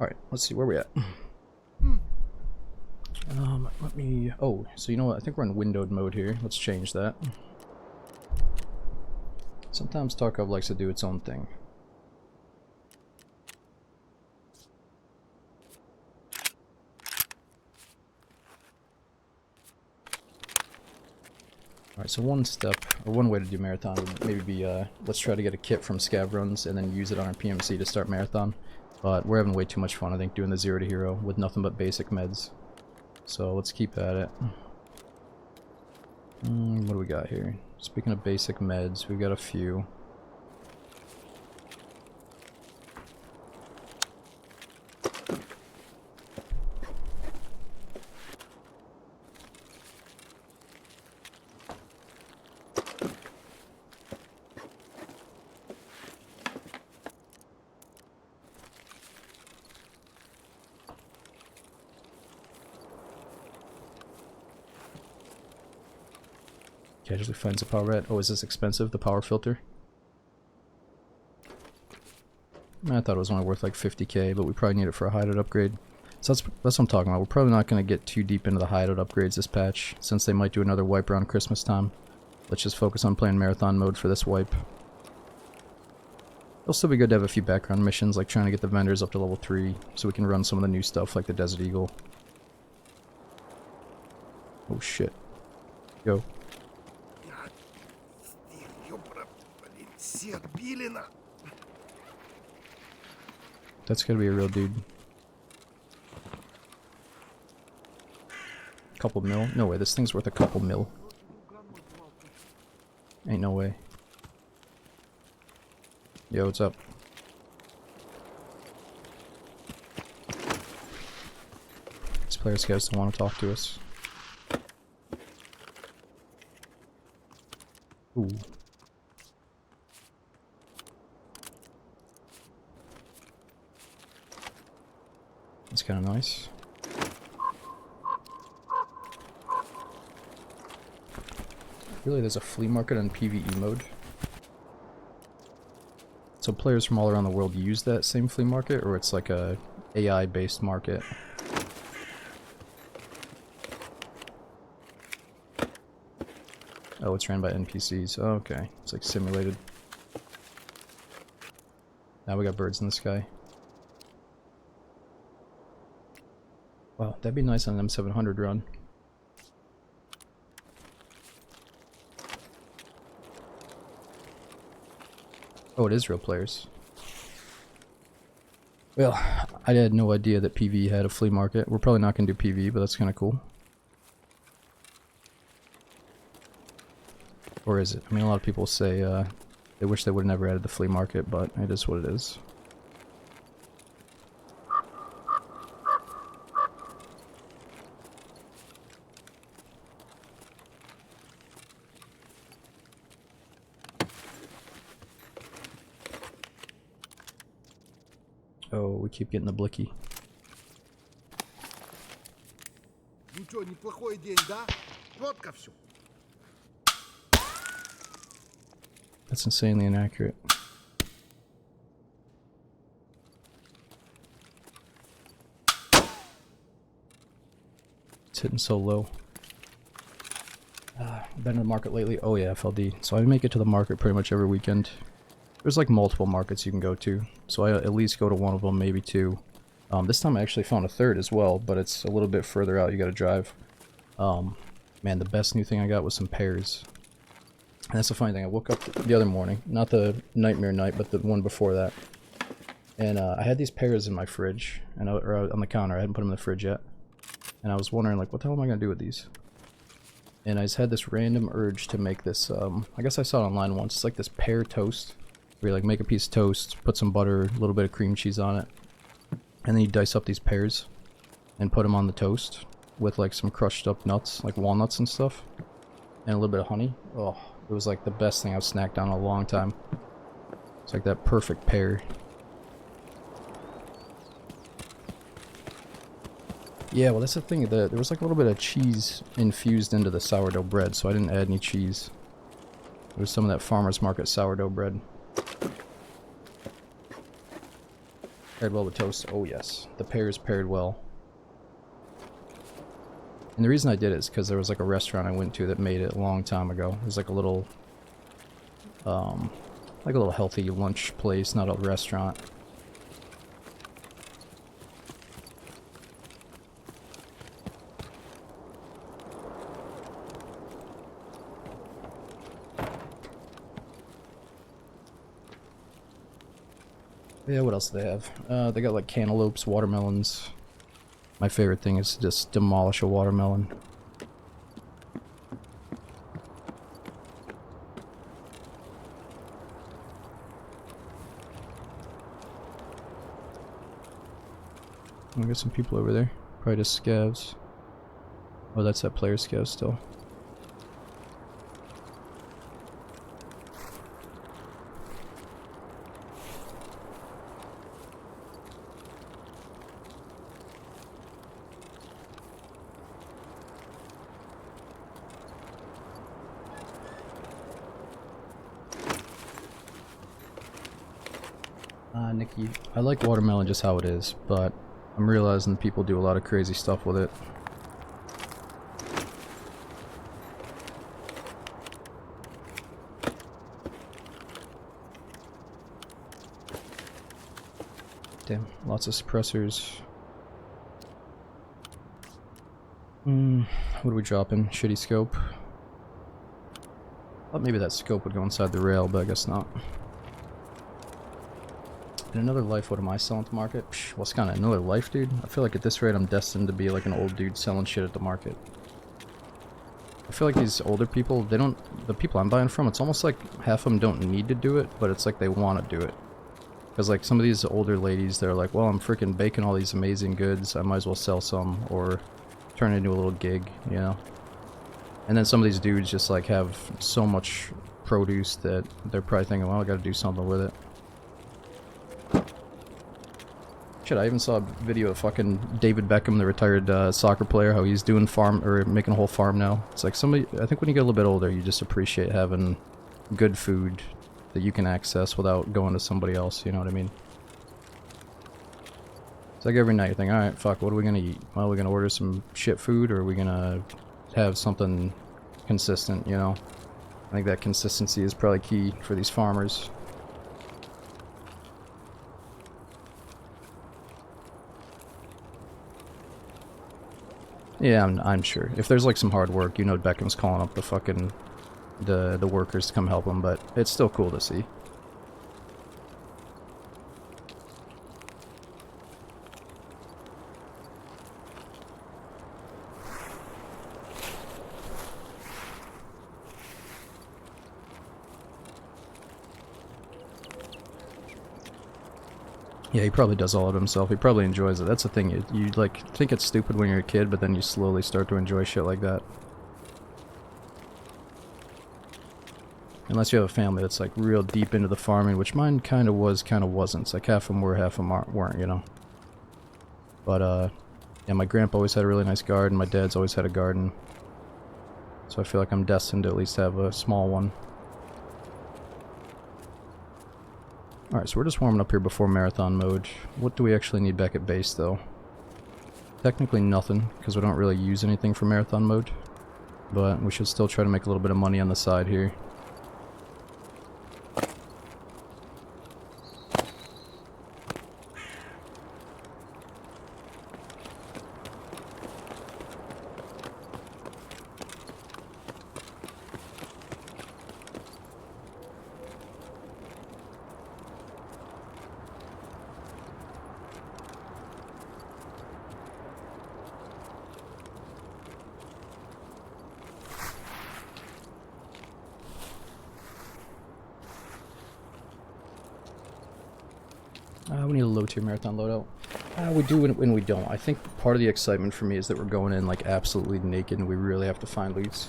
Alright, let's see where we at. Let me... Oh, so you know what? I think we're in windowed mode here. Let's change that. Sometimes Tarkov likes to do its own thing. Alright, so one step, or one way to do marathon would maybe be, let's try to get a kit from scav runs and then use it on our PMC to start marathon. But we're having way too much fun, I think, doing the 0 to hero with nothing but basic meds. So let's keep at it. What do we got here? Speaking of basic meds, we got a few. Casually finds a power rat. Oh, is this expensive? The power filter? I thought it was only worth like 50k, but we probably need it for a hideout upgrade. So that's what I'm talking about. We're probably not going to get too deep into the hideout upgrades this patch, since they might do another wipe around Christmas time. Let's just focus on playing marathon mode for this wipe. It'll still be good to have a few background missions, like trying to get the vendors up to level 3, so we can run some of the new stuff like the Desert Eagle. Oh shit. Go. That's gotta be a real dude. Couple mil? No way, this thing's worth a couple mil. Ain't no way. Yo, what's up? These player scouts don't want to talk to us. Ooh. That's kind of nice. Really, there's a flea market on PvE mode. So players from all around the world use that same flea market, or it's like a AI-based market? Oh, it's ran by NPCs. Oh, okay. It's like simulated. Now we got birds in the sky. Wow, that'd be nice on an M700 run. Oh, it is real players. Well, I had no idea that PvE had a flea market. We're probably not going to do PvE, but that's kind of cool. Or is it? I mean, a lot of people say they wish they would have never added the flea market, but it is what it is. Oh, we keep getting the blicky. That's insanely inaccurate. It's hitting so low. Been to the market lately? Oh yeah, FLD. So I make it to the market pretty much every weekend. There's like multiple markets you can go to, so I at least go to one of them, maybe two. This time I actually found a third as well, but it's a little bit further out, you gotta drive. Man, the best new thing I got was some pears. And that's the funny thing, I woke up the other morning, not the nightmare night, but the one before that. And I had these pears in my fridge, and or on the counter, I hadn't put them in the fridge yet. And I was wondering, like, what the hell am I gonna do with these? And I just had this random urge to make this, I guess I saw it online once, it's like this pear toast. Where you like make a piece of toast, put some butter, a little bit of cream cheese on it, and then you dice up these pears and put them on the toast with like some crushed up nuts, like walnuts and stuff, and a little bit of honey. Oh, it was like the best thing I've snacked on in a long time. It's like that perfect pear. Yeah, well that's the thing, there was like a little bit of cheese infused into the sourdough bread, so I didn't add any cheese. There was some of that farmer's market sourdough bread. Paired well with toast. Oh yes, the pears paired well. And the reason I did it is because there was like a restaurant I went to that made it a long time ago. It was like a little healthy lunch place, not a restaurant. Yeah, what else do they have? They got like cantaloupes, watermelons. My favorite thing is to just demolish a watermelon. I got some people over there. Probably just scavs. Oh, that's that player scav still. Nikki, I like watermelon just how it is, but I'm realizing people do a lot of crazy stuff with it. Damn, lots of suppressors. What are we dropping? Shitty scope. Thought maybe that scope would go inside the rail, but I guess not. In another life, what am I selling at the market? Psh, what's kind of another life, dude? I feel like at this rate I'm destined to be like an old dude selling shit at the market. I feel like these older people, they don't... The people I'm buying from, it's almost like half of them don't need to do it, but it's like they want to do it. Because like some of these older ladies, they're like, well, I'm freaking baking all these amazing goods, I might as well sell some, or turn it into a little gig, you know? And then some of these dudes just like have so much produce that they're probably thinking, well, I gotta do something with it. Shit, I even saw a video of fucking David Beckham, the retired soccer player, how he's doing farm, or making a whole farm now. It's like somebody, I think when you get a little bit older, you just appreciate having good food that you can access without going to somebody else, you know what I mean? It's like every night you think, alright, fuck, what are we gonna eat? Well, are we gonna order some shit food, or are we gonna have something consistent, you know? I think that consistency is probably key for these farmers. Yeah, I'm sure. If there's like some hard work, you know Beckham's calling up the fucking the workers to come help him, but it's still cool to see. Yeah, he probably does all of it himself. He probably enjoys it. That's the thing. You like think it's stupid when you're a kid, but then you slowly start to enjoy shit like that. Unless you have a family that's like real deep into the farming, which mine kind of was, kind of wasn't. It's like half of them were, half of them weren't, you know. But yeah, my grandpa always had a really nice garden. My dad's always had a garden. So I feel like I'm destined to at least have a small one. Alright, so we're just warming up here before marathon mode. What do we actually need back at base, though? Technically nothing, because we don't really use anything for marathon mode. But we should still try to make a little bit of money on the side here. We need a low-tier marathon loadout. We do and we don't. I think part of the excitement for me is that we're going in like absolutely naked and we really have to find loots.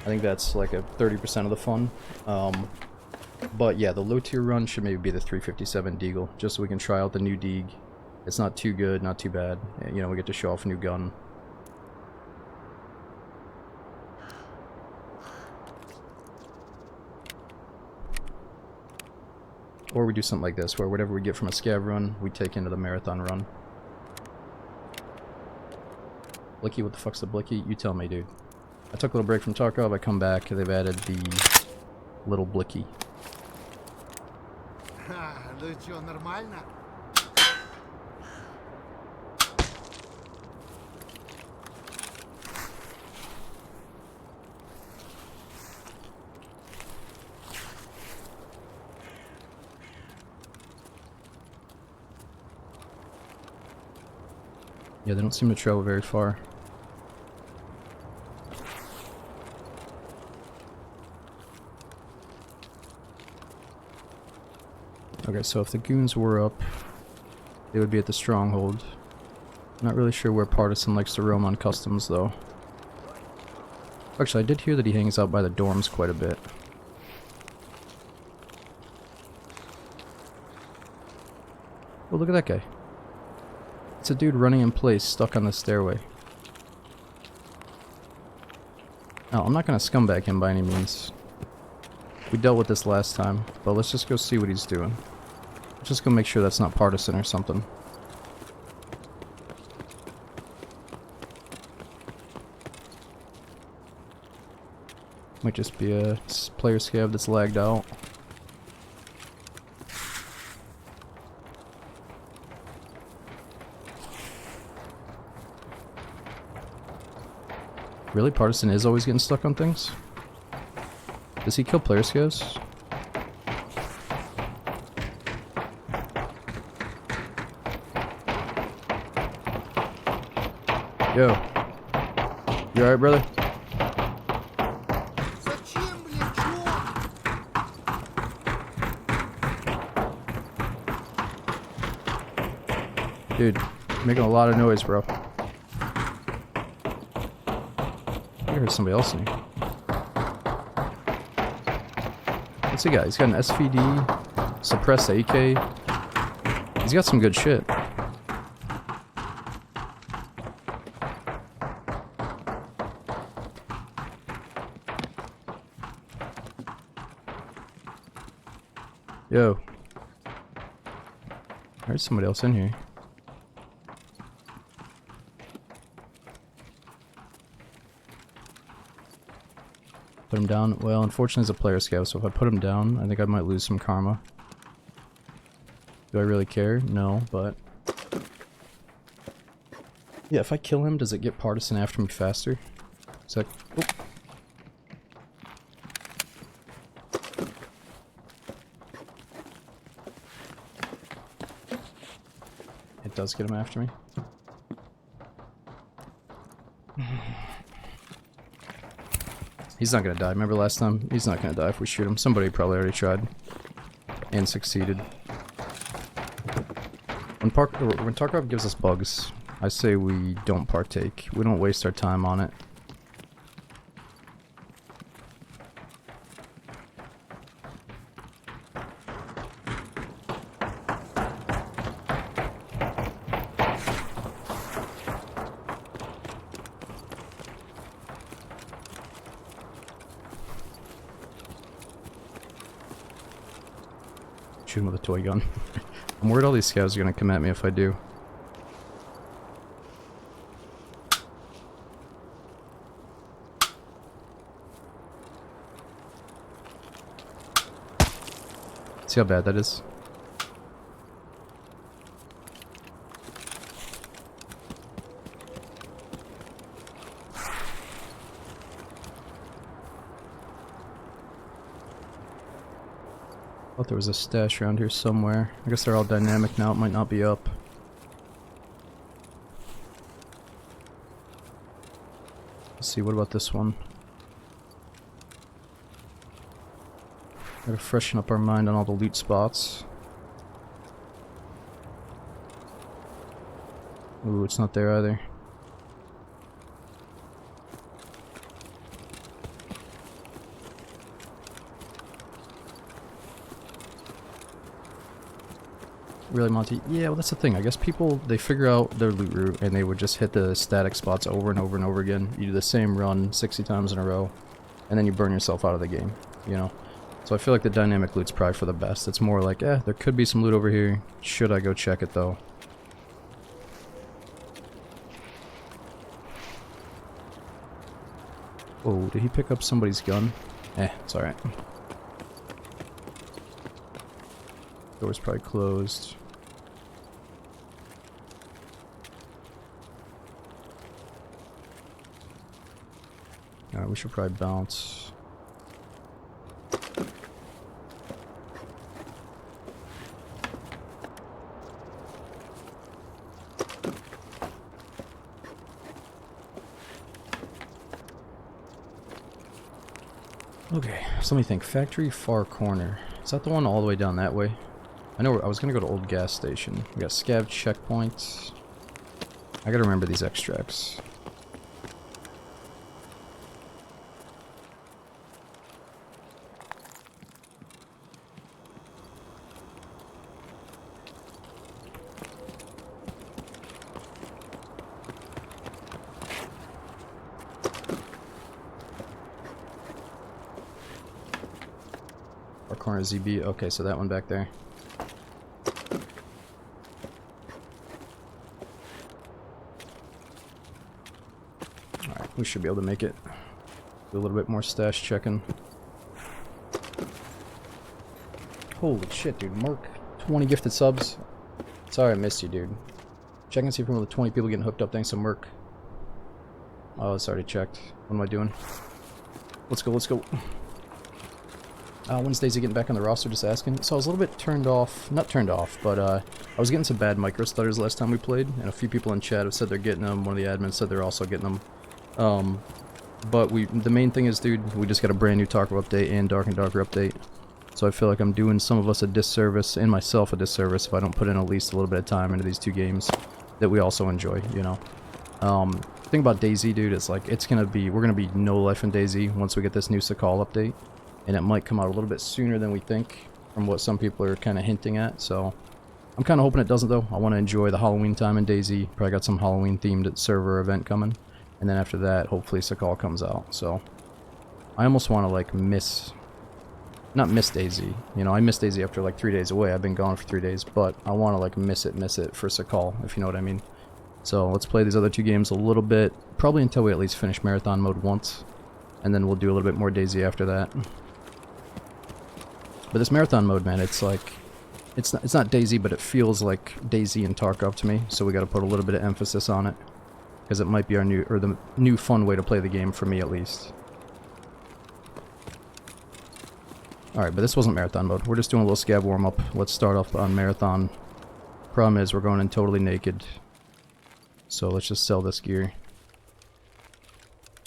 I think that's like a 30% of the fun. But yeah, the low-tier run should maybe be the 357 Deagle, just so we can try out the new Deag. It's not too good, not too bad. You know, we get to show off a new gun. Or we do something like this, where whatever we get from a scav run, we take into the marathon run. Blicky, what the fuck's the Blicky? You tell me, dude. I took a little break from Tarkov, I come back, they've added the little Blicky. Yeah, they don't seem to travel very far. Okay, so if the goons were up, they would be at the stronghold. Not really sure where Partisan likes to roam on customs, though. Actually, I did hear that he hangs out by the dorms quite a bit. Oh, look at that guy. It's a dude running in place, stuck on the stairway. Now, I'm not gonna scumbag him by any means. We dealt with this last time, but let's just go see what he's doing. Let's just go make sure that's not Partisan or something. Might just be a player scav that's lagged out. Really? Partisan is always getting stuck on things? Does he kill player scavs? Yo. You alright, brother? Dude, you're making a lot of noise, bro. I heard somebody else in here. What's he got? He's got an SVD, suppressed AK. He's got some good shit. Yo. There's somebody else in here. Put him down. Well, unfortunately, he's a player scout, so if I put him down, I think I might lose some karma. Do I really care? No, but... yeah, if I kill him, does it get Partisan after me faster? Is that... oh. It does get him after me. He's not gonna die. Remember last time? He's not gonna die if we shoot him. Somebody probably already tried. And succeeded. When Tarkov gives us bugs, I say we don't partake. We don't waste our time on it. Shoot him with a toy gun. I'm worried all these scouts are gonna come at me if I do. See how bad that is? Thought there was a stash around here somewhere. I guess they're all dynamic now, it might not be up. Let's see, what about this one? Gotta freshen up our mind on all the loot spots. Ooh, it's not there either. Really, Monty? Yeah, well, that's the thing. I guess people, they figure out their loot route and they would just hit the static spots over and over and over again. You do the same run 60 times in a row, and then you burn yourself out of the game, you know? So I feel like the dynamic loot's probably for the best. It's more like, there could be some loot over here. Should I go check it though? Oh, did he pick up somebody's gun? It's alright. Door's probably closed. Alright, we should probably bounce. Okay, so let me think. Factory far corner. Is that the one all the way down that way? I know I was gonna go to old gas station. We got scav checkpoints. I gotta remember these extracts. Far corner ZB. Okay, so that one back there. We should be able to make it. Do a little bit more stash checking. Holy shit, dude. Merc, 20 gifted subs. Sorry I missed you, dude. Check and see if we're with 20 people getting hooked up thanks to Merc. Oh, it's already checked. What am I doing? Let's go, let's go. When's Daisy getting back on the roster? Just asking. So I was a little bit turned off. Not turned off, but I was getting some bad micro stutters last time we played, and a few people in chat have said they're getting them. One of the admins said they're also getting them. But the main thing is, dude, we just got a brand new Tarkov update and Dark and Darker update. So I feel like I'm doing some of us a disservice, and myself a disservice, if I don't put in at least a little bit of time into these two games that we also enjoy, you know. The thing about DayZ, dude, is like, we're gonna be no life in DayZ once we get this new Sakal update. And it might come out a little bit sooner than we think, from what some people are kind of hinting at, so I'm kind of hoping it doesn't, though. I want to enjoy the Halloween time in DayZ. Probably got some Halloween-themed server event coming. And then after that, hopefully Sakal comes out. So I almost want to, like, not miss DayZ. You know, I missed DayZ after, like, 3 days away. I've been gone for 3 days. But I want to, like, miss it for Sakal, if you know what I mean. So let's play these other two games a little bit. Probably until we at least finish Marathon Mode once. And then we'll do a little bit more DayZ after that. But this Marathon Mode, man, it's like... It's not DayZ, but it feels like DayZ and Tarkov to me. So we got to put a little bit of emphasis on it. Because it might be the new fun way to play the game, for me at least. Alright, but this wasn't Marathon Mode. We're just doing a little scav warm-up. Let's start off on Marathon. Problem is, we're going in totally naked. So let's just sell this gear.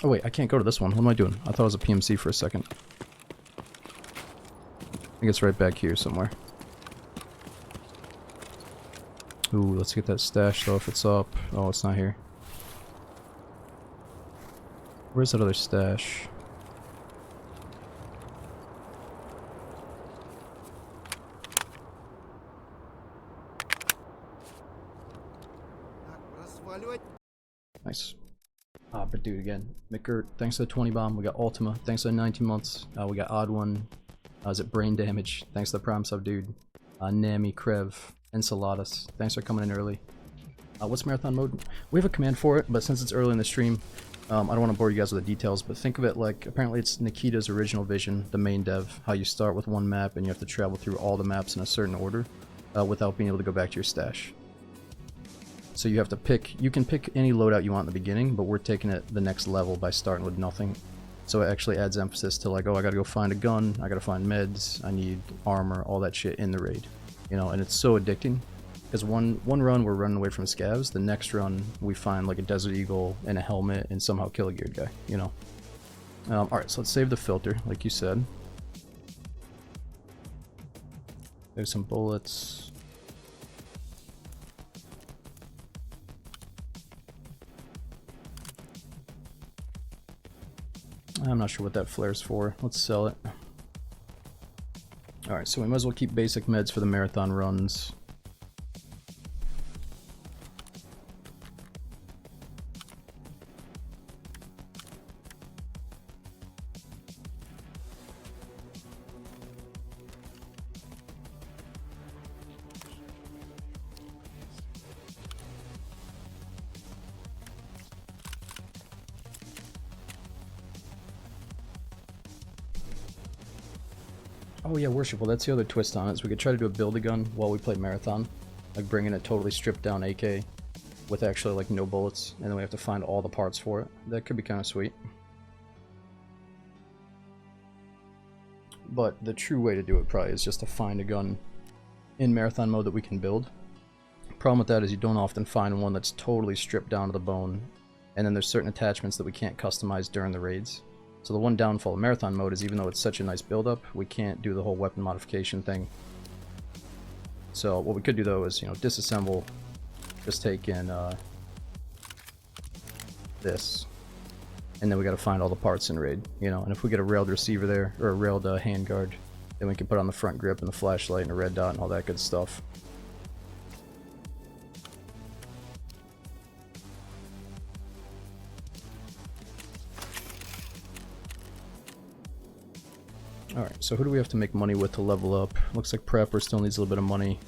Oh wait, I can't go to this one. What am I doing? I thought it was a PMC for a second. I think it's right back here somewhere. Ooh, let's get that stash though if it's up. Oh, it's not here. Where's that other stash? Nice. But dude, again, McGirt, thanks to the 20 bomb. We got Ultima, thanks to the 19 months. We got Odd One. Is it Brain Damage? Thanks to the Prime Sub, dude. Nami, Krev, Enceladus, thanks for coming in early. What's Marathon Mode? We have a command for it, but since it's early in the stream, I don't want to bore you guys with the details, but think of it like, apparently it's Nikita's original vision, the main dev, how you start with one map and you have to travel through all the maps in a certain order without being able to go back to your stash. So you have to pick, you can pick any loadout you want in the beginning, but we're taking it the next level by starting with nothing. So it actually adds emphasis to like, oh, I gotta go find a gun, I gotta find meds, I need armor, all that shit in the raid. You know, and it's so addicting. Because one run we're running away from scavs, the next run we find like a Desert Eagle and a helmet and somehow kill a geared guy, you know. Alright, so let's save the filter, like you said. There's some bullets. I'm not sure what that flare's for. Let's sell it. Alright, so we might as well keep basic meds for the marathon runs. Oh yeah, Worshipful, that's the other twist on it, is we could try to do a build-a-gun while we play Marathon. Like bringing a totally stripped down AK with actually like no bullets, and then we have to find all the parts for it. That could be kind of sweet. But the true way to do it probably is just to find a gun in Marathon mode that we can build. Problem with that is you don't often find one that's totally stripped down to the bone, and then there's certain attachments that we can't customize during the raids. So the one downfall of Marathon mode is even though it's such a nice build-up, we can't do the whole weapon modification thing. So what we could do though is, you know, disassemble, just take in this, and then we gotta find all the parts in raid, you know, and if we get a railed receiver there, or a railed handguard, then we can put on the front grip and the flashlight and a red dot and all that good stuff. Alright, so who do we have to make money with to level up? Looks like Prepper still needs a little bit of money.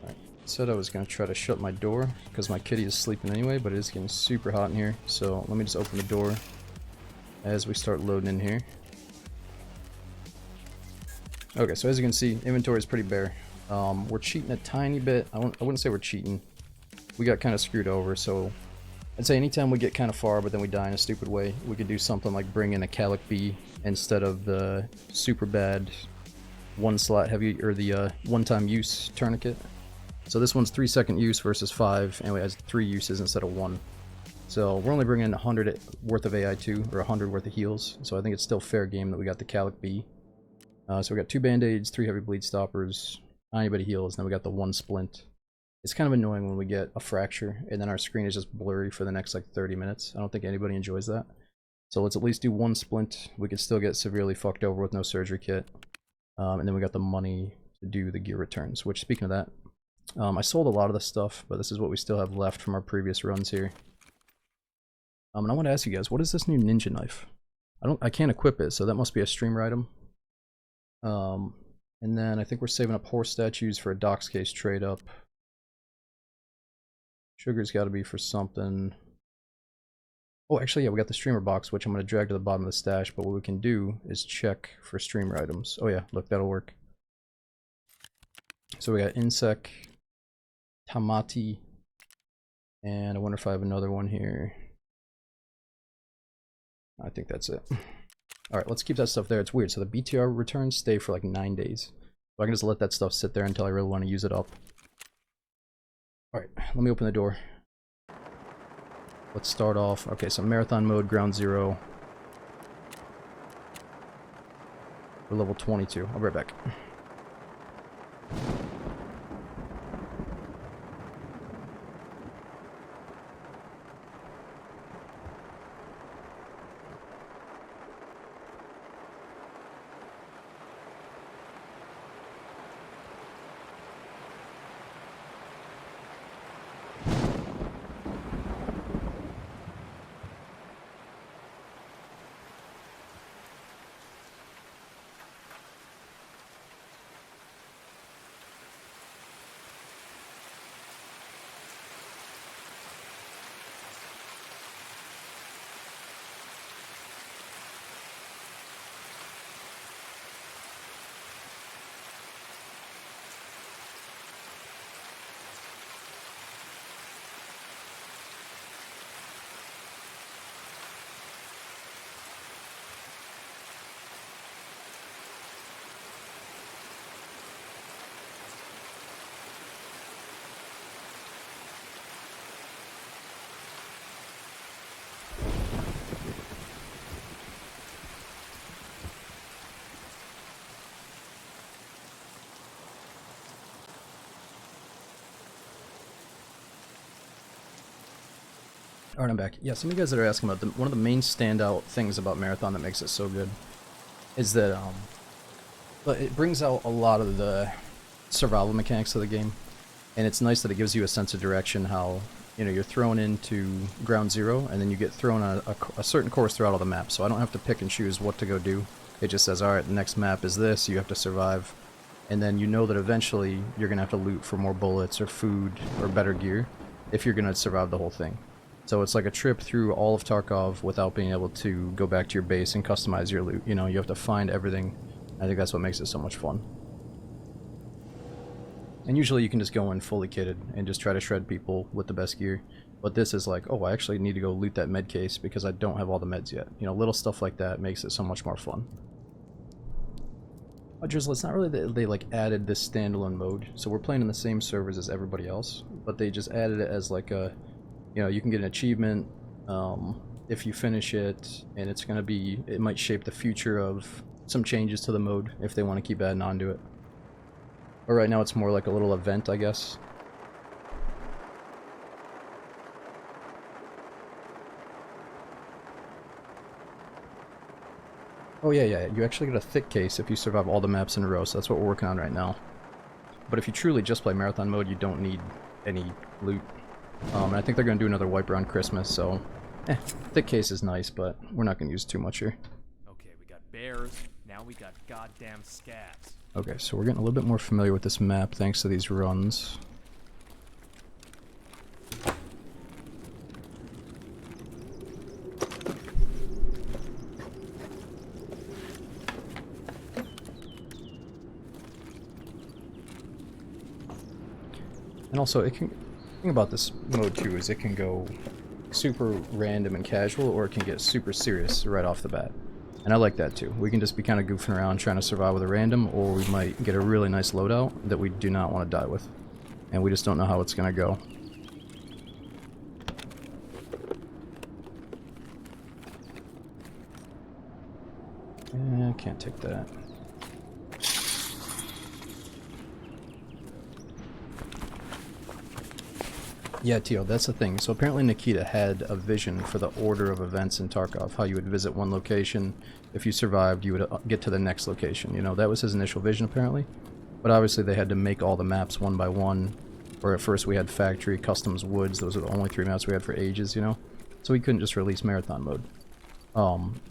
Alright, said I was going to try to shut my door because my kitty is sleeping anyway, but it is getting super hot in here. So let me just open the door as we start loading in here. Okay, so as you can see, inventory is pretty bare. We're cheating a tiny bit. I wouldn't say we're cheating. We got kind of screwed over, so I'd say anytime we get kind of far but then we die in a stupid way, we could do something like bring in a Calic B instead of the super bad one slot heavy, or the one-time use tourniquet. So this one's 3-second use versus 5, and it has 3 uses instead of 1. So we're only bringing in 100 worth of AI2, or 100 worth of heals, so I think it's still fair game that we got the Calic B. So we got 2 band-aids, 3 heavy bleed stoppers, anybody heals, and then we got the 1 splint. It's kind of annoying when we get a fracture and then our screen is just blurry for the next like 30 minutes. I don't think anybody enjoys that. So let's at least do 1 splint. We could still get severely fucked over with no surgery kit. And then we got the money to do the gear returns, which, speaking of that, I sold a lot of this stuff, but this is what we still have left from our previous runs here. And I want to ask you guys, what is this new ninja knife? I can't equip it, so that must be a streamer item. And then I think we're saving up horse statues for a docs case trade up. Sugar's got to be for something. Oh, actually, yeah, we got the streamer box, which I'm going to drag to the bottom of the stash, but what we can do is check for streamer items. Oh yeah, look, that'll work. So we got Insec, Tamati, and I wonder if I have another one here. I think that's it. Alright, let's keep that stuff there. It's weird. So the BTR returns stay for like 9 days. So I can just let that stuff sit there until I really want to use it up. Alright, let me open the door. Let's start off. Okay, so Marathon mode, ground 0. We're level 22. I'll be right back. Alright, I'm back. Yeah, some of you guys that are asking about one of the main standout things about Marathon that makes it so good is that but it brings out a lot of the survival mechanics of the game, and it's nice that it gives you a sense of direction. How, you know, you're thrown into ground 0 and then you get thrown on a certain course throughout all the maps, so I don't have to pick and choose what to go do. It just says, alright, the next map is this, you have to survive. and then you know that eventually you're gonna have to loot for more bullets or food or better gear if you're gonna survive the whole thing. So it's like a trip through all of Tarkov without being able to go back to your base and customize your loot. You know, you have to find everything. I think that's what makes it so much fun. And usually you can just go in fully kitted and just try to shred people with the best gear. But this is like, oh, I actually need to go loot that med case because I don't have all the meds yet. You know, little stuff like that makes it so much more fun. Drizzle, it's not really that they like added this standalone mode. So we're playing in the same servers as everybody else, but they just added it as like a, you know, you can get an achievement if you finish it, and it's gonna be, it might shape the future of some changes to the mode if they want to keep adding on to it. But right now it's more like a little event, I guess. Oh yeah, you actually get a thick case if you survive all the maps in a row, so that's what we're working on right now. But if you truly just play marathon mode, you don't need any loot. And I think they're going to do another wipe around Christmas, so thick case is nice, but we're not going to use too much here. Okay, we got bears, now we got goddamn scabs. Okay, so we're getting a little bit more familiar with this map thanks to these runs. And also, it can, the thing about this mode too is it can go super random and casual, or it can get super serious right off the bat. And I like that too. We can just be kind of goofing around trying to survive with a random, or we might get a really nice loadout that we do not want to die with. And we just don't know how it's going to go. I can't take that. Yeah, Tio, that's the thing. So apparently Nikita had a vision for the order of events in Tarkov, how you would visit one location. If you survived, you would get to the next location. You know, that was his initial vision, apparently. But obviously they had to make all the maps one by one. Or at first we had Factory, Customs, Woods. Those were the only 3 maps we had for ages, you know? So we couldn't just release Marathon mode.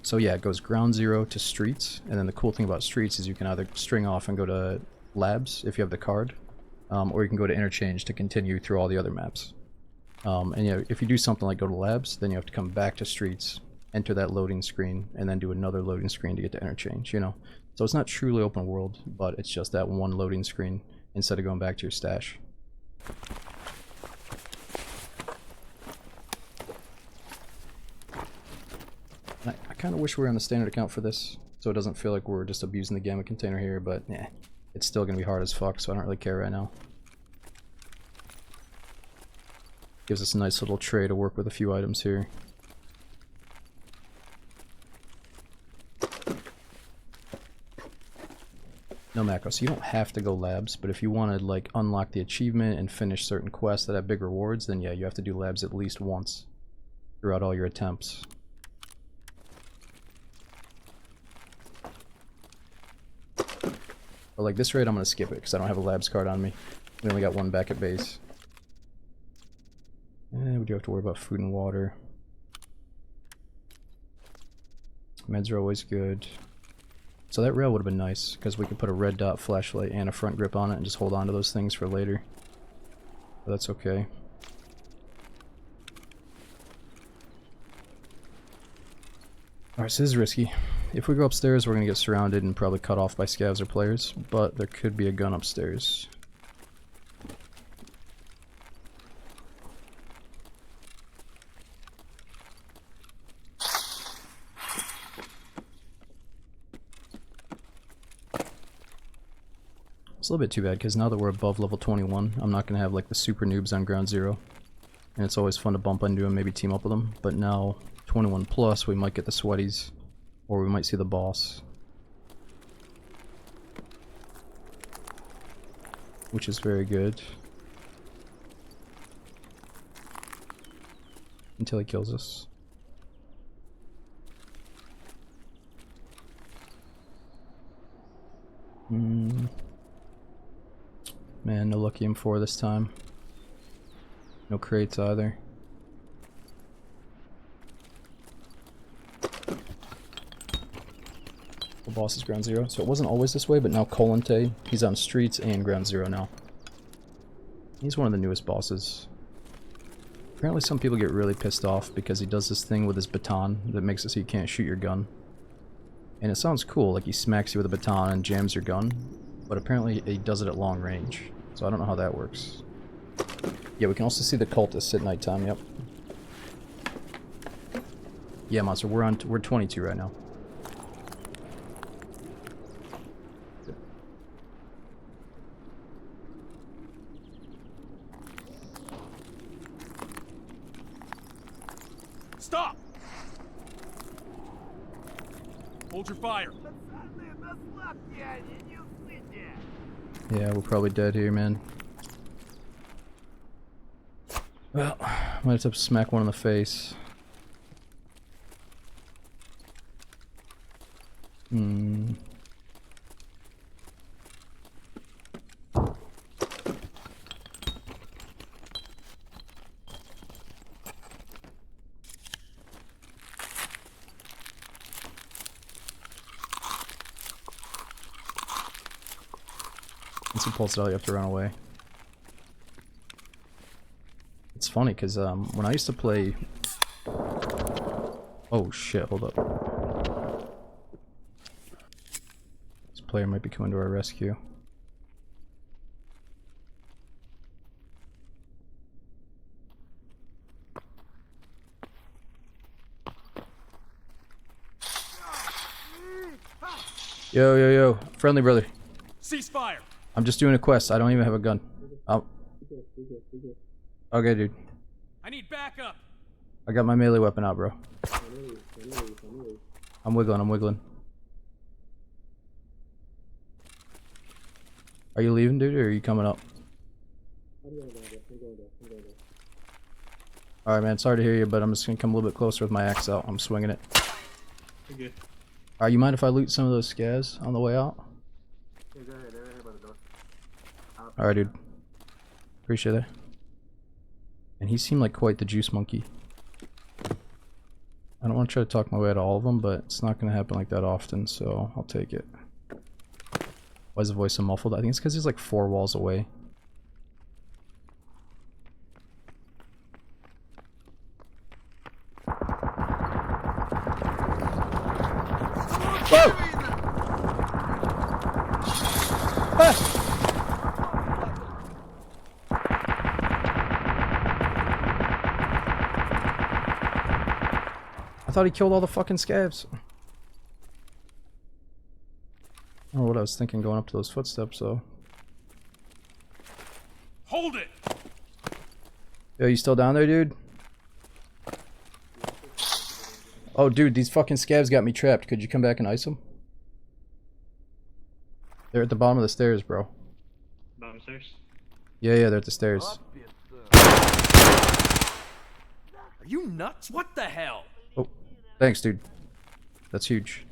So yeah, it goes Ground Zero to Streets. And then the cool thing about Streets is you can either string off and go to Labs, if you have the card. Or you can go to Interchange to continue through all the other maps. And you know, if you do something like go to Labs, then you have to come back to Streets, enter that loading screen, and then do another loading screen to get to Interchange, you know? So it's not truly open world, but it's just that one loading screen instead of going back to your stash. I kind of wish we were on the standard account for this, so it doesn't feel like we're just abusing the gamma container here, but yeah, it's still going to be hard as fuck, so I don't really care right now. Gives us a nice little tray to work with a few items here. No macro, so you don't have to go Labs, but if you want to like unlock the achievement and finish certain quests that have big rewards, then yeah, you have to do Labs at least once throughout all your attempts. But like this raid, I'm going to skip it because I don't have a Labs card on me. We only got one back at base. We do have to worry about food and water. Meds are always good. So that rail would have been nice, because we could put a red dot flashlight and a front grip on it and just hold on to those things for later. But that's okay. Alright, so this is risky. If we go upstairs, we're going to get surrounded and probably cut off by scavs or players, but there could be a gun upstairs. It's a little bit too bad, because now that we're above level 21, I'm not going to have like the super noobs on Ground Zero. And it's always fun to bump into them, maybe team up with them. But now, 21 plus, we might get the sweaties, or we might see the boss. Which is very good. Until he kills us. Man, no lucky M4 this time. No crates either. The boss is Ground Zero. So it wasn't always this way, but now Colante, he's on streets and Ground Zero now. He's one of the newest bosses. Apparently some people get really pissed off because he does this thing with his baton that makes it so you can't shoot your gun. And it sounds cool, like he smacks you with a baton and jams your gun, but apparently he does it at long range. So I don't know how that works. Yeah, we can also see the cultists at nighttime, yep. Yeah, Monster, we're 22 right now. Stop! Hold your fire. Yeah, we're probably dead here, man. Well, might have to smack one in the face. Hmm. Once he pulls it out, you have to run away. It's funny, because when I used to play... Oh shit, hold up. This player might be coming to our rescue. Yo, yo, yo. Friendly brother. Ceasefire. I'm just doing a quest. I don't even have a gun. Oh. Okay, dude. I need backup. I got my melee weapon out, bro. I'm wiggling, I'm wiggling. Are you leaving, dude, or are you coming up? Alright, man, sorry to hear you, but I'm just gonna come a little bit closer with my axe out. I'm swinging it. Okay. Alright, you mind if I loot some of those scavs on the way out? Yeah, go ahead. They're right here by the door. Alright, dude. Appreciate it. And he seemed like quite the juice monkey. I don't want to try to talk my way out of all of them, but it's not going to happen like that often, so I'll take it. Why is the voice so muffled? I think it's because he's like 4 walls away. Whoa! Ah! I thought he killed all the fucking scavs. I don't know what I was thinking going up to those footsteps, though. Hold it. Yo, you still down there, dude? Oh, dude, these fucking scavs got me trapped. Could you come back and ice them? They're at the bottom of the stairs, bro. Bottom stairs. Yeah, they're at the stairs. Are you nuts? What the hell? Oh, thanks, dude. That's huge.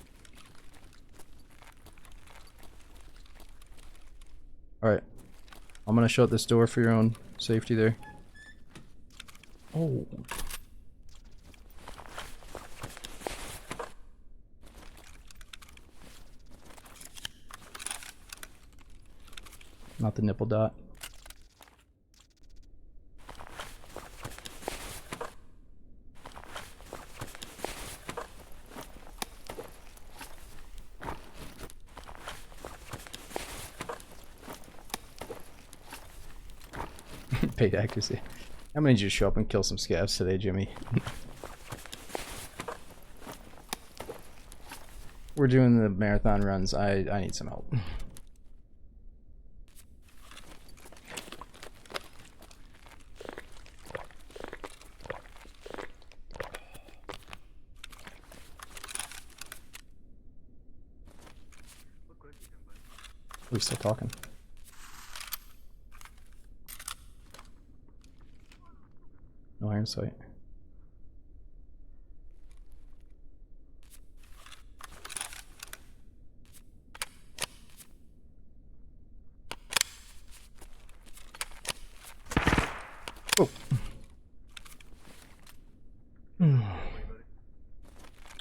Alright. I'm gonna shut this door for your own safety there. Oh. Not the nipple dot. Paid accuracy. I'm gonna need you to show up and kill some scavs today, Jimmy. We're doing the marathon runs. I need some help. We're still talking. No iron sight. Oh.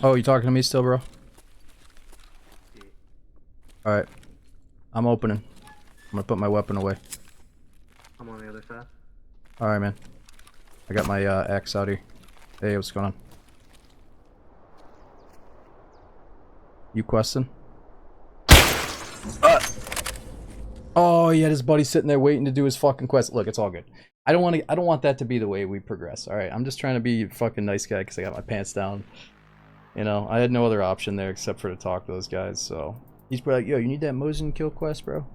Oh, you talking to me still, bro? Yeah. Alright. I'm opening. I'm gonna put my weapon away. I'm on the other side. Alright, man. I got my axe out here. Hey, what's going on? You questing? Oh, he had his buddy sitting there waiting to do his fucking quest. Look, it's all good. I don't want that to be the way we progress. All right, I'm just trying to be a fucking nice guy because I got my pants down. You know, I had no other option there except for to talk to those guys. So he's probably like, "Yo, you need that Mosin kill quest, bro?"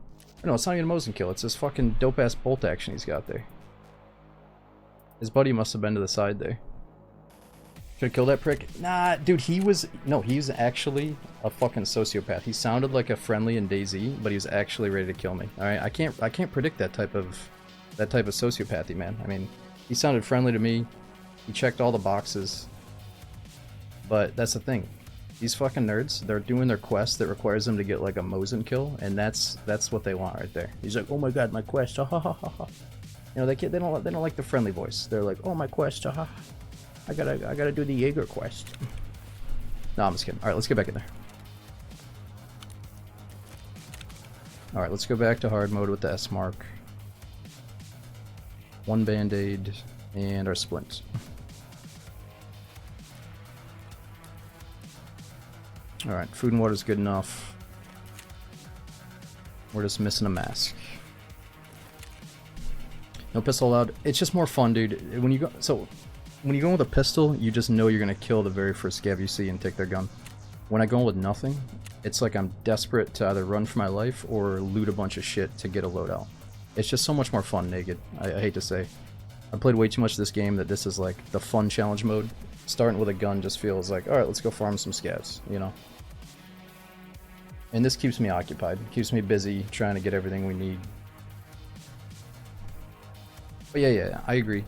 No, it's not even a Mosin kill. It's this fucking dope ass bolt action he's got there. His buddy must have been to the side there. Should I kill that prick? Nah, dude, he's actually a fucking sociopath. He sounded like a friendly in DayZ, but he was actually ready to kill me. Alright, I can't predict that type of sociopathy, man. I mean, he sounded friendly to me. He checked all the boxes. But that's the thing. These fucking nerds, they're doing their quest that requires them to get like a Mosin kill, and that's what they want right there. He's like, "Oh my god, my quest, ha ha ha ha ha." You know, they don't like the friendly voice. They're like, "Oh my quest, ha ha. I gotta do the Jaeger quest." No, I'm just kidding. Alright, let's get back in there. Alright, let's go back to hard mode with the S mark. One band-aid and our splint. Alright, food and water is good enough. We're just missing a mask. No pistol allowed. It's just more fun, dude. When you go with a pistol, you just know you're gonna kill the very first scav you see and take their gun. When I go with nothing, it's like I'm desperate to either run for my life or loot a bunch of shit to get a loadout. It's just so much more fun naked. I hate to say. I played way too much of this game that this is like the fun challenge mode. Starting with a gun just feels like, alright, let's go farm some scavs, you know? And this keeps me occupied. Keeps me busy trying to get everything we need. But yeah, I agree.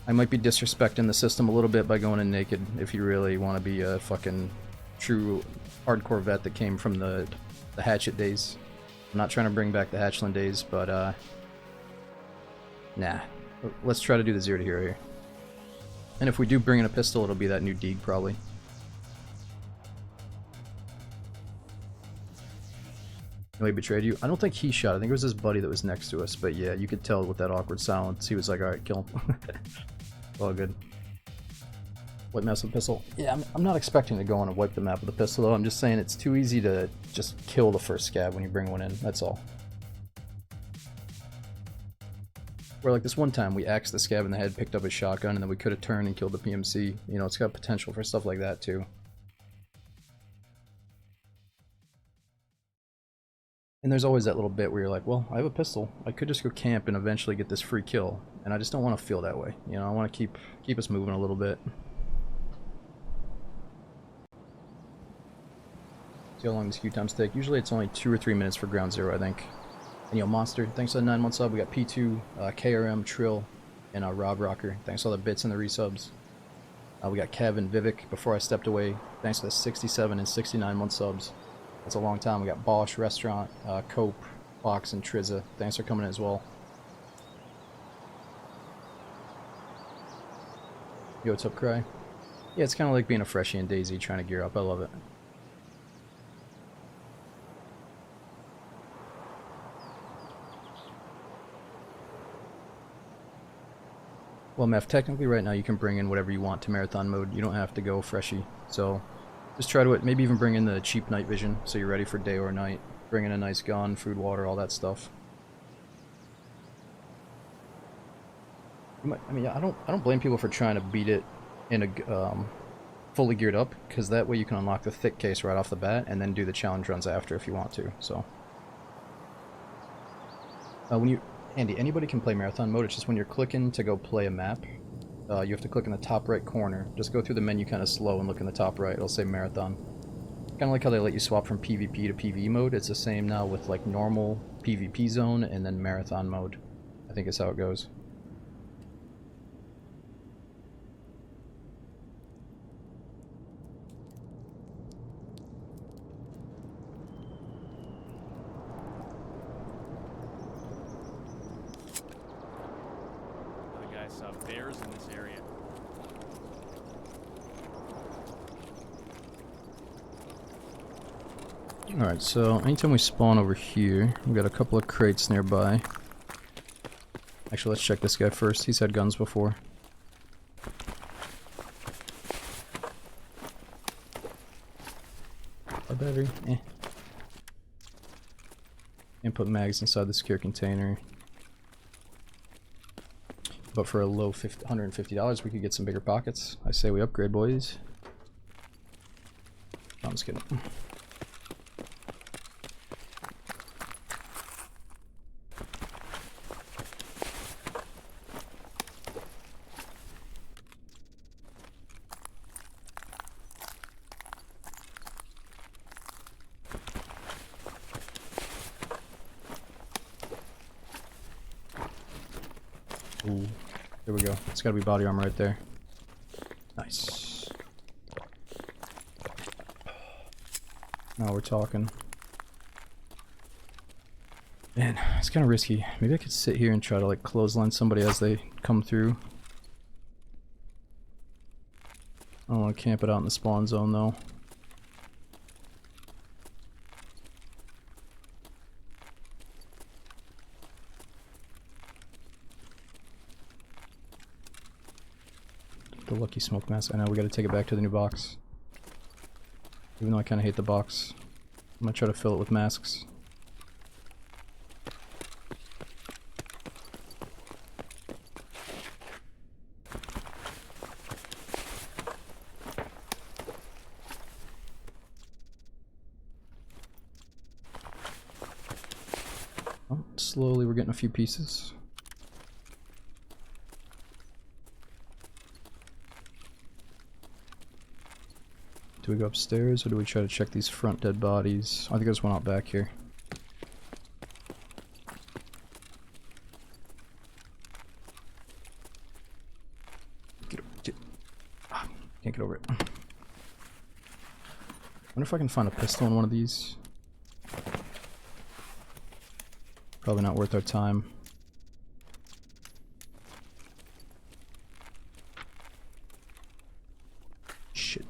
I might be disrespecting the system a little bit by going in naked if you really want to be a fucking true hardcore vet that came from the Hatchet days. I'm not trying to bring back the Hatchland days, but nah. Let's try to do the 0 to hero here. And if we do bring in a pistol, it'll be that new Deeg probably. No, he betrayed you? I don't think he shot. I think it was his buddy that was next to us. But yeah, you could tell with that awkward silence. He was like, alright, kill him. All good. Wipe maps with a pistol. Yeah, I'm not expecting to go on and wipe the map with a pistol though. I'm just saying it's too easy to just kill the first scab when you bring one in. That's all. Where like this one time we axed the scab in the head, picked up his shotgun, and then we could have turned and killed the PMC. You know, it's got potential for stuff like that too. And there's always that little bit where you're like, well, I have a pistol. I could just go camp and eventually get this free kill. And I just don't want to feel that way. You know, I want to keep us moving a little bit. See how long these queue times take. Usually it's only 2 or 3 minutes for ground 0, I think. And yo, Monster, thanks for the 9 month sub. We got P2, KRM, Trill, and Rob Rocker. Thanks for all the bits and the resubs. We got Kevin, Vivek, before I stepped away. Thanks for the 67 and 69 month subs. That's a long time. We got Bosch, Restaurant, Cope, Fox, and Trizza. Thanks for coming in as well. Yo, what's up, Cry? Yeah, it's kind of like being a freshie in DayZ trying to gear up. I love it. Well, Meth, technically right now you can bring in whatever you want to marathon mode. You don't have to go freshie. So just try to maybe even bring in the cheap night vision so you're ready for day or night. Bring in a nice gun, food, water, all that stuff. I mean, I don't blame people for trying to beat it in a fully geared up, because that way you can unlock the thick case right off the bat and then do the challenge runs after if you want to. So Andy, anybody can play marathon mode. It's just when you're clicking to go play a map, you have to click in the top right corner. Just go through the menu kind of slow and look in the top right. It'll say marathon. Kind of like how they let you swap from PvP to PvE mode. It's the same now with like normal PvP zone and then marathon mode. I think is how it goes. The guy saw bears in this area. Alright, so anytime we spawn over here, we got a couple of crates nearby. Actually, let's check this guy first. He's had guns before. A battery? Eh. And put mags inside the secure container. But for a low $150, we could get some bigger pockets. I say we upgrade, boys. No, I'm just kidding. Ooh, there we go. It's gotta be body armor right there. Nice. Now we're talking. Man, it's kind of risky. Maybe I could sit here and try to like clothesline somebody as they come through. I don't want to camp it out in the spawn zone though. The lucky smoke mask. I know we gotta take it back to the new box. Even though I kinda hate the box. I'm gonna try to fill it with masks. Oh, slowly we're getting a few pieces. Do we go upstairs or do we try to check these front dead bodies? I think there's one out back here. Can't get over it. I wonder if I can find a pistol in one of these. Probably not worth our time. Shit.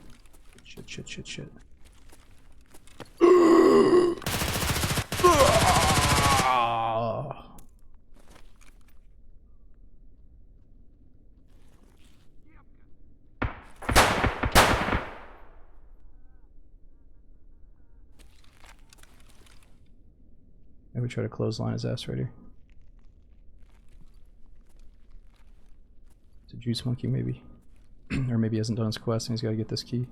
Shit. Maybe try to clothesline his ass right here. It's a juice monkey, maybe. Or maybe he hasn't done his quest and he's got to get this key.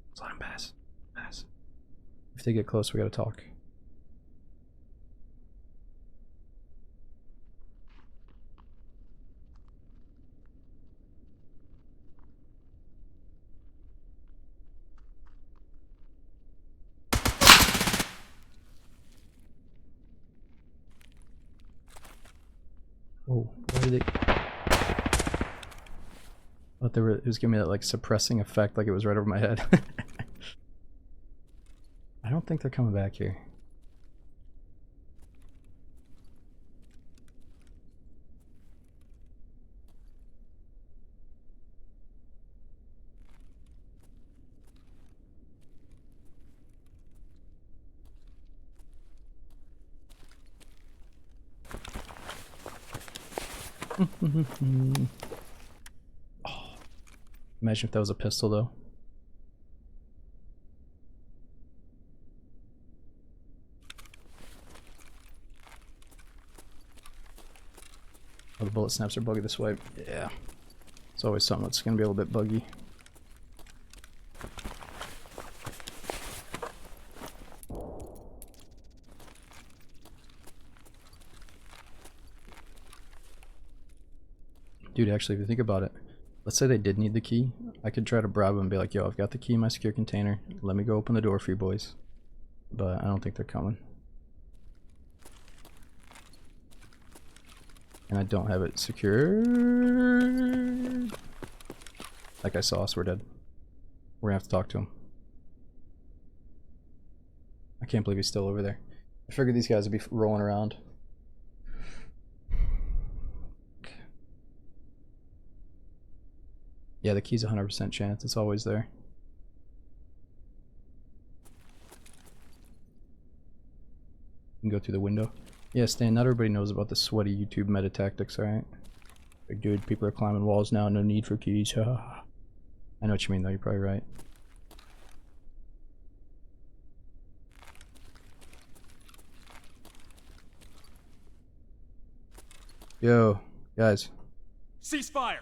Let's let him pass. Pass. If they get close, we gotta talk. Oh, why did they... I thought it was giving me that like suppressing effect, like it was right over my head. I don't think they're coming back here. Oh, imagine if that was a pistol though. Oh, the bullet snaps are buggy this way. Yeah. It's always something that's gonna be a little bit buggy. Dude, actually, if you think about it, let's say they did need the key. I could try to bribe them and be like, yo, I've got the key in my secure container. Let me go open the door for you boys. But I don't think they're coming. And I don't have it secured. That guy saw us, we're dead. We're gonna have to talk to him. I can't believe he's still over there. I figured these guys would be rolling around. Yeah, the key's 100% chance. It's always there. You can go through the window. Yeah, Stan, not everybody knows about the sweaty YouTube meta tactics, alright? Like, dude, people are climbing walls now, no need for keys. I know what you mean, though. You're probably right. Yo, guys. Ceasefire!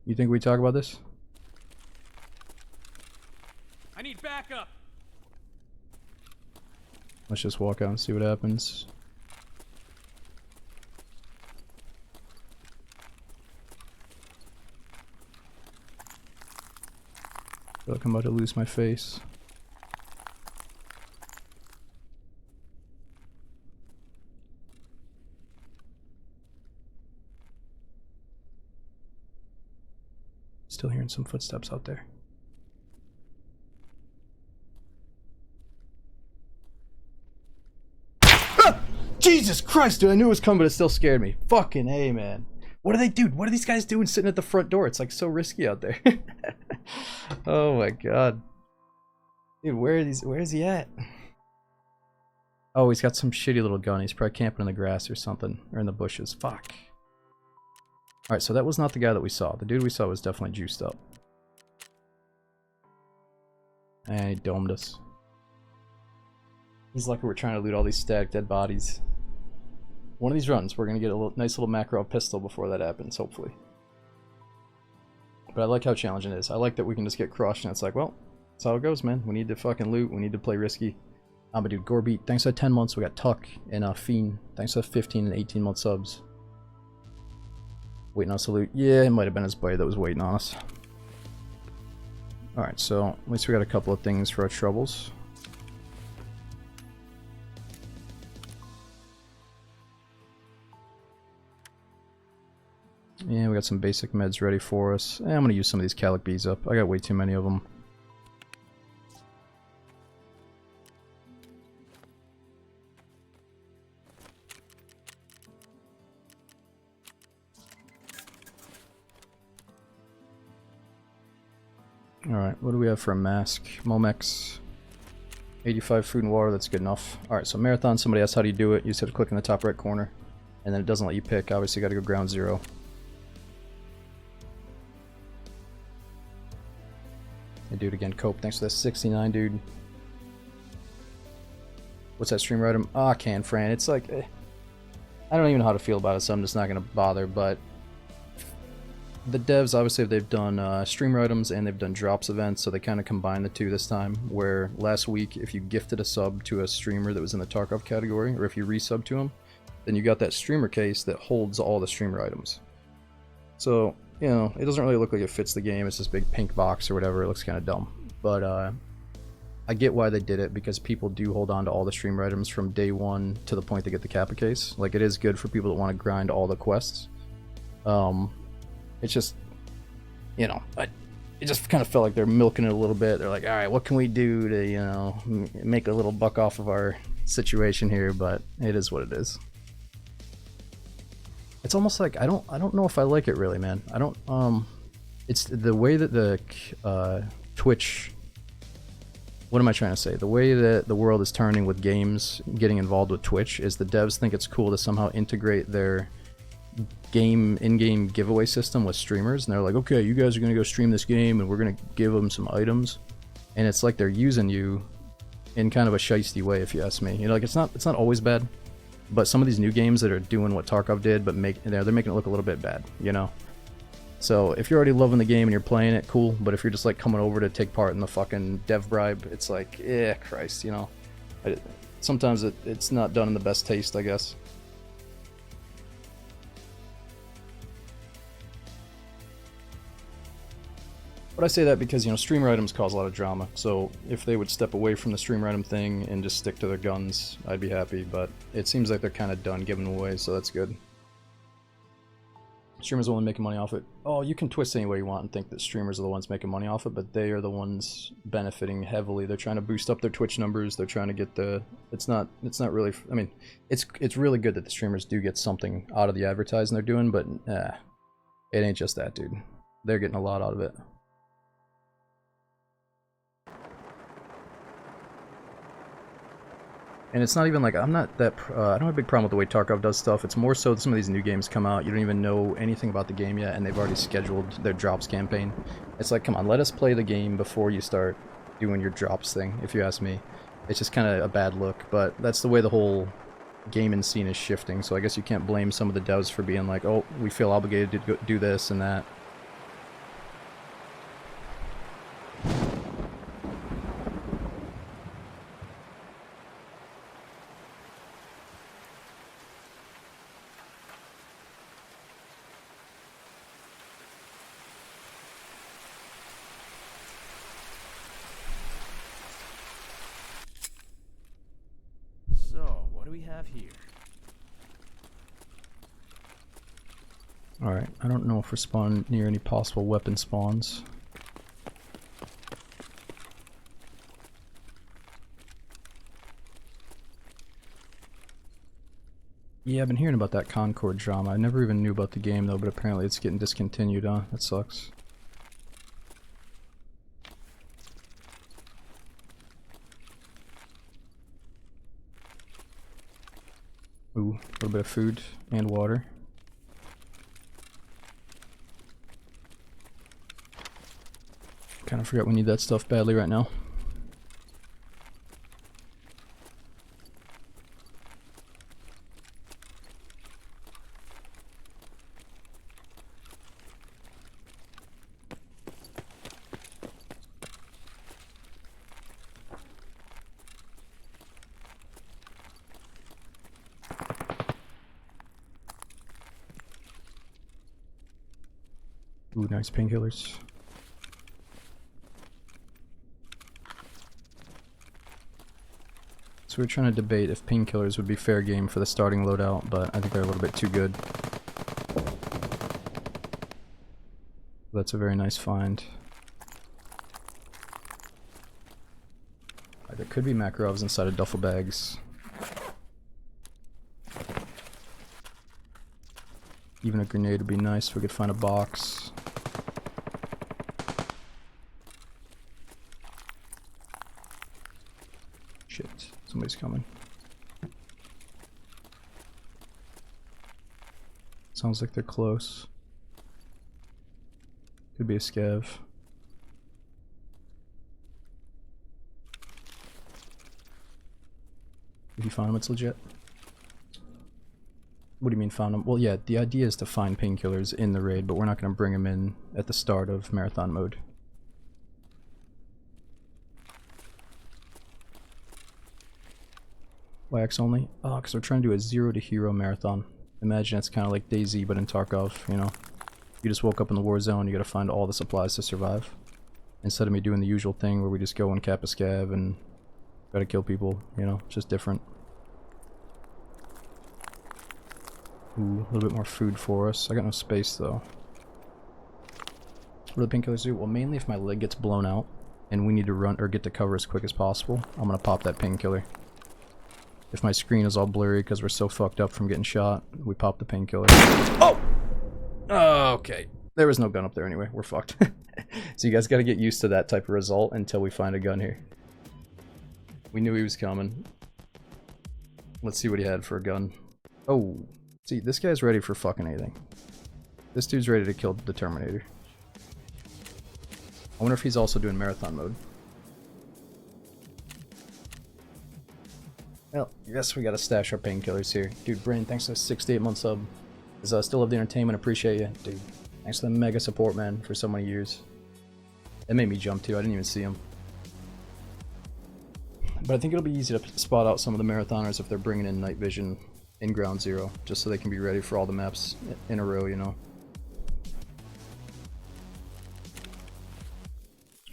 You think we talk about this? I need backup! Let's just walk out and see what happens. I feel like I'm about to lose my face. Still hearing some footsteps out there. Ah! Jesus Christ, dude, I knew it was coming, but it still scared me. Fucking A, man. What are they, dude? What are these guys doing sitting at the front door? It's like so risky out there. Oh my god. Dude, where is he at? Oh, he's got some shitty little gun. He's probably camping in the grass or something. Or in the bushes. Fuck. Alright, so that was not the guy that we saw. The dude we saw was definitely juiced up. And he domed us. He's lucky we're trying to loot all these stacked dead bodies. One of these runs, we're gonna get a nice little macro pistol before that happens, hopefully. But I like how challenging it is. I like that we can just get crushed and it's like, well, that's how it goes, man. We need to fucking loot. We need to play risky. But dude, Gorbeat, thanks for 10 months. We got Tuck and Fiend. Thanks for 15 and 18 month subs. Waiting on us to loot. Yeah, it might have been his buddy that was waiting on us. Alright, so at least we got a couple of things for our troubles. Yeah, we got some basic meds ready for us. I'm gonna use some of these Calic Bees up. I got way too many of them. Alright, what do we have for a mask? Momex. 85 food and water, that's good enough. Alright, so Marathon, somebody asked how do you do it. You just have to click in the top right corner. And then it doesn't let you pick. Obviously you gotta go ground zero. I do it again. Cope, thanks for that 69, dude. What's that streamer item? Ah, can Fran. It's like, I don't even know how to feel about it, so I'm just not gonna bother, but the devs, obviously, they've done streamer items and they've done drops events, so they kind of combine the two this time, where last week, if you gifted a sub to a streamer that was in the Tarkov category, or if you resub to him, then you got that streamer case that holds all the streamer items. So, you know, it doesn't really look like it fits the game. It's this big pink box or whatever. It looks kind of dumb. But I get why they did it, because people do hold on to all the streamer items from day one to the point they get the Kappa case. Like, it is good for people that want to grind all the quests. It's just, you know, it just kind of felt like they're milking it a little bit. They're like, alright, what can we do to, you know, make a little buck off of our situation here? But it is what it is. It's almost like I don't know if I like it really, man. I don't it's the way that the Twitch, what am I trying to say? The way that the world is turning with games getting involved with Twitch is the devs think it's cool to somehow integrate their in-game giveaway system with streamers, and they're like, okay, you guys are gonna go stream this game and we're gonna give them some items, and it's like they're using you in kind of a shiesty way, if you ask me. You know, like it's not always bad. But some of these new games that are doing what Tarkov did, but they're making it look a little bit bad, you know? So if you're already loving the game and you're playing it, cool. But if you're just like coming over to take part in the fucking dev bribe, it's like, eh, Christ, you know? Sometimes it's not done in the best taste, I guess. But I say that because, you know, streamer items cause a lot of drama. So if they would step away from the streamer item thing and just stick to their guns, I'd be happy. But it seems like they're kind of done giving away, so that's good. Streamers are the one making money off it. Oh, you can twist any way you want and think that streamers are the ones making money off it, but they are the ones benefiting heavily. They're trying to boost up their Twitch numbers. They're trying to get the. It's not really. I mean, it's really good that the streamers do get something out of the advertising they're doing, but it ain't just that, dude. They're getting a lot out of it. And it's not even like, I'm not that, I don't have a big problem with the way Tarkov does stuff. It's more so that some of these new games come out, you don't even know anything about the game yet, and they've already scheduled their drops campaign. It's like, come on, let us play the game before you start doing your drops thing, if you ask me. It's just kind of a bad look, but that's the way the whole gaming scene is shifting, so I guess you can't blame some of the devs for being like, oh, we feel obligated to go do this and that. So, what do we have here? Alright, I don't know if we're spawned near any possible weapon spawns. Yeah, I've been hearing about that Concord drama. I never even knew about the game though, but apparently it's getting discontinued, huh? That sucks. Ooh, a little bit of food and water. Kind of forgot we need that stuff badly right now. Ooh, nice painkillers. So we're trying to debate if painkillers would be fair game for the starting loadout, but I think they're a little bit too good. That's a very nice find. There could be Makarovs inside of duffel bags. Even a grenade would be nice if we could find a box. Shit, somebody's coming. Sounds like they're close. Could be a scav. If you find them, it's legit. What do you mean found them? Well, yeah, the idea is to find painkillers in the raid, but we're not going to bring them in at the start of marathon mode. Wax only? Oh, because we're trying to do a 0 to hero marathon. Imagine it's kind of like DayZ, but in Tarkov, you know. You just woke up in the war zone, you gotta find all the supplies to survive. Instead of me doing the usual thing where we just go and cap a scav and try to kill people, you know, it's just different. Ooh, a little bit more food for us. I got no space though. What do the painkillers do? Well, mainly if my leg gets blown out and we need to run or get to cover as quick as possible, I'm gonna pop that painkiller. If my screen is all blurry because we're so fucked up from getting shot, we pop the painkiller. Oh! Okay. There was no gun up there anyway. We're fucked. So you guys gotta get used to that type of result until we find a gun here. We knew he was coming. Let's see what he had for a gun. Oh. See, this guy's ready for fucking anything. This dude's ready to kill the Terminator. I wonder if he's also doing marathon mode. Well, I guess we gotta stash our painkillers here. Dude, Brain, thanks for the 68 month sub. Still love the entertainment, appreciate you. Dude, thanks for the mega support, man, for so many years. It made me jump too, I didn't even see him. But I think it'll be easy to spot out some of the marathoners if they're bringing in night vision in Ground Zero, just so they can be ready for all the maps in a row, you know.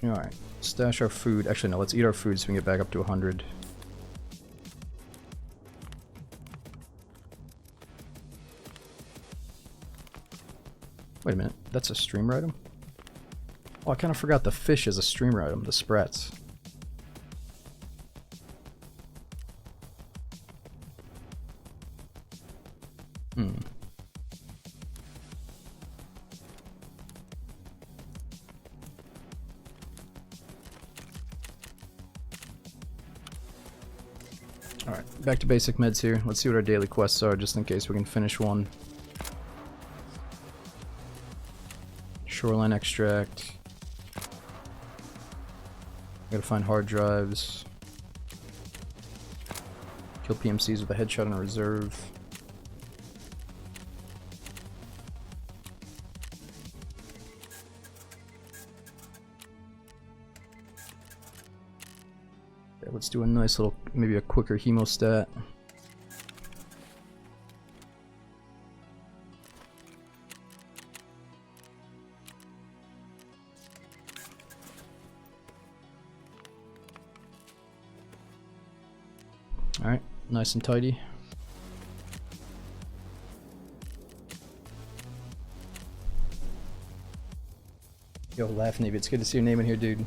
Alright, stash our food. Actually, no, let's eat our food so we can get back up to 100. Wait a minute, that's a streamer item? Oh, I kind of forgot the fish is a streamer item, the sprats. Hmm. Alright, back to basic meds here. Let's see what our daily quests are, just in case we can finish one. Shoreline extract. Gotta find hard drives. Kill PMCs with a headshot in a reserve. Okay, let's do a nice little, maybe a quicker hemostat. Alright, nice and tidy. Yo, Laugh Navy, it's good to see your name in here, dude.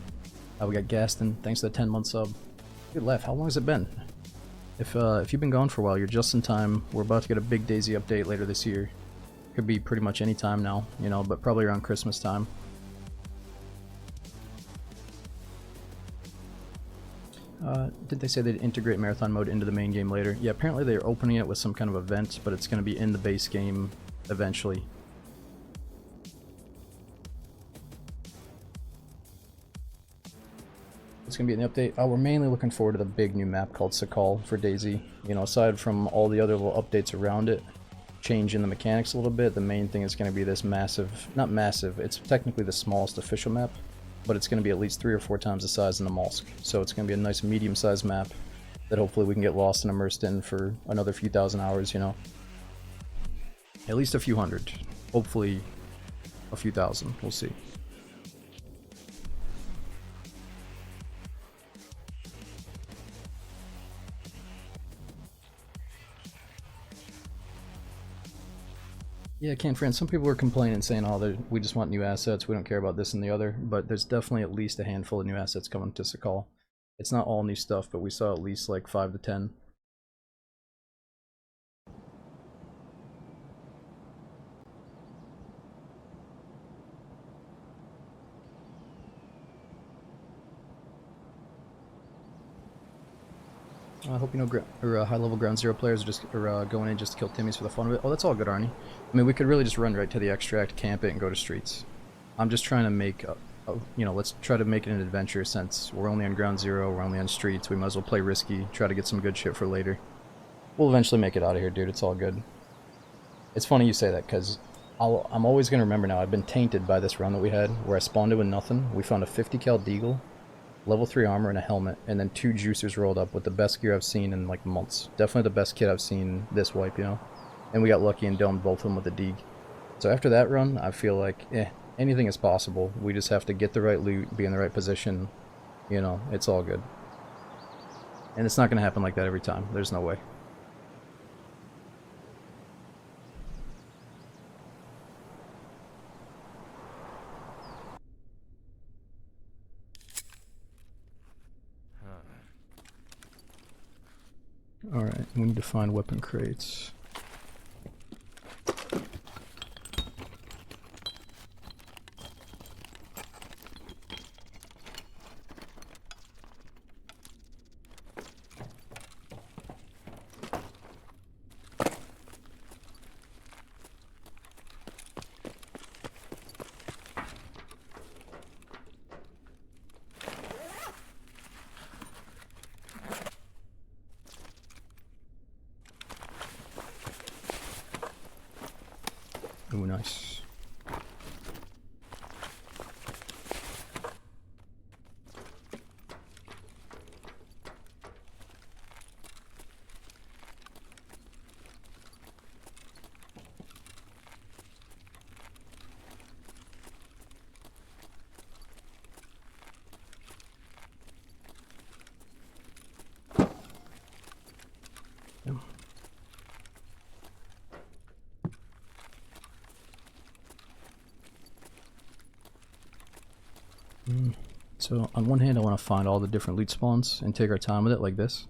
We got Gaston, thanks to the 10-month sub. Good Laugh, how long has it been? If you've been gone for a while, you're just in time. We're about to get a big Daisy update later this year. Could be pretty much any time now, you know, but probably around Christmas time. Did they say they'd integrate marathon mode into the main game later? Yeah, apparently they're opening it with some kind of event, but it's going to be in the base game eventually. It's going to be an update. We're mainly looking forward to the big new map called Sakal for Daisy. You know, aside from all the other little updates around it, changing the mechanics a little bit, the main thing is going to be this massive, not massive, it's technically the smallest official map, but it's going to be at least 3 or 4 times the size in the Molsk. So it's going to be a nice medium-sized map that hopefully we can get lost and immersed in for another few thousand hours, you know. At least a few hundred. Hopefully a few thousand. We'll see. Yeah, Can Friend, some people are complaining saying, oh, we just want new assets, we don't care about this and the other, but there's definitely at least a handful of new assets coming to Sakal. It's not all new stuff, but we saw at least like 5 to 10. I hope you know high-level Ground Zero players are going in just to kill Timmys for the fun of it. Oh, that's all good, Arnie. I mean, we could really just run right to the extract, camp it, and go to streets. I'm just trying to make, you know, let's try to make it an adventure since we're only on Ground Zero, we're only on streets, we might as well play risky, try to get some good shit for later. We'll eventually make it out of here, dude, it's all good. It's funny you say that, because I'm always going to remember now, I've been tainted by this run that we had, where I spawned it with nothing, we found a 50 cal deagle, level 3 armor and a helmet, and then 2 juicers rolled up with the best gear I've seen in like months. Definitely the best kit I've seen this wipe, you know? And we got lucky and domed both of them with the Deeg. So after that run, I feel like, anything is possible. We just have to get the right loot, be in the right position, you know, it's all good. And it's not going to happen like that every time. There's no way. Alright, we need to find weapon crates. Ooh, nice. So on one hand I want to find all the different loot spawns and take our time with it like this.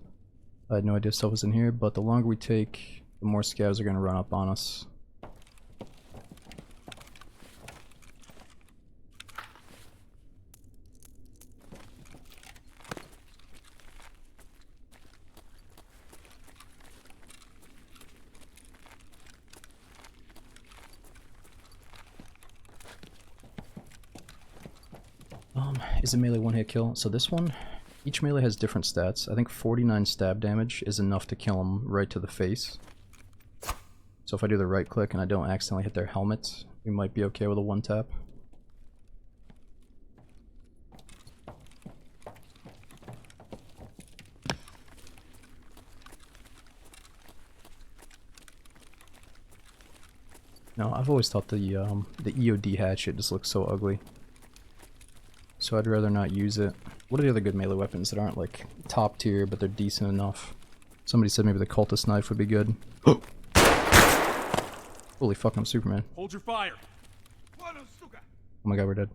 I had no idea stuff was in here, but the longer we take, the more scavs are going to run up on us. Is a melee one-hit kill? So this one, each melee has different stats. I think 49 stab damage is enough to kill them right to the face. So if I do the right click and I don't accidentally hit their helmets, we might be okay with a one tap. No, I've always thought the EOD hatchet just looks so ugly. So I'd rather not use it. What are the other good melee weapons that aren't like top tier, but they're decent enough? Somebody said maybe the cultist knife would be good. Holy fuck, I'm Superman. Hold your fire. Oh my god, we're dead.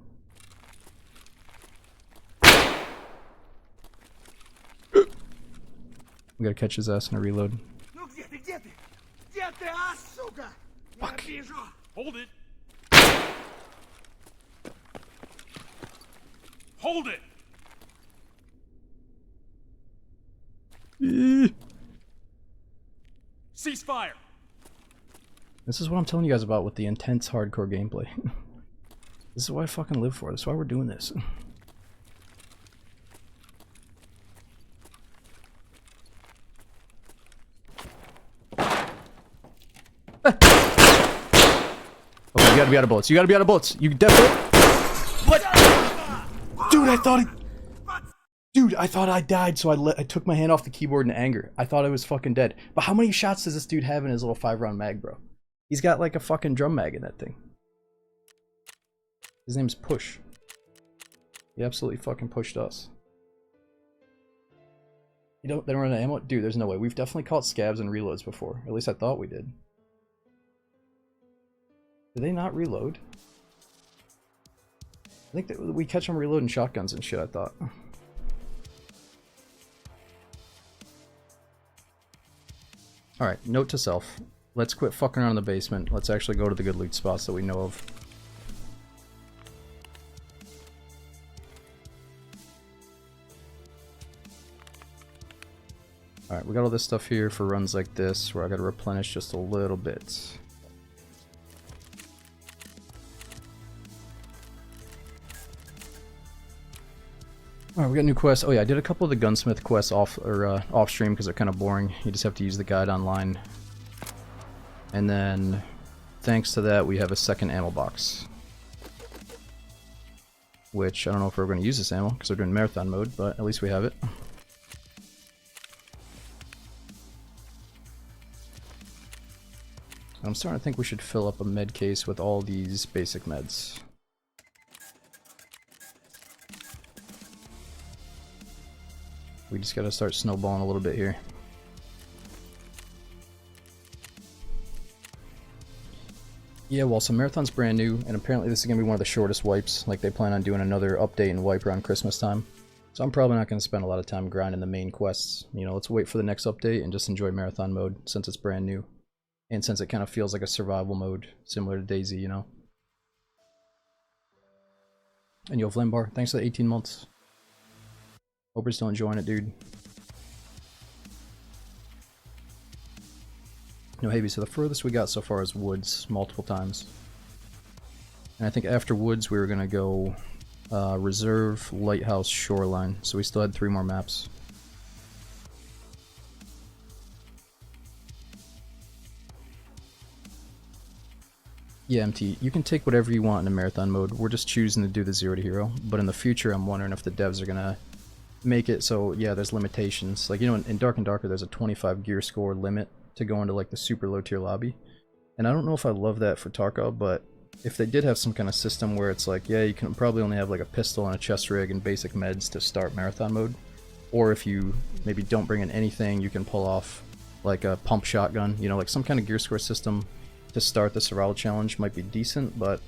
We gotta catch his ass in a reload. Fuck. Hold it. Hold it. Cease fire. This is what I'm telling you guys about with the intense hardcore gameplay. This is what I fucking live for. This is why we're doing this. Okay, you gotta be out of bullets. You gotta be out of bullets. You definitely. What? Dude, I thought I thought I died, so I took my hand off the keyboard in anger. I thought I was fucking dead. But how many shots does this dude have in his little 5-round mag, bro? He's got like a fucking drum mag in that thing. His name's Push. He absolutely fucking pushed us. They don't run out of ammo? Dude, there's no way. We've definitely caught scavs and reloads before. At least I thought we did. Did they not reload? I think that we catch them reloading shotguns and shit, I thought. Alright, note to self. Let's quit fucking around in the basement. Let's actually go to the good loot spots that we know of. Alright, we got all this stuff here for runs like this, where I gotta replenish just a little bit. Alright, we got new quests. Oh yeah, I did a couple of the gunsmith quests off stream because they're kind of boring. You just have to use the guide online. And then, thanks to that, we have a second ammo box. Which, I don't know if we're going to use this ammo because we're doing marathon mode, but at least we have it. I'm starting to think we should fill up a med case with all these basic meds. We just gotta start snowballing a little bit here. Yeah, well, so Marathon's brand new, and apparently this is gonna be one of the shortest wipes. Like, they plan on doing another update and wipe around Christmas time. So I'm probably not gonna spend a lot of time grinding the main quests. You know, let's wait for the next update and just enjoy Marathon mode, since it's brand new. And since it kind of feels like a survival mode, similar to DayZ, you know? And yo, Flambar, thanks for the 18 months. Hope you're still enjoying it, dude. No, Havy, so the furthest we got so far is Woods, multiple times. And I think after Woods we were gonna go Reserve, Lighthouse, Shoreline, so we still had 3 more maps. Yeah, MT, you can take whatever you want in a marathon mode. We're just choosing to do the 0 to hero, but in the future I'm wondering if the devs are gonna make it so, yeah, there's limitations. Like, you know, in Dark and Darker there's a 25 gear score limit to go into like the super low tier lobby. And I don't know if I love that for Tarkov, but if they did have some kind of system where it's like, yeah, you can probably only have like a pistol and a chest rig and basic meds to start marathon mode. Or if you maybe don't bring in anything, you can pull off like a pump shotgun, you know, like some kind of gear score system to start the survival challenge might be decent, but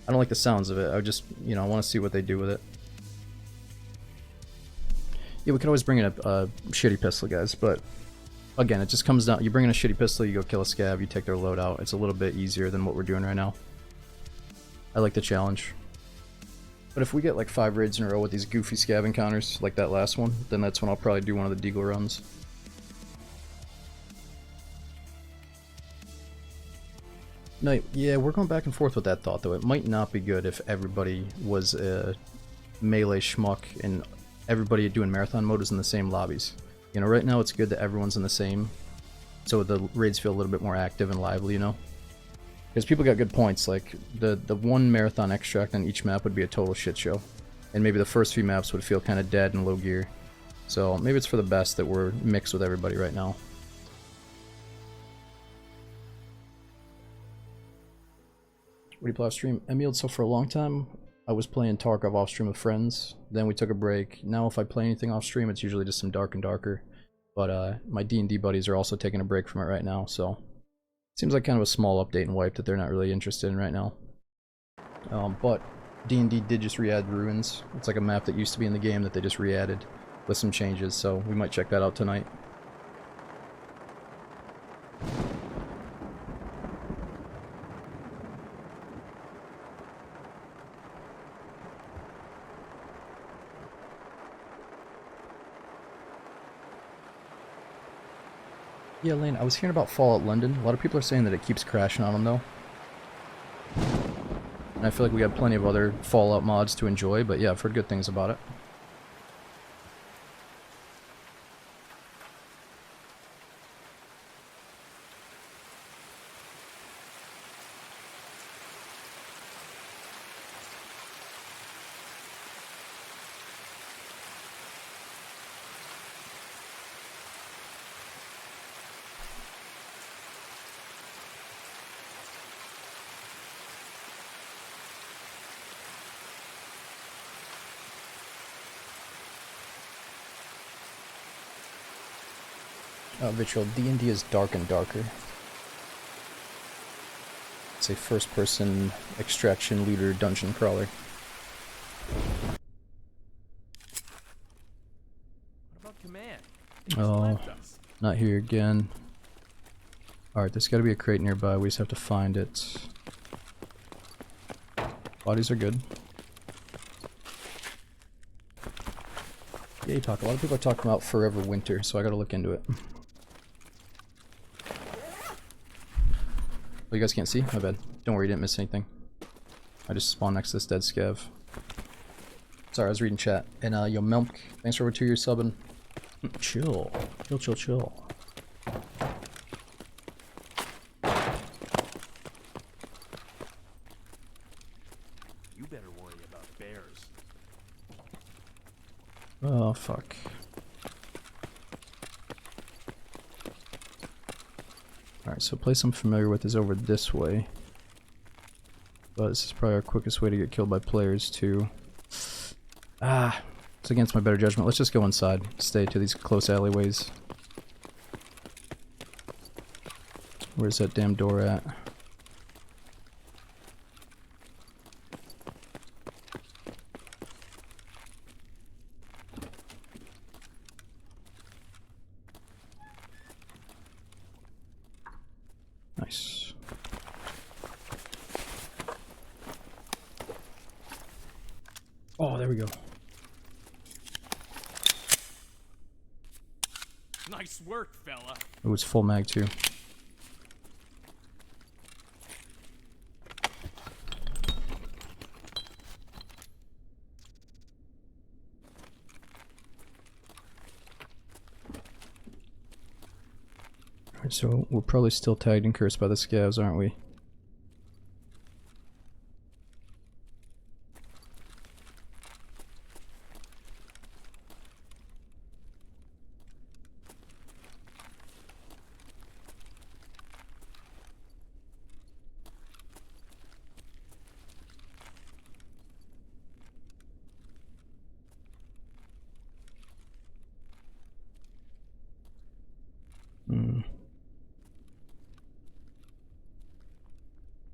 I don't like the sounds of it. I just, you know, I want to see what they do with it. Yeah, we could always bring in a shitty pistol, guys, but again, it just comes down, you bring in a shitty pistol, you go kill a scav, you take their loadout. It's a little bit easier than what we're doing right now. I like the challenge. But if we get like 5 raids in a row with these goofy scav encounters, like that last one, then that's when I'll probably do one of the Deagle runs. No, yeah, we're going back and forth with that thought, though. It might not be good if everybody was a melee schmuck and everybody doing marathon mode is in the same lobbies. You know, right now it's good that everyone's in the same, so the raids feel a little bit more active and lively, you know? Because people got good points, like, the one marathon extract on each map would be a total shit show. And maybe the first few maps would feel kind of dead and low gear. So maybe it's for the best that we're mixed with everybody right now. What do you play off stream? Emiled, so for a long time, I was playing Tarkov off stream with friends. Then we took a break. Now if I play anything off stream, it's usually just some Dark and Darker. But my D&D buddies are also taking a break from it right now, so... Seems like kind of a small update and wipe that they're not really interested in right now. But D&D did just re-add Ruins. It's like a map that used to be in the game that they just re-added with some changes, so we might check that out tonight. Yeah, Lane, I was hearing about Fallout London. A lot of people are saying that it keeps crashing on them, though. And I feel like we have plenty of other Fallout mods to enjoy, but yeah, I've heard good things about it. Vitriol, D&D is Dark and Darker. It's a first-person extraction looter dungeon crawler. What about command? Oh, not here again. Alright, there's gotta be a crate nearby, we just have to find it. Bodies are good. Yeah, you talk. A lot of people are talking about Forever Winter, so I gotta look into it. Oh, you guys can't see? My bad. Don't worry, you didn't miss anything. I just spawned next to this dead scav. Sorry, I was reading chat. And, yo, Milk, thanks for over 2 years subbing. Chill. Chill, chill, chill. You better worry about bears. Oh, fuck. Alright, so a place I'm familiar with is over this way. But this is probably our quickest way to get killed by players, too. Ah, it's against my better judgment. Let's just go inside. Stay to these close alleyways. Where's that damn door at? Nice. Oh, there we go. Nice work, fella. Oh, it's full mag too. Alright, so we're probably still tagged and cursed by the scavs, aren't we?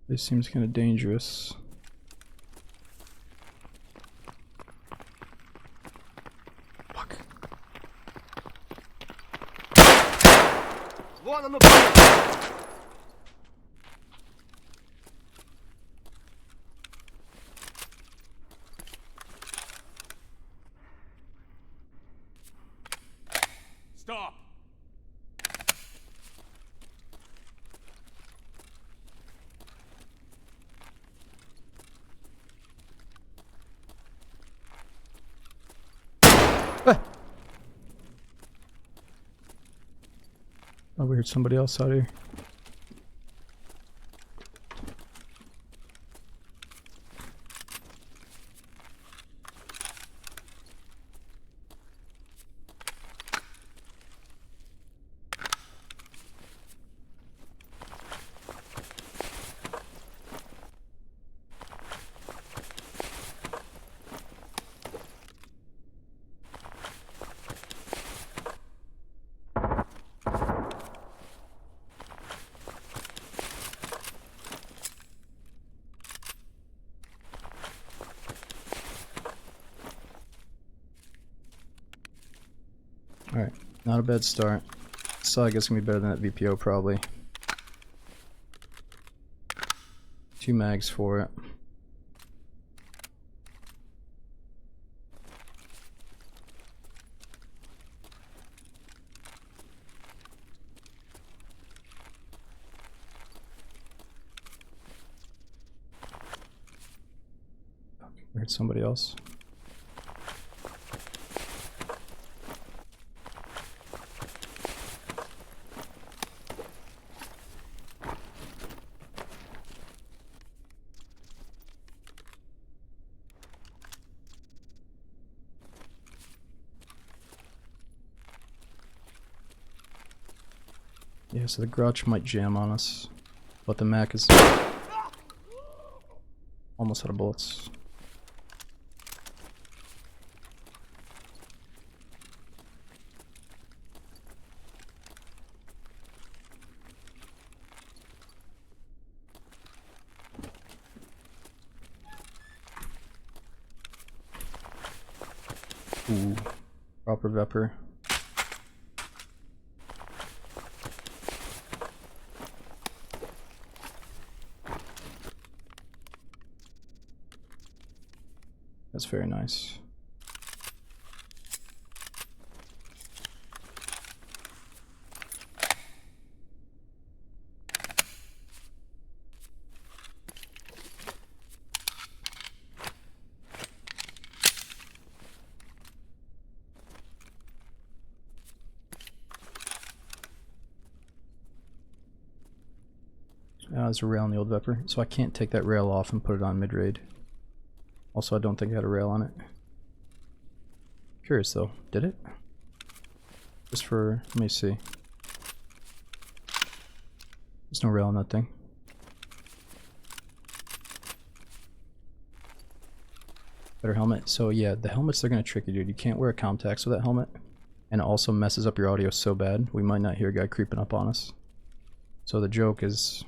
This seems kind of dangerous. Stop! Oh, we heard somebody else out here. Alright, not a bad start. So I guess it's gonna be better than that VPO probably. 2 mags for it. We heard somebody else. Yeah, so the Grouch might jam on us, but the Mac is almost out of bullets. Ooh, proper Vepper. That's very nice. There's a rail on the old Vepper, so I can't take that rail off and put it on mid-raid. Also, I don't think I had a rail on it. Curious though, did it? Just for, let me see. There's no rail on that thing. Better helmet. So yeah, the helmets, they're gonna trick you, dude. You can't wear contacts with that helmet. And it also messes up your audio so bad, we might not hear a guy creeping up on us. So the joke is,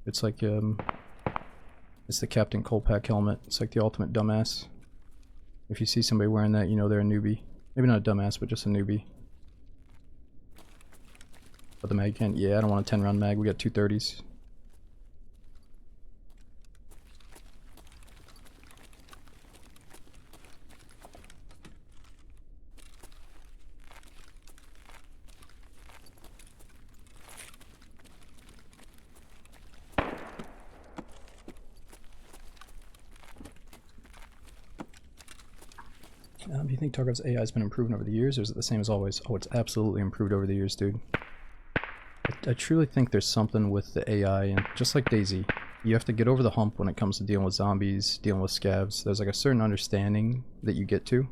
it's like, it's the Captain Colpack helmet. It's like the ultimate dumbass. If you see somebody wearing that, you know they're a newbie. Maybe not a dumbass, but just a newbie. But the mag can't. Yeah, I don't want a 10-round mag. We got 230s. Do you think Tarkov's AI has been improving over the years, or is it the same as always? Oh, it's absolutely improved over the years, dude. I truly think there's something with the AI, and just like DayZ, you have to get over the hump when it comes to dealing with zombies, dealing with scavs. There's like a certain understanding that you get to,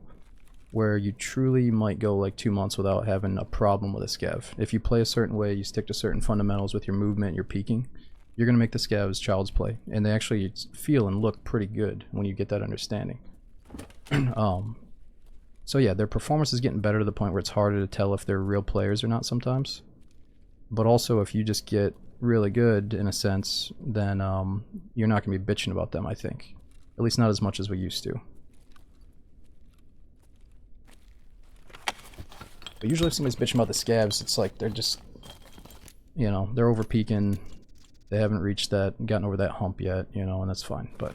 where you truly might go like 2 months without having a problem with a scav. If you play a certain way, you stick to certain fundamentals with your movement, your peeking, you're going to make the scavs child's play. And they actually feel and look pretty good when you get that understanding. So yeah, their performance is getting better to the point where it's harder to tell if they're real players or not sometimes. But also, if you just get really good, in a sense, then you're not going to be bitching about them, I think. At least not as much as we used to. But usually if somebody's bitching about the scavs, it's like they're just you know, they're over peaking. They haven't reached that, gotten over that hump yet, you know, and that's fine. But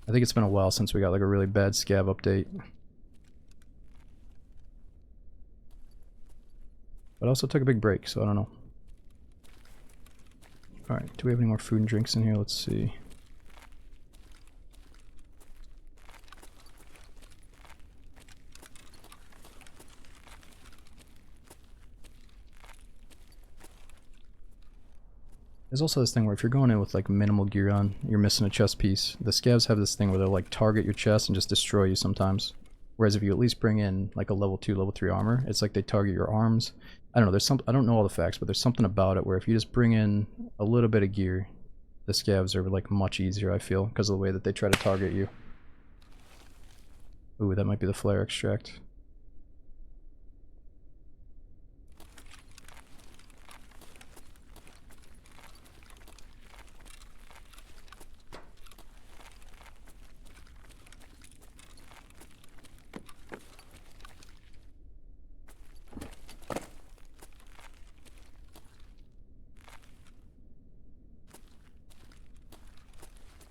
I think it's been a while since we got like a really bad scav update. But I also took a big break, so I don't know. Alright, do we have any more food and drinks in here? Let's see. There's also this thing where if you're going in with like minimal gear on, you're missing a chest piece. The scavs have this thing where they'll like target your chest and just destroy you sometimes. Whereas if you at least bring in like a level 2, level 3 armor, it's like they target your arms. I don't know, there's some, I don't know all the facts, but there's something about it where if you just bring in a little bit of gear, the scavs are like much easier, I feel, because of the way that they try to target you. Ooh, that might be the flare extract.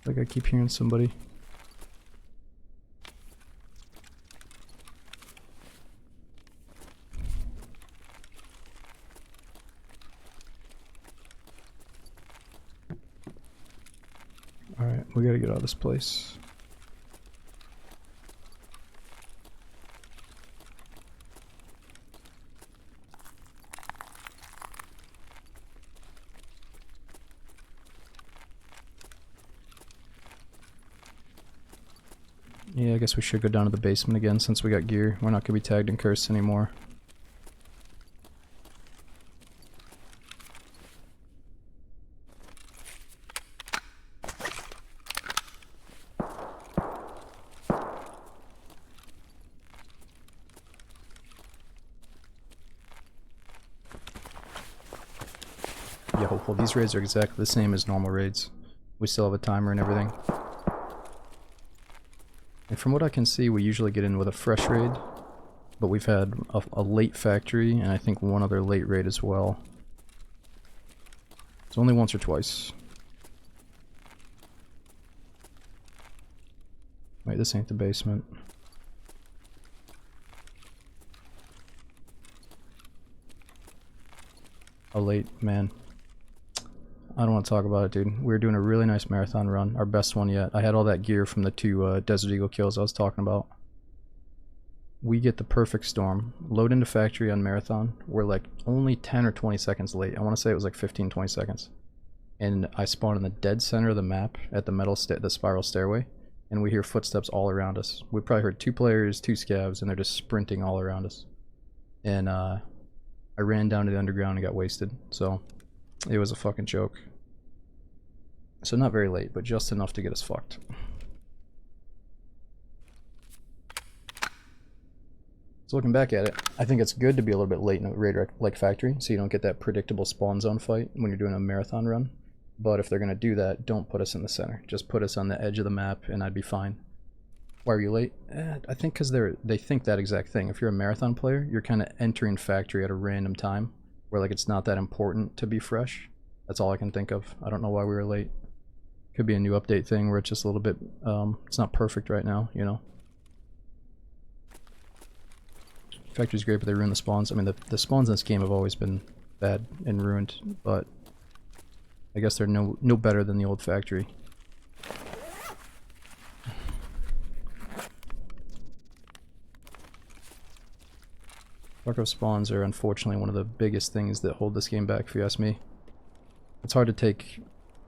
Like I keep hearing somebody. Alright, we gotta get out of this place. Yeah, I guess we should go down to the basement again since we got gear. We're not gonna be tagged and cursed anymore. Yeah, hopeful. These raids are exactly the same as normal raids. We still have a timer and everything. And from what I can see, we usually get in with a fresh raid, but we've had a late factory and I think one other late raid as well. It's only once or twice. Wait, this ain't the basement. A late, man. I don't want to talk about it, dude. We were doing a really nice marathon run, our best one yet. I had all that gear from the 2 Desert Eagle kills I was talking about. We get the perfect storm, load into factory on marathon. We're like only 10 or 20 seconds late. I want to say it was like 15, 20 seconds. And I spawn in the dead center of the map at the spiral stairway, and we hear footsteps all around us. We probably heard 2 players, 2 scavs, and they're just sprinting all around us. And I ran down to the underground and got wasted. So it was a fucking joke. So not very late, but just enough to get us fucked. So looking back at it, I think it's good to be a little bit late in a raid like factory, so you don't get that predictable spawn zone fight when you're doing a marathon run. But if they're gonna do that, don't put us in the center. Just put us on the edge of the map, and I'd be fine. Why are you late? I think because they think that exact thing. If you're a marathon player, you're kind of entering factory at a random time, where like it's not that important to be fresh. That's all I can think of. I don't know why we were late. Could be a new update thing where it's just a little bit, it's not perfect right now, you know. Factory's great, but they ruin the spawns. I mean, the spawns in this game have always been bad and ruined, but I guess they're no better than the old factory. Tarkov spawns are unfortunately one of the biggest things that hold this game back, if you ask me. It's hard to take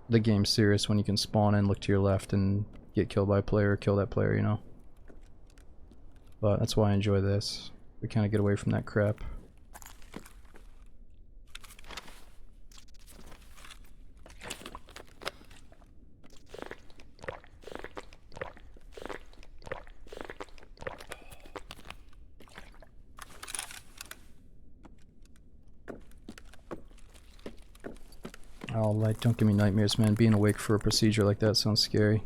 the game serious when you can spawn and look to your left and get killed by a player or kill that player, you know. But that's why I enjoy this. We kind of get away from that crap. Oh, like, don't give me nightmares, man. Being awake for a procedure like that sounds scary.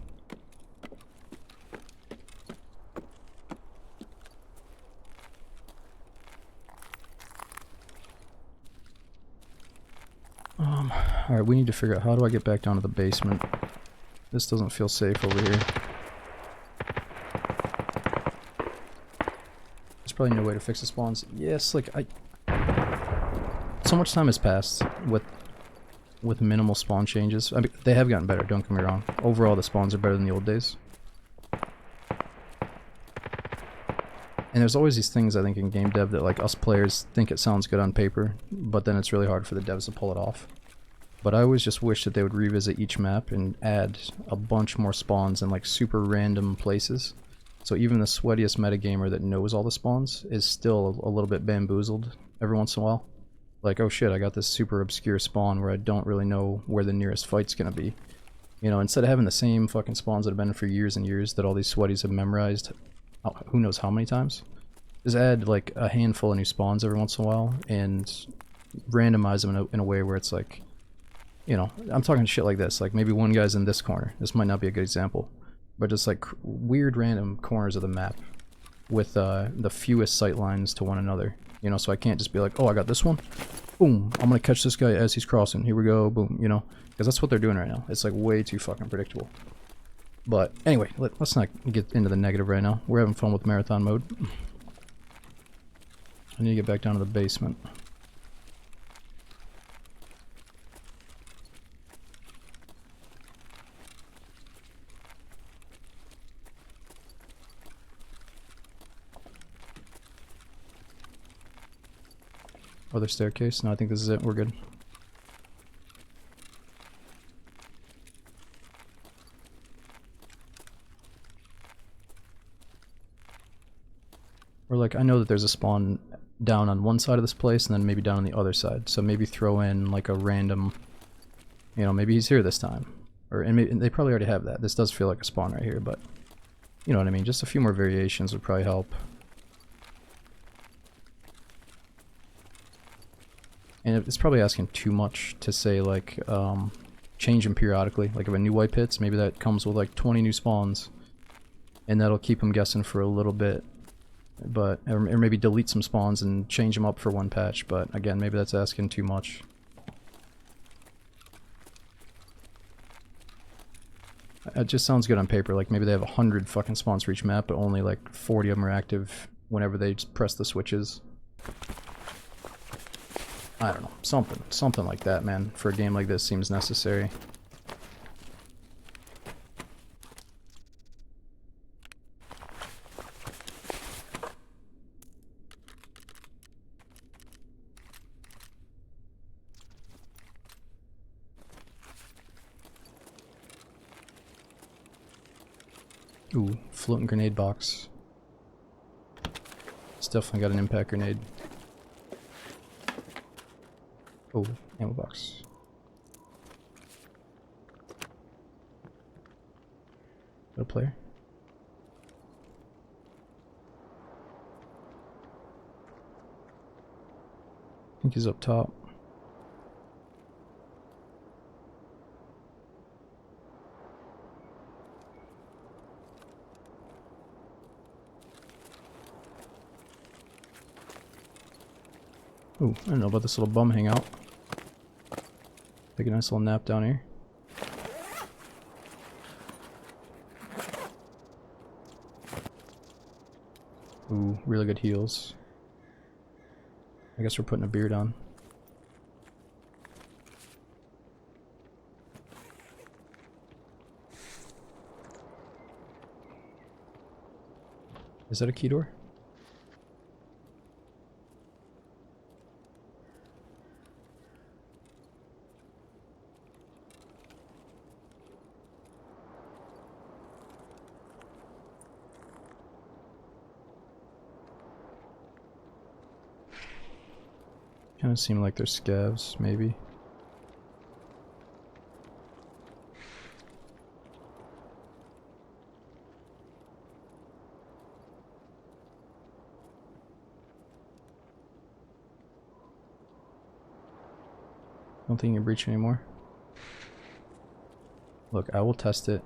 Alright, we need to figure out how do I get back down to the basement. This doesn't feel safe over here. There's probably no way to fix the spawns. Yes, like so much time has passed with minimal spawn changes. I mean, they have gotten better, don't get me wrong. Overall, the spawns are better than the old days. And there's always these things, I think, in game dev that, like, us players think it sounds good on paper, but then it's really hard for the devs to pull it off. But I always just wish that they would revisit each map and add a bunch more spawns in, like, super random places. So even the sweatiest metagamer that knows all the spawns is still a little bit bamboozled every once in a while. Like, oh shit, I got this super obscure spawn where I don't really know where the nearest fight's gonna be. You know, instead of having the same fucking spawns that have been for years and years that all these sweaties have memorized, who knows how many times, just add like a handful of new spawns every once in a while and randomize them in a way where it's like, you know, I'm talking shit like this, like maybe one guy's in this corner. This might not be a good example, but just like weird random corners of the map with the fewest sight lines to one another. You know, so I can't just be like, oh, I got this one. Boom, I'm gonna catch this guy as he's crossing. Here we go, boom, you know? Because that's what they're doing right now. It's like way too fucking predictable. But anyway, let's not get into the negative right now. We're having fun with marathon mode. I need to get back down to the basement. Other staircase? No, I think this is it. We're good. Or like, I know that there's a spawn down on one side of this place and then maybe down on the other side. So maybe throw in like a random, you know, maybe he's here this time. And they probably already have that. This does feel like a spawn right here, but you know what I mean. Just a few more variations would probably help. And it's probably asking too much to say like change them periodically. Like if a new wipe hits, maybe that comes with like 20 new spawns, and that'll keep them guessing for a little bit. But or maybe delete some spawns and change them up for one patch. But again, maybe that's asking too much. It just sounds good on paper. Like maybe they have 100 fucking spawns for each map, but only like 40 of them are active whenever they just press the switches. I don't know, something like that, man, for a game like this seems necessary. Ooh, floating grenade box. It's definitely got an impact grenade. Oh, ammo box. Got a player? I think he's up top. Ooh, I don't know about this little bum hangout. Take a nice little nap down here. Ooh, really good heals. I guess we're putting a beard on. Is that a key door? Kind of seem like they're scavs, maybe. Don't think you can breach anymore. Look, I will test it.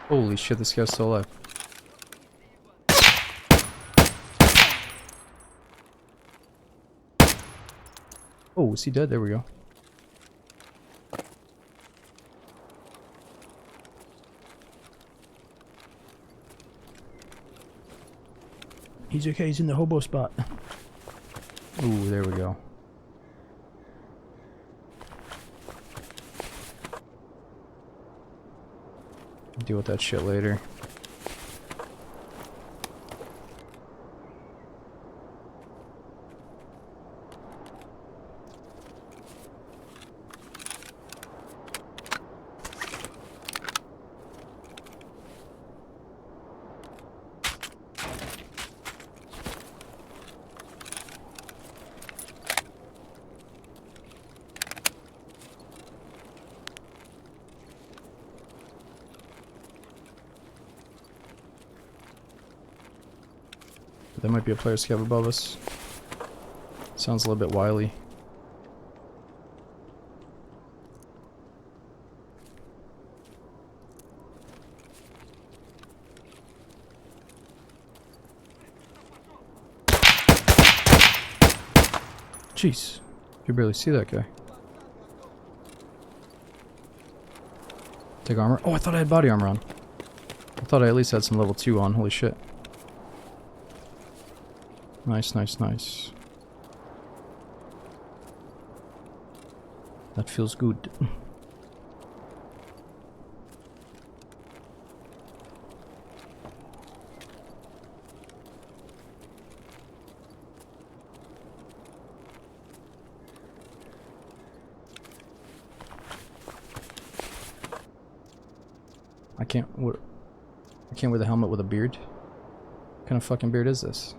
Holy shit, this guy's still alive. Oh, is he dead? There we go. He's okay, he's in the hobo spot. Ooh, there we go. Deal with that shit later. There might be a player scav above us. Sounds a little bit wily. Jeez, you can barely see that guy. Take armor. Oh, I thought I had body armor on. I thought I at least had some level 2 on. Holy shit. Nice, nice, nice. That feels good. I can't wear the helmet with a beard. What kind of fucking beard is this?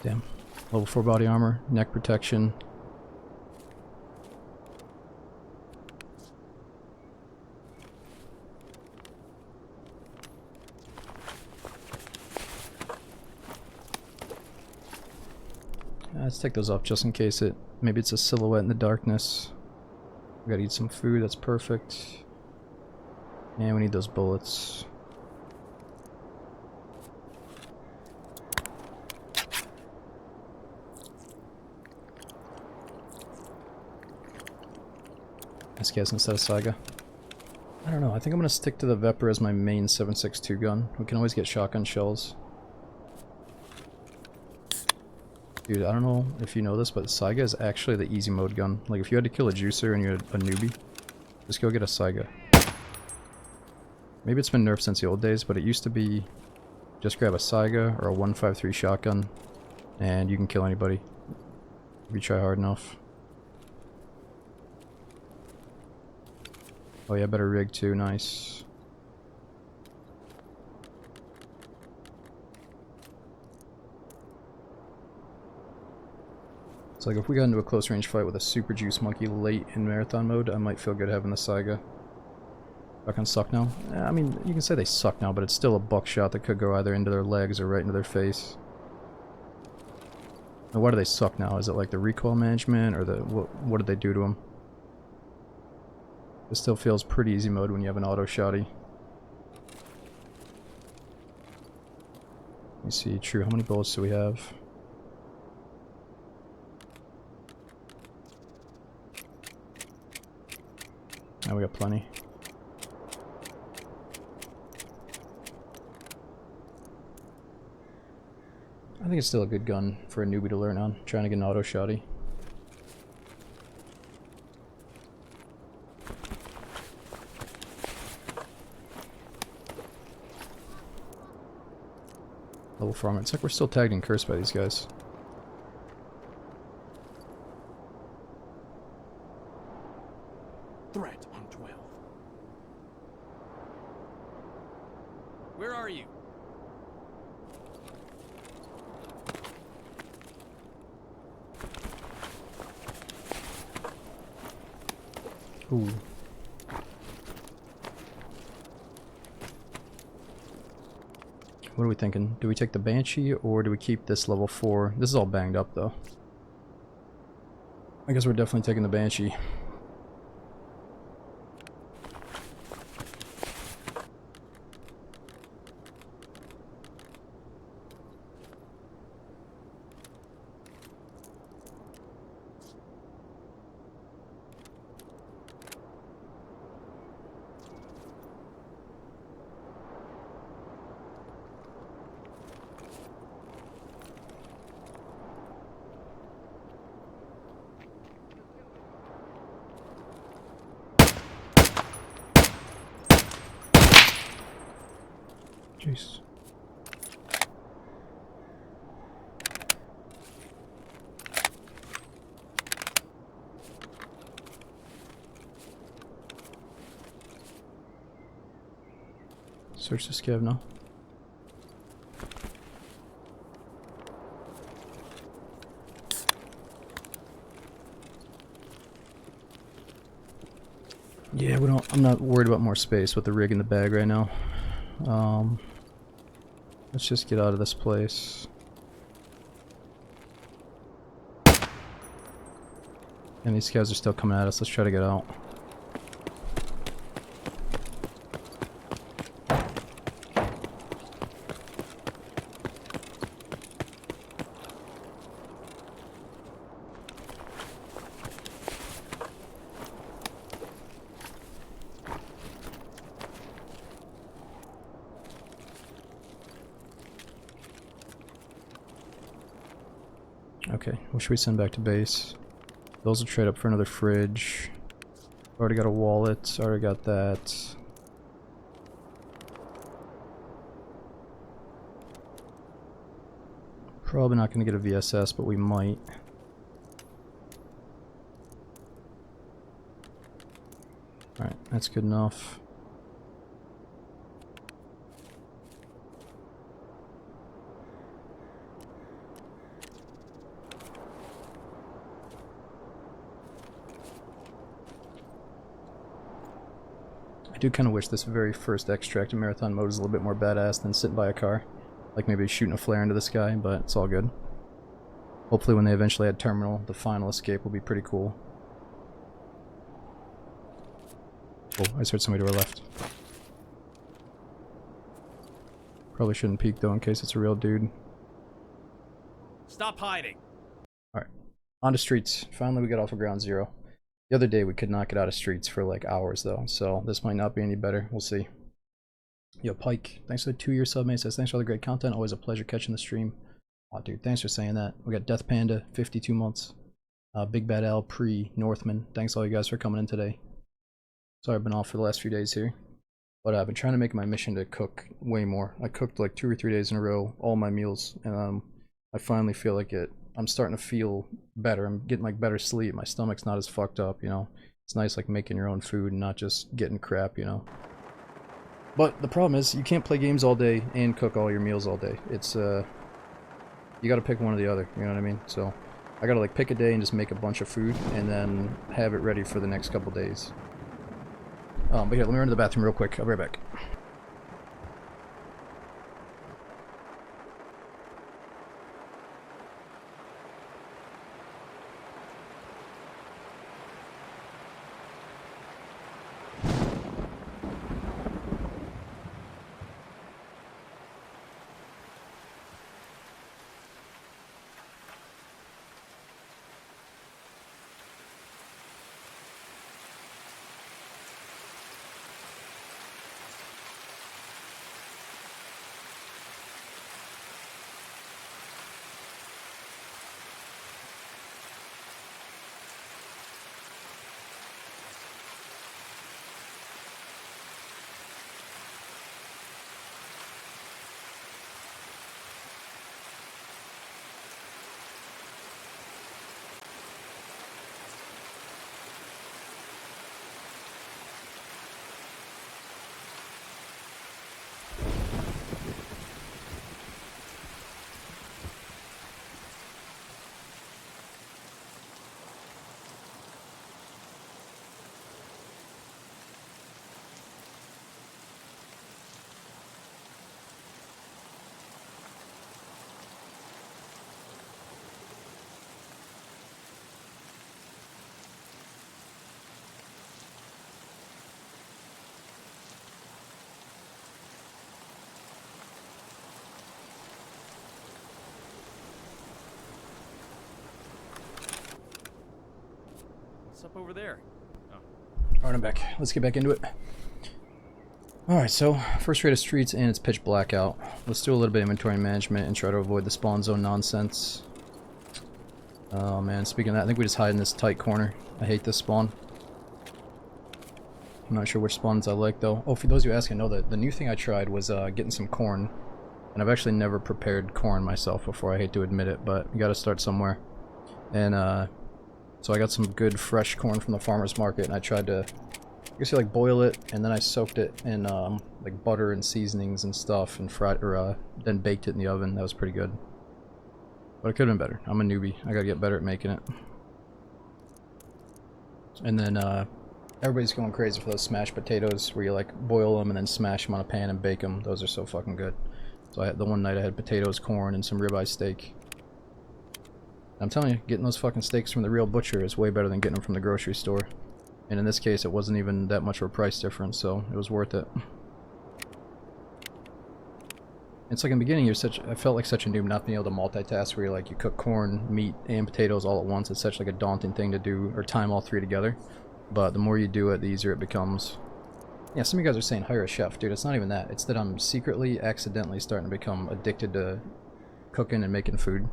Damn. Level 4 body armor, neck protection. Let's take those off just in case maybe it's a silhouette in the darkness. We gotta eat some food, that's perfect. And we need those bullets. SKS instead of Saiga. I don't know, I think I'm gonna stick to the Vepr as my main 7.62 gun. We can always get shotgun shells. Dude, I don't know if you know this, but Saiga is actually the easy mode gun. Like, if you had to kill a juicer and you're a newbie, just go get a Saiga. Maybe it's been nerfed since the old days, but it used to be just grab a Saiga or a 153 shotgun and you can kill anybody if you try hard enough. Oh yeah, better rig too, nice. It's like if we got into a close range fight with a super juice monkey late in marathon mode, I might feel good having the Saiga. Fucking suck now? I mean, you can say they suck now, but it's still a buckshot that could go either into their legs or right into their face. Now, why do they suck now? Is it like the recoil management, or the what did they do to them? It still feels pretty easy mode when you have an auto shotty. Let me see, true, how many bullets do we have? Now we got plenty. I think it's still a good gun for a newbie to learn on, trying to get an auto shotty. Level 4 armor. It's like we're still tagged and cursed by these guys. Threat on 12. Where are you? Ooh. What are we thinking? Do we take the Banshee or do we keep this level 4? This is all banged up though. I guess we're definitely taking the Banshee. Jeez. Search the scav now. Yeah, we don't. I'm not worried about more space with the rig in the bag right now. Let's just get out of this place. And these guys are still coming at us. Let's try to get out. Okay, what should we send back to base? Those will trade up for another fridge. Already got a wallet, already got that. Probably not going to get a VSS, but we might. Alright, that's good enough. I do kind of wish this very first extract in marathon mode was a little bit more badass than sitting by a car. Like maybe shooting a flare into the sky, but it's all good. Hopefully when they eventually add terminal, the final escape will be pretty cool. Oh, I just heard somebody to our left. Probably shouldn't peek though in case it's a real dude. Stop hiding. Alright, on to streets. Finally we got off of ground zero. The other day we could not get out of streets for like hours though, so this might not be any better. We'll see. Yo, Pike, thanks for the 2-year sub, mate. Says thanks for all the great content. Always a pleasure catching the stream. Oh, dude, thanks for saying that. We got Death Panda, 52 months. Big Bad Al, Pre, Northman. Thanks all you guys for coming in today. Sorry I've been off for the last few days here. But I've been trying to make my mission to cook way more. I cooked like 2 or 3 days in a row, all my meals, and I finally feel like it. I'm starting to feel better. I'm getting like better sleep. My stomach's not as fucked up, you know. It's nice like making your own food and not just getting crap, you know. But the problem is you can't play games all day and cook all your meals all day. It's you gotta pick one or the other, you know what I mean? So I gotta like pick a day and just make a bunch of food and then have it ready for the next couple days. But here, let me run to the bathroom real quick. I'll be right back. What's up over there? Oh, Alright, I'm back. Let's get back into it. Alright, so first rate of streets and it's pitch black out. Let's do a little bit of inventory management and try to avoid the spawn zone nonsense. Oh man, speaking of that, I think we just hide in this tight corner. I hate this spawn. I'm not sure which spawns I like though. Oh, for those of you asking, no, the new thing I tried was getting some corn. And I've actually never prepared corn myself before, I hate to admit it, but you gotta start somewhere. And so I got some good fresh corn from the farmer's market and I tried to, I guess you like boil it, and then I soaked it in like butter and seasonings and stuff and fried, or then baked it in the oven. That was pretty good. But it could have been better. I'm a newbie. I gotta get better at making it. And then everybody's going crazy for those smashed potatoes where you like boil them and then smash them on a pan and bake them. Those are so fucking good. So the one night I had potatoes, corn, and some ribeye steak. I'm telling you, getting those fucking steaks from the real butcher is way better than getting them from the grocery store. And in this case, it wasn't even that much of a price difference, so it was worth it. It's like in the beginning, I felt like such a noob not being able to multitask where you cook corn, meat, and potatoes all at once. It's such like a daunting thing to do, or time all three together. But the more you do it, the easier it becomes. Yeah, some of you guys are saying hire a chef. Dude, it's not even that. It's that I'm secretly, accidentally starting to become addicted to cooking and making food.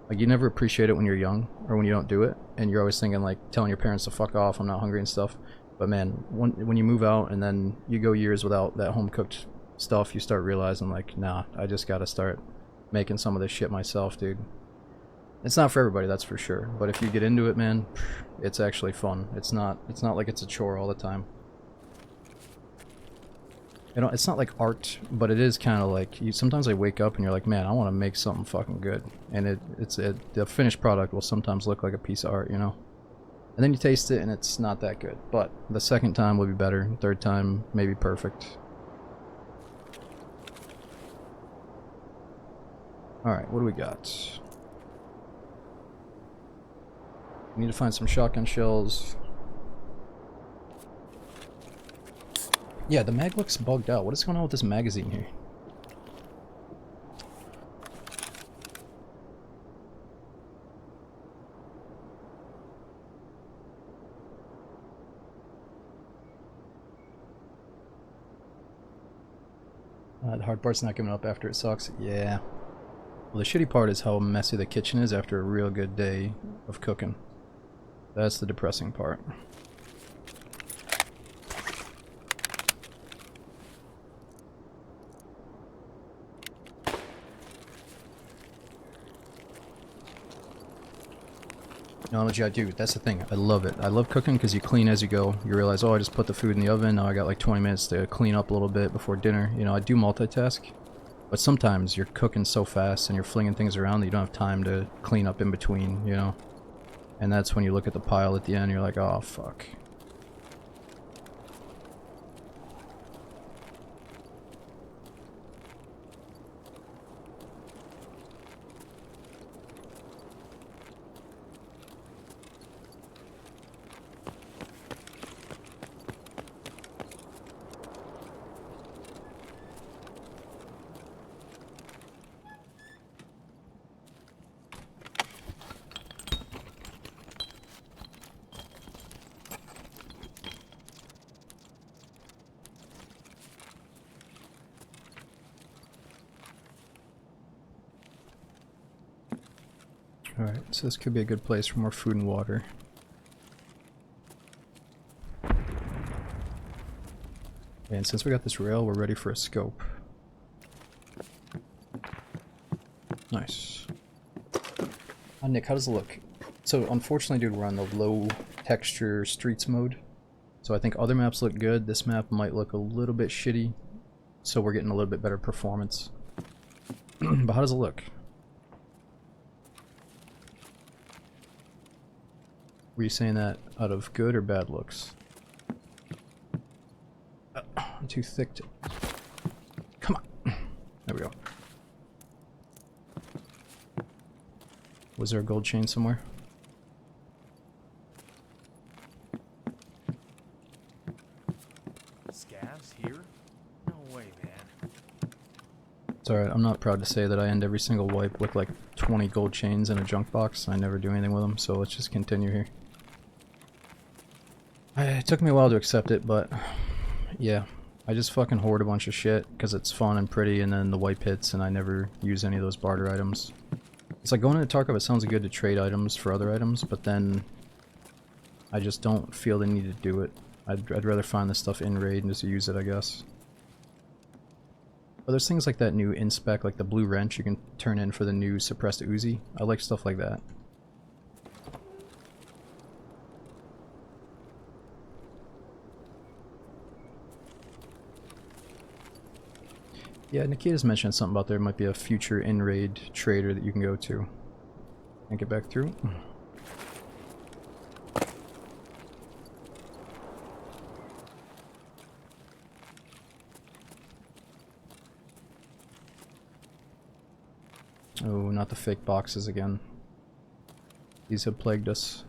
Like, you never appreciate it when you're young, or when you don't do it, and you're always thinking, like, telling your parents to fuck off, I'm not hungry and stuff. But man, when you move out and then you go years without that home-cooked stuff, you start realizing, like, nah, I just gotta start making some of this shit myself, dude. It's not for everybody, that's for sure, but if you get into it, man, it's actually fun. It's not like it's a chore all the time. You know, it's not like art, but it is kind of like, sometimes I wake up and you're like, man, I want to make something fucking good. And the finished product will sometimes look like a piece of art, you know? And then you taste it and it's not that good. But the second time will be better, third time maybe perfect. Alright, what do we got? We need to find some shotgun shells. Yeah, the mag looks bugged out. What is going on with this magazine here? The hard part's not giving up after it sucks. Yeah. Well, the shitty part is how messy the kitchen is after a real good day of cooking. That's the depressing part. No, yeah, dude, that's the thing. I love it. I love cooking because you clean as you go. You realize, oh, I just put the food in the oven. Now I got like 20 minutes to clean up a little bit before dinner. You know, I do multitask. But sometimes you're cooking so fast and you're flinging things around that you don't have time to clean up in between, you know? And that's when you look at the pile at the end and you're like, oh, fuck. Alright, so this could be a good place for more food and water. And since we got this rail, we're ready for a scope. Nice. Nick, how does it look? So unfortunately, dude, we're on the low texture streets mode. So I think other maps look good. This map might look a little bit shitty. So we're getting a little bit better performance. But how does it look? Were you saying that out of good or bad looks? I'm too thick to... Come on! There we go. Was there a gold chain somewhere? Scavs here? No way, man. It's alright, I'm not proud to say that I end every single wipe with like 20 gold chains in a junk box. I never do anything with them, so let's just continue here. It took me a while to accept it, but yeah. I just fucking hoard a bunch of shit because it's fun and pretty, and then the wipe hits, and I never use any of those barter items. It's like going into Tarkov, it sounds good to trade items for other items, but then I just don't feel the need to do it. I'd rather find the stuff in raid and just use it, I guess. But there's things like that new inspec, like the blue wrench you can turn in for the new suppressed Uzi. I like stuff like that. Yeah, Nikita's mentioned something about there might be a future in-raid trader that you can go to. And get back through. Oh, not the fake boxes again. These have plagued us.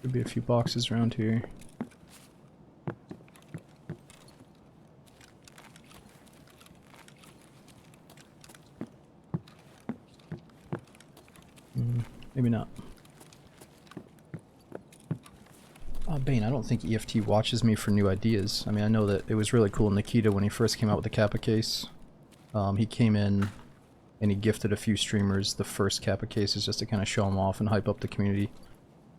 Could be a few boxes around here. Maybe not. Bane, I don't think EFT watches me for new ideas. I mean, I know that it was really cool Nikita when he first came out with the Kappa case. He came in and he gifted a few streamers the first Kappa cases just to kind of show them off and hype up the community.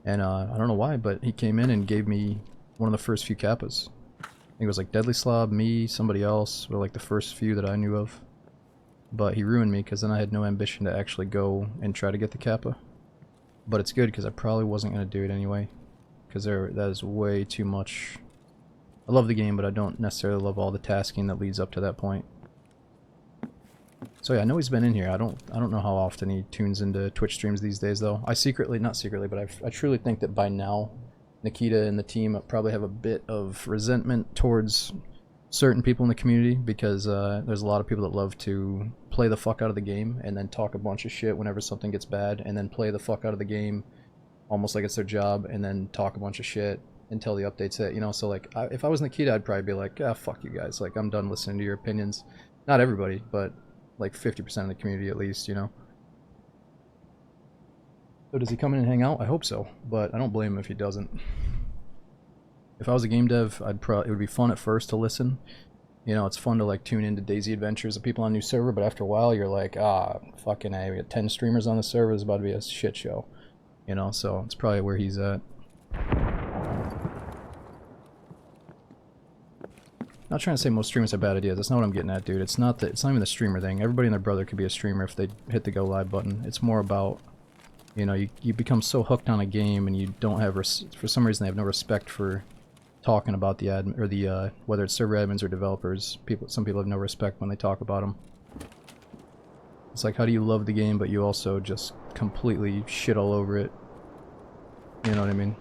And I don't know why, but he came in and gave me one of the first few Kappas. I think it was like Deadly Slob, me, somebody else, were like the first few that I knew of. But he ruined me because then I had no ambition to actually go and try to get the Kappa. But it's good because I probably wasn't going to do it anyway. Because that is way too much. I love the game, but I don't necessarily love all the tasking that leads up to that point. So yeah, I know he's been in here. I don't know how often he tunes into Twitch streams these days, though. I secretly, not secretly, but I truly think that by now, Nikita and the team probably have a bit of resentment towards certain people in the community because there's a lot of people that love to play the fuck out of the game and then talk a bunch of shit whenever something gets bad, and then play the fuck out of the game almost like it's their job, and then talk a bunch of shit until the updates hit, you know? So like, if I was Nikita, I'd probably be like, ah, fuck you guys, like, I'm done listening to your opinions. Not everybody, but like 50% of the community at least, you know? So does he come in and hang out? I hope so, but I don't blame him if he doesn't. If I was a game dev, it would be fun at first to listen. You know, it's fun to like tune into Daisy Adventures of people on a new server, but after a while you're like, ah, fucking A, we got 10 streamers on the server, it's about to be a shit show. You know, so it's probably where he's at. Not trying to say most streamers have bad ideas. That's not what I'm getting at, dude. It's not even the streamer thing. Everybody and their brother could be a streamer if they hit the go live button. It's more about, you know, you become so hooked on a game and you don't have for some reason they have no respect for talking about the admin or the whether it's server admins or developers. Some people have no respect when they talk about them. It's like, how do you love the game but you also just completely shit all over it? You know what I mean?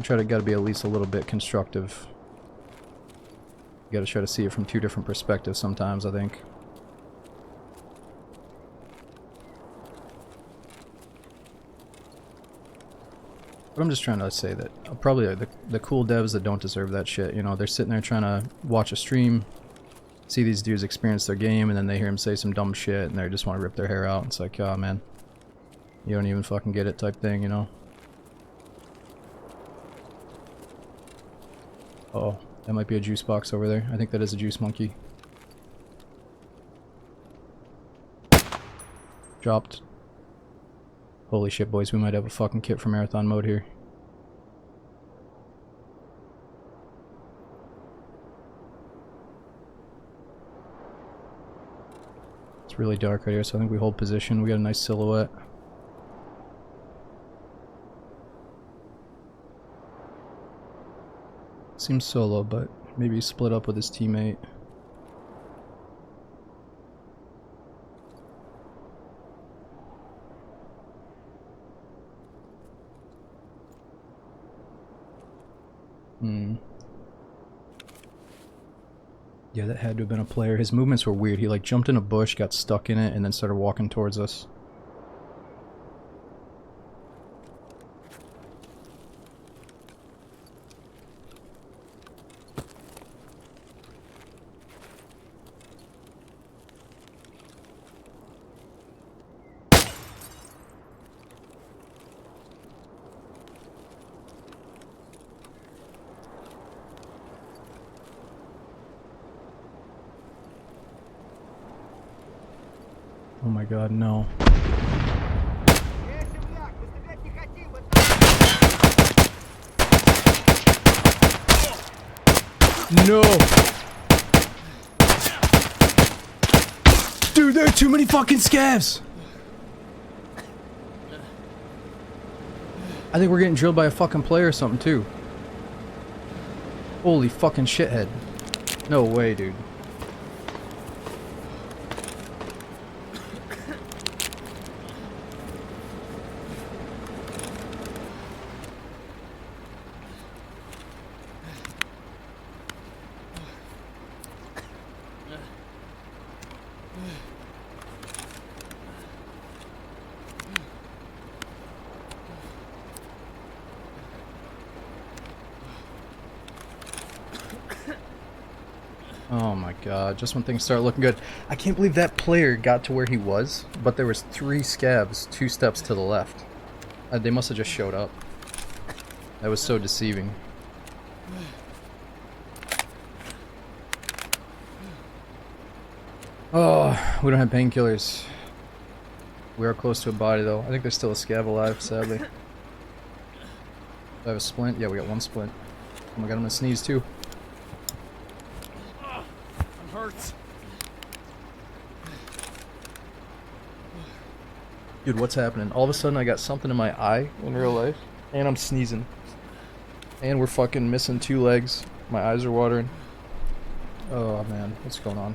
Gotta be at least a little bit constructive. You gotta try to see it from two different perspectives sometimes, I think. But I'm just trying to say that probably the cool devs that don't deserve that shit, you know, they're sitting there trying to watch a stream, see these dudes experience their game, and then they hear them say some dumb shit and they just want to rip their hair out. It's like, oh man, you don't even fucking get it type thing, you know? Uh-oh, that might be a juice box over there. I think that is a juice monkey. Dropped. Holy shit, boys, we might have a fucking kit for marathon mode here. It's really dark right here, so I think we hold position. We got a nice silhouette. Seems solo, but maybe split up with his teammate. Yeah, that had to have been a player. His movements were weird. He like jumped in a bush, got stuck in it, and then started walking towards us. Oh my god, no. No! Dude, there are too many fucking scavs! I think we're getting drilled by a fucking player or something, too. Holy fucking shithead. No way, dude. Oh my god, just when things start looking good. I can't believe that player got to where he was, but there was 3 scavs 2 steps to the left. They must have just showed up. That was so deceiving. Oh, we don't have painkillers. We are close to a body though. I think there's still a scav alive, sadly. Do I have a splint? Yeah, we got 1 splint. Oh my god, I'm gonna sneeze too. Hurts. Dude, what's happening? All of a sudden I got something in my eye in real life, and I'm sneezing. And we're fucking missing 2 legs. My eyes are watering. Oh man, what's going on?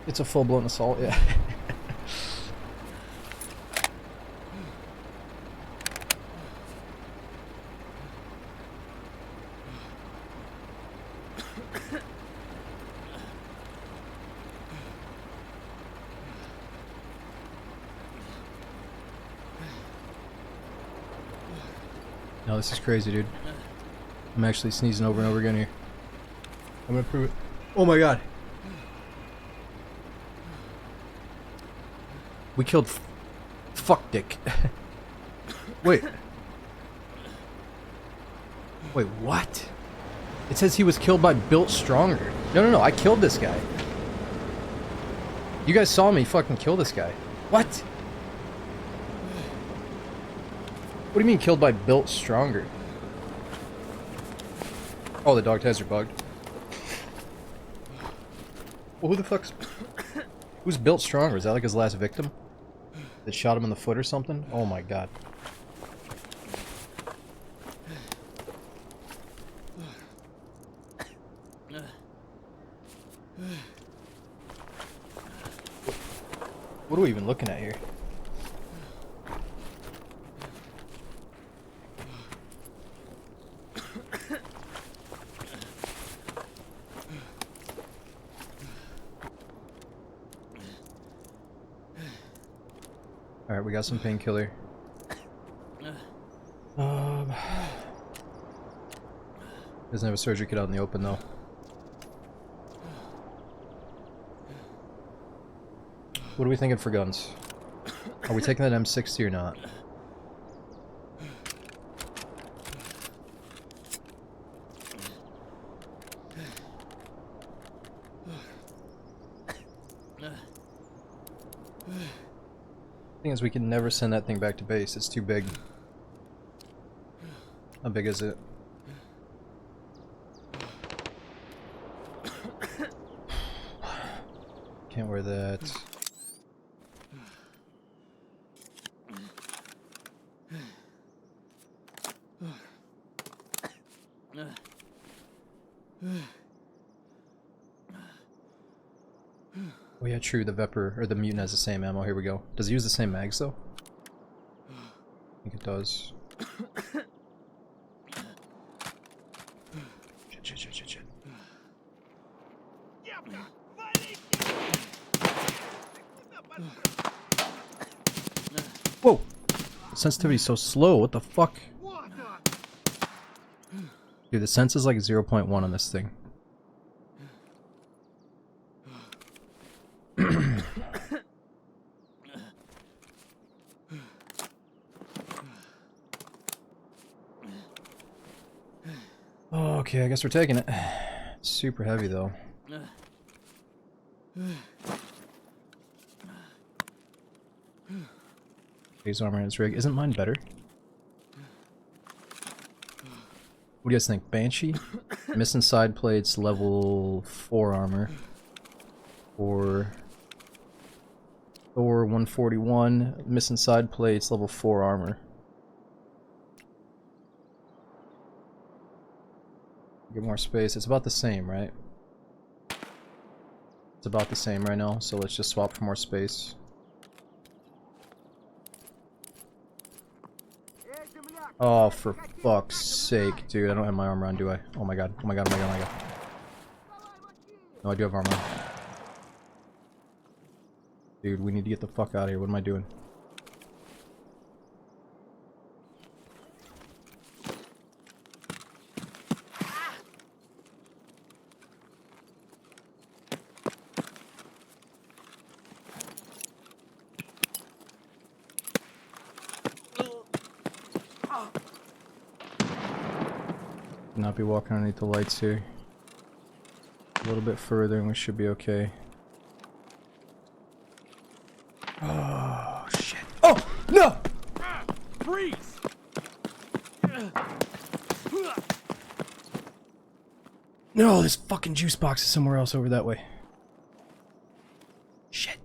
It's a full-blown assault, yeah. No, this is crazy, dude. I'm actually sneezing over and over again here. I'm gonna prove it. Oh my god. We killed fuck dick. Wait. Wait, what? It says he was killed by Built Stronger. No, I killed this guy. You guys saw me fucking kill this guy. What? What do you mean killed by Built Stronger? Oh, the dog tags are bugged. Well, who the fuck's... Who's Built Stronger? Is that like his last victim? That shot him in the foot or something? Oh my god. What are we even looking at here? Alright, we got some painkiller. Doesn't have a surgery kit out in the open though. What are we thinking for guns? Are we taking that M60 or not? Thing is, we can never send that thing back to base. It's too big. How big is it? Can't wear that. true, the Vepr, or the Mutant has the same ammo. Here we go. Does he use the same mags, though? I think it does. Shit. Whoa! Sensitivity's so slow, what the fuck? Dude, the sense is like 0.1 on this thing. Okay, I guess we're taking it. It's super heavy though. Base armor in its rig. Isn't mine better? What do you guys think? Banshee? Missing side plates, level 4 armor. Or Thor 141, missing side plates, level 4 armor. Get more space. It's about the same, right? It's about the same right now, so let's just swap for more space. Oh, for fuck's sake, dude. I don't have my armor on, do I? Oh my god. Oh my god, oh my god, oh my god. No, I do have armor on. Dude, we need to get the fuck out of here. What am I doing? Not be walking underneath the lights here. A little bit further and we should be okay. Oh shit. Oh no! Freeze! No, this fucking juice box is somewhere else over that way. Shit.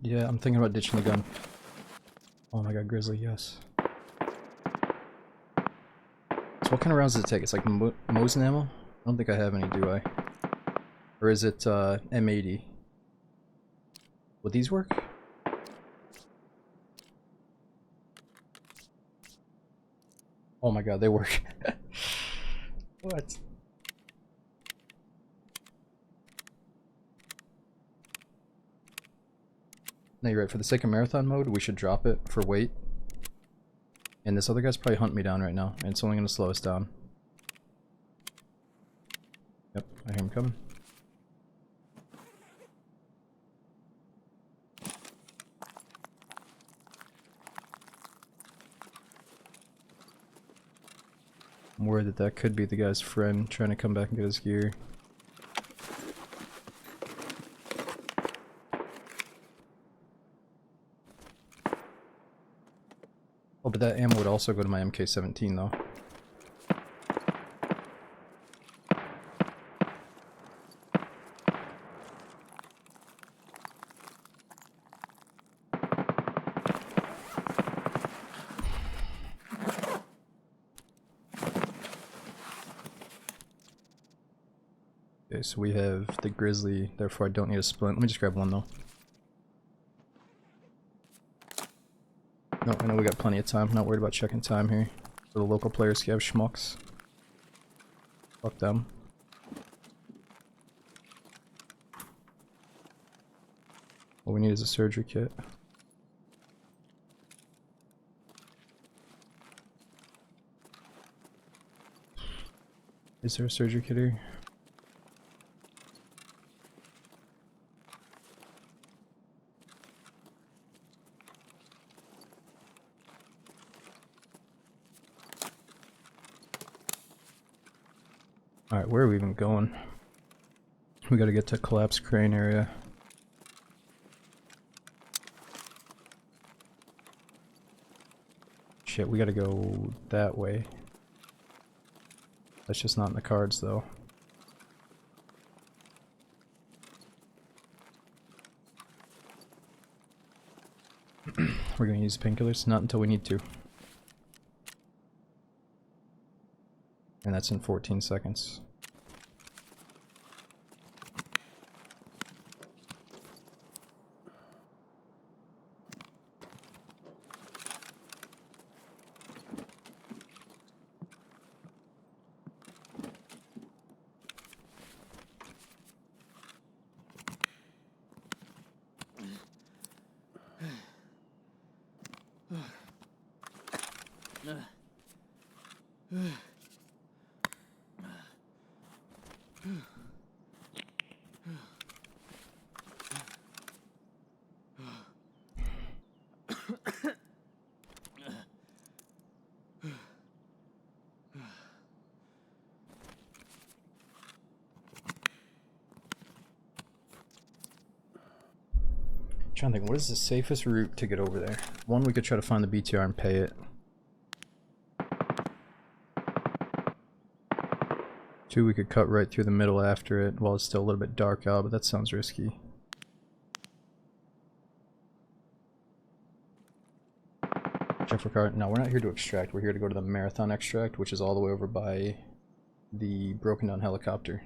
Yeah, I'm thinking about ditching the gun. Oh my god, Grizzly, yes. So what kind of rounds does it take? It's like Mosin ammo? I don't think I have any, do I? Or is it M80? Would these work? Oh my god, they work. What? No, you're right. For the sake of marathon mode, we should drop it for weight. And this other guy's probably hunting me down right now, and it's only going to slow us down. Yep, I hear him coming. I'm worried that that could be the guy's friend trying to come back and get his gear. Oh, but that ammo would also go to my MK17 though. Okay, so we have the Grizzly, therefore I don't need a splint. Let me just grab one though. No, I know we got plenty of time. Not worried about checking time here. So the local players can have schmucks. Fuck them. What we need is a surgery kit. Is there a surgery kit here? Alright, where are we even going? We gotta get to collapse crane area. Shit, we gotta go that way. That's just not in the cards though. We're gonna use painkillers? Not until we need to. And that's in 14 seconds. Trying to think, what is the safest route to get over there? One, we could try to find the BTR and pay it. Two, we could cut right through the middle after it while it's still a little bit dark out, but that sounds risky. Jeffrey Cart, no, we're not here to extract, we're here to go to the Marathon extract, which is all the way over by the broken down helicopter.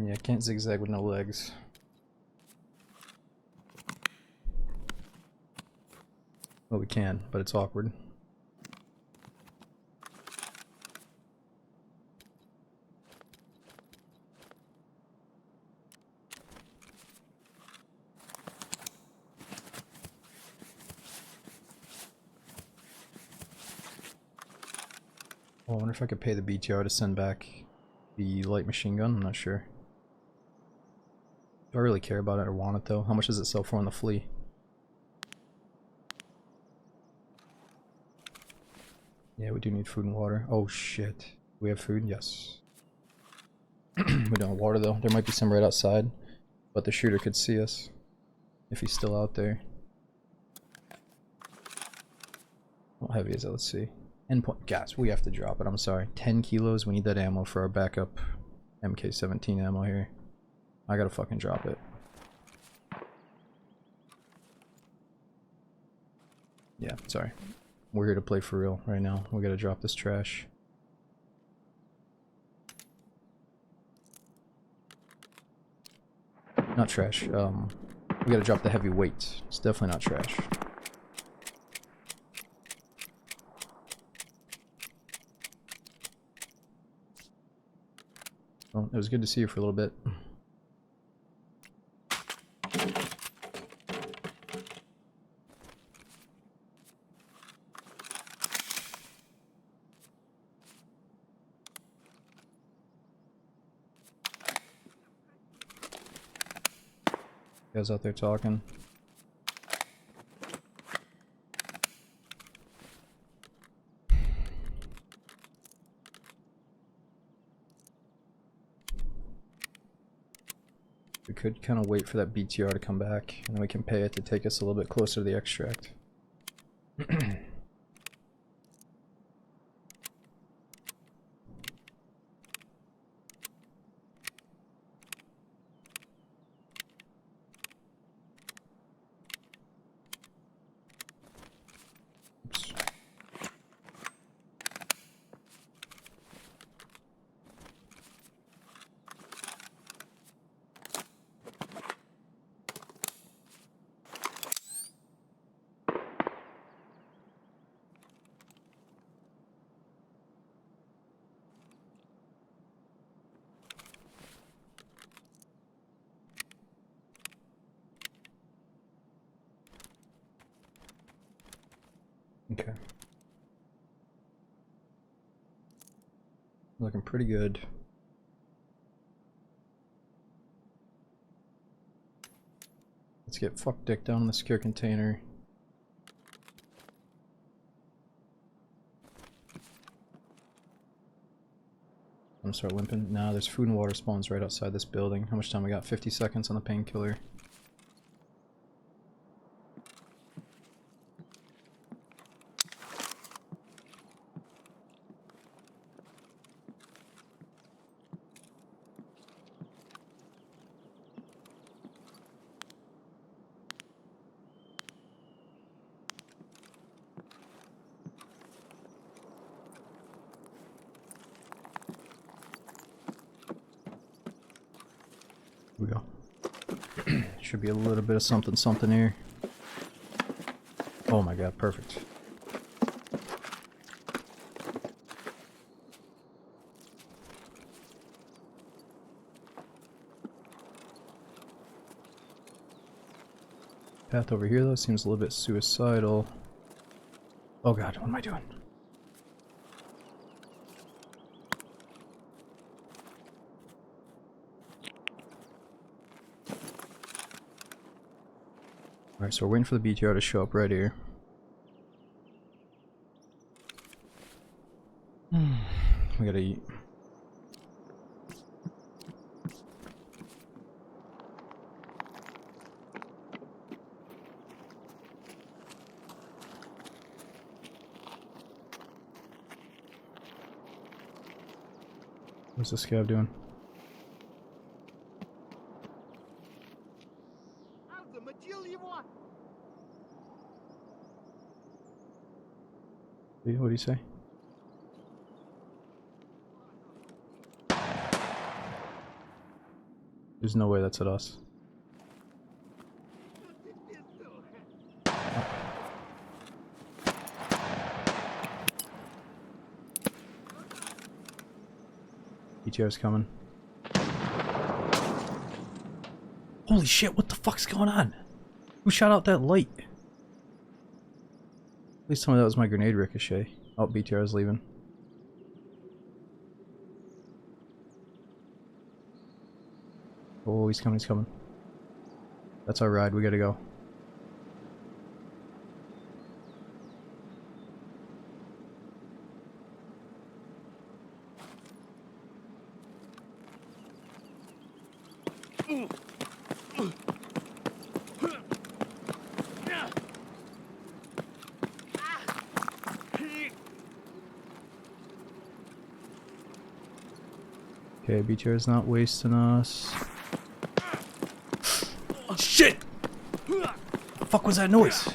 Yeah, can't zigzag with no legs. Well, we can, but it's awkward. Oh, I wonder if I could pay the BTR to send back the light machine gun. I'm not sure. Do I really care about it or want it though? How much does it sell for on the flea? Yeah, we do need food and water. Oh shit. We have food? Yes. We don't have water though. There might be some right outside, but the shooter could see us if he's still out there. How heavy is it? Let's see. Endpoint gas. We have to drop it. I'm sorry. 10 kilos. We need that ammo for our backup MK17 ammo here. I gotta fucking drop it. Yeah, sorry. We're here to play for real right now. We gotta drop this trash. Not trash. We gotta drop the heavy weight. It's definitely not trash. Well, it was good to see you for a little bit. You guys out there talking? We could kind of wait for that BTR to come back, and then we can pay it to take us a little bit closer to the extract. Oops. Okay. Looking pretty good. Let's get fuck dick down in the secure container. I'm gonna start limping. Nah, there's food and water spawns right outside this building. How much time we got? 50 seconds on the painkiller. Here we go. Should be a little bit of something something here. Oh my god, perfect. Path over here though seems a little bit suicidal. Oh god, what am I doing? Alright, so we're waiting for the BTR to show up right here. We gotta eat. What's this scav doing? What do you say? There's no way that's at us. BTR's coming. Holy shit, what the fuck's going on? Who shot out that light? Please tell me that was my grenade ricochet. Oh, BTR's leaving. Oh, he's coming, he's coming. That's our ride, we gotta go. Okay, BTR's not wasting us. Oh, shit! What the fuck was that noise?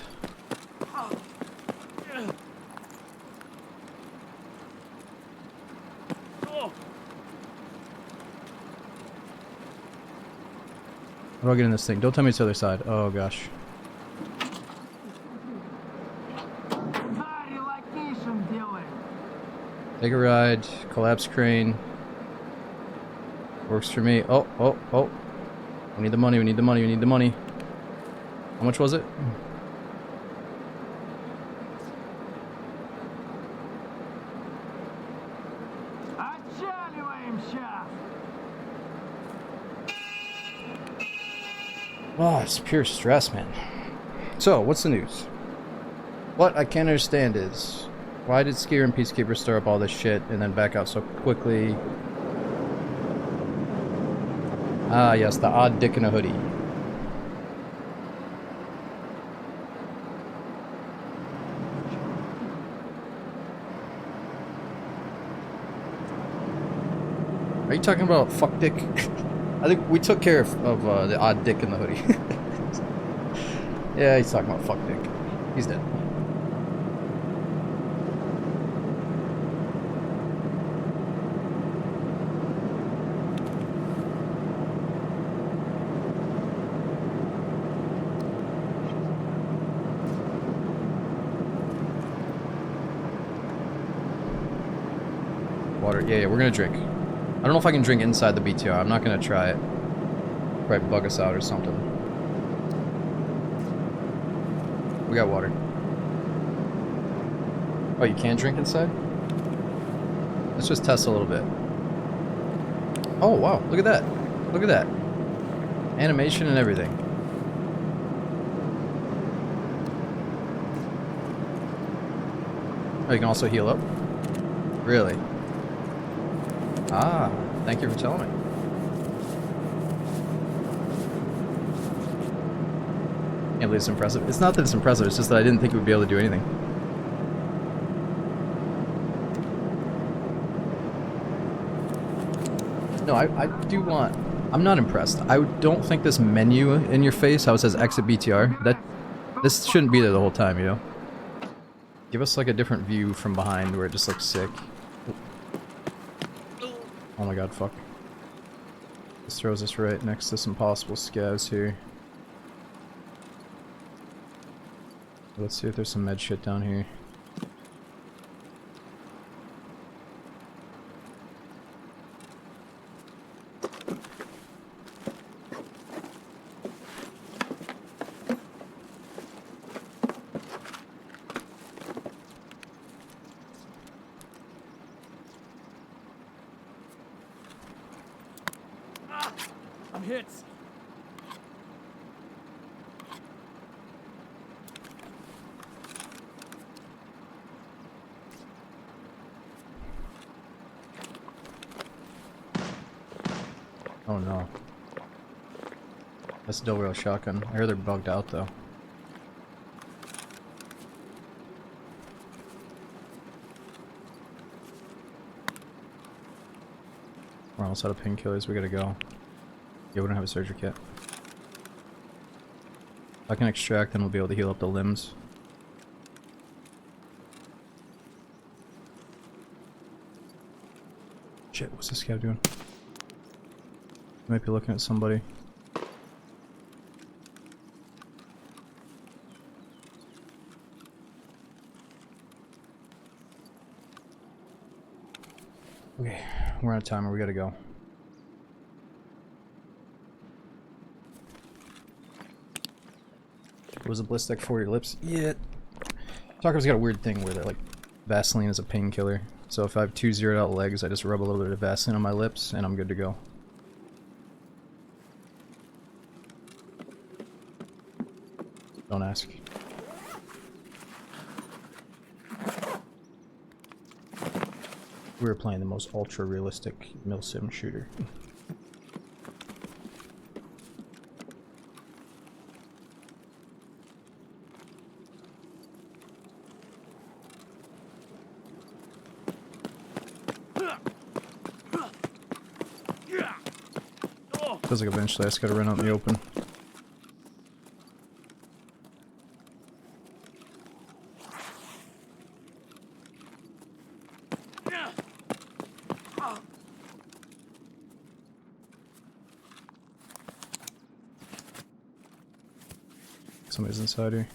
How do I get in this thing? Don't tell me it's the other side. Oh gosh. Take a ride. Collapse crane. Works for me. Oh, oh, oh. We need the money, we need the money, we need the money. How much was it? Oh, it's pure stress, man. So, what's the news? What I can't understand is, why did Skier and Peacekeeper stir up all this shit and then back out so quickly? Ah, yes, the odd dick in a hoodie. Are you talking about fuck dick? I think we took care of the odd dick in the hoodie. Yeah, he's talking about fuck dick. He's dead. Water. Yeah, we're gonna drink. I don't know if I can drink inside the BTR. I'm not gonna try it. Probably bug us out or something. We got water. Oh, you can't drink inside? Let's just test a little bit. Oh, wow. Look at that. Look at that. Animation and everything. Oh, you can also heal up? Really? Ah, thank you for telling me. Can't believe it's impressive. It's not that it's impressive, it's just that I didn't think it would be able to do anything. No, I do want... I'm not impressed. I don't think this menu in your face, how it says exit BTR, this shouldn't be there the whole time, you know? Give us like a different view from behind where it just looks sick. Oh my god, fuck. This throws us right next to some possible scavs here. Let's see if there's some med shit down here. I'm hit. Oh no. That's a double barrel shotgun. I hear they're bugged out though. We're almost out of painkillers, we gotta go. Yeah, we don't have a surgery kit. If I can extract, then we'll be able to heal up the limbs. Shit, what's this guy doing? Might be looking at somebody. Okay, we're out of timer, we gotta go. Was a bliss deck for your lips? Yeah. Tarkov's got a weird thing where like Vaseline is a painkiller. So if I have 2 zeroed out legs, I just rub a little bit of Vaseline on my lips and I'm good to go. Don't ask. We were playing the most ultra realistic milsim shooter. Feels like eventually I just gotta run out in the open. Somebody's inside here.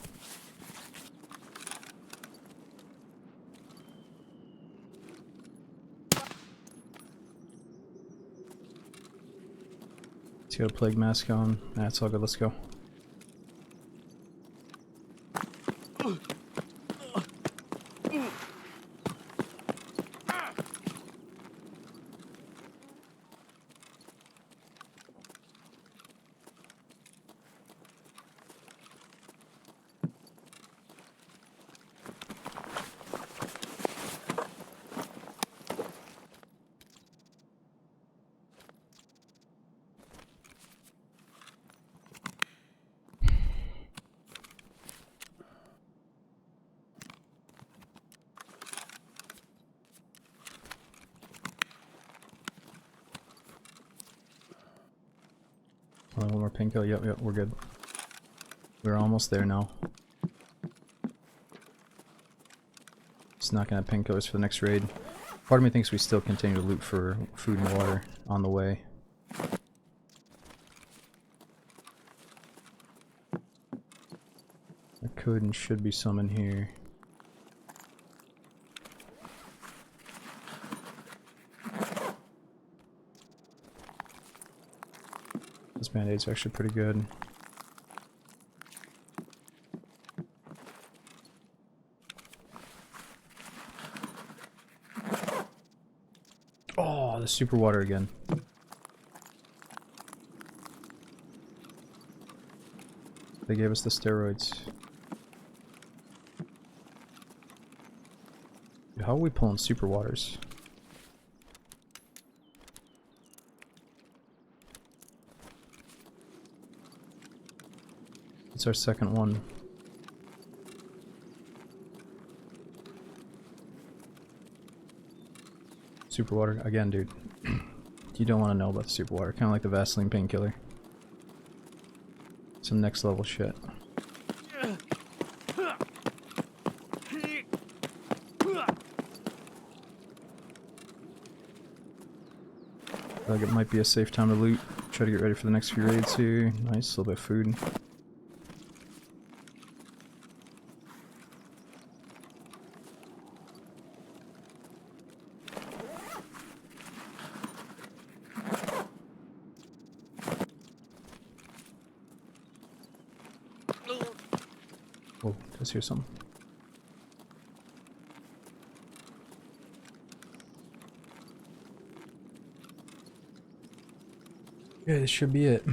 He's got a plague mask on. That's all good, let's go. Only one more painkiller. Yep, we're good. We're almost there now. Just not gonna have painkillers for the next raid. Part of me thinks we still continue to loot for food and water on the way. There could and should be some in here. This band-aid's actually pretty good. Oh, the super water again. They gave us the steroids. how are we pulling super waters? It's our second one. Super water again, dude. You don't want to know about the super water. Kind of like the Vaseline painkiller. Some next level shit. I think it might be a safe time to loot. Try to get ready for the next few raids here. Nice, a little bit of food. Oh, just hear something. Okay, this should be it.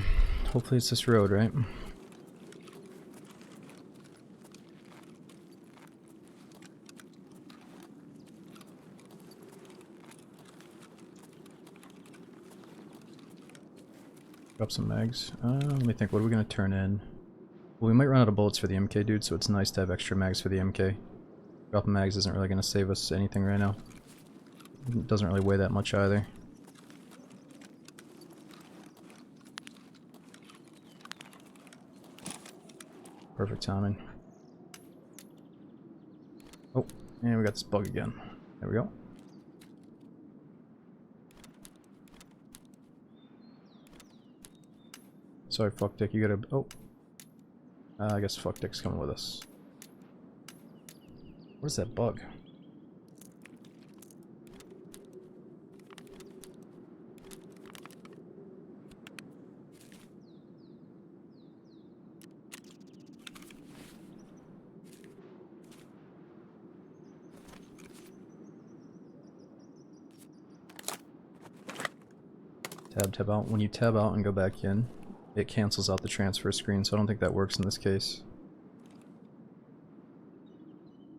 Hopefully it's this road, right? Drop some mags. Let me think, what are we gonna turn in? Well, we might run out of bullets for the MK, dude, so it's nice to have extra mags for the MK. Dropping mags isn't really gonna save us anything right now. It doesn't really weigh that much either. Perfect timing. Oh, and we got this bug again. There we go. Sorry, fuck dick, you gotta. Oh. I guess fuck dick's coming with us. What is that bug? Tab out. When you tab out and go back in, it cancels out the transfer screen, so I don't think that works in this case.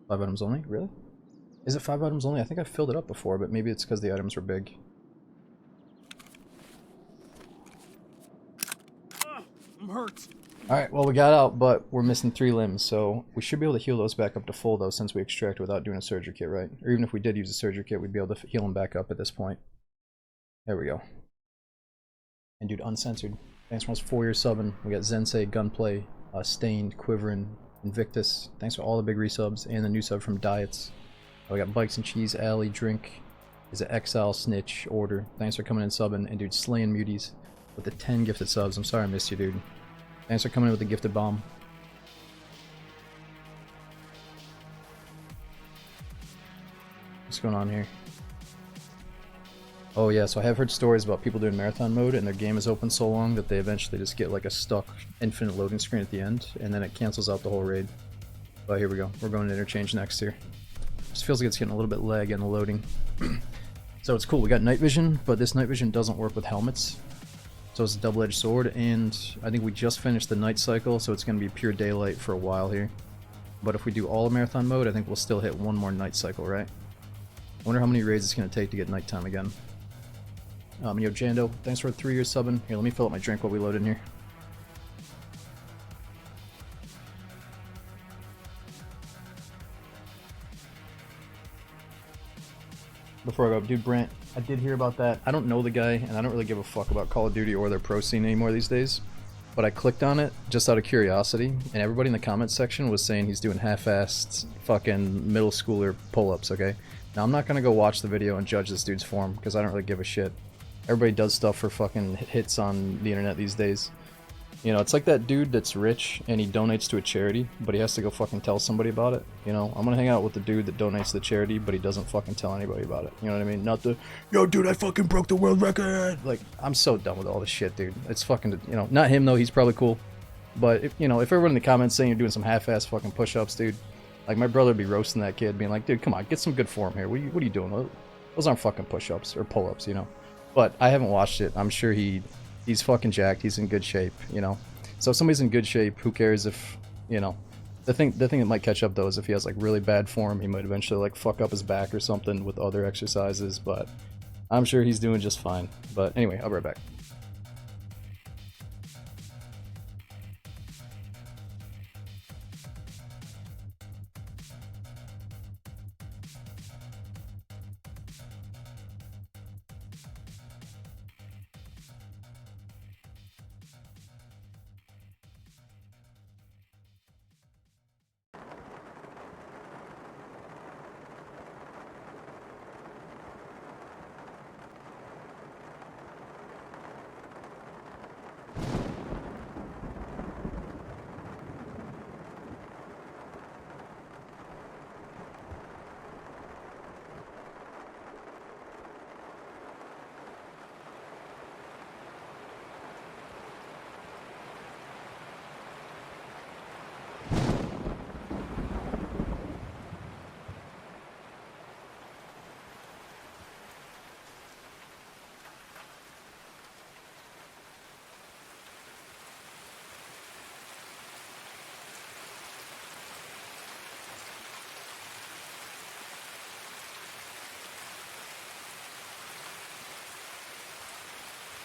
5 items only? Really? Is it 5 items only? I think I filled it up before, but maybe it's because the items were big. I'm hurt. Alright, well we got out, but we're missing 3 limbs, so we should be able to heal those back up to full though, since we extract without doing a surgery kit, right? Or even if we did use a surgery kit, we'd be able to heal them back up at this point. There we go. And dude, uncensored. Thanks for almost 4 years subbing. We got Zensei, Gunplay, Stained, Quiverin, Invictus. Thanks for all the big resubs and the new sub from Diets. We got Bikes and Cheese, Alley, Drink. Is it Exile, Snitch, Order. Thanks for coming in subbing. And dude, Slaying Muties with the 10 gifted subs. I'm sorry I missed you, dude. Thanks for coming in with the gifted bomb. What's going on here? Oh yeah, so I have heard stories about people doing marathon mode and their game is open so long that they eventually just get like a stuck infinite loading screen at the end and then it cancels out the whole raid. But here we go, we're going to interchange next here. Just feels like it's getting a little bit lag in the loading. So it's cool, we got night vision, but this night vision doesn't work with helmets. So it's a double-edged sword, and I think we just finished the night cycle, so it's going to be pure daylight for a while here. But if we do all of marathon mode, I think we'll still hit one more night cycle, right? I wonder how many raids it's going to take to get nighttime again. Yo, Jando, thanks for 3 years subbing. Here, let me fill up my drink while we load in here. Before I go, dude, Brant, I did hear about that. I don't know the guy, and I don't really give a fuck about Call of Duty or their pro scene anymore these days. But I clicked on it just out of curiosity, and everybody in the comments section was saying he's doing half-assed fucking middle schooler pull-ups, okay? Now, I'm not gonna go watch the video and judge this dude's form, because I don't really give a shit. Everybody does stuff for fucking hits on the internet these days. You know, it's like that dude that's rich and he donates to a charity, but he has to go fucking tell somebody about it. You know, I'm gonna hang out with the dude that donates to the charity, but he doesn't fucking tell anybody about it. You know what I mean? Not the, yo dude, I fucking broke the world record! Like, I'm so done with all this shit, dude. It's fucking, you know, not him though, he's probably cool. But, if, you know, if everyone in the comments saying you're doing some half-ass fucking push-ups, dude, like, my brother would be roasting that kid, being like, dude, come on, get some good form here. What are you doing? Those aren't fucking push-ups, or pull-ups, you know? But I haven't watched it. I'm sure he's fucking jacked. He's in good shape, you know? So if somebody's in good shape, who cares if, you know, The thing that might catch up though is if he has like really bad form, he might eventually like fuck up his back or something with other exercises, but I'm sure he's doing just fine. But anyway, I'll be right back.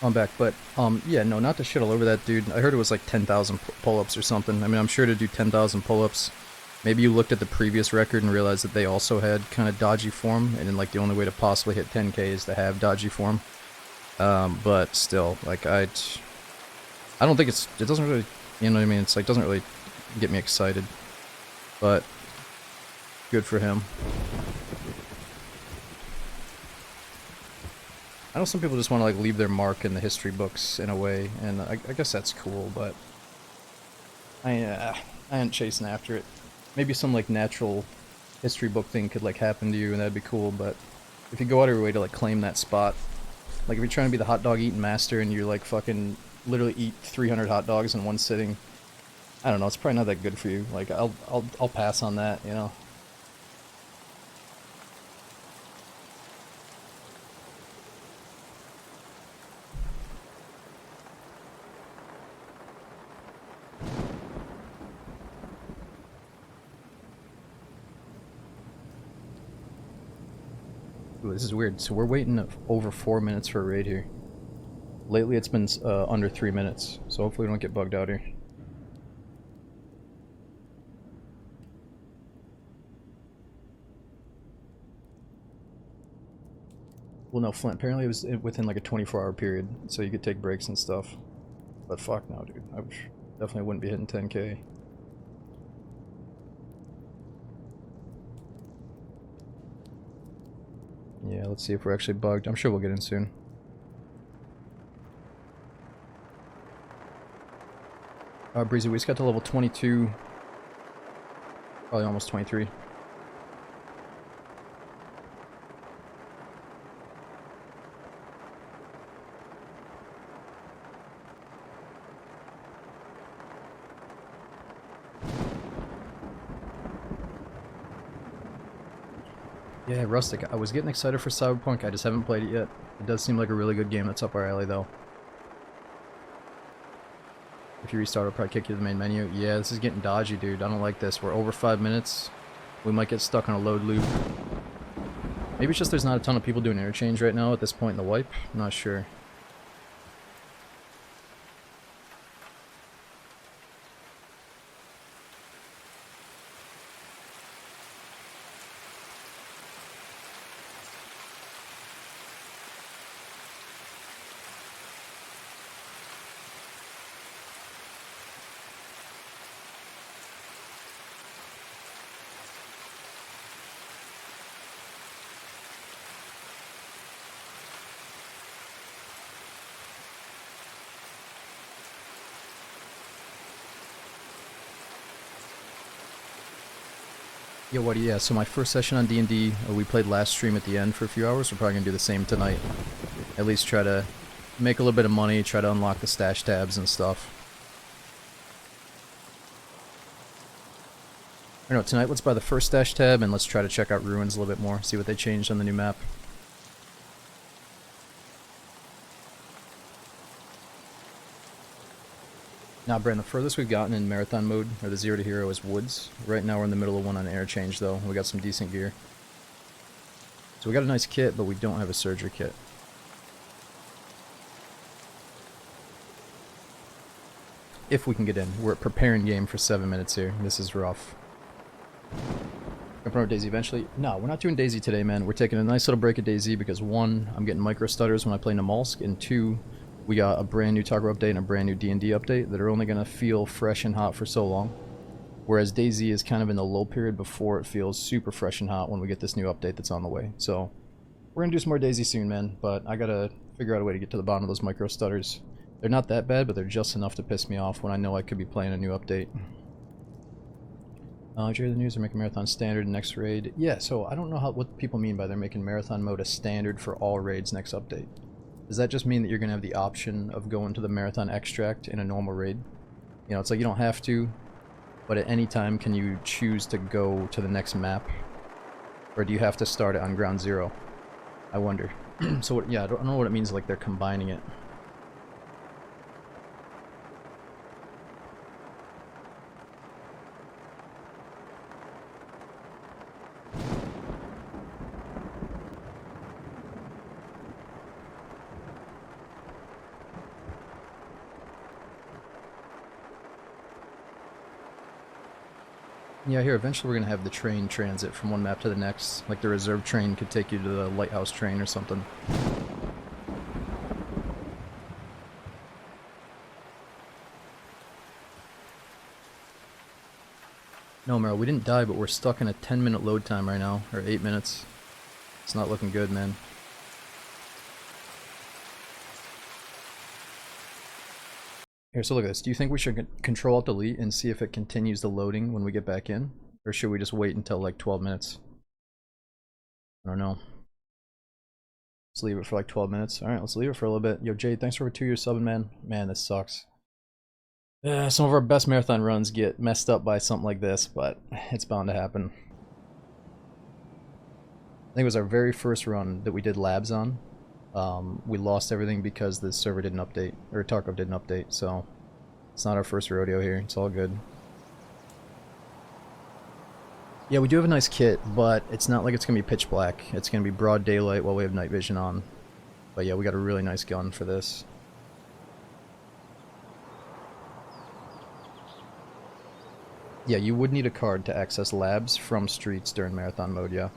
I'm back, but yeah, no, not to shit all over that dude. I heard it was like 10,000 pull-ups or something. I mean, I'm sure to do 10,000 pull-ups, maybe you looked at the previous record and realized that they also had kind of dodgy form, and then like the only way to possibly hit 10k is to have dodgy form. But still, like I don't think it doesn't really, you know what I mean? It's like doesn't really get me excited, but good for him. I know some people just want to like leave their mark in the history books in a way, and I guess that's cool, but I ain't chasing after it. Maybe some like natural history book thing could like happen to you, and that'd be cool. But if you go out of your way to like claim that spot, like if you're trying to be the hot dog eating master and you like fucking literally eat 300 hot dogs in one sitting, I don't know. It's probably not that good for you. Like I'll pass on that, you know. Ooh, this is weird. So we're waiting over 4 minutes for a raid here. Lately it's been under 3 minutes, so hopefully we don't get bugged out here. Well, no, Flint. Apparently it was within like a 24-hour period, so you could take breaks and stuff. But fuck no, dude. I definitely wouldn't be hitting 10k. Yeah, let's see if we're actually bugged. I'm sure we'll get in soon. Breezy, we just got to level 22. Probably almost 23. Yeah, Rustic. I was getting excited for Cyberpunk. I just haven't played it yet. It does seem like a really good game that's up our alley, though. If you restart, it'll probably kick you to the main menu. Yeah, this is getting dodgy, dude. I don't like this. We're over 5 minutes. We might get stuck on a load loop. Maybe it's just there's not a ton of people doing interchange right now at this point in the wipe. I'm not sure. Yo, what? Yeah, so my first session on D&D, we played last stream at the end for a few hours. We're probably going to do the same tonight. At least try to make a little bit of money, try to unlock the stash tabs and stuff. I don't know, tonight let's buy the first stash tab and let's try to check out Ruins a little bit more, see what they changed on the new map. Now, Brand, the furthest we've gotten in marathon mode, or the 0 to hero, is woods. Right now we're in the middle of one on interchange, though. We got some decent gear. So we got a nice kit, but we don't have a surgery kit. If we can get in. We're preparing game for 7 minutes here. This is rough. Gonna promote DayZ eventually. No, we're not doing DayZ today, man. We're taking a nice little break at DayZ because 1, I'm getting micro stutters when I play Namalsk, and 2, we got a brand new Tarkov update and a brand new D&D update that are only gonna feel fresh and hot for so long. Whereas DayZ is kind of in the lull period before it feels super fresh and hot when we get this new update that's on the way. So we're gonna do some more DayZ soon, man, but I gotta figure out a way to get to the bottom of those micro stutters. They're not that bad, but they're just enough to piss me off when I know I could be playing a new update. Did you hear the news? They're making Marathon standard next raid. Yeah, so I don't know what people mean by they're making Marathon mode a standard for all raids next update. Does that just mean that you're going to have the option of going to the Marathon extract in a normal raid? You know, it's like you don't have to, but at any time can you choose to go to the next map? Or do you have to start it on ground zero? I wonder. So, yeah, I don't know what it means like they're combining it. Yeah, here, eventually we're going to have the train transit from one map to the next. Like the reserve train could take you to the lighthouse train or something. No, Meryl, we didn't die, but we're stuck in a 10-minute load time right now, or 8 minutes. It's not looking good, man. Here, so look at this. Do you think we should Control-Alt-Delete and see if it continues the loading when we get back in? Or should we just wait until like 12 minutes? I don't know. Let's leave it for like 12 minutes. Alright, let's leave it for a little bit. Yo, Jade, thanks for over 2 years subbing, man. Man, this sucks. Some of our best marathon runs get messed up by something like this, but it's bound to happen. I think it was our very first run that we did labs on. We lost everything because the server didn't update, or Tarkov didn't update, so it's not our first rodeo here. It's all good. Yeah, we do have a nice kit, but it's not like it's going to be pitch black. It's going to be broad daylight while we have night vision on. But yeah, we got a really nice gun for this. Yeah, you would need a card to access labs from streets during marathon mode, yeah.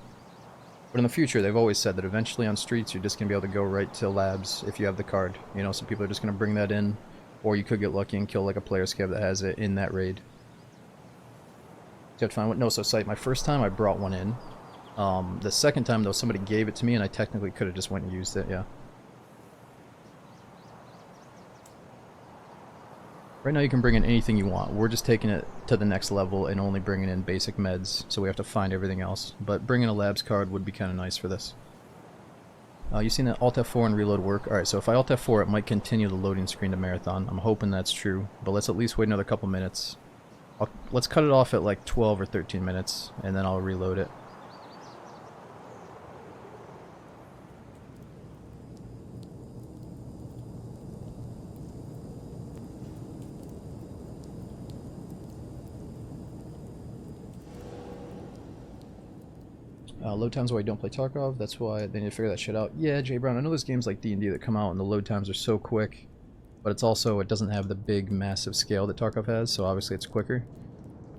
But in the future, they've always said that eventually on streets, you're just going to be able to go right to labs if you have the card. You know, so people are just going to bring that in, or you could get lucky and kill like a player scab that has it in that raid. So you have to find one. No, so Sight, my first time I brought one in. The second time, though, somebody gave it to me, and I technically could have just went and used it, yeah. Right now you can bring in anything you want. We're just taking it to the next level and only bringing in basic meds, so we have to find everything else. But bringing a labs card would be kind of nice for this. You seen that Alt F4 and reload work? Alright, so if I Alt F4 it might continue the loading screen to Marathon. I'm hoping that's true, but let's at least wait another couple minutes. Let's cut it off at like 12 or 13 minutes, and then I'll reload it. Load times why I don't play Tarkov, that's why they need to figure that shit out. Yeah, Jay Brown, I know there's games like D&D that come out and the load times are so quick, but it's also, it doesn't have the big, massive scale that Tarkov has, so obviously it's quicker.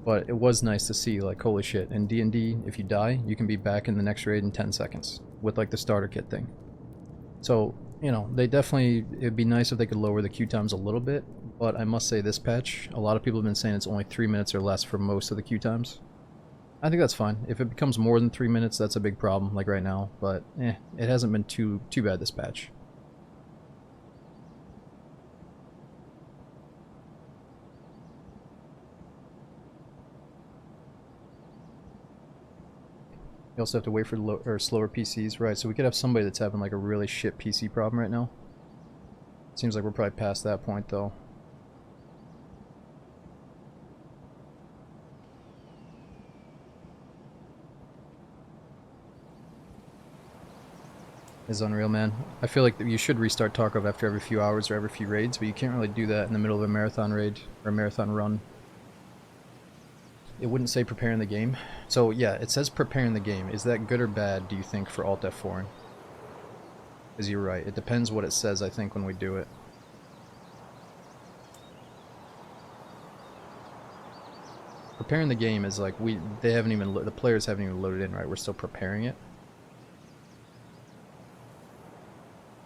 But it was nice to see, like, holy shit, in D&D, if you die, you can be back in the next raid in 10 seconds, with, like, the starter kit thing. So, you know, they definitely, it'd be nice if they could lower the queue times a little bit, but I must say this patch, a lot of people have been saying it's only 3 minutes or less for most of the queue times. I think that's fine. If it becomes more than 3 minutes, that's a big problem, like right now. But, it hasn't been too bad this patch. You also have to wait for slower PCs, right? So we could have somebody that's having like a really shit PC problem right now. Seems like we're probably past that point, though. is unreal, man. I feel like you should restart Tarkov after every few hours or every few raids, but you can't really do that in the middle of a marathon raid or a marathon run. It wouldn't say preparing the game. So yeah, it says preparing the game. Is that good or bad, do you think, for Alt F4? Because you're right. It depends what it says, I think, when we do it. Preparing the game is like they haven't even the players haven't even loaded in, right? We're still preparing it.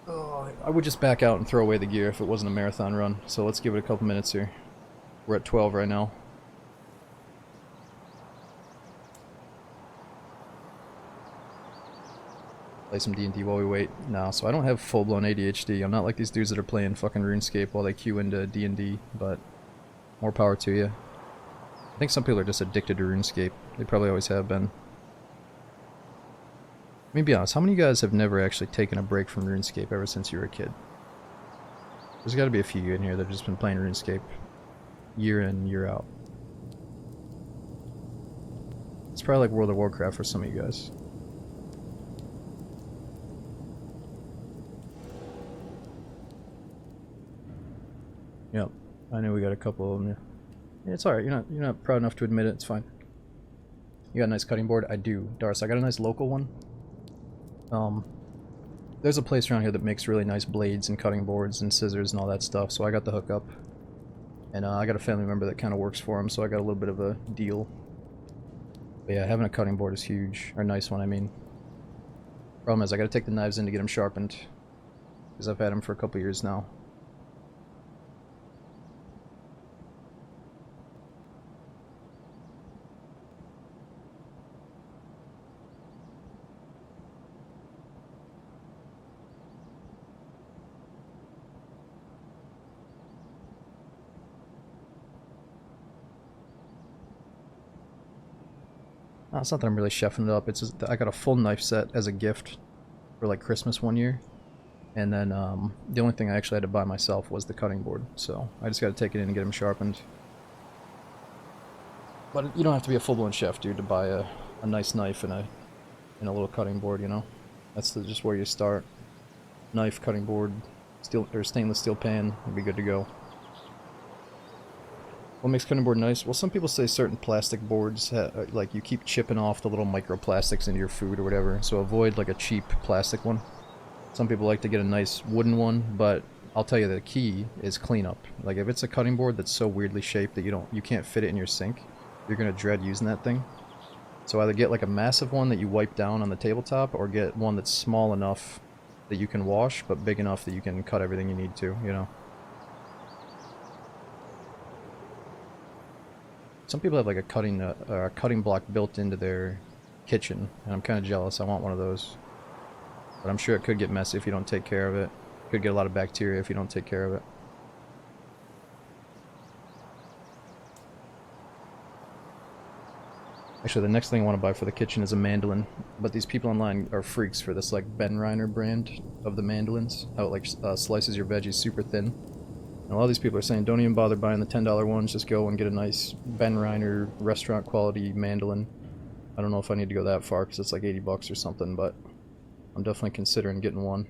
Oh, I would just back out and throw away the gear if it wasn't a marathon run. So let's give it a couple minutes here. We're at 12 right now. Play some D&D while we wait. No, so I don't have full-blown ADHD. I'm not like these dudes that are playing fucking RuneScape while they queue into D&D, but more power to you. I think some people are just addicted to RuneScape. They probably always have been. Let me be honest, how many of you guys have never actually taken a break from RuneScape ever since you were a kid? There's gotta be a few in here that have just been playing RuneScape year in, year out. It's probably like World of Warcraft for some of you guys. Yep, I know we got a couple of them. Yeah, it's alright, you're not proud enough to admit it, it's fine. You got a nice cutting board? I do. Darce, I got a nice local one. There's a place around here that makes really nice blades and cutting boards and scissors and all that stuff, so I got the hookup. And I got a family member that kind of works for him, so I got a little bit of a deal. But yeah, having a cutting board is huge. Or a nice one, I mean. Problem is, I gotta take the knives in to get them sharpened. Because I've had them for a couple years now. No, it's not that I'm really chefing it up, it's just that I got a full knife set as a gift for like Christmas one year. And then the only thing I actually had to buy myself was the cutting board, so I just gotta take it in and get them sharpened. But you don't have to be a full-blown chef, dude, to buy a nice knife and a little cutting board, you know? That's just where you start. Knife, cutting board, steel or stainless steel pan, would be good to go. What makes cutting board nice? Well, some people say certain plastic boards, like you keep chipping off the little microplastics into your food or whatever, so avoid like a cheap plastic one. Some people like to get a nice wooden one, but I'll tell you the key is cleanup. Like if it's a cutting board that's so weirdly shaped that you can't fit it in your sink, you're gonna dread using that thing. So either get like a massive one that you wipe down on the tabletop, or get one that's small enough that you can wash, but big enough that you can cut everything you need to, you know? Some people have like a cutting block built into their kitchen, and I'm kind of jealous. I want one of those. But I'm sure it could get messy if you don't take care of it. Could get a lot of bacteria if you don't take care of it. Actually, the next thing I want to buy for the kitchen is a mandolin. But these people online are freaks for this like Ben Reiner brand of the mandolins. How it like slices your veggies super thin. And a lot of these people are saying don't even bother buying the $10 ones, just go and get a nice Ben Reiner restaurant quality mandolin. I don't know if I need to go that far because it's like 80 bucks or something, but I'm definitely considering getting one.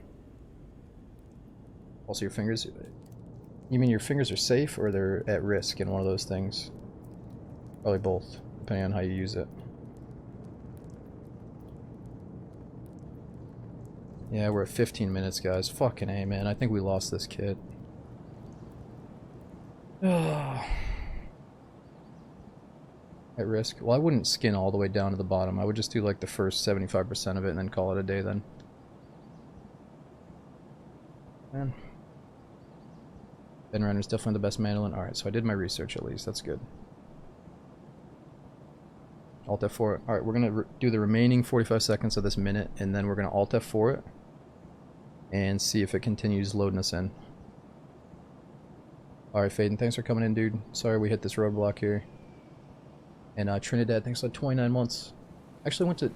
Also, your fingers... You mean your fingers are safe or they're at risk in one of those things? Probably both, depending on how you use it. Yeah, we're at 15 minutes, guys. Fucking A, man. I think we lost this kid. At risk? Well, I wouldn't skin all the way down to the bottom. I would just do like the first 75% of it and then call it a day then. Man. Ben Reiner's definitely the best mandolin. Alright, so I did my research at least. That's good. Alt F4. Alright, we're going to do the remaining 45 seconds of this minute, and then we're going to Alt F4 it and see if it continues loading us in. Alright, Faden, thanks for coming in, dude. Sorry we hit this roadblock here. And Trinidad, thanks for 29 months. Actually went to,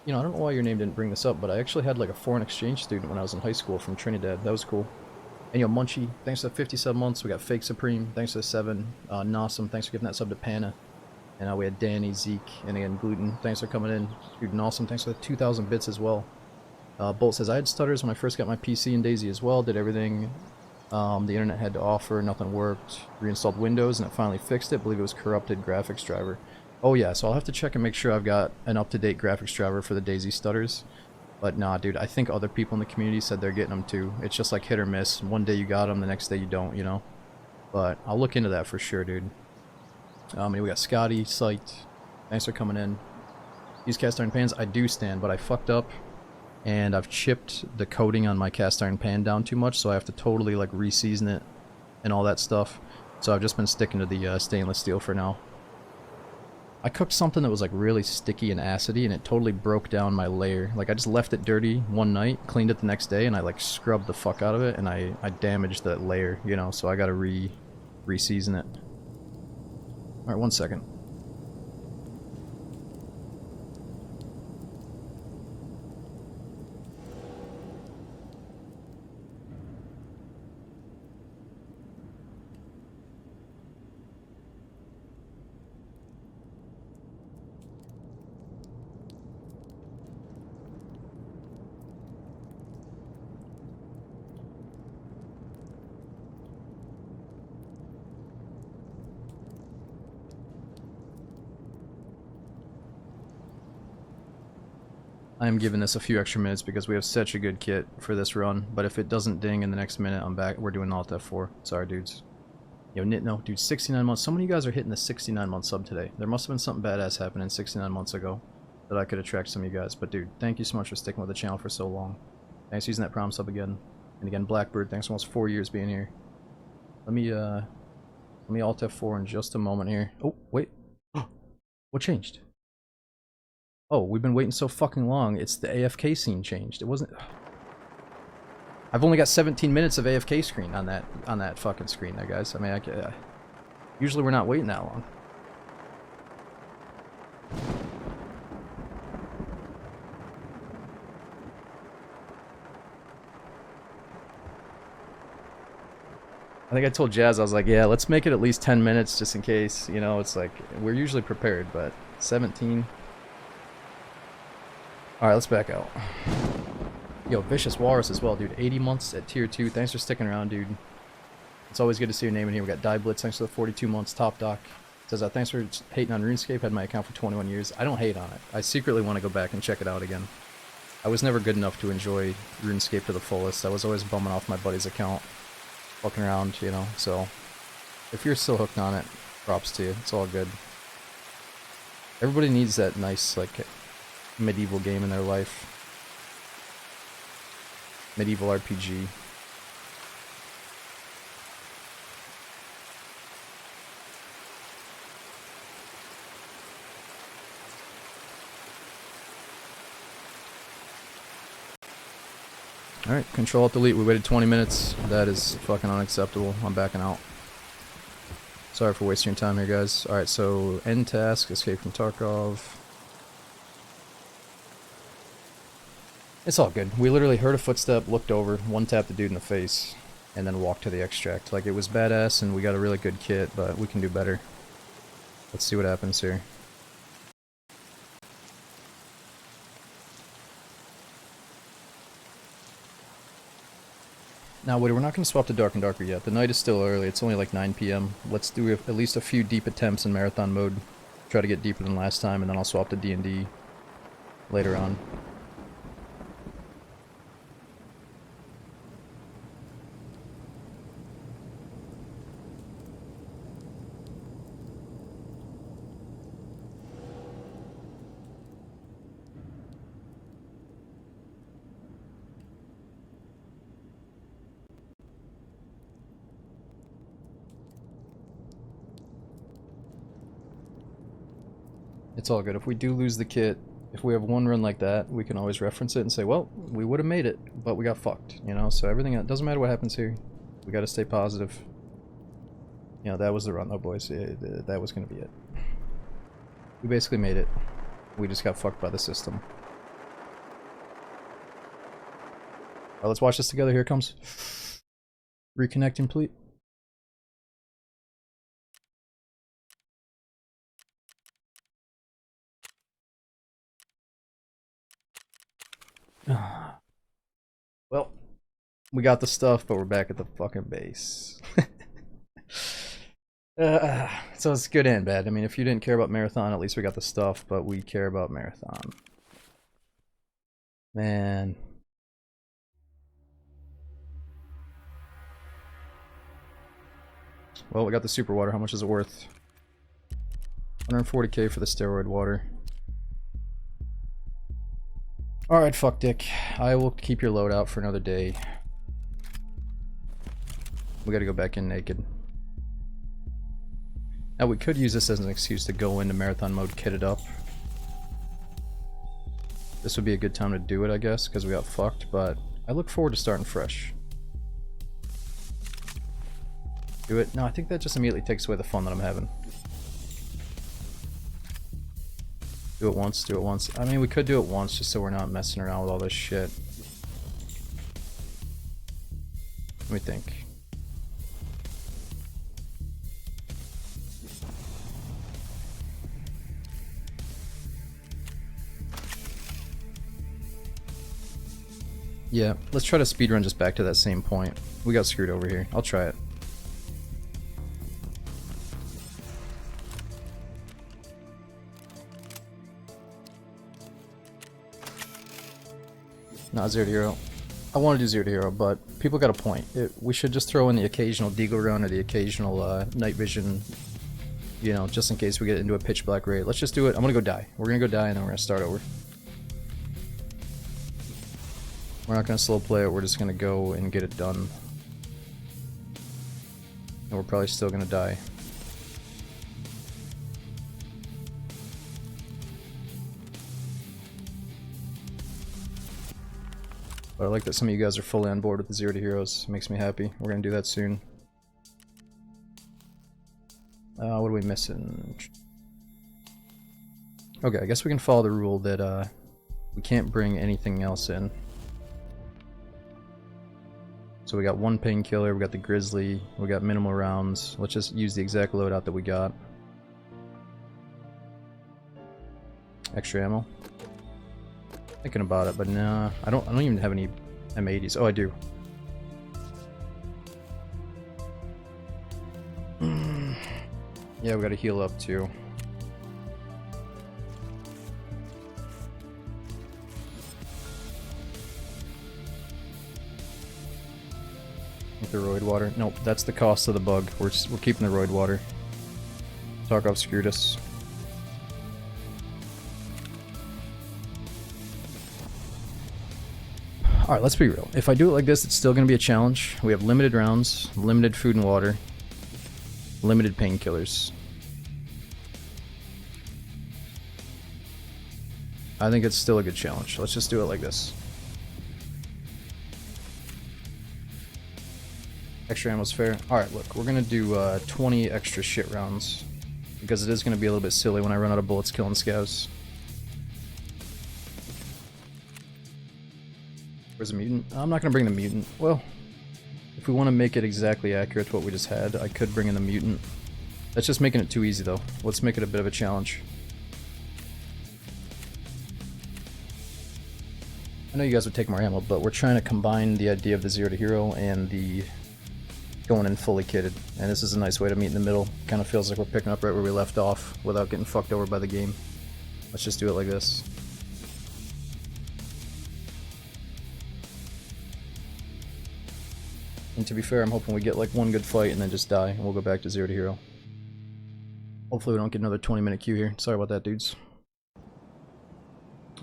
I don't know why your name didn't bring this up, but I actually had like a foreign exchange student when I was in high school from Trinidad. That was cool. And Munchie, thanks for 57 months. We got Fake Supreme, thanks for 7. Nawsome, thanks for giving that sub to Panna. And we had Danny, Zeke, and again Gluten, thanks for coming in. Dude, Nawsome, thanks for the 2,000 bits as well. Bolt says, I had stutters when I first got my PC and Daisy as well. Did everything the internet had to offer. Nothing worked. Reinstalled Windows and it finally fixed it. Believe it was corrupted graphics driver. Oh yeah, so I'll have to check and make sure I've got an up-to-date graphics driver for the Daisy stutters. But nah, dude, I think other people in the community said they're getting them too. It's just like hit or miss. One day you got them, the next day you don't, you know? But I'll look into that for sure, dude. And we got Scotty, Psyched. Thanks for coming in. These cast iron pans, I do stand, but I fucked up. And I've chipped the coating on my cast iron pan down too much, so I have to totally like re-season it and all that stuff. So I've just been sticking to the stainless steel for now. I cooked something that was like really sticky and acidy, and it totally broke down my layer. Like I just left it dirty one night, cleaned it the next day, and I like scrubbed the fuck out of it, and I damaged that layer, you know. So I gotta re-season it. All right, 1 second. I am giving this a few extra minutes because we have such a good kit for this run, but if it doesn't ding in the next minute, I'm back. We're doing Alt F4. Sorry, dudes. Yo, Nitno, dude, 69 months. So many of you guys are hitting the 69-month sub today. There must have been something badass happening 69 months ago that I could attract some of you guys. But dude, thank you so much for sticking with the channel for so long. Thanks for using that prom sub again. And again, Blackbird, thanks for almost 4 years being here. Let me Alt F4 in just a moment here. Oh, wait. What changed? Oh, we've been waiting so fucking long. It's the AFK scene changed. It wasn't... I've only got 17 minutes of AFK screen on that fucking screen there, guys. I mean, usually we're not waiting that long. I think I told Jazz, I was like, yeah, let's make it at least 10 minutes just in case. You know, it's like, we're usually prepared, but 17... Alright, let's back out. Yo, Vicious Walrus as well, dude. 80 months at tier 2. Thanks for sticking around, dude. It's always good to see your name in here. We got Die Blitz, thanks for the 42 months. Top Doc says, thanks for hating on RuneScape. Had my account for 21 years. I don't hate on it. I secretly want to go back and check it out again. I was never good enough to enjoy RuneScape to the fullest. I was always bumming off my buddy's account. Fucking around, you know. So, if you're still hooked on it, props to you. It's all good. Everybody needs that nice, like, medieval game in their life. Medieval RPG. Alright, Control Alt Delete. We waited 20 minutes. That is fucking unacceptable. I'm backing out. Sorry for wasting your time here, guys. Alright, so end task, escape from Tarkov. It's all good. We literally heard a footstep, looked over, one-tapped the dude in the face, and then walked to the extract. Like, it was badass, and we got a really good kit, but we can do better. Let's see what happens here. Now, wait, we're not going to swap to Dark and Darker yet. The night is still early. It's only like 9 p.m. Let's do at least a few deep attempts in Marathon mode. Try to get deeper than last time, and then I'll swap to D&D later on. It's all good. If we do lose the kit, if we have one run like that, we can always reference it and say, well, we would have made it, but we got fucked, you know? So everything, it doesn't matter what happens here. We gotta stay positive. You know, that was the run though, boys. That was gonna be it. We basically made it. We just got fucked by the system. Alright, let's watch this together. Here it comes. Reconnect complete. Well, we got the stuff, but we're back at the fucking base. So it's good and bad. I mean, if you didn't care about Marathon, at least we got the stuff, but we care about Marathon. Man. Well, we got the super water. How much is it worth? 140k for the steroid water. Alright, fuck Dick. I will keep your load out for another day. We gotta go back in naked. Now we could use this as an excuse to go into marathon mode kitted up. This would be a good time to do it, I guess, because we got fucked, but I look forward to starting fresh. Do it? No, I think that just immediately takes away the fun that I'm having. Do it once, do it once. I mean, we could do it once just so we're not messing around with all this shit. Let me think. Yeah, let's try to speedrun just back to that same point. We got screwed over here. I'll try it. Not 0 to hero. I want to do 0 to hero, but people got a point. We should just throw in the occasional deagle run or the occasional night vision, you know, just in case we get into a pitch black raid. Let's just do it. I'm gonna go die. We're gonna go die and then we're gonna start over. We're not gonna slow play it, we're just gonna go and get it done. And we're probably still gonna die. But I like that some of you guys are fully on board with the 0 to heroes. It makes me happy. We're gonna do that soon. What are we missing? Okay, I guess we can follow the rule that we can't bring anything else in. So we got one painkiller, we got the grizzly, we got minimal rounds. Let's just use the exact loadout that we got. Extra ammo. Thinking about it, but nah, I don't even have any M80s. Oh, I do. Yeah, we gotta heal up too. The roid water. Nope, that's the cost of the bug. We're keeping the roid water. Tarkov screwed us. Alright, let's be real. If I do it like this, it's still going to be a challenge. We have limited rounds, limited food and water, limited painkillers. I think it's still a good challenge. Let's just do it like this. Extra ammo's fair. Alright, look, we're gonna do 20 extra shit rounds. Because it is gonna be a little bit silly when I run out of bullets killing scavs. Where's the mutant? I'm not gonna bring the mutant. Well, if we want to make it exactly accurate to what we just had, I could bring in the mutant. That's just making it too easy though. Let's make it a bit of a challenge. I know you guys would take more ammo, but we're trying to combine the idea of the 0 to hero and the going in fully kitted, and this is a nice way to meet in the middle. Kind of feels like we're picking up right where we left off without getting fucked over by the game. Let's just do it like this. And to be fair, I'm hoping we get like one good fight and then just die, and we'll go back to 0 to hero. Hopefully we don't get another 20-minute queue here. Sorry about that, dudes.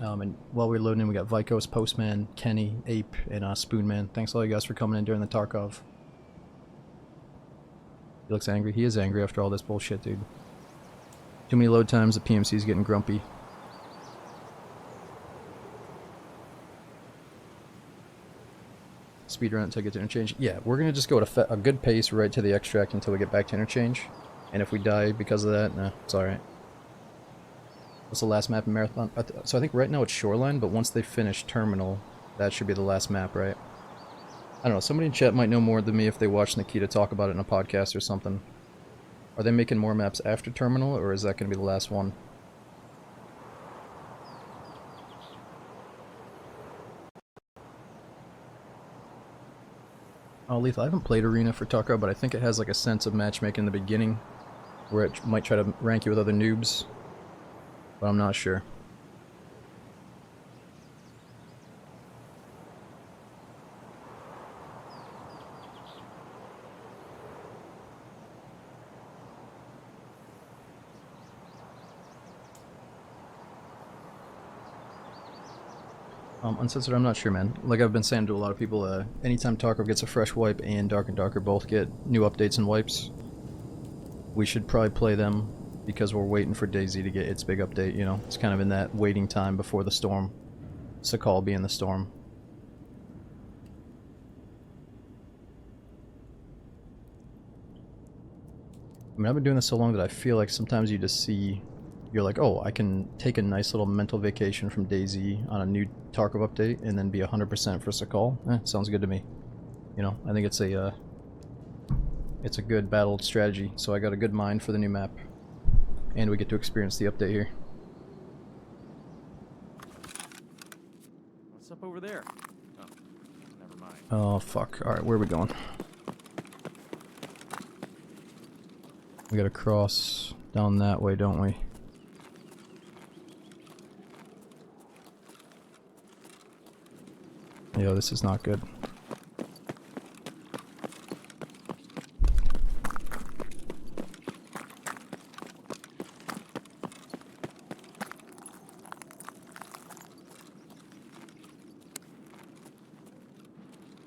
And while we're loading in, we got Vikos, Postman, Kenny, Ape, and Spoonman. Thanks all you guys for coming in during the Tarkov. He looks angry. He is angry after all this bullshit, dude. Too many load times, the PMC's getting grumpy. Speedrun until we get to interchange. Yeah, we're gonna just go at a good pace right to the extract until we get back to interchange. And if we die because of that, nah, it's alright. What's the last map in Marathon? So I think right now it's Shoreline, but once they finish Terminal, that should be the last map, right? I don't know, somebody in chat might know more than me if they watch Nikita talk about it in a podcast or something. Are they making more maps after Terminal, or is that going to be the last one? Lethal. I haven't played Arena for Tarkov, but I think it has like a sense of matchmaking in the beginning, where it might try to rank you with other noobs, but I'm not sure. Uncensored, I'm not sure, man. Like I've been saying to a lot of people, anytime Tarkov gets a fresh wipe and Dark and Darker both get new updates and wipes, we should probably play them because we're waiting for DayZ to get its big update, you know? It's kind of in that waiting time before the storm. Sakal being the storm. I mean, I've been doing this so long that I feel like sometimes you just see... You're like, oh, I can take a nice little mental vacation from DayZ on a new Tarkov update and then be 100% for Sakal. Sounds good to me. You know, I think it's a good battle strategy, so I got a good mind for the new map. And we get to experience the update here. What's up over there? Oh, never mind. Oh, fuck. Alright, where are we going? We gotta cross down that way, don't we? Yo, this is not good.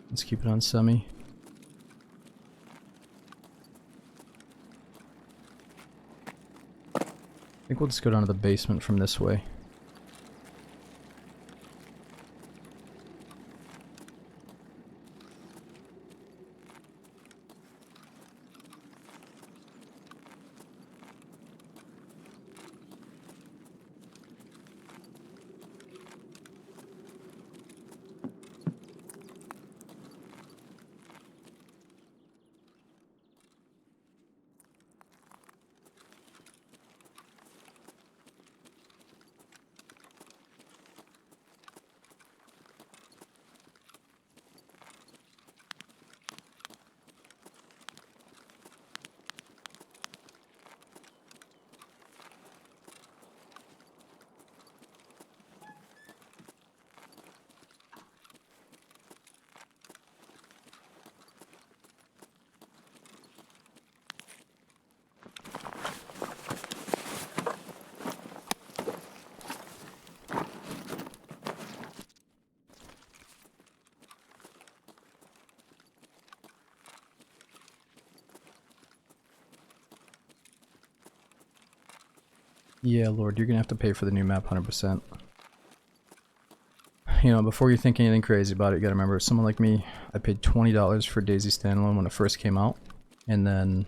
Let's keep it on semi. I think we'll just go down to the basement from this way. Yeah, Lord, you're gonna have to pay for the new map 100%. You know, before you think anything crazy about it, you gotta remember, someone like me, I paid $20 for DayZ Standalone when it first came out, and then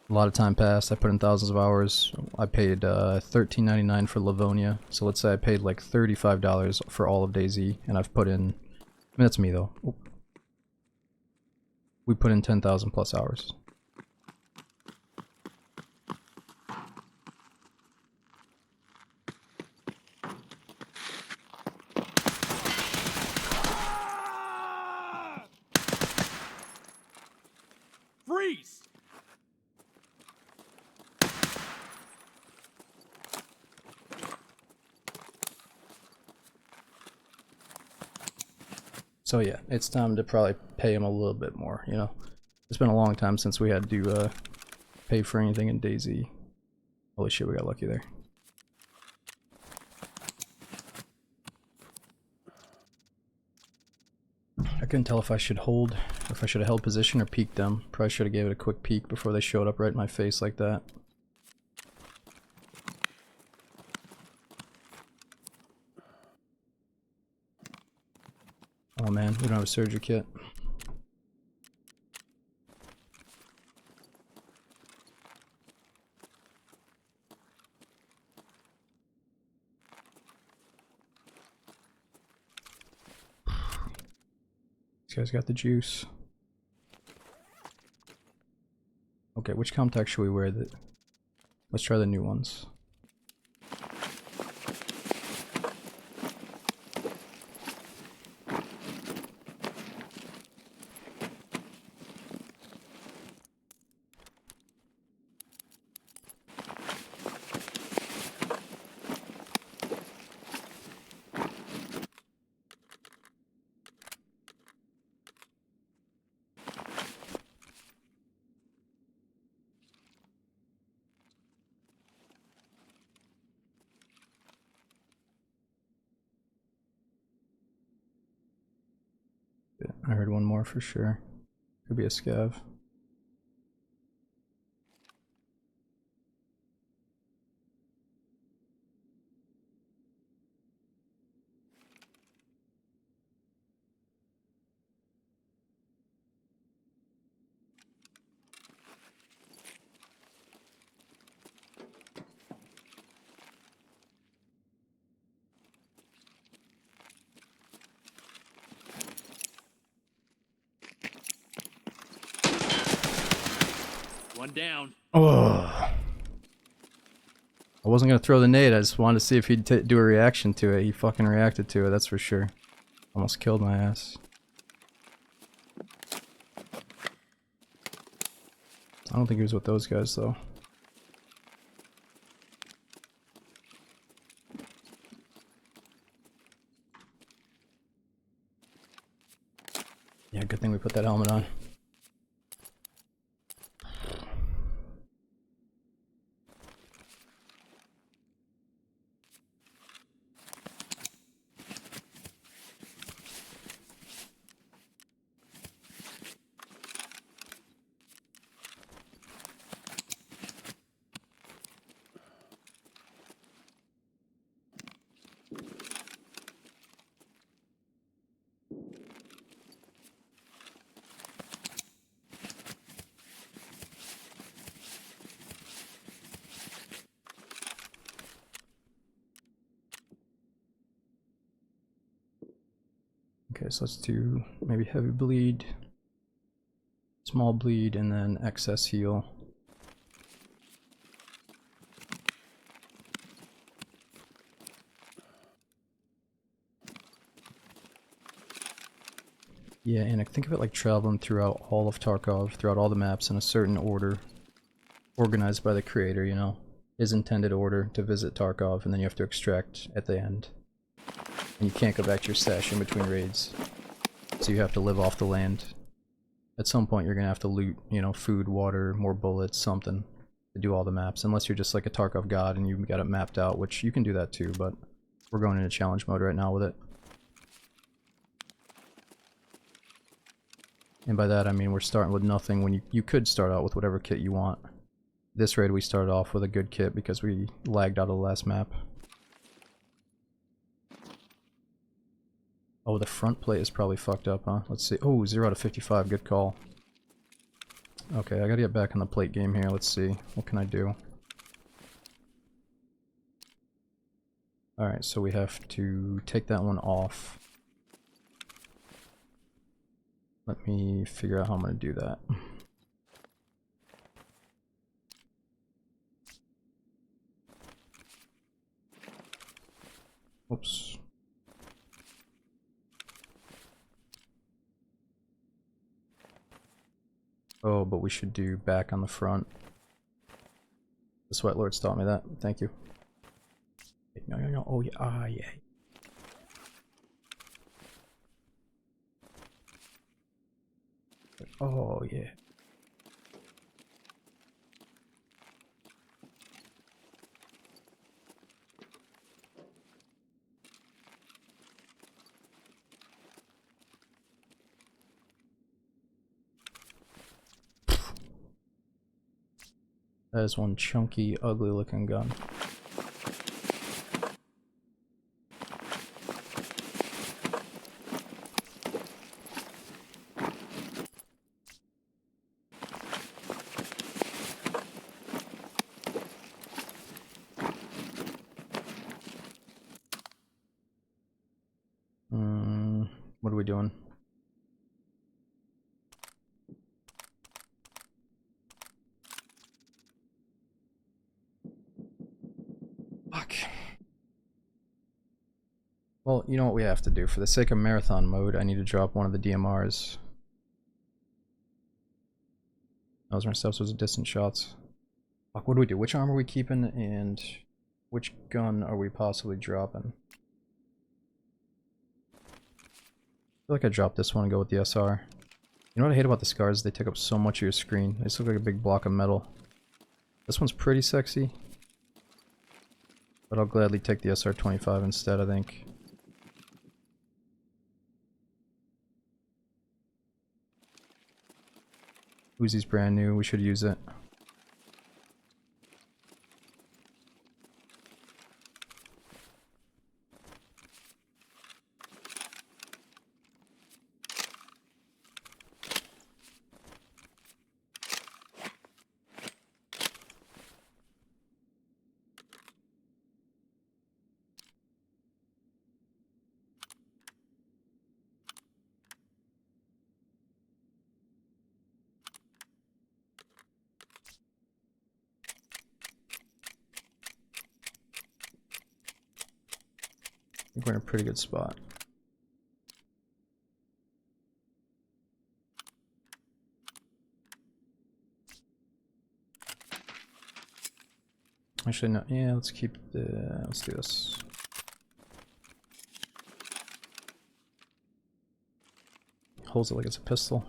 a lot of time passed, I put in thousands of hours. I paid $13.99 for Livonia, so let's say I paid like $35 for all of DayZ, and I've put in, I mean, that's me though. Oop. We put in 10,000 plus hours. Freeze! So yeah, it's time to probably pay him a little bit more, you know. It's been a long time since we had to pay for anything in DayZ. Holy shit, we got lucky there. I couldn't tell if I should hold, if I should have held position or peeked them. Probably should have gave it a quick peek before they showed up right in my face like that. Oh man, we don't have a surgery kit. This guy's got the juice. Okay, which contact should we wear? Let's try the new ones. I heard one more for sure. Could be a scav. One down. Oh. I wasn't gonna throw the nade, I just wanted to see if he'd do a reaction to it. He fucking reacted to it, that's for sure. Almost killed my ass. I don't think he was with those guys though. Yeah, good thing we put that helmet on. Okay, so let's do maybe heavy bleed, small bleed, and then excess heal. Yeah, and I think of it like traveling throughout all of Tarkov, throughout all the maps in a certain order, organized by the creator, you know, his intended order to visit Tarkov, and then you have to extract at the end. And you can't go back to your stash in between raids, so you have to live off the land. At some point you're gonna have to loot, you know, food, water, more bullets, something, to do all the maps, unless you're just like a Tarkov god and you've got it mapped out, which you can do that too, but we're going into challenge mode right now with it. And by that I mean we're starting with nothing when you could start out with whatever kit you want. This raid we started off with a good kit because we lagged out of the last map. Oh, the front plate is probably fucked up, huh? Let's see. Oh, 0 out of 55, good call. Okay, I gotta get back in the plate game here, let's see. What can I do? Alright, so we have to take that one off. Let me figure out how I'm gonna do that. Oops. Oh, but we should do back on the front. The Sweat Lords taught me that. Thank you. No. Oh, yeah. Ah, yeah. Oh, yeah. That is one chunky, ugly looking gun. What are we doing? Fuck. Well, you know what we have to do. For the sake of marathon mode, I need to drop one of the DMRs. Those steps was distant shots. Fuck, what do we do? Which arm are we keeping, and which gun are we possibly dropping? I feel like I dropped this one and go with the SR. You know what I hate about the scars? They take up so much of your screen. They just look like a big block of metal. This one's pretty sexy. But I'll gladly take the SR-25 instead, I think. Uzi's brand new, we should use it. I think we're in a pretty good spot. Actually, no. Yeah, let's keep the. Let's do this. Holds it like it's a pistol.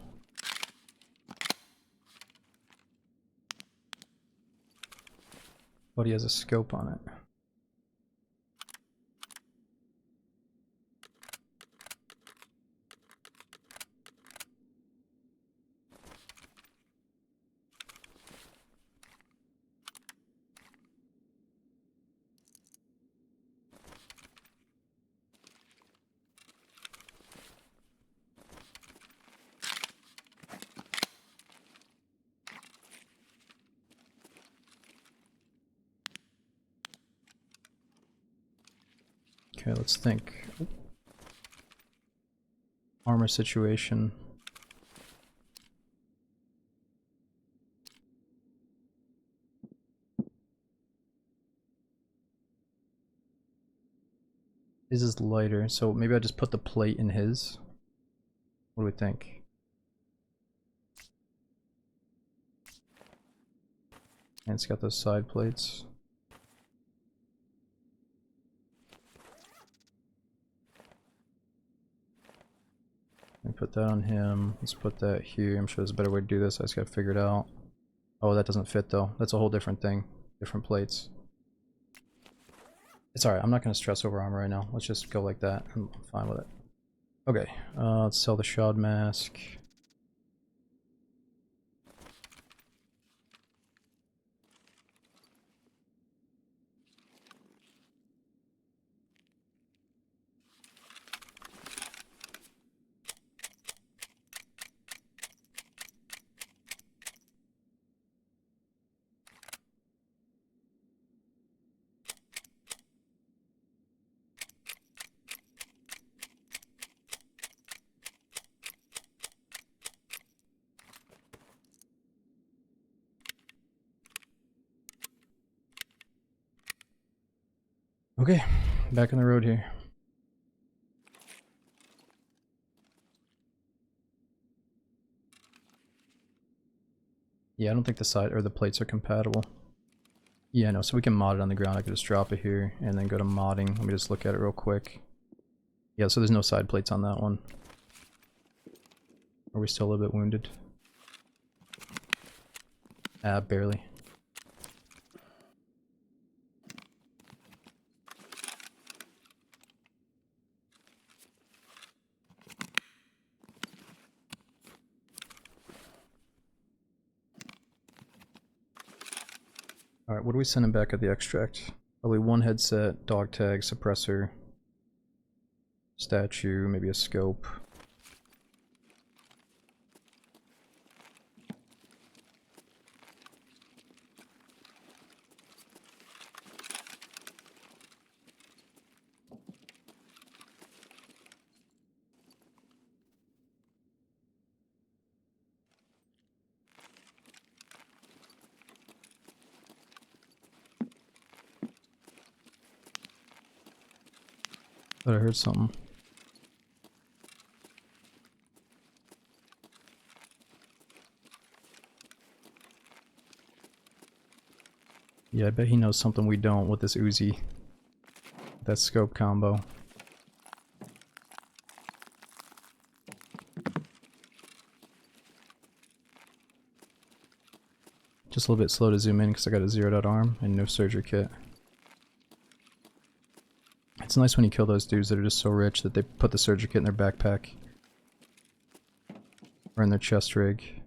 But he has a scope on it. Okay, let's think. Armor situation. His is lighter, so maybe I just put the plate in his. What do we think? And it's got those side plates. Let me put that on him. Let's put that here. I'm sure there's a better way to do this. I just gotta figure it out. Oh, that doesn't fit though. That's a whole different thing. Different plates. It's alright. I'm not gonna stress over armor right now. Let's just go like that. I'm fine with it. Okay. Let's sell the shod mask. Okay, back on the road here. Yeah, I don't think the side or the plates are compatible. Yeah, no, so we can mod it on the ground. I could just drop it here and then go to modding. Let me just look at it real quick. Yeah, so there's no side plates on that one. Are we still a little bit wounded? Ah, barely. Alright, what are we sending back at the extract? Probably one headset, dog tag, suppressor, statue, maybe a scope. Thought I heard something. Yeah, I bet he knows something we don't with this Uzi. That scope combo. Just a little bit slow to zoom in because I got a zeroed out arm and no surgery kit. It's nice when you kill those dudes that are just so rich that they put the surgery kit in their backpack. Or in their chest rig.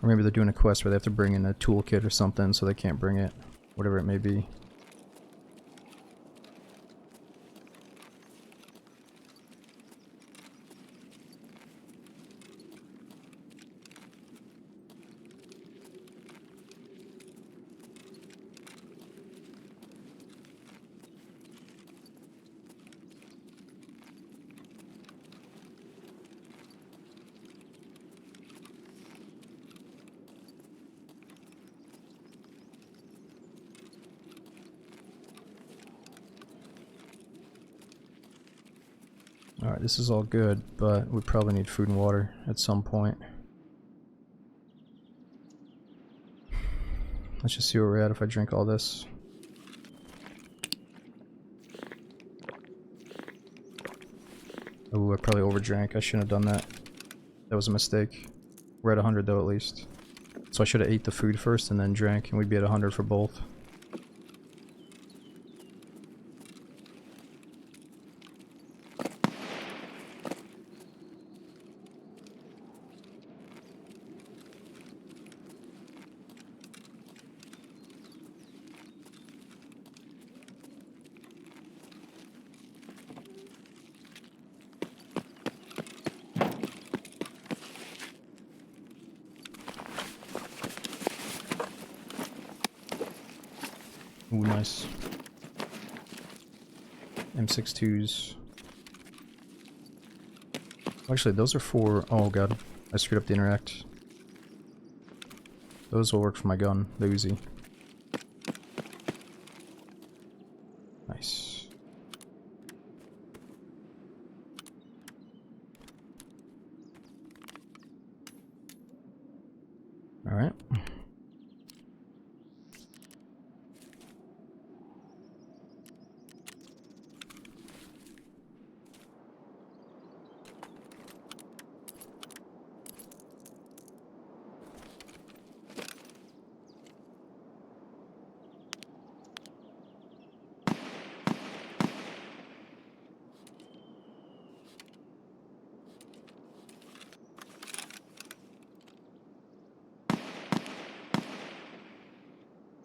Or maybe they're doing a quest where they have to bring in a toolkit or something, so they can't bring it. Whatever it may be. Alright, this is all good, but we probably need food and water at some point. Let's just see where we're at if I drink all this. Oh, I probably overdrank. I shouldn't have done that. That was a mistake. We're at 100 though, at least. So I should have ate the food first and then drank, and we'd be at 100 for both. Ooh, nice. M62s. Actually, those are for... Oh god, I screwed up the interact. Those will work for my gun, the Uzi. Nice. Alright.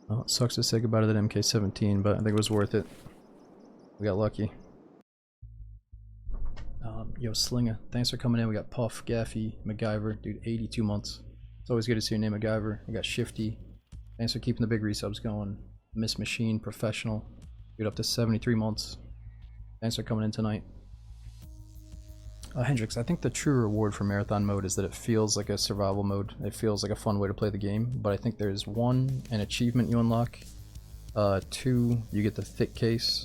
Well, it sucks to say goodbye to that MK17, but I think it was worth it. We got lucky. Yo, Slinga, thanks for coming in. We got Puff, Gaffy, MacGyver, dude, 82 months. It's always good to see your name, MacGyver. We got Shifty. Thanks for keeping the big resubs going. Miss Machine, Professional, dude, up to 73 months. Thanks for coming in tonight. Hendrix, I think the true reward for marathon mode is that it feels like a survival mode. It feels like a fun way to play the game, but I think there's one, an achievement you unlock, 2, you get the thick case,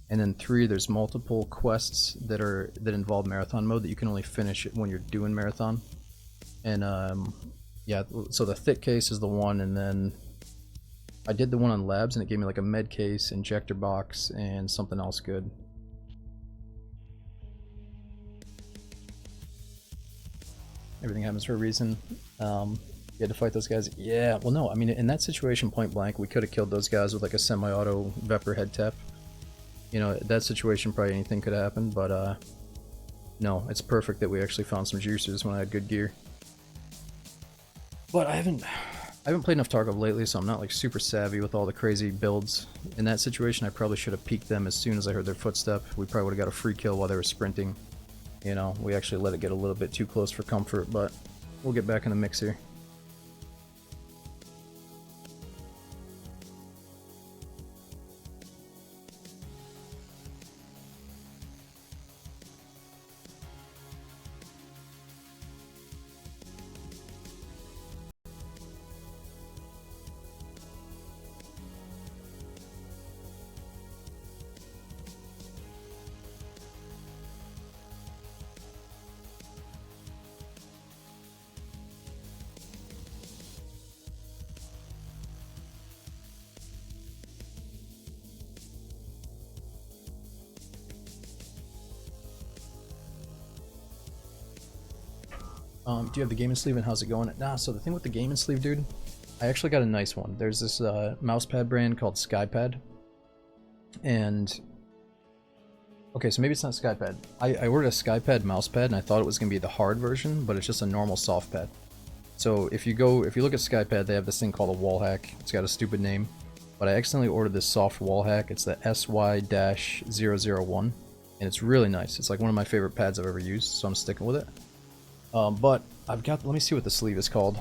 and then 3, there's multiple quests that involve marathon mode that you can only finish it when you're doing marathon. And yeah, so the thick case is the one, and then I did the one on labs and it gave me like a med case, injector box, and something else good. Everything happens for a reason. You had to fight those guys. Yeah, well no, I mean in that situation point blank we could have killed those guys with like a semi-auto Vepr head tap. You know, that situation probably anything could happen, but no, it's perfect that we actually found some juicers when I had good gear. But I haven't played enough Tarkov lately, so I'm not like super savvy with all the crazy builds. In that situation I probably should have peeked them as soon as I heard their footstep. We probably would have got a free kill while they were sprinting. You know, we actually let it get a little bit too close for comfort, but we'll get back in the mix here. Do you have the gaming sleeve and how's it going? Nah, so the thing with the gaming sleeve, dude, I actually got a nice one. There's this mousepad brand called Skypad. And okay, so maybe it's not Skypad. I ordered a Skypad mousepad and I thought it was going to be the hard version, but it's just a normal soft pad. So if you look at Skypad, they have this thing called a wall hack. It's got a stupid name, but I accidentally ordered this soft wall hack. It's the SY-001, and it's really nice. It's like one of my favorite pads I've ever used, so I'm sticking with it. But I've got, let me see what the sleeve is called.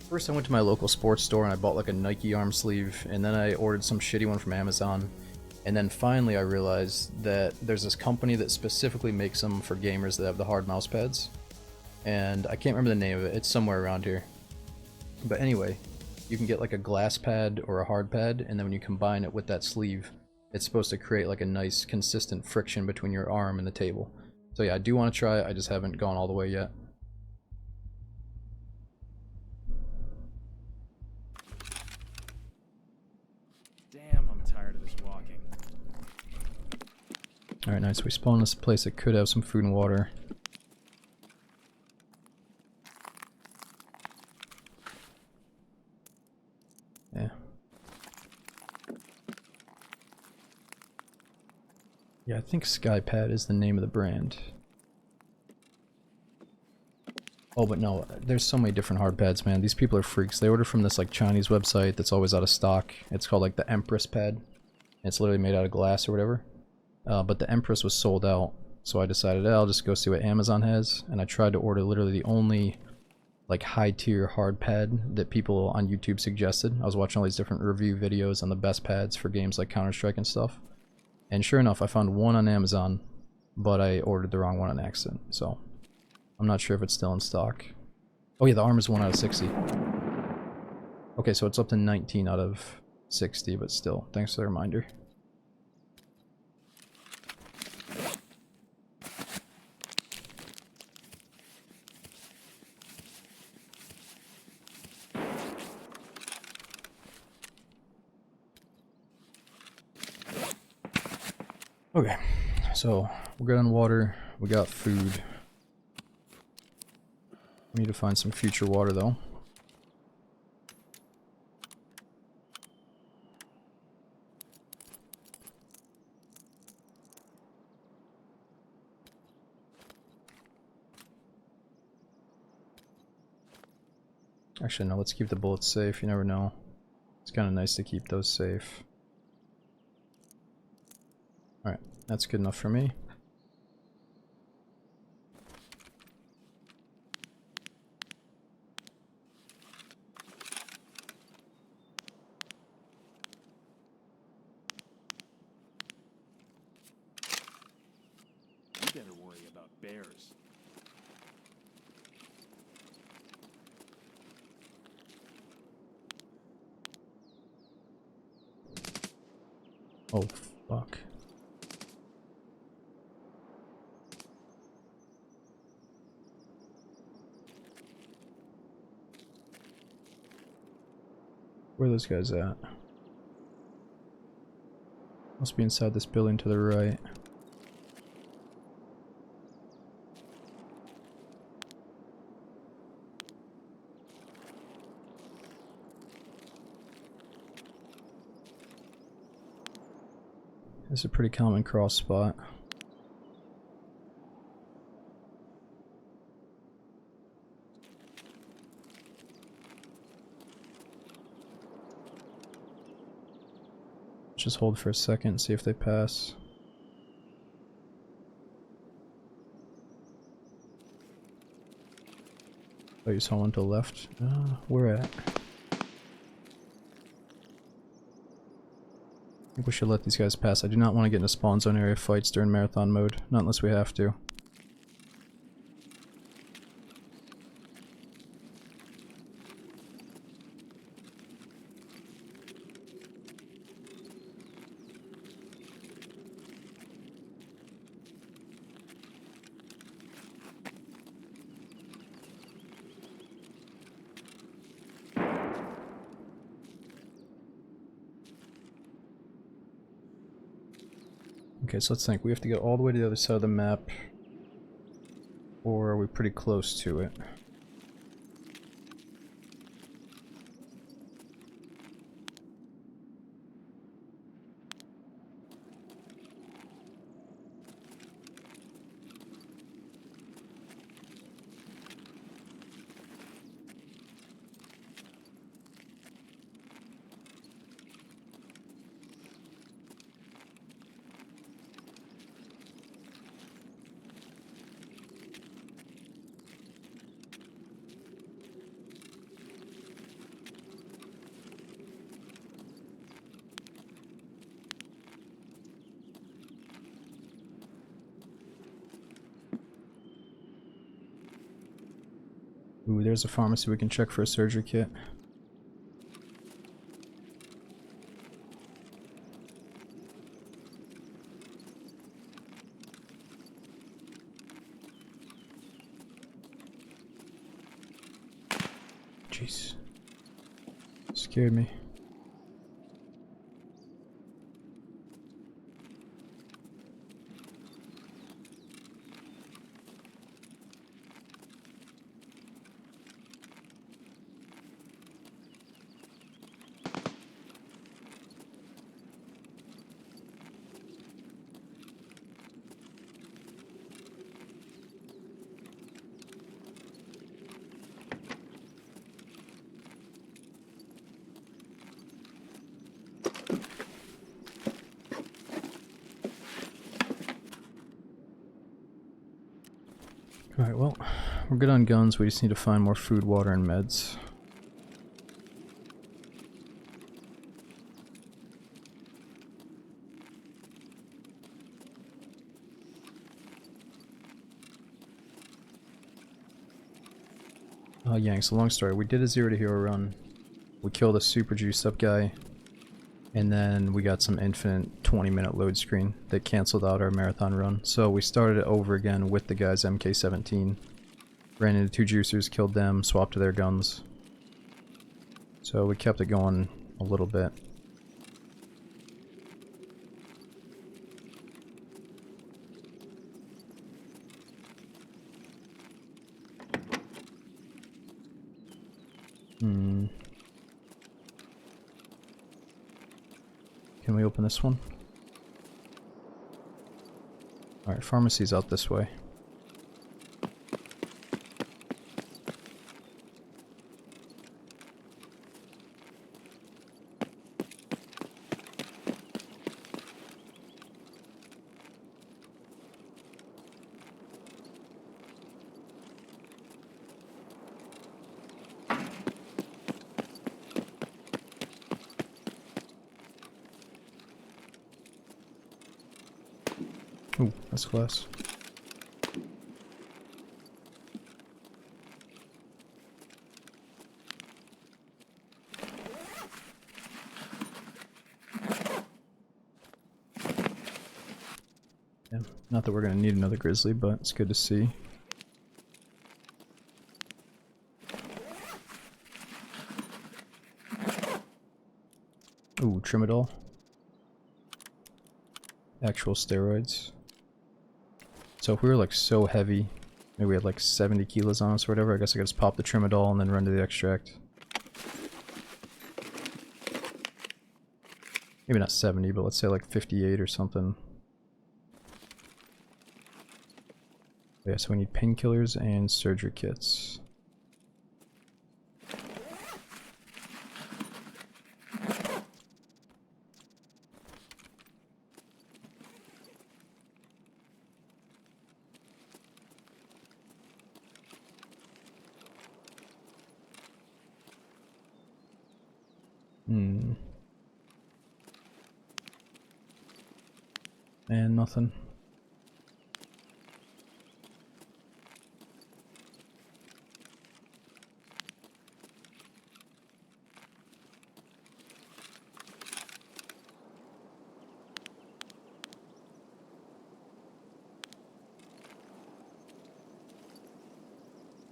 First I went to my local sports store and I bought like a Nike arm sleeve, and then I ordered some shitty one from Amazon. And then finally I realized that there's this company that specifically makes them for gamers that have the hard mouse pads. And I can't remember the name of it, it's somewhere around here. But anyway, you can get like a glass pad or a hard pad, and then when you combine it with that sleeve, it's supposed to create like a nice consistent friction between your arm and the table. So yeah, I do want to try it, I just haven't gone all the way yet. Damn, I'm tired of this walking. Alright, nice. We spawned in this place that could have some food and water. Yeah. Yeah, I think Skypad is the name of the brand. Oh, but no, there's so many different hard pads, man. These people are freaks. They order from this like Chinese website that's always out of stock. It's called like the Empress pad. It's literally made out of glass or whatever. But the Empress was sold out, so I decided I'll just go see what Amazon has, and I tried to order literally the only like high tier hard pad that people on YouTube suggested. I was watching all these different review videos on the best pads for games like Counter-Strike and stuff, and sure enough I found one on Amazon, but I ordered the wrong one on accident, so I'm not sure if it's still in stock. Oh yeah, the arm is 1 out of 60. Okay, so it's up to 19 out of 60, but still, thanks for the reminder. Okay, so we're good on water, we got food. We need to find some future water though. Actually no, let's keep the bullets safe, you never know. It's kind of nice to keep those safe. Alright, that's good enough for me. You better worry about bears. Oh, fuck. Where are those guys at? Must be inside this building to the right. This is a pretty common cross spot. Just hold for a second, see if they pass. Oh, you saw one to the left? Where at? I think we should let these guys pass. I do not want to get into spawn zone area fights during marathon mode, not unless we have to. Okay, so let's think. We have to go all the way to the other side of the map, or are we pretty close to it? Ooh, there's a pharmacy we can check for a surgery kit. Jeez. Scared me. Alright, well, we're good on guns, we just need to find more food, water, and meds. Yang, so long story. We did a 0 to hero run. We killed a super juiced up guy. And then we got some infinite 20-minute load screen that canceled out our marathon run. So we started it over again with the guy's MK17. Ran into 2 juicers, killed them, swapped to their guns. So we kept it going a little bit. Can we open this one? Alright, pharmacy's out this way. Ooh, that's glass. Yeah, not that we're gonna need another grizzly, but it's good to see. Ooh, Trimadol. Actual steroids. So if we were like so heavy, maybe we had like 70 kilos on us or whatever, I guess I could just pop the Trimadol and then run to the extract. Maybe not 70, but let's say like 58 or something. Yeah, so we need painkillers and surgery kits. And nothing.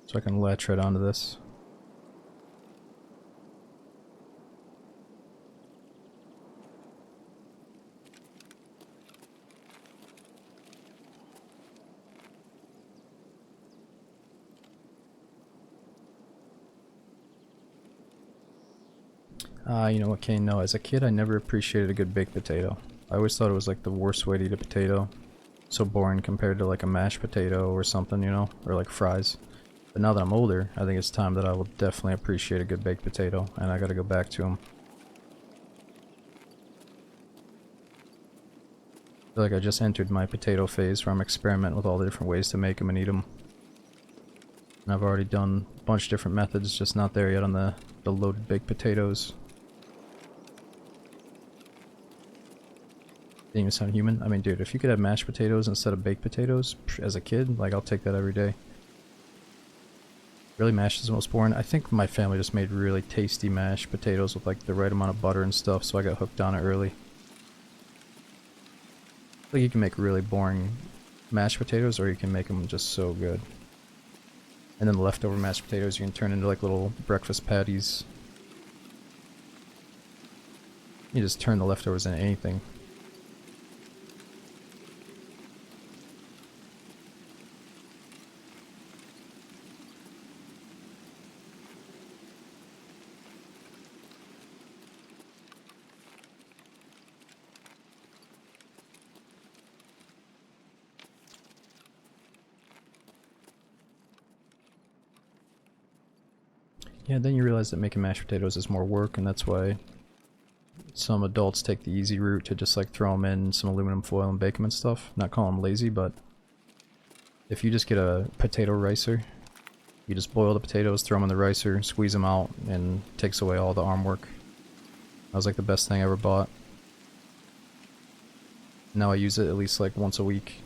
So I can latch right onto this. You know what, Kane? No, as a kid I never appreciated a good baked potato. I always thought it was like the worst way to eat a potato. So boring compared to like a mashed potato or something, you know? Or like fries. But now that I'm older, I think it's time that I will definitely appreciate a good baked potato, and I gotta go back to them. I feel like I just entered my potato phase where I'm experimenting with all the different ways to make them and eat them. And I've already done a bunch of different methods, just not there yet on the loaded baked potatoes. Didn't even sound human. I mean, dude, if you could have mashed potatoes instead of baked potatoes as a kid, like, I'll take that every day. Really, mash is the most boring. I think my family just made really tasty mashed potatoes with like the right amount of butter and stuff, so I got hooked on it early. Like you can make really boring mashed potatoes, or you can make them just so good. And then the leftover mashed potatoes you can turn into like little breakfast patties. You just turn the leftovers into anything. Yeah, then you realize that making mashed potatoes is more work, and that's why some adults take the easy route to just like throw them in some aluminum foil and bake them and stuff. Not call them lazy, but if you just get a potato ricer, you just boil the potatoes, throw them in the ricer, squeeze them out, and takes away all the arm work. That was like the best thing I ever bought. Now I use it at least like once a week.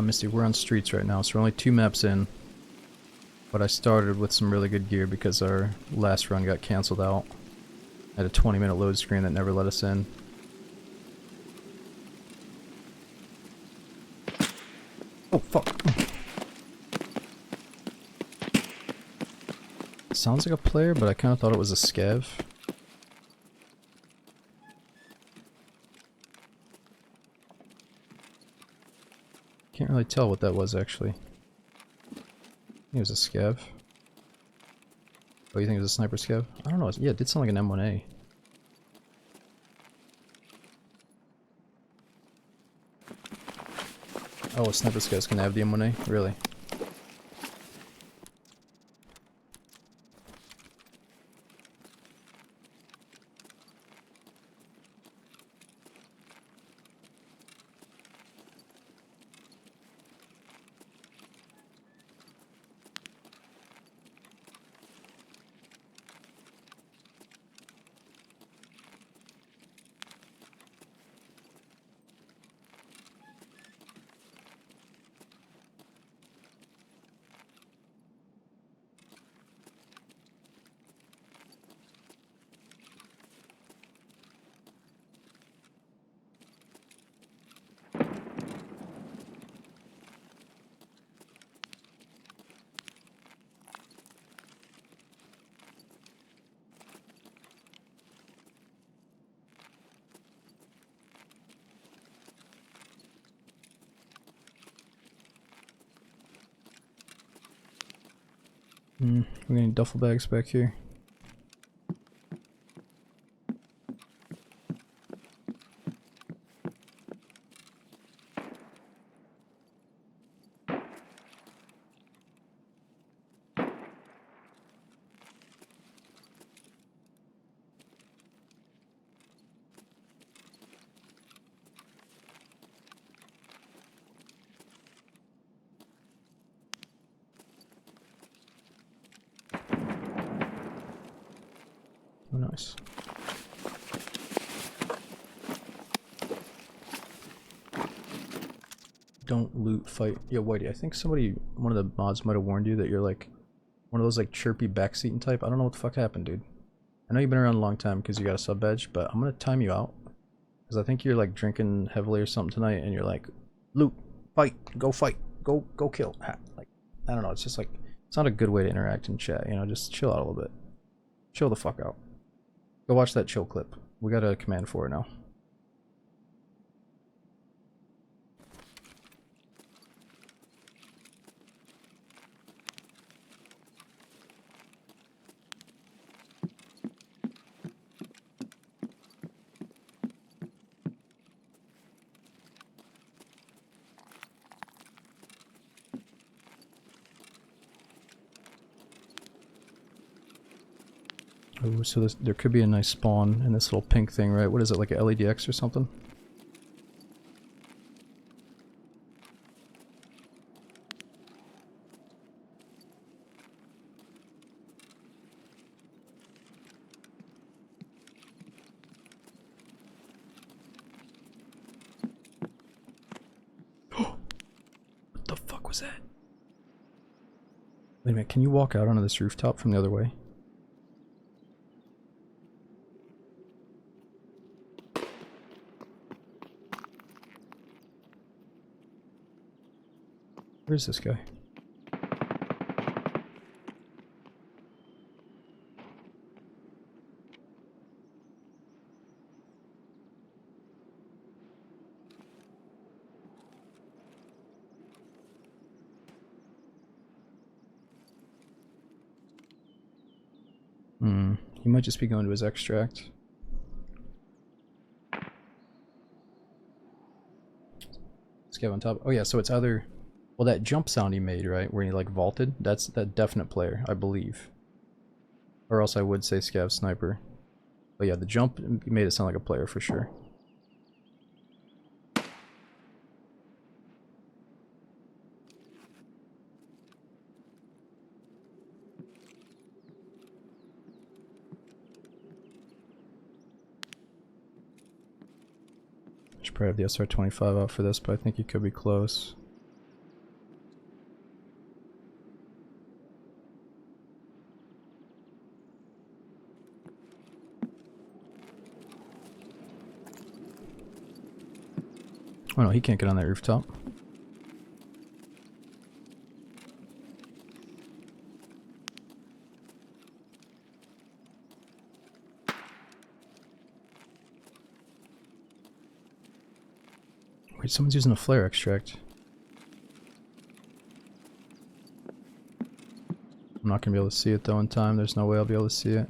Misty, we're on streets right now, so we're only 2 maps in. But I started with some really good gear because our last run got cancelled out. I had a 20-minute load screen that never let us in. Oh, fuck. Sounds like a player, but I kind of thought it was a scav. Can't really tell what that was, actually. I think it was a scav. Oh, you think it was a sniper scav? I don't know. Yeah, it did sound like an M1A. Oh, sniper scavs can have the M1A? Really? We're getting duffel bags back here. Oh, nice. Don't loot, fight. Yo, Whitey, I think somebody, one of the mods might have warned you that you're like one of those like chirpy backseating type. I don't know what the fuck happened, dude. I know you've been around a long time because you got a sub badge, but I'm gonna time you out. Because I think you're like drinking heavily or something tonight and you're like, loot, fight, go kill. Like, I don't know, it's just like, it's not a good way to interact in chat, you know, just chill out a little bit. Chill the fuck out. Go watch that chill clip. We got a command for it now. Ooh, so there could be a nice spawn in this little pink thing, right? What is it, like a LEDX or something? What the fuck was that? Wait a minute, can you walk out onto this rooftop from the other way? Where's this guy? He might just be going to his extract. Let's get on top. Oh yeah, so it's either... Well, that jump sound he made, right, where he like vaulted, that's that definite player, I believe. Or else I would say Scav Sniper. But yeah, the jump made it sound like a player for sure. Should probably have the SR-25 out for this, but I think he could be close. Oh no, he can't get on that rooftop. Wait, someone's using a flare extract. I'm not gonna be able to see it though in time. There's no way I'll be able to see it.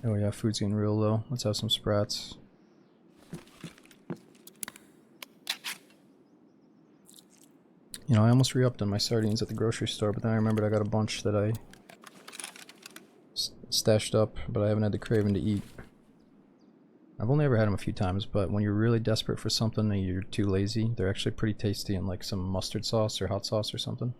Oh yeah, food's getting real low. Let's have some sprats. You know, I almost re-upped on my sardines at the grocery store, but then I remembered I got a bunch that I stashed up, but I haven't had the craving to eat. I've only ever had them a few times, but when you're really desperate for something and you're too lazy, they're actually pretty tasty in like some mustard sauce or hot sauce or something.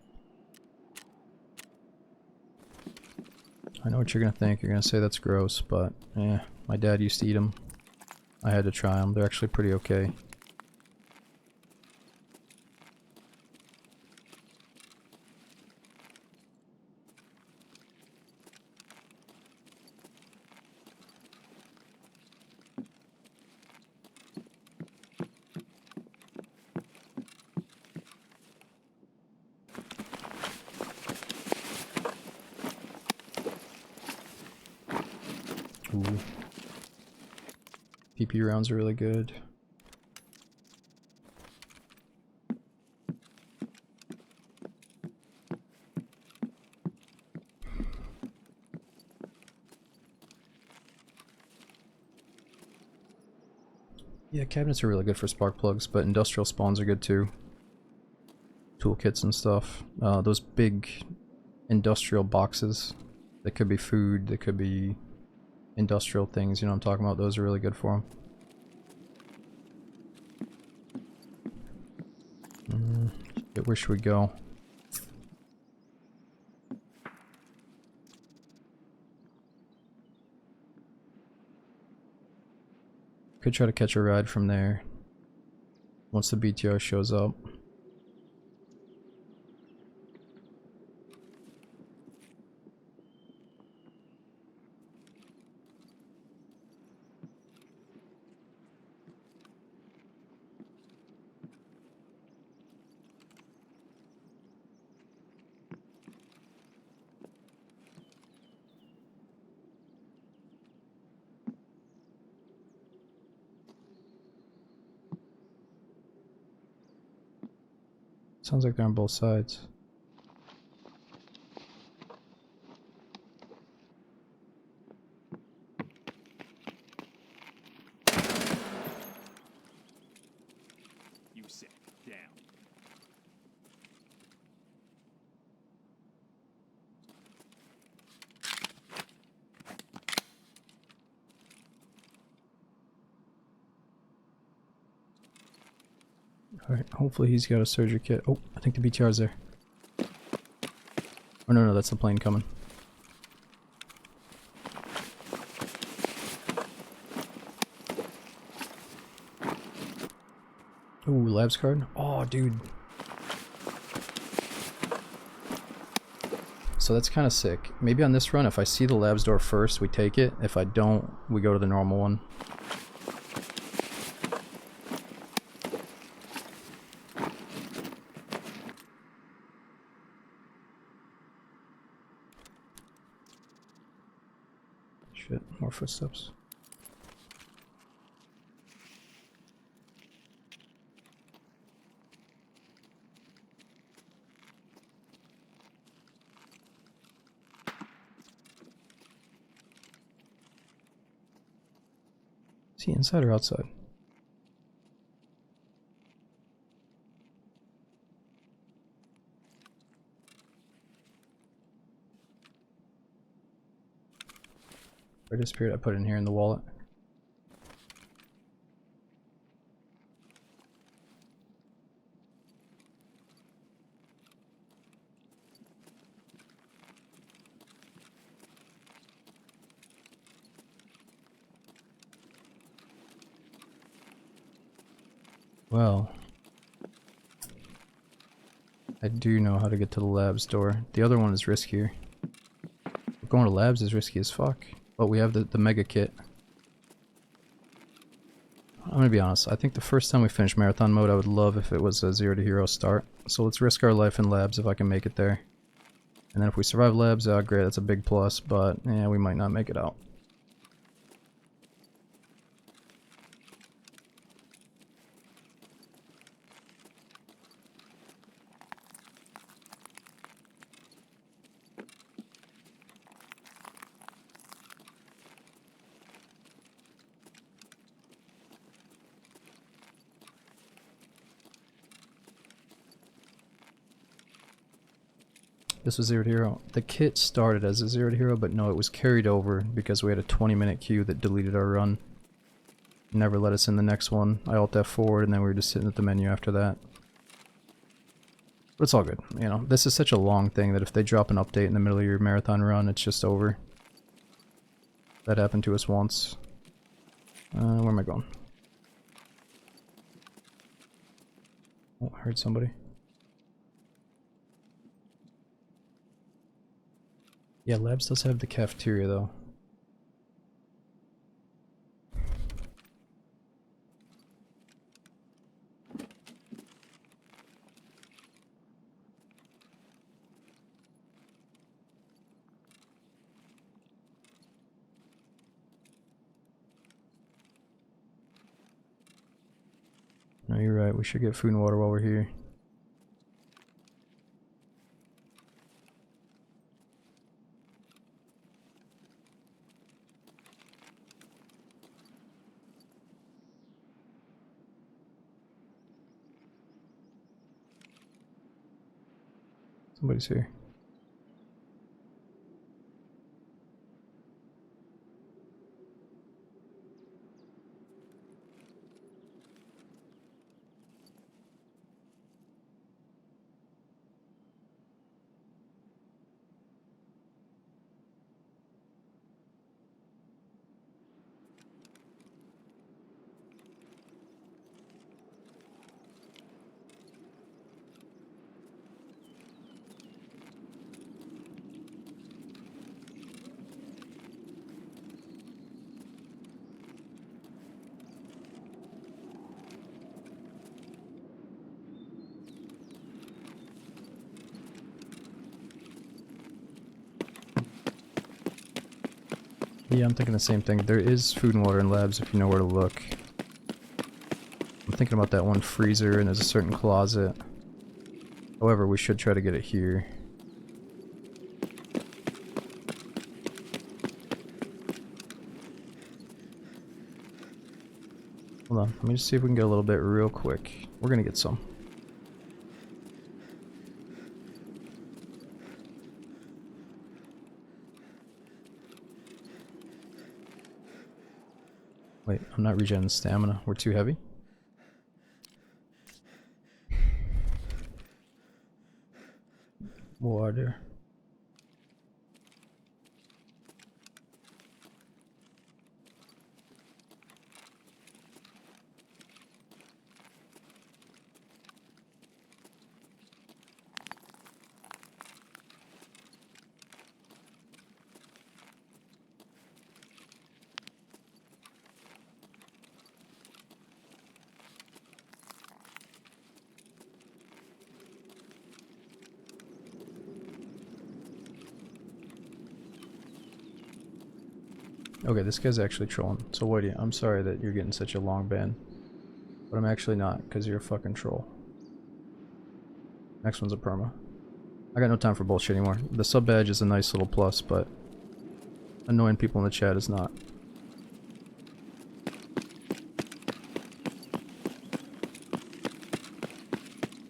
I know what you're gonna think. You're gonna say that's gross, but yeah, my dad used to eat them. I had to try them. They're actually pretty okay. Ooh. PP rounds are really good. Yeah, cabinets are really good for spark plugs, but industrial spawns are good too. Toolkits and stuff. Those big industrial boxes that could be food, that could be industrial things, you know what I'm talking about? Those are really good for them. Okay, where should we go? Could try to catch a ride from there once the BTR shows up. Sounds like they're on both sides. You sick. Down. Alright, hopefully he's got a surgery kit. Oh, I think the BTR's there. Oh no, that's the plane coming. Ooh, labs card? Oh, dude. So that's kind of sick. Maybe on this run, if I see the labs door first, we take it. If I don't, we go to the normal one. Shit, more footsteps. Is he inside or outside? I disappeared. I put it in here in the wallet. Well, I do know how to get to the labs door. The other one is riskier. Going to labs is risky as fuck. But we have the mega kit. I'm gonna be honest, I think the first time we finish marathon mode I would love if it was a 0 to hero start. So let's risk our life in labs if I can make it there. And then if we survive labs, great, that's a big plus, but yeah, we might not make it out. This was 0 to hero. The kit started as a 0 to hero, but no, it was carried over because we had a 20-minute queue that deleted our run. Never let us in the next one. I alt F4 and then we were just sitting at the menu after that. But it's all good, you know. This is such a long thing that if they drop an update in the middle of your marathon run, it's just over. That happened to us once. Where am I going? Oh, I heard somebody. Yeah, labs does have the cafeteria though. No, you're right. We should get food and water while we're here. Somebody's here. Yeah, I'm thinking the same thing. There is food and water in labs if you know where to look. I'm thinking about that one freezer, and there's a certain closet. However, we should try to get it here. Hold on, let me just see if we can get a little bit real quick. We're gonna get some. Wait, I'm not regenerating stamina. We're too heavy? Water. Okay, this guy's actually trolling. So Whitey, I'm sorry that you're getting such a long ban. But I'm actually not, because you're a fucking troll. Next one's a perma. I got no time for bullshit anymore. The sub badge is a nice little plus, but annoying people in the chat is not.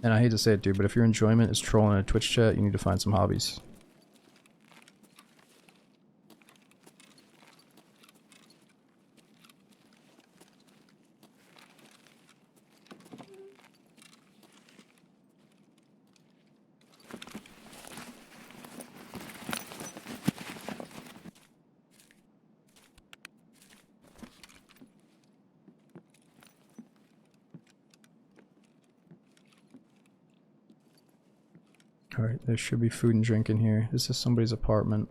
And I hate to say it, dude, but if your enjoyment is trolling in a Twitch chat, you need to find some hobbies. Alright, there should be food and drink in here. This is somebody's apartment.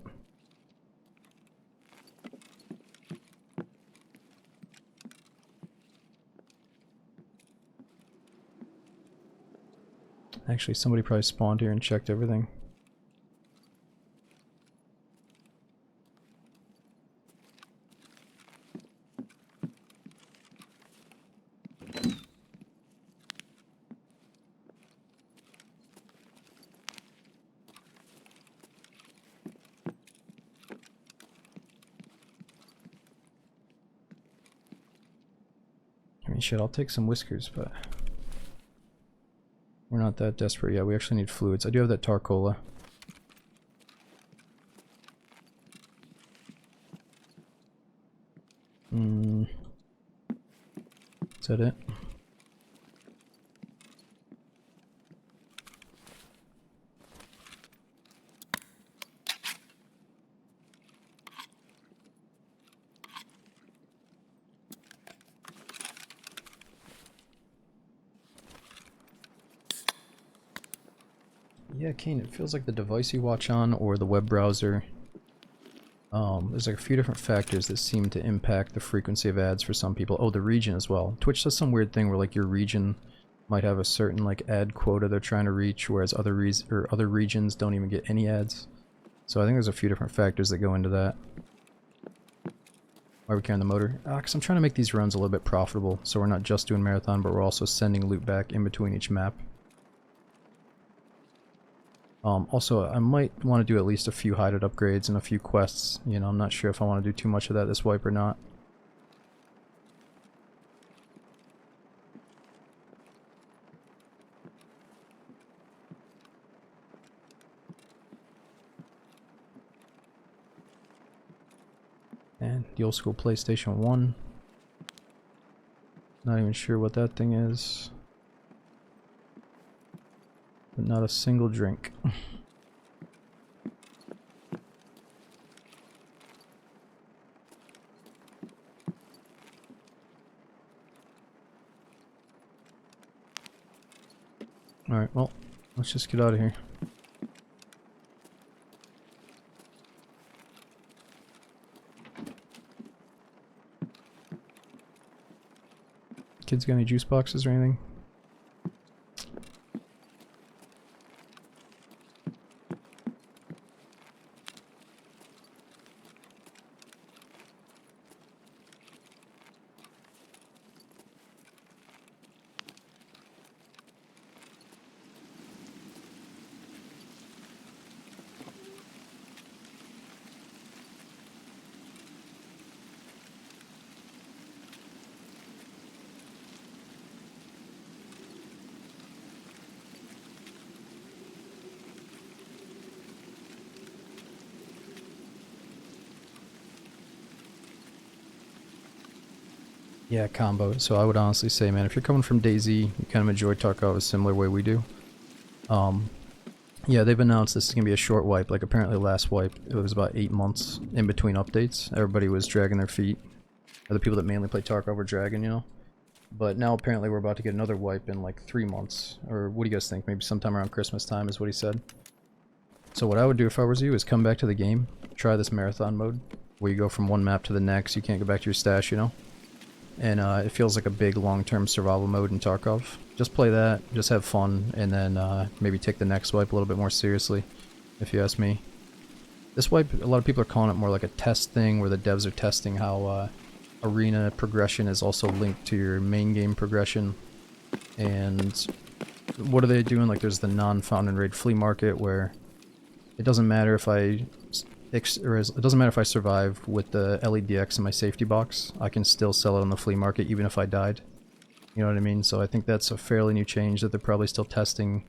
Actually, somebody probably spawned here and checked everything. I mean, shit, I'll take some whiskers, but we're not that desperate yet. We actually need fluids. I do have that Tarcola. Is that it? Yeah, Kane, it feels like the device you watch on or the web browser. There's like a few different factors that seem to impact the frequency of ads for some people. Oh, the region as well. Twitch does some weird thing where like your region might have a certain like ad quota they're trying to reach, whereas other regions don't even get any ads. So I think there's a few different factors that go into that. Why are we carrying the motor? Because I'm trying to make these runs a little bit profitable, so we're not just doing marathon, but we're also sending loot back in between each map. Also, I might want to do at least a few hided upgrades and a few quests. You know, I'm not sure if I want to do too much of that this wipe or not. And the old school PlayStation 1. Not even sure what that thing is. But not a single drink. Alright, well, let's just get out of here. Kids got any juice boxes or anything? Yeah, combo. So I would honestly say, man, if you're coming from DayZ, you kind of enjoy Tarkov a similar way we do. Um, yeah, they've announced this is gonna be a short wipe. Like apparently last wipe, it was about 8 months in between updates. Everybody was dragging their feet. Or the people that mainly play Tarkov were dragging, you know. But now apparently we're about to get another wipe in like 3 months. Or what do you guys think? Maybe sometime around Christmas time is what he said. So what I would do if I was you is come back to the game, try this marathon mode, where you go from one map to the next, you can't go back to your stash, you know? And it feels like a big long-term survival mode in Tarkov. Just play that, just have fun, and then maybe take the next wipe a little bit more seriously, if you ask me. This wipe, a lot of people are calling it more like a test thing, where the devs are testing how arena progression is also linked to your main game progression. And what are they doing? Like there's the non-found and raid flea market, where it doesn't matter if it doesn't matter if I survive with the LEDX in my safety box. I can still sell it on the flea market even if I died. You know what I mean? So I think that's a fairly new change that they're probably still testing.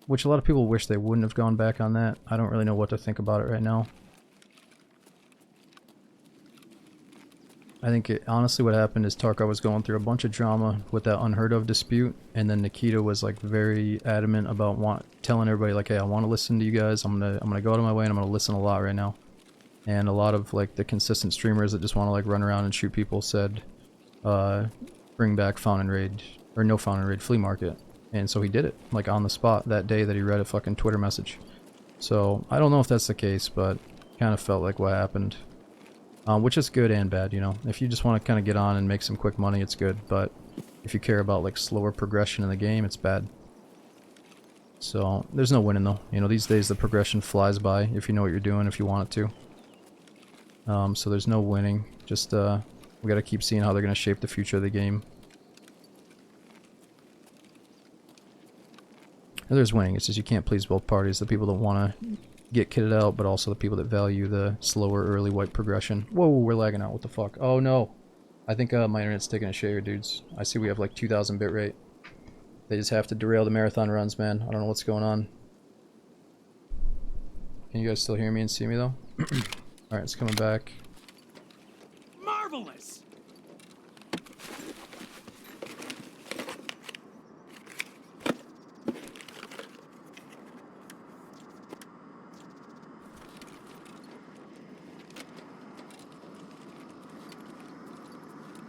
Which a lot of people wish they wouldn't have gone back on that. I don't really know what to think about it right now. I think honestly what happened is Tarkov was going through a bunch of drama with that unheard of dispute, and then Nikita was like very adamant about telling everybody like, hey, I want to listen to you guys. I'm gonna go out of my way and I'm gonna listen a lot right now. And a lot of like the consistent streamers that just want to like run around and shoot people said, bring back Found and Raid, or no Found and Raid flea market. And so he did it, like on the spot that day that he read a fucking Twitter message. So I don't know if that's the case, but kind of felt like what happened. Which is good and bad, you know. If you just want to kind of get on and make some quick money, it's good. But if you care about like slower progression in the game, it's bad. So there's no winning though. You know, these days the progression flies by if you know what you're doing, if you want it to. So there's no winning. Just we got to keep seeing how they're going to shape the future of the game. And there's winning. It's just you can't please both parties. The people that want to get kitted out, but also the people that value the slower early wipe progression. Whoa, we're lagging out. What the fuck? Oh no. I think my internet's taking a shit here, dudes. I see we have like 2,000 bitrate. They just have to derail the marathon runs, man. I don't know what's going on. Can you guys still hear me and see me though? Alright, it's coming back. Marvelous!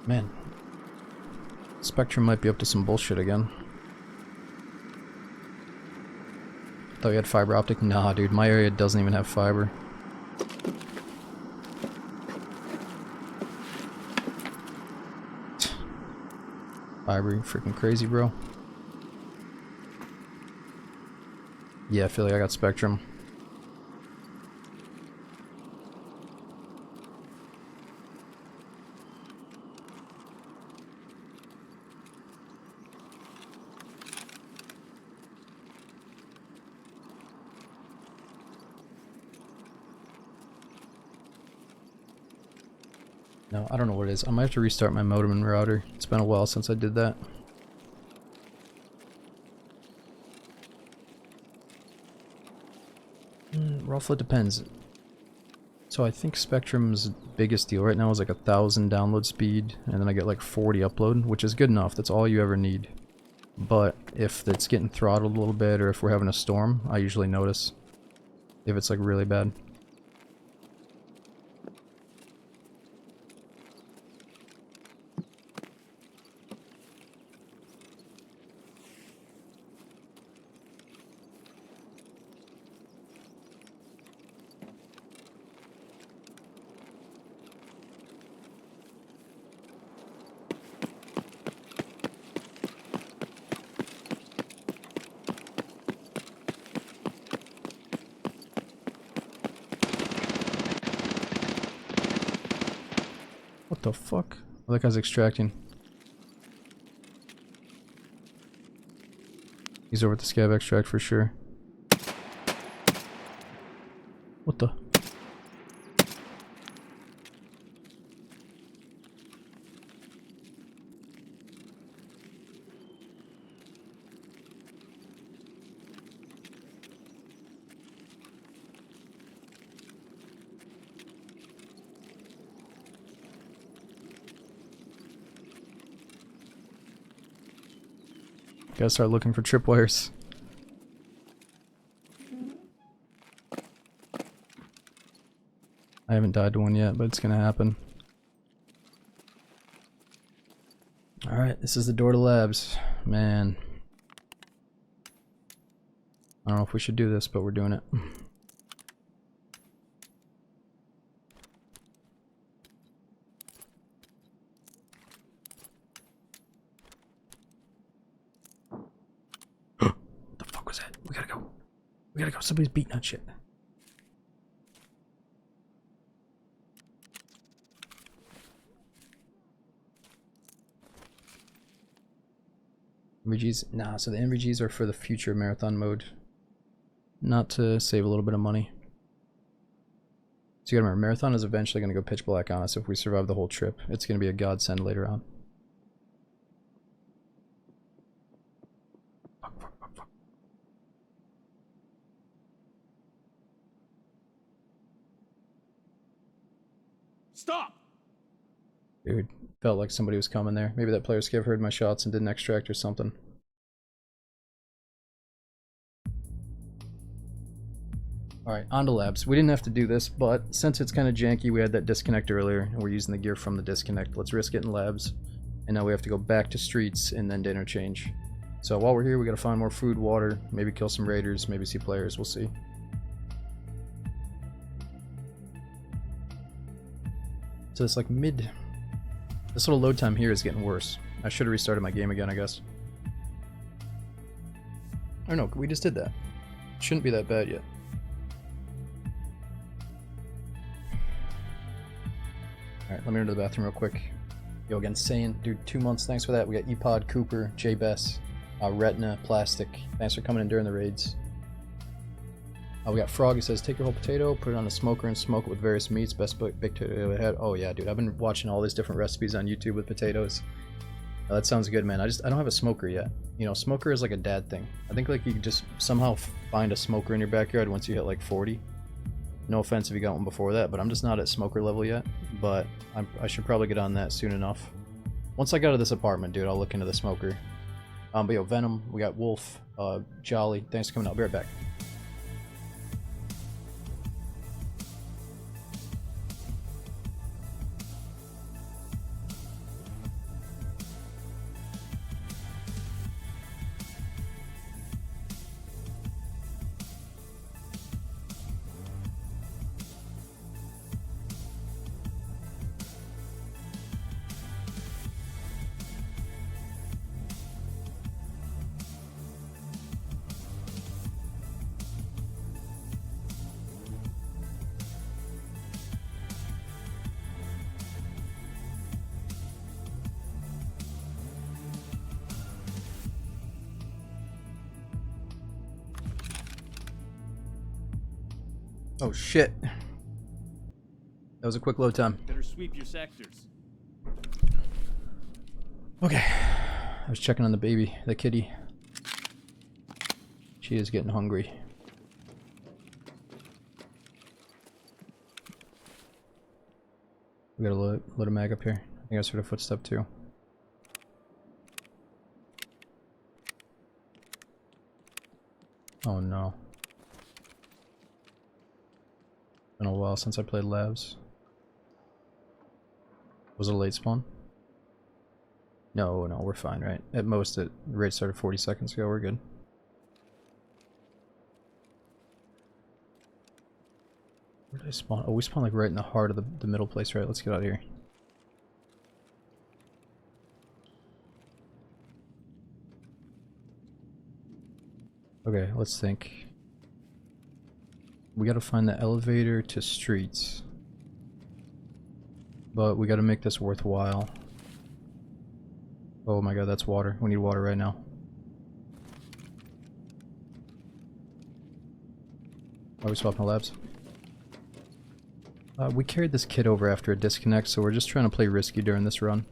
Man. Spectrum might be up to some bullshit again. Thought you had fiber optic? Nah, dude, my area doesn't even have fiber. Fiber, you freaking crazy, bro. Yeah, I feel like I got Spectrum. No, I don't know what it is. I might have to restart my modem and router. It's been a while since I did that. Roughly depends. So I think Spectrum's biggest deal right now is like 1,000 download speed, and then I get like 40 upload, which is good enough. That's all you ever need. But if it's getting throttled a little bit, or if we're having a storm, I usually notice. If it's like really bad. What the fuck? Oh, that guy's extracting. He's over at the scav extract for sure. What the? Gotta start looking for tripwires. I haven't died to one yet, but it's gonna happen. Alright, this is the door to labs. Man. I don't know if we should do this, but we're doing it. What the fuck was that? We gotta go. We gotta go. Somebody's beating on shit. MVGs? Nah, so the MVGs are for the future marathon mode. Not to save a little bit of money. So you gotta remember, marathon is eventually gonna go pitch black on us if we survive the whole trip. It's gonna be a godsend later on. Fuck, fuck, fuck, fuck. Stop! Dude, felt like somebody was coming there. Maybe that player scav heard my shots and didn't extract or something. Alright, on to labs. We didn't have to do this, but since it's kind of janky, we had that disconnect earlier, and we're using the gear from the disconnect. Let's risk it in labs. And now we have to go back to streets and then to interchange. So while we're here, we gotta find more food, water, maybe kill some raiders, maybe see players, we'll see. So it's like mid... This little load time here is getting worse. I should have restarted my game again, I guess. Or no, we just did that. Shouldn't be that bad yet. Alright, let me go to the bathroom real quick. Yo, again, Saiyan, dude, 2 months, thanks for that. We got Epod, Cooper, J-Bess, Retina, Plastic. Thanks for coming in during the raids. We got Frog, he says, take your whole potato, put it on a smoker and smoke it with various meats. Best big potato ahead. Oh yeah, dude, I've been watching all these different recipes on YouTube with potatoes. That sounds good, man. I don't have a smoker yet. You know, smoker is like a dad thing. I think like you can just somehow find a smoker in your backyard once you hit like 40. No offense if you got one before that, but I'm just not at smoker level yet. But I should probably get on that soon enough. Once I get out of this apartment, dude, I'll look into the smoker. But yo, Venom, we got Wolf, Jolly. Thanks for coming out. I'll be right back. Oh shit. That was a quick load time. Better sweep your sectors. Okay. I was checking on the baby, the kitty. She is getting hungry. We got a load of mag up here. I think I heard a footstep too. Oh no. Been a while since I played labs. Was it a late spawn? No, we're fine, right? At most, the raid started 40 seconds ago, we're good. Where did I spawn? Oh, we spawned like right in the heart of the middle place, right? Let's get out of here. Okay, let's think. We gotta find the elevator to streets. But we gotta make this worthwhile. Oh my god, that's water. We need water right now. Are we swapping labs? We carried this kid over after a disconnect, so we're just trying to play risky during this run.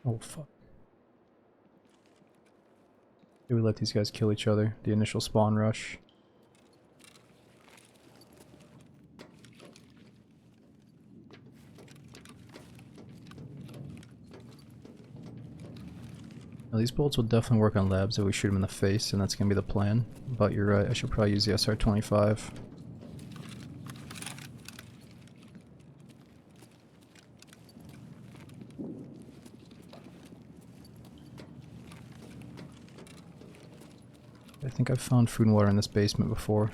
Oh fuck. Do we let these guys kill each other? The initial spawn rush. These bullets will definitely work on labs if we shoot them in the face, and that's gonna be the plan. But you're right, I should probably use the SR-25. I think I've found food and water in this basement before.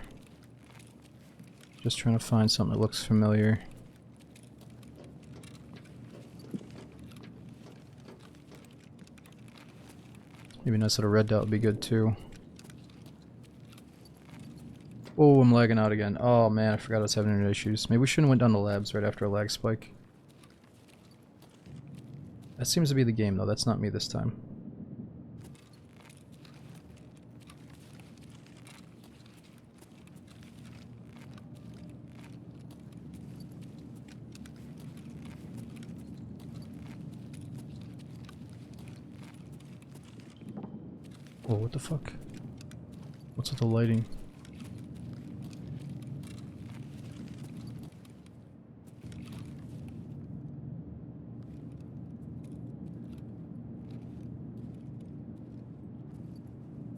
Just trying to find something that looks familiar. Maybe a nice little red dot would be good too. Oh, I'm lagging out again. Oh man, I forgot I was having internet issues. Maybe we shouldn't have went down the labs right after a lag spike. That seems to be the game though, that's not me this time. Oh, what the fuck? What's with the lighting?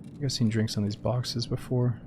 I think I've seen drinks on these boxes before.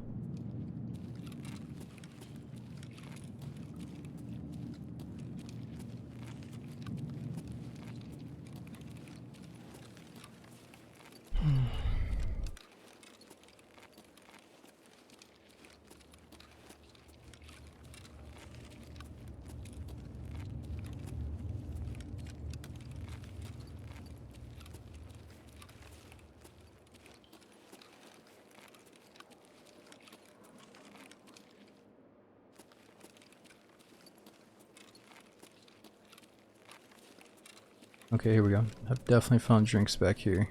Okay, here we go. I've definitely found drinks back here.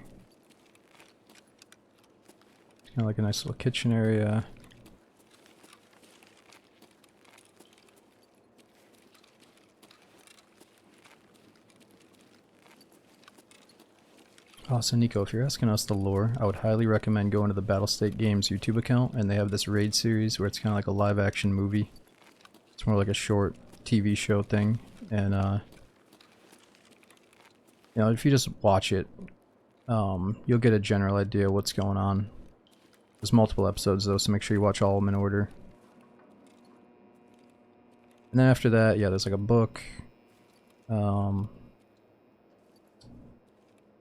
It's kind of like a nice little kitchen area. Oh, so Nico, if you're asking us the lore, I would highly recommend going to the Battlestate Games YouTube account, and they have this raid series where it's kind of like a live action movie. It's more like a short TV show thing, and you know, if you just watch it, you'll get a general idea of what's going on. There's multiple episodes though, so make sure you watch all of them in order. And then after that, yeah, there's like a book.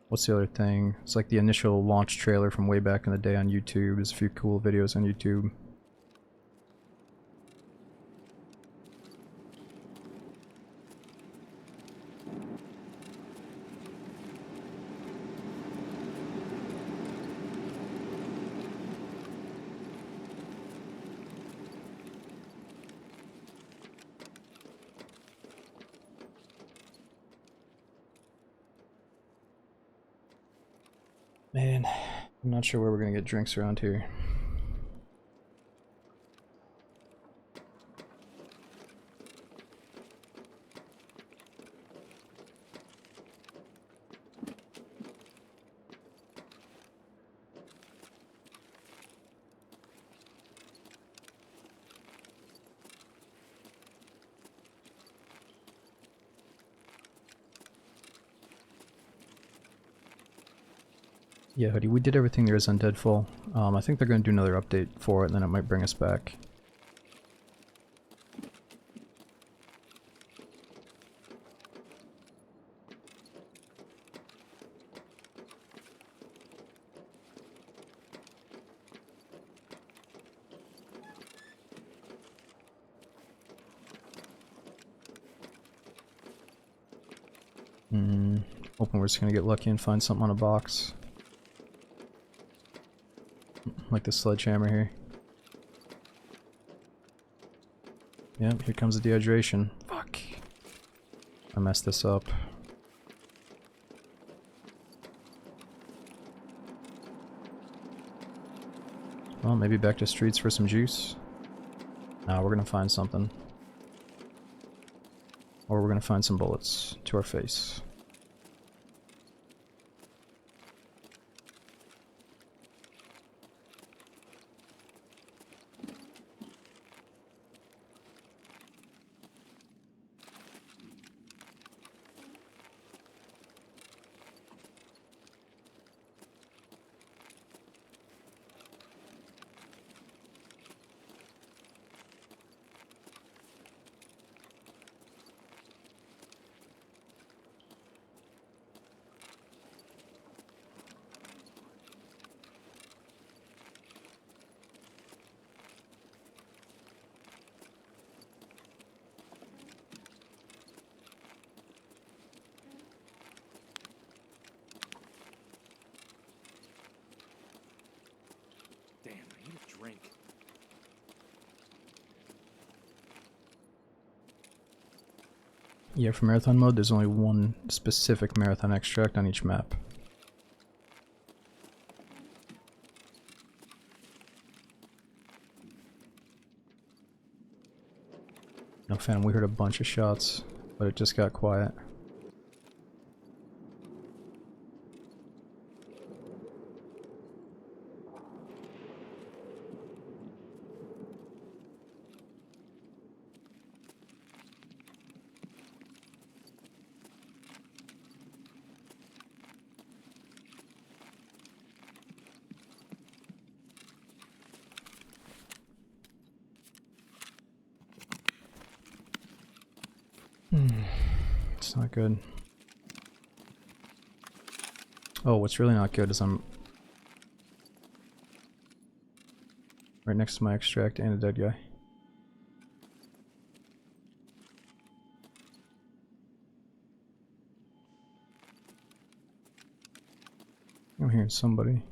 What's the other thing? It's like the initial launch trailer from way back in the day on YouTube. There's a few cool videos on YouTube. Man, I'm not sure where we're gonna get drinks around here. Yeah, Hoodie, we did everything there is on Deadfall. I think they're going to do another update for it, and then it might bring us back. Hoping we're just going to get lucky and find something on a box. Like the sledgehammer here. Yep, here comes the dehydration. Fuck. I messed this up. Well, maybe back to streets for some juice. Nah, we're gonna find something. Or we're gonna find some bullets to our face. Yeah, for marathon mode, there's only one specific marathon extract on each map. No, Phantom, we heard a bunch of shots, but it just got quiet. It's not good. Oh, what's really not good is I'm right next to my extract and a dead guy. I'm hearing somebody.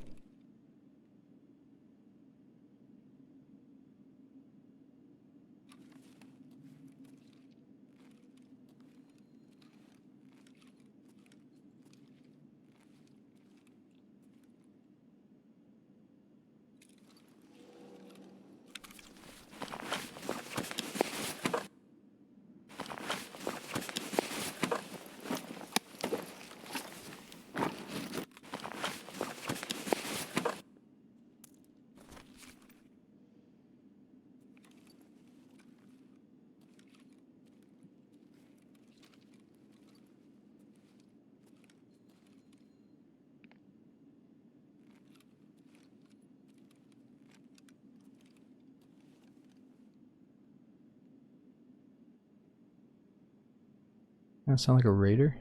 That sound like a raider?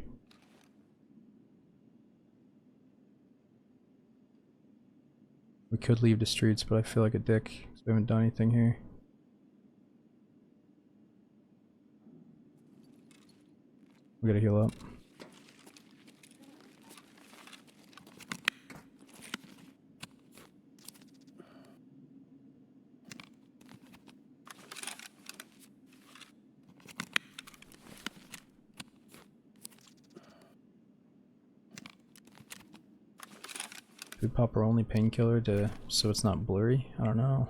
We could leave the streets, but I feel like a dick because we haven't done anything here. We gotta heal up. Should we pop our only painkiller to so it's not blurry? I don't know.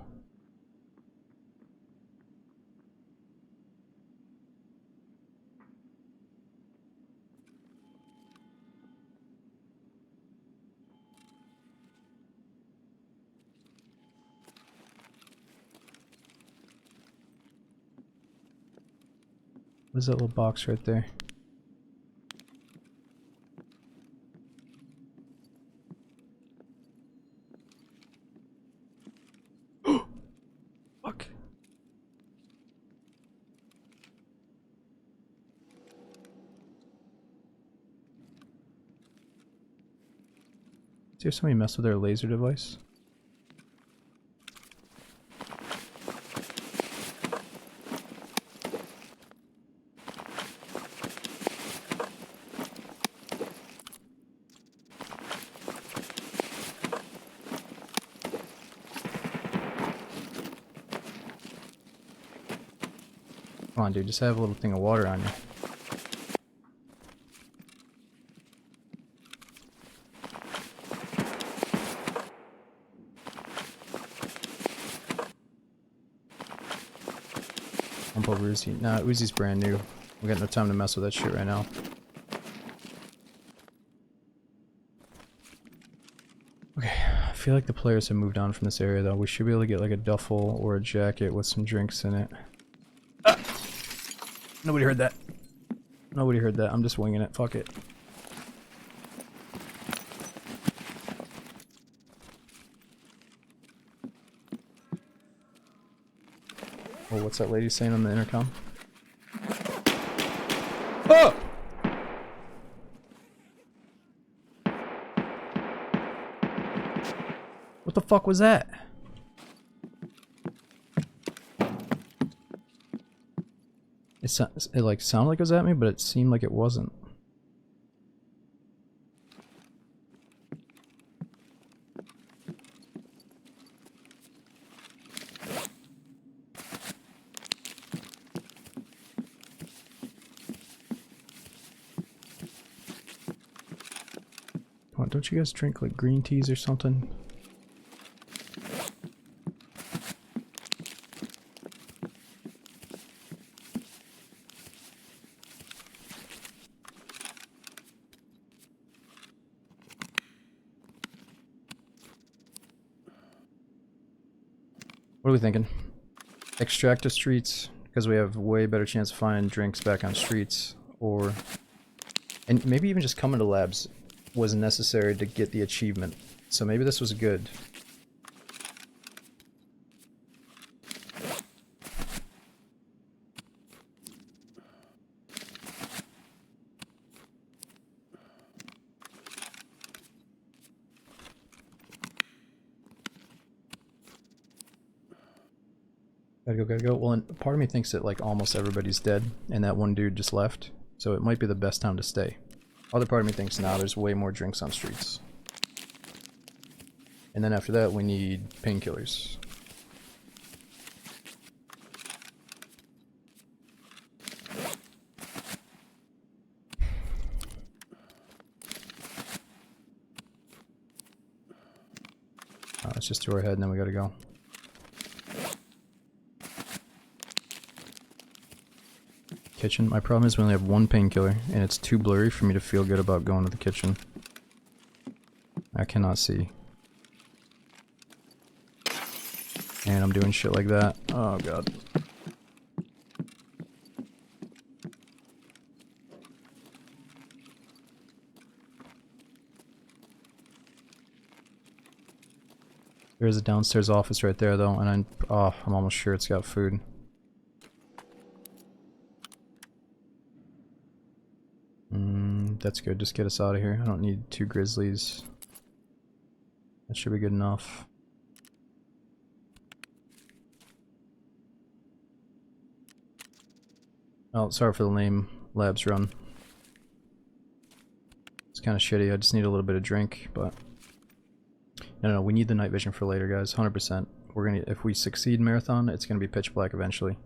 What is that little box right there? Fuck. See if somebody messed with their laser device? Come on, dude, just have a little thing of water on you. Pump over Uzi. Nah, Uzi's brand new. We got no time to mess with that shit right now. Okay, I feel like the players have moved on from this area though. We should be able to get like a duffel or a jacket with some drinks in it. Ah! Nobody heard that. Nobody heard that. I'm just winging it. Fuck it. Oh, what's that lady saying on the intercom? Oh! What the fuck was that? It like sounded like it was at me, but it seemed like it wasn't. don't you guys drink like green teas or something? What are we thinking? Extract to streets, because we have way better chance of finding drinks back on streets, or... And maybe even just coming to labs was necessary to get the achievement. So maybe this was good. Gotta go, gotta go. Well, and part of me thinks that like almost everybody's dead, and that one dude just left. So it might be the best time to stay. Other part of me thinks now there's way more drinks on streets. And then after that we need painkillers. Let's just throw our head and then we gotta go. Kitchen. My problem is we only have one painkiller, and it's too blurry for me to feel good about going to the kitchen. I cannot see. And I'm doing shit like that. Oh god. There's a downstairs office right there though, and I'm almost sure it's got food. That's good, just get us out of here. I don't need 2 grizzlies. That should be good enough. Oh, sorry for the lame labs run. It's kind of shitty, I just need a little bit of drink, but... No, we need the night vision for later, guys, 100%. We're gonna, if we succeed marathon, it's gonna be pitch black eventually.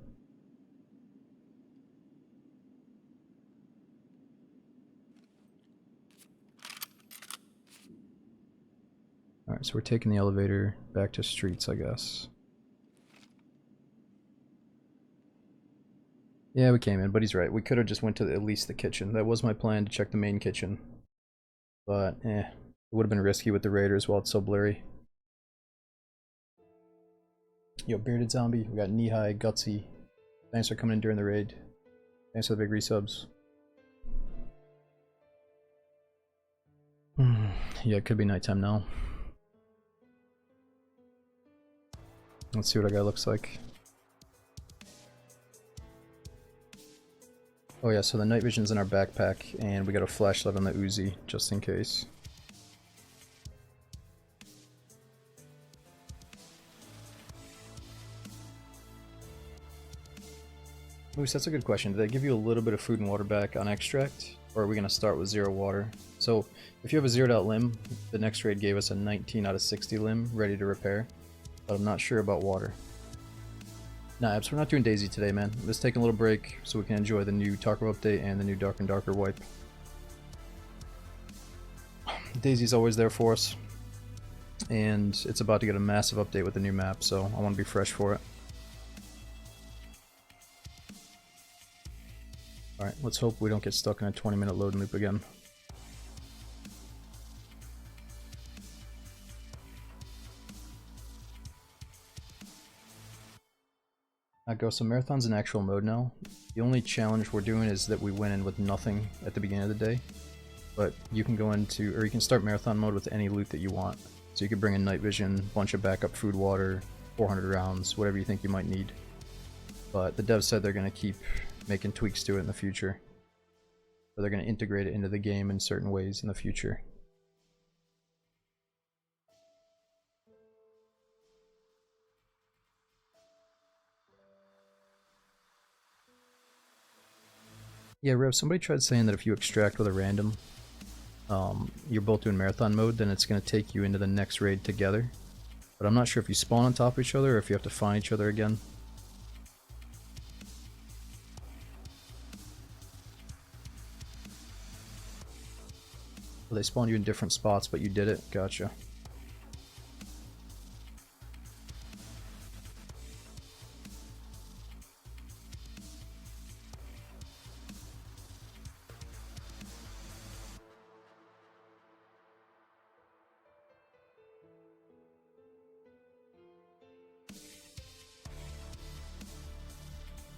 Alright, so we're taking the elevator back to streets, I guess. Yeah, we came in, but he's right. We could have just went to at least the kitchen. That was my plan, to check the main kitchen. But, it would have been risky with the raiders while it's so blurry. Yo, Bearded Zombie, we got Knee High, Gutsy. Thanks for coming in during the raid. Thanks for the big resubs. Yeah, it could be nighttime now. Let's see what our guy looks like. Oh yeah, so the night vision's in our backpack, and we got a flashlight on the Uzi, just in case. Moose, that's a good question. Did they give you a little bit of food and water back on extract? Or are we going to start with 0 water? So, if you have a 0'd out limb, the next raid gave us a 19 out of 60 limb ready to repair. But I'm not sure about water. Nah, Abs, we're not doing Daisy today, man. We're just taking a little break so we can enjoy the new Tarkov update and the new Dark and Darker wipe. Daisy's always there for us. And it's about to get a massive update with the new map, so I want to be fresh for it. Alright, let's hope we don't get stuck in a 20-minute loading loop again. Go, so Marathon's in actual mode now. The only challenge we're doing is that we went in with nothing at the beginning of the day. But you can go into, or you can start Marathon mode with any loot that you want. So you could bring in night vision, bunch of backup food, water, 400 rounds, whatever you think you might need. But the devs said they're going to keep making tweaks to it in the future. Or they're going to integrate it into the game in certain ways in the future. Yeah, Rev, somebody tried saying that if you extract with a random, you're both doing marathon mode, then it's going to take you into the next raid together. But I'm not sure if you spawn on top of each other or if you have to find each other again. They spawned you in different spots, but you did it. Gotcha.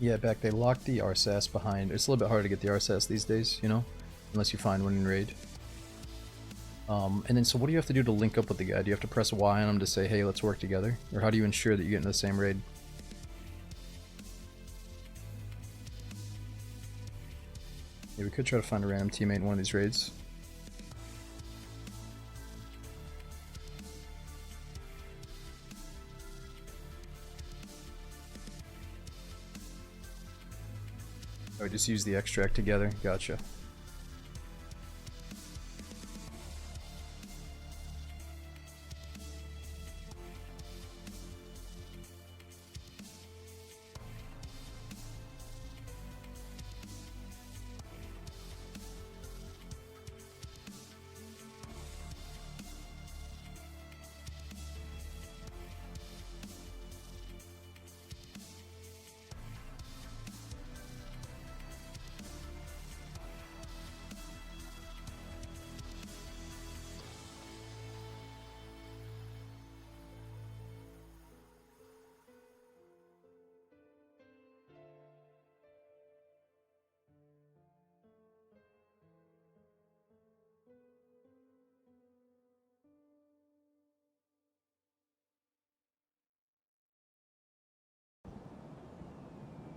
Yeah, back they locked the RSAS behind. It's a little bit hard to get the RSAS these days, you know? Unless you find one in raid. And then so what do you have to do to link up with the guy? Do you have to press Y on him to say, hey, let's work together? Or how do you ensure that you get into the same raid? Yeah, we could try to find a random teammate in one of these raids. Oh, just use the extract together. Gotcha.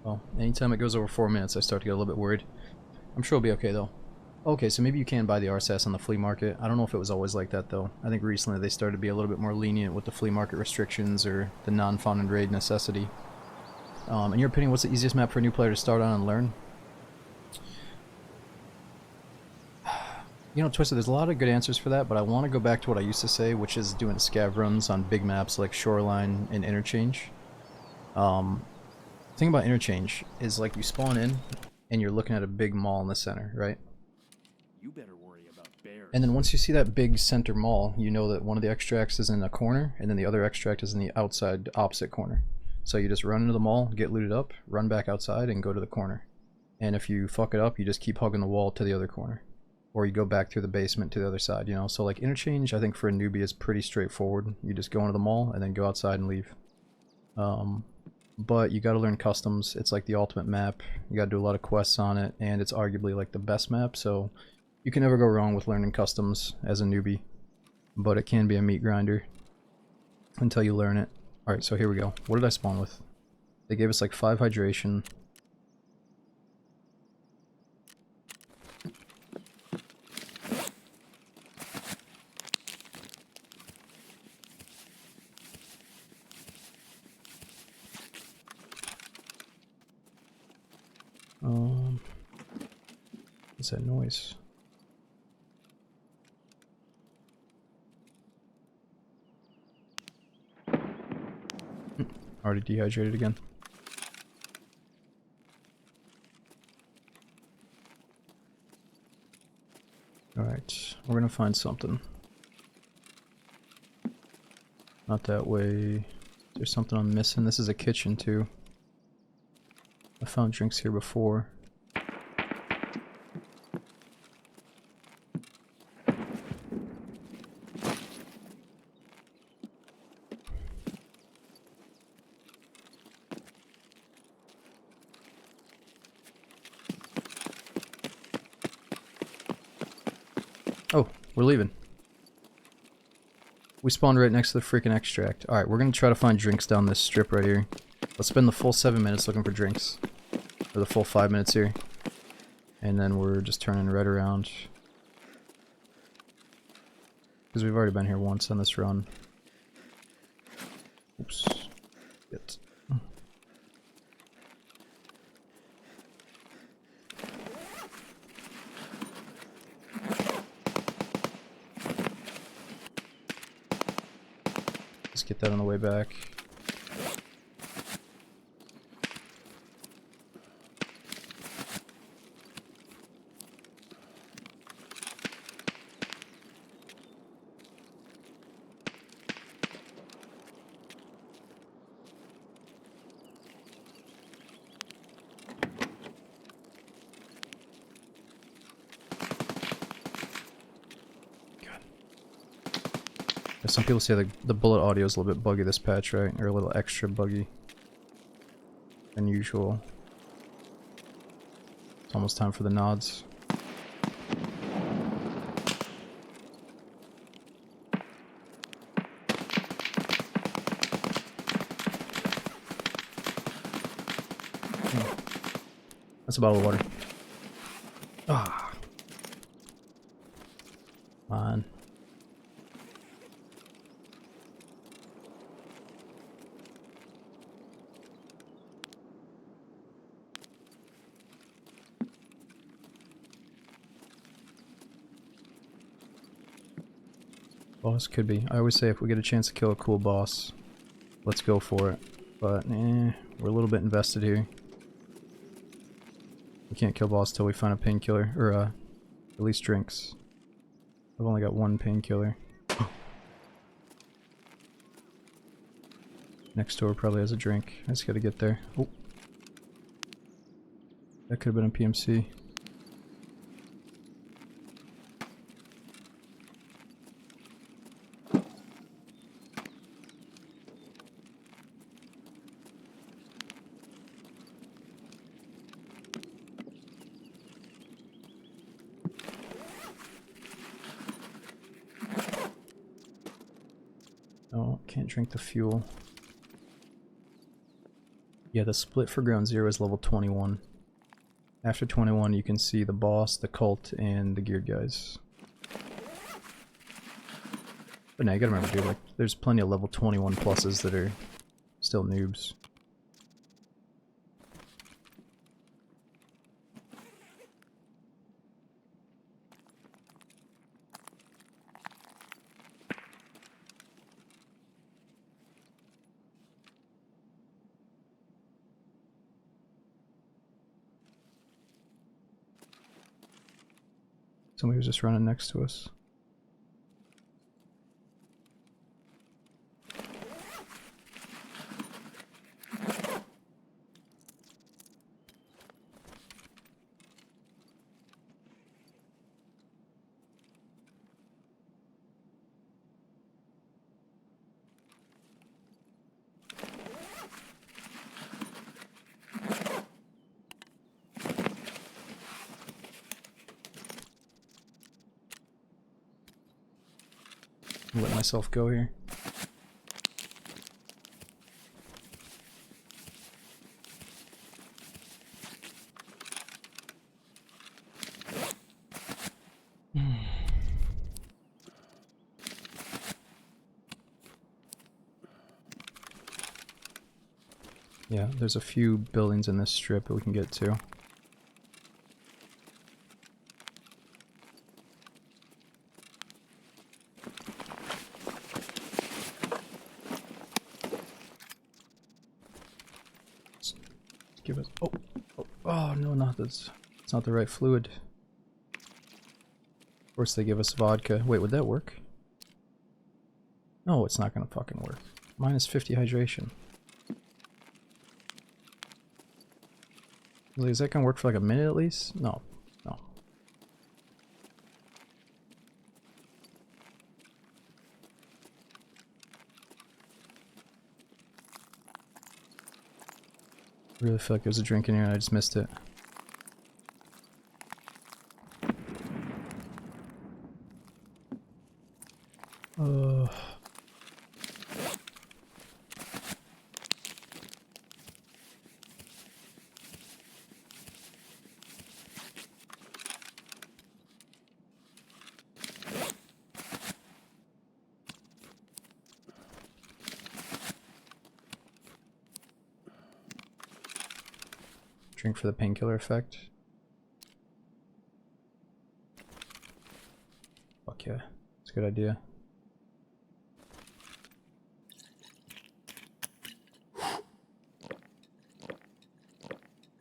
Well, anytime it goes over 4 minutes, I start to get a little bit worried. I'm sure it'll be okay, though. Okay, so maybe you can buy the RSS on the flea market. I don't know if it was always like that, though. I think recently they started to be a little bit more lenient with the flea market restrictions or the non-found and raid necessity. In your opinion, what's the easiest map for a new player to start on and learn? You know, Twisted, there's a lot of good answers for that, but I want to go back to what I used to say, which is doing scav runs on big maps like Shoreline and Interchange. The thing about Interchange is, like, you spawn in and you're looking at a big mall in the center, right? You better worry about bears. And then once you see that big center mall, you know that one of the extracts is in a corner, and then the other extract is in the outside opposite corner. So you just run into the mall, get looted up, run back outside, and go to the corner. And if you fuck it up, you just keep hugging the wall to the other corner. Or you go back through the basement to the other side, you know? So like Interchange, I think for a newbie is pretty straightforward. You just go into the mall, and then go outside and leave. But you gotta learn customs. It's like the ultimate map. You gotta do a lot of quests on it, and it's arguably like the best map, so you can never go wrong with learning customs as a newbie. But it can be a meat grinder until you learn it. Alright, so here we go. What did I spawn with? They gave us like 5 hydration. What's that noise? Already dehydrated again. Alright, we're gonna find something. Not that way. There's something I'm missing. This is a kitchen too. I found drinks here before. Oh, we're leaving. We spawned right next to the freaking extract. Alright, we're gonna try to find drinks down this strip right here. Let's spend the full 7 minutes looking for drinks. Or the full 5 minutes here. And then we're just turning right around. Because we've already been here once on this run. Oops. Shit. Let's get that on the way back. Some people say the bullet audio is a little bit buggy this patch, right? Or a little extra buggy than usual. It's almost time for the nods. That's a bottle of water. Ah. Come on. Boss could be. I always say if we get a chance to kill a cool boss, let's go for it. But, we're a little bit invested here. We can't kill boss till we find a painkiller, or at least drinks. I've only got one painkiller. Next door probably has a drink. I just gotta get there. Oh. That could have been a PMC. Oh, can't drink the fuel. Yeah, the split for ground zero is level 21. After 21 you can see the boss, the cult, and the geared guys. But now you gotta remember, dude, like, there's plenty of level 21 pluses that are still noobs. Somebody was just running next to us. Let myself go here. Yeah, there's a few buildings in this strip that we can get to. Give us. Oh no, not this. It's not the right fluid. Of course, they give us vodka. Wait, would that work? No, it's not gonna fucking work. Minus 50 hydration. Like, is that gonna work for like a minute at least? No, no. I really feel like there's a drink in here and I just missed it. Drink for the painkiller effect. Fuck yeah, it's a good idea.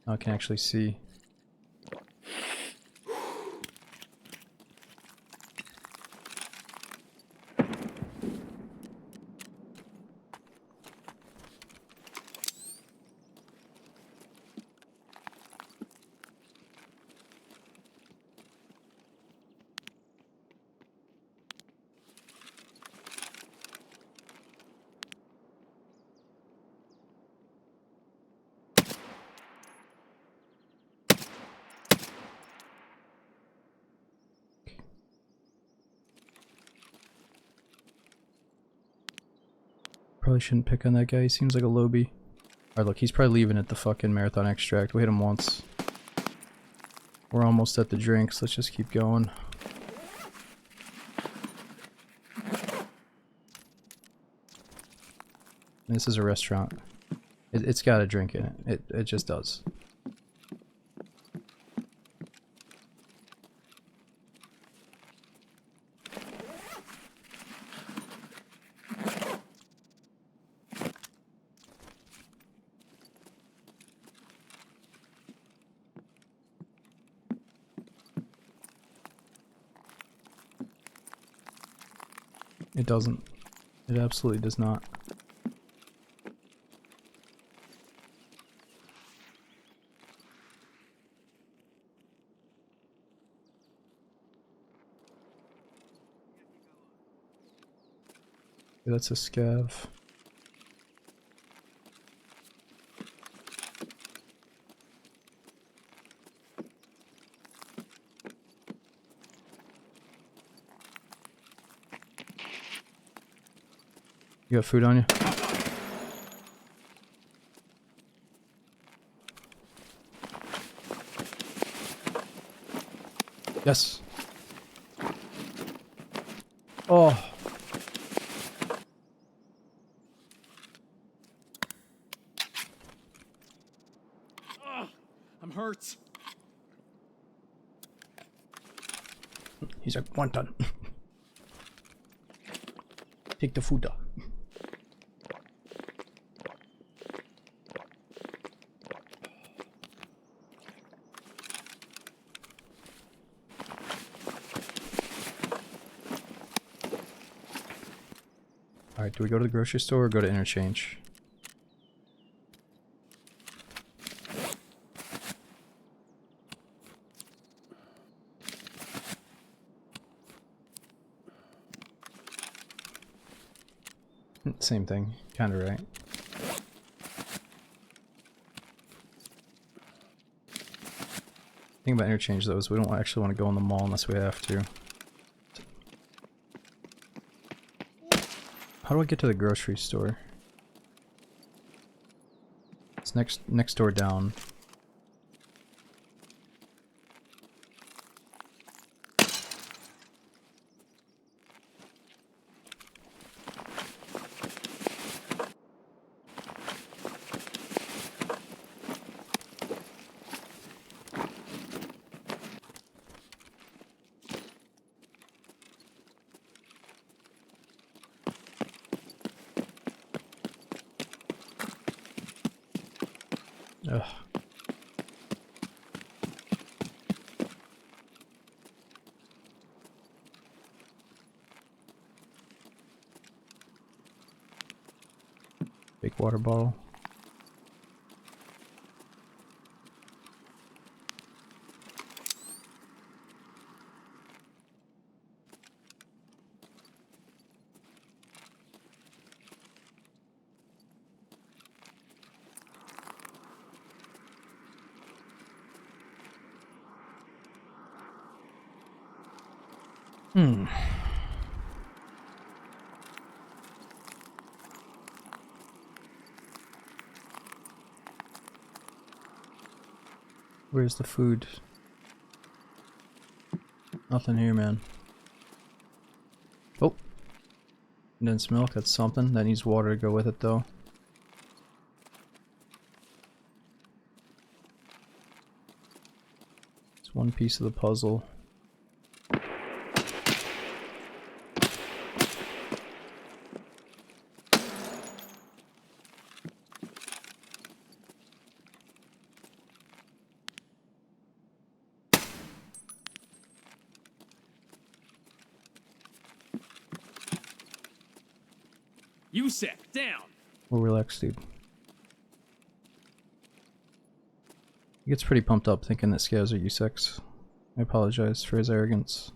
Now I can actually see. Probably shouldn't pick on that guy, he seems like a lobby. Alright, look, he's probably leaving at the fucking marathon extract. We hit him once. We're almost at the drinks, let's just keep going. This is a restaurant. It's got a drink in it. It just does. It doesn't. It absolutely does not. That's a scav. You got food on you? Yes. Oh. I'm hurt. He's like, one ton. Take the food up. Alright, do we go to the grocery store or go to interchange? Same thing, kinda right. Thing about interchange though is we don't actually want to go in the mall unless we have to. How do I get to the grocery store? It's next door down. Ugh. Big water bottle. Where's the food? Nothing here, man. Oh! Condensed milk, that's something. That needs water to go with it, though. It's one piece of the puzzle. USEC, down! We'll relax, dude. He gets pretty pumped up thinking that scavs are U6. I apologize for his arrogance.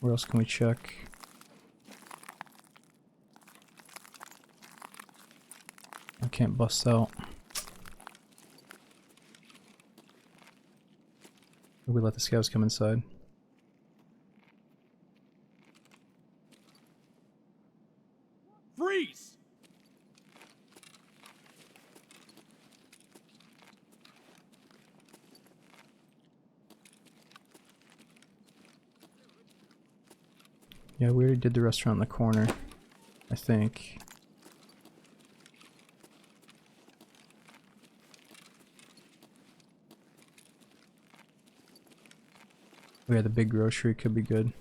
Where else can we check? can't bust out. We let the scouts come inside. Freeze! Yeah, we already did the restaurant in the corner, I think. Oh yeah, the big grocery could be good.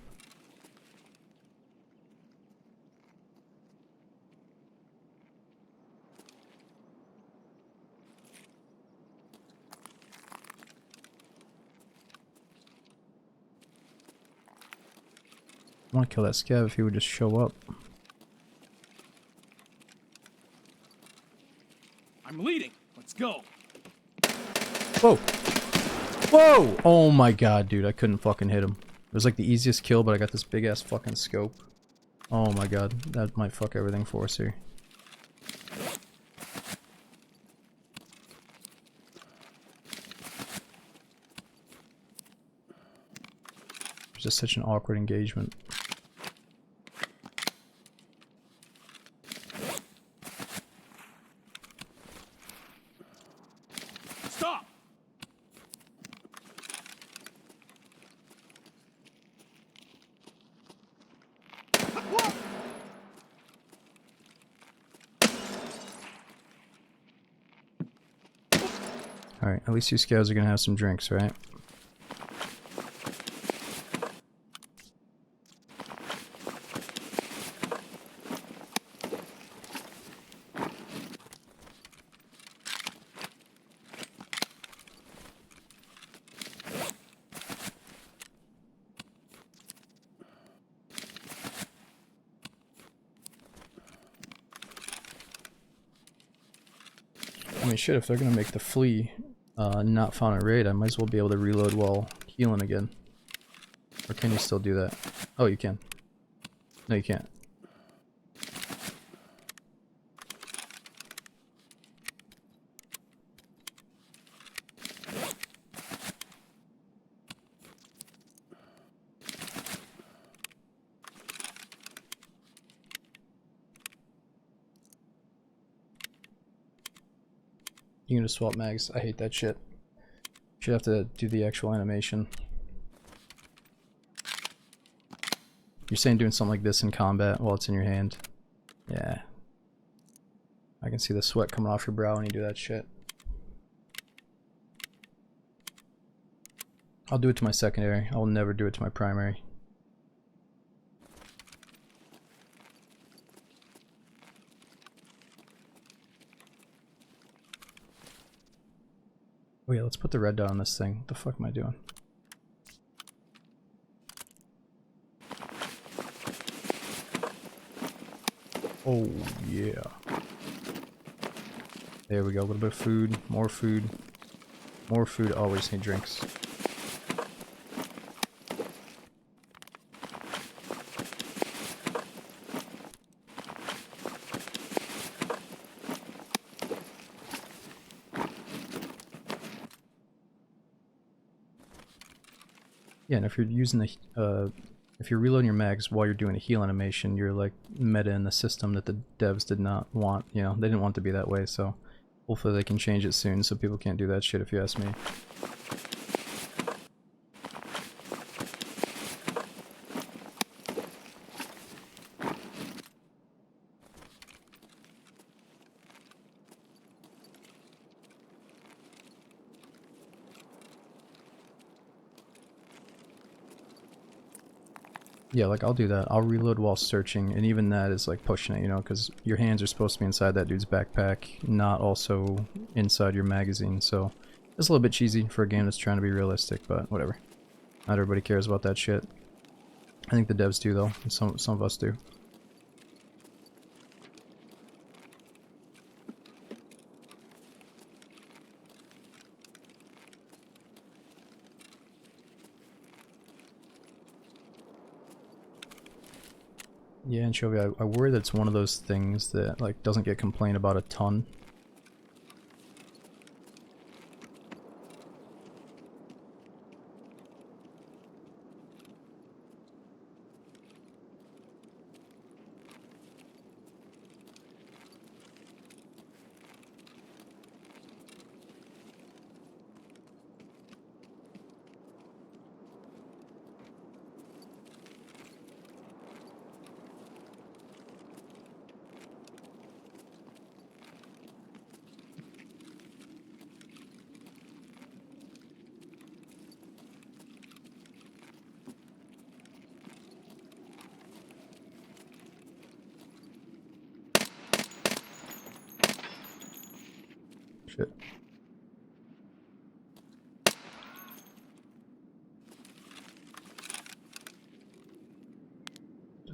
I want to kill that scav if he would just show up. I'm leading. Let's go. Whoa! Whoa! Oh my god, dude, I couldn't fucking hit him. It was like the easiest kill, but I got this big ass fucking scope. Oh my god, that might fuck everything for us here. It's just such an awkward engagement. Stop! Alright, at least you scouts are gonna have some drinks, right? I mean, shit, if they're gonna make the flea not found a raid, I might as well be able to reload while healing again. Or can you still do that? Oh, you can. No, you can't. You can just swap mags. I hate that shit. Should have to do the actual animation. You're saying doing something like this in combat while it's in your hand? Yeah. I can see the sweat coming off your brow when you do that shit. I'll do it to my secondary. I'll never do it to my primary. Oh yeah, let's put the red dot on this thing. What the fuck am I doing? Oh yeah. There we go, a little bit of food, more food. More food, oh we just need drinks. Yeah, and if you're using the, if you're reloading your mags while you're doing a heal animation, you're like meta in the system that the devs did not want, you know, they didn't want it to be that way, so hopefully they can change it soon so people can't do that shit if you ask me. Yeah, like I'll do that. I'll reload while searching, and even that is like pushing it, you know, because your hands are supposed to be inside that dude's backpack, not also inside your magazine, so it's a little bit cheesy for a game that's trying to be realistic, but whatever. Not everybody cares about that shit. I think the devs do though, and some of us do. Yeah, Anchovy, I worry that it's one of those things that like doesn't get complained about a ton,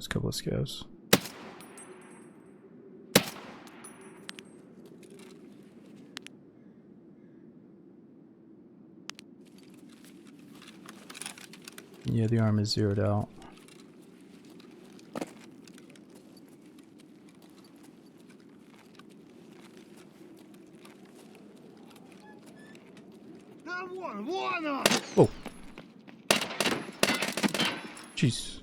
There's a couple of scavs. Yeah, the arm is zeroed out. Oh! Jeez.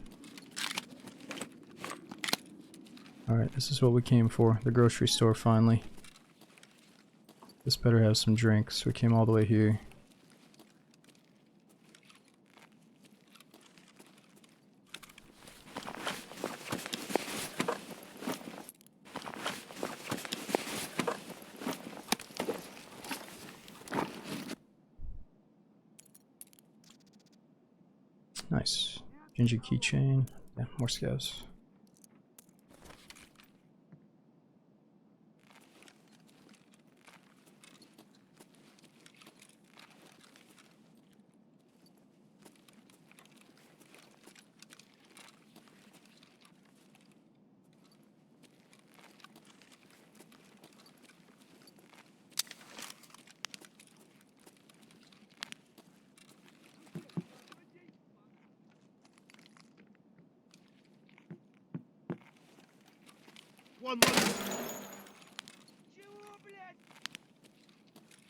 Alright, this is what we came for. The grocery store, finally. This better have some drinks. We came all the way here. Nice. Ginger keychain. Yeah, more scavs.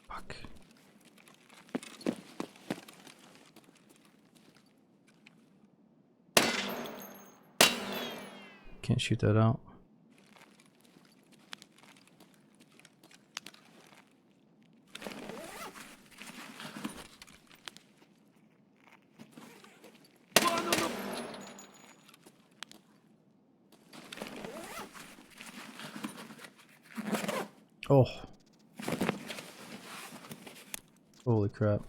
Fuck. Can't shoot that out. Oh. Holy crap.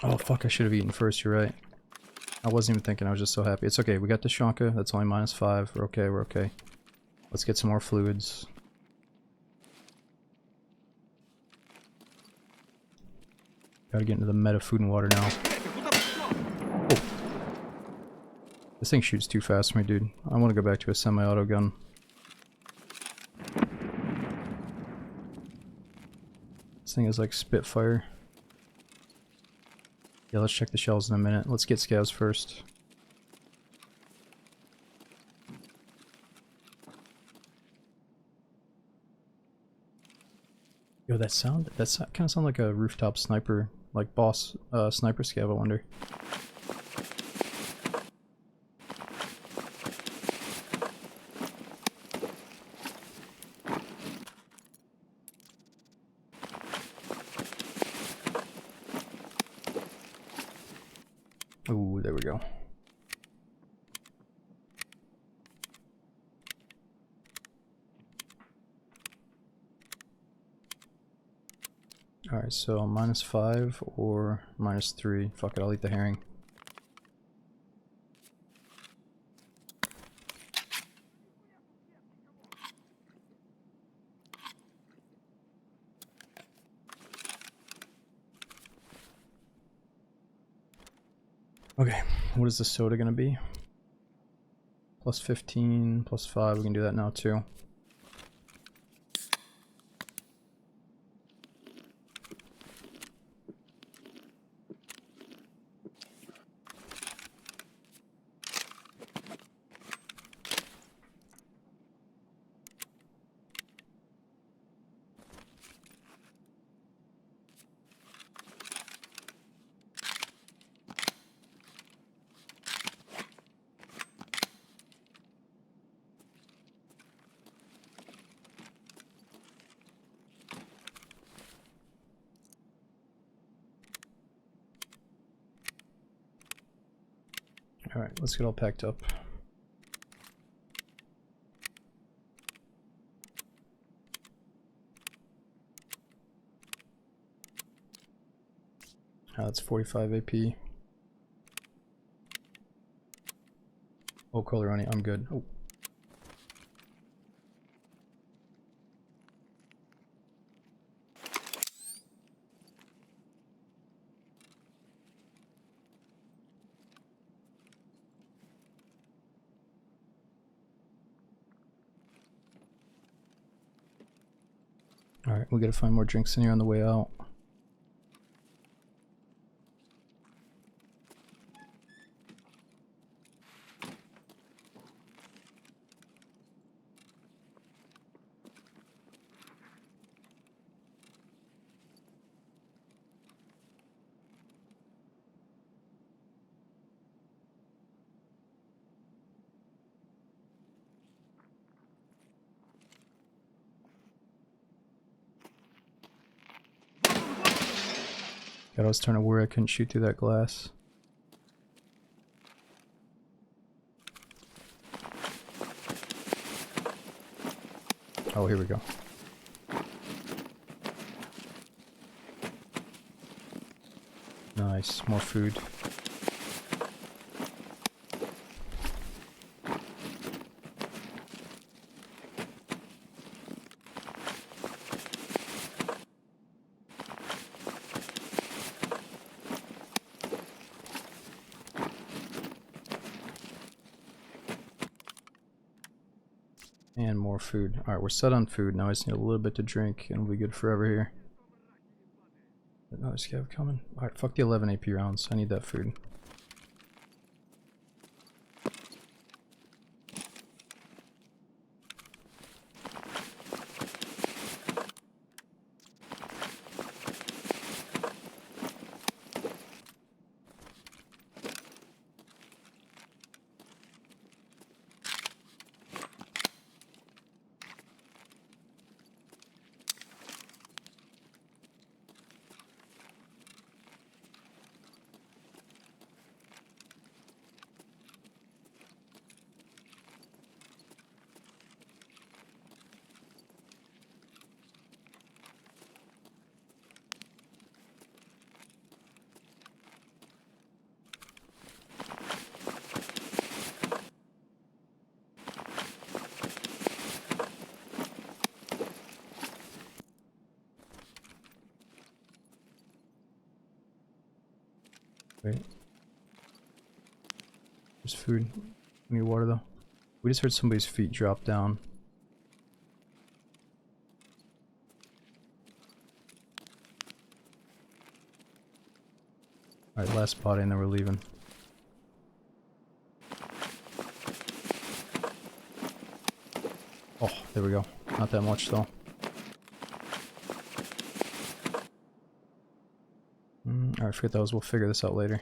Oh fuck, I should have eaten first, you're right. I wasn't even thinking, I was just so happy. It's okay, we got the Shanka, that's only -5. We're okay, we're okay. Let's get some more fluids. Gotta get into the meta food and water now. Oh. This thing shoots too fast for me, dude. I want to go back to a semi-auto gun. This thing is like Spitfire. Yeah, let's check the shells in a minute. Let's get scavs first. Yo, that sound, that's kind of sound like a rooftop sniper, like boss sniper scav, I wonder. Ooh, there we go. Alright, so -5 or -3. Fuck it, I'll eat the herring. Okay, what is the soda gonna be? +15, +5, we can do that now too. Alright, let's get all packed up. That's 45 AP. Oh, Coleroni, I'm good. Oh. Alright, we gotta find more drinks in here on the way out. God, I was trying to worry I couldn't shoot through that glass. Oh, here we go. Nice, more food. And more food. Alright, we're set on food. Now I just need a little bit to drink and we'll be good forever here. Another scav coming. Alright, fuck the 11 AP rounds. I need that food. Wait. There's food. We need water though. We just heard somebody's feet drop down. Alright, last body and then we're leaving. Oh, there we go. Not that much though. Alright, forget those. We'll figure this out later.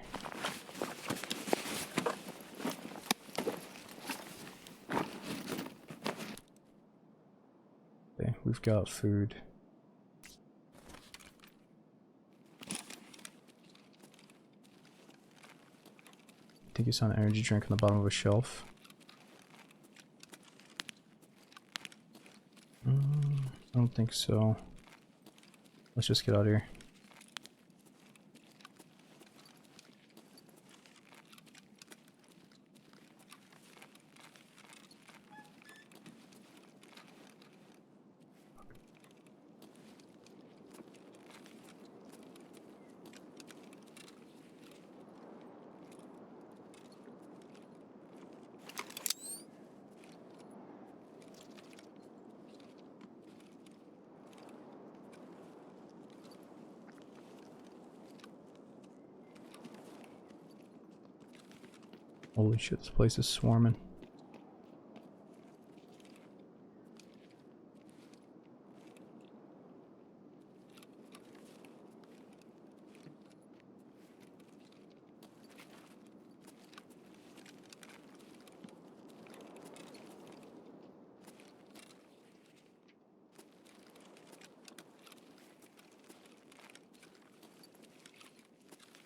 Okay, we've got food. I think you saw an energy drink on the bottom of a shelf. I don't think so. Let's just get out of here. Holy shit, this place is swarming.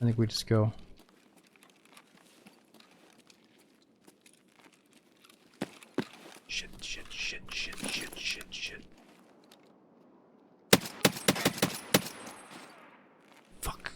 I think we just go. Shit. Fuck.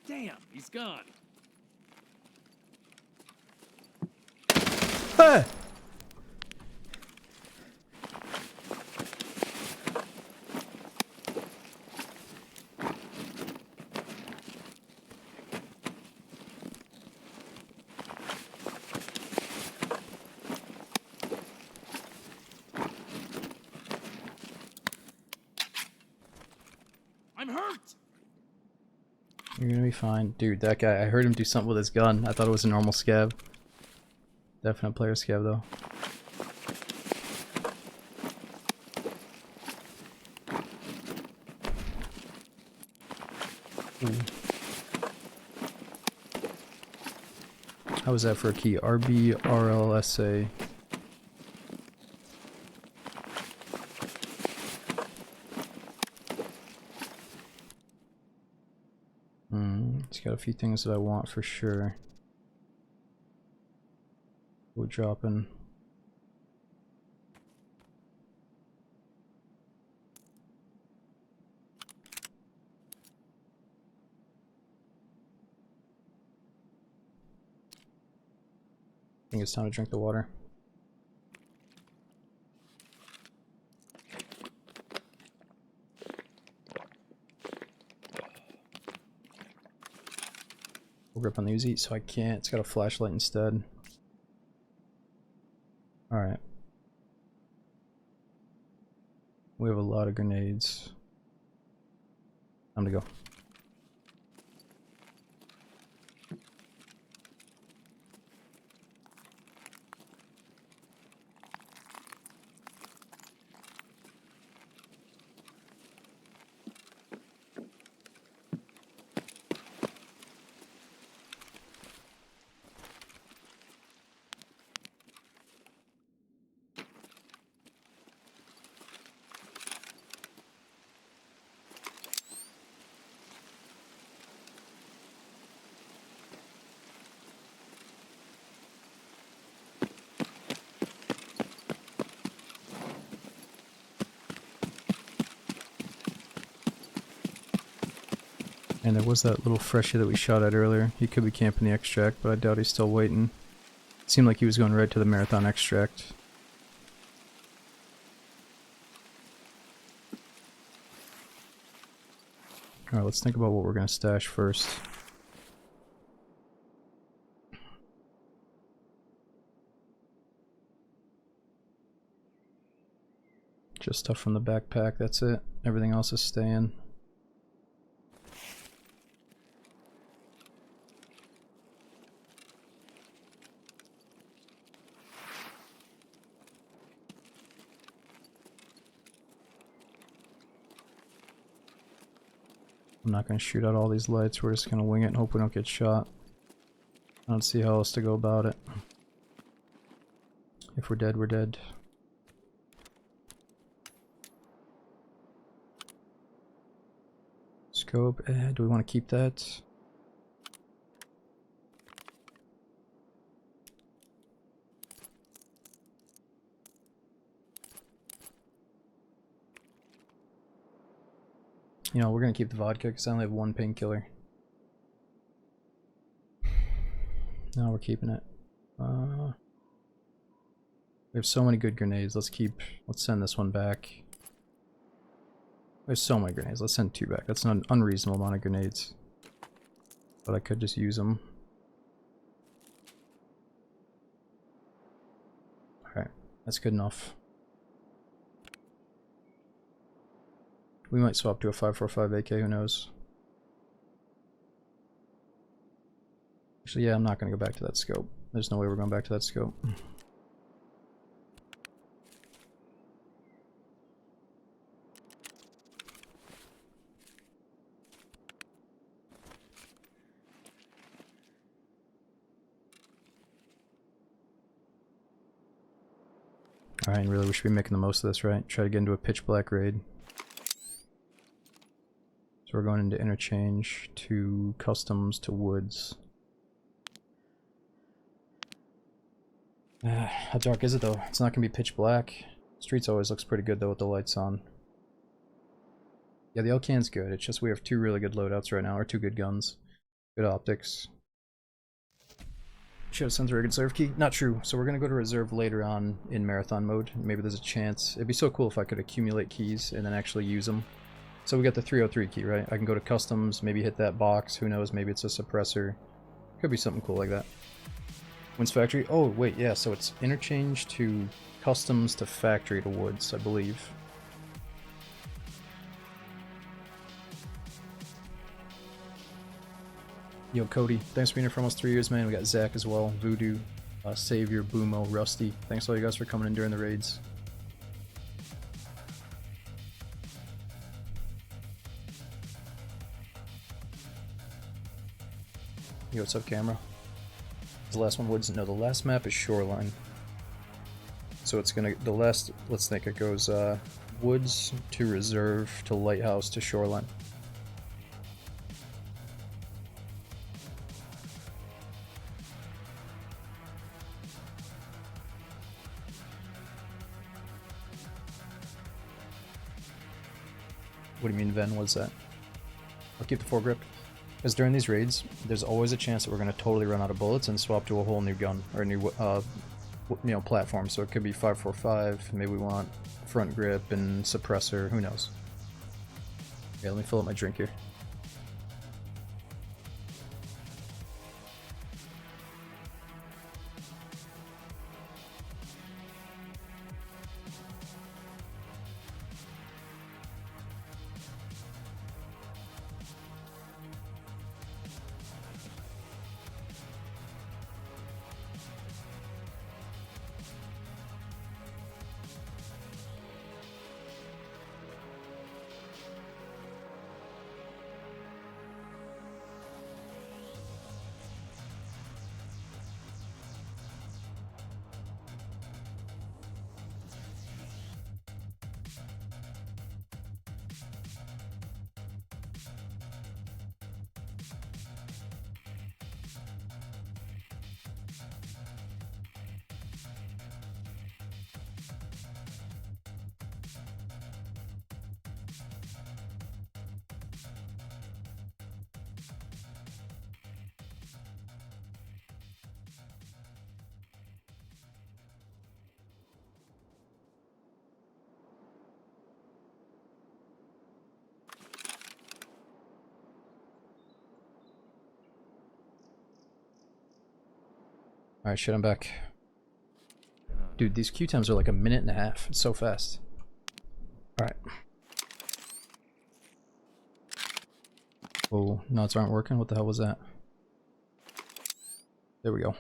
Damn, he's gone. Hey! I'm hurt. You're gonna be fine. Dude, that guy, I heard him do something with his gun. I thought it was a normal scav. Definite player scav, though. Ooh. How was that for a key? RB, RLSA. It's got a few things that I want for sure. We're dropping. I think it's time to drink the water. We'll grip on the Uzi, so I can't. It's got a flashlight instead. Alright. We have a lot of grenades. Time to go. And there was that little freshie that we shot at earlier. He could be camping the extract, but I doubt he's still waiting. It seemed like he was going right to the marathon extract. Alright, let's think about what we're going to stash first. Just stuff from the backpack, that's it. Everything else is staying. I'm not going to shoot out all these lights, we're just going to wing it and hope we don't get shot. I don't see how else to go about it. If we're dead, we're dead. Scope, do we want to keep that? You know, we're gonna keep the vodka because I only have one painkiller. No, we're keeping it. We have so many good grenades. Let's send this one back. There's so many grenades. Let's send 2 back. That's an unreasonable amount of grenades. But I could just use them. Alright, that's good enough. We might swap to a 5.45 AK, who knows. Actually, yeah, I'm not going to go back to that scope. There's no way we're going back to that scope. Alright, and really we should be making the most of this, right? Try to get into a pitch black raid. So we're going into interchange to customs to woods. How dark is it though? It's not gonna be pitch black. Streets always looks pretty good though with the lights on. Yeah, the L-Can's good. It's just we have 2 really good loadouts right now, or 2 good guns. Good optics. Should have sent a reserve key. Not true. So we're gonna go to reserve later on in marathon mode. Maybe there's a chance. It'd be so cool if I could accumulate keys and then actually use them. So we got the 303 key, right? I can go to customs, maybe hit that box. Who knows? Maybe it's a suppressor. Could be something cool like that. Woods factory. Oh wait, yeah. So it's interchange to customs to factory to woods, I believe. Yo, Cody, thanks for being here for almost 3 years, man. We got Zach as well, Voodoo, Savior, Boomo, Rusty. Thanks all you guys for coming in during the raids. Yo, what's up, camera? The last one woods. No, the last map is shoreline. So it's gonna the last. Let's think. It goes woods to reserve to lighthouse to shoreline. What do you mean, Ven? What's that? I'll keep the foregrip. Because during these raids, there's always a chance that we're going to totally run out of bullets and swap to a whole new gun, or a new, platform. So it could be 545, maybe we want front grip and suppressor, who knows. Yeah, let me fill up my drink here. Alright, shit, I'm back. Dude, these queue times are like a minute and a half. It's so fast. Alright. Oh, knots aren't working? What the hell was that? There we go.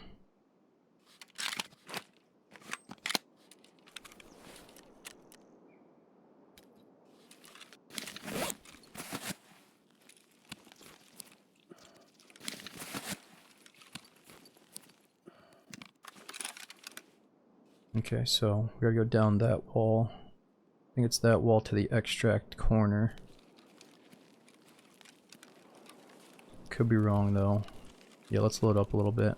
Okay, so we gotta go down that wall. I think it's that wall to the extract corner. Could be wrong though. Yeah, let's load up a little bit.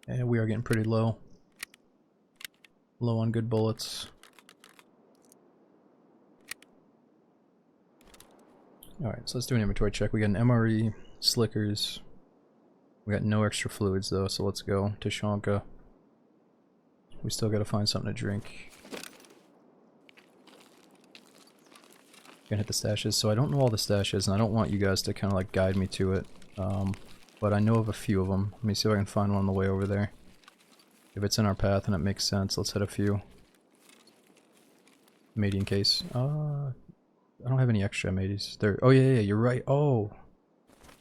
And we are getting pretty low. Low on good bullets. Alright, so let's do an inventory check. We got an MRE, slickers. We got no extra fluids though, so let's go to Shanka. We still gotta find something to drink. Gonna hit the stashes. So I don't know all the stashes, and I don't want you guys to kind of like guide me to it. But I know of a few of them. Let me see if I can find one on the way over there. If it's in our path and it makes sense, let's hit a few. Mating case. I don't have any extra M80s. There. Oh yeah, you're right. Oh,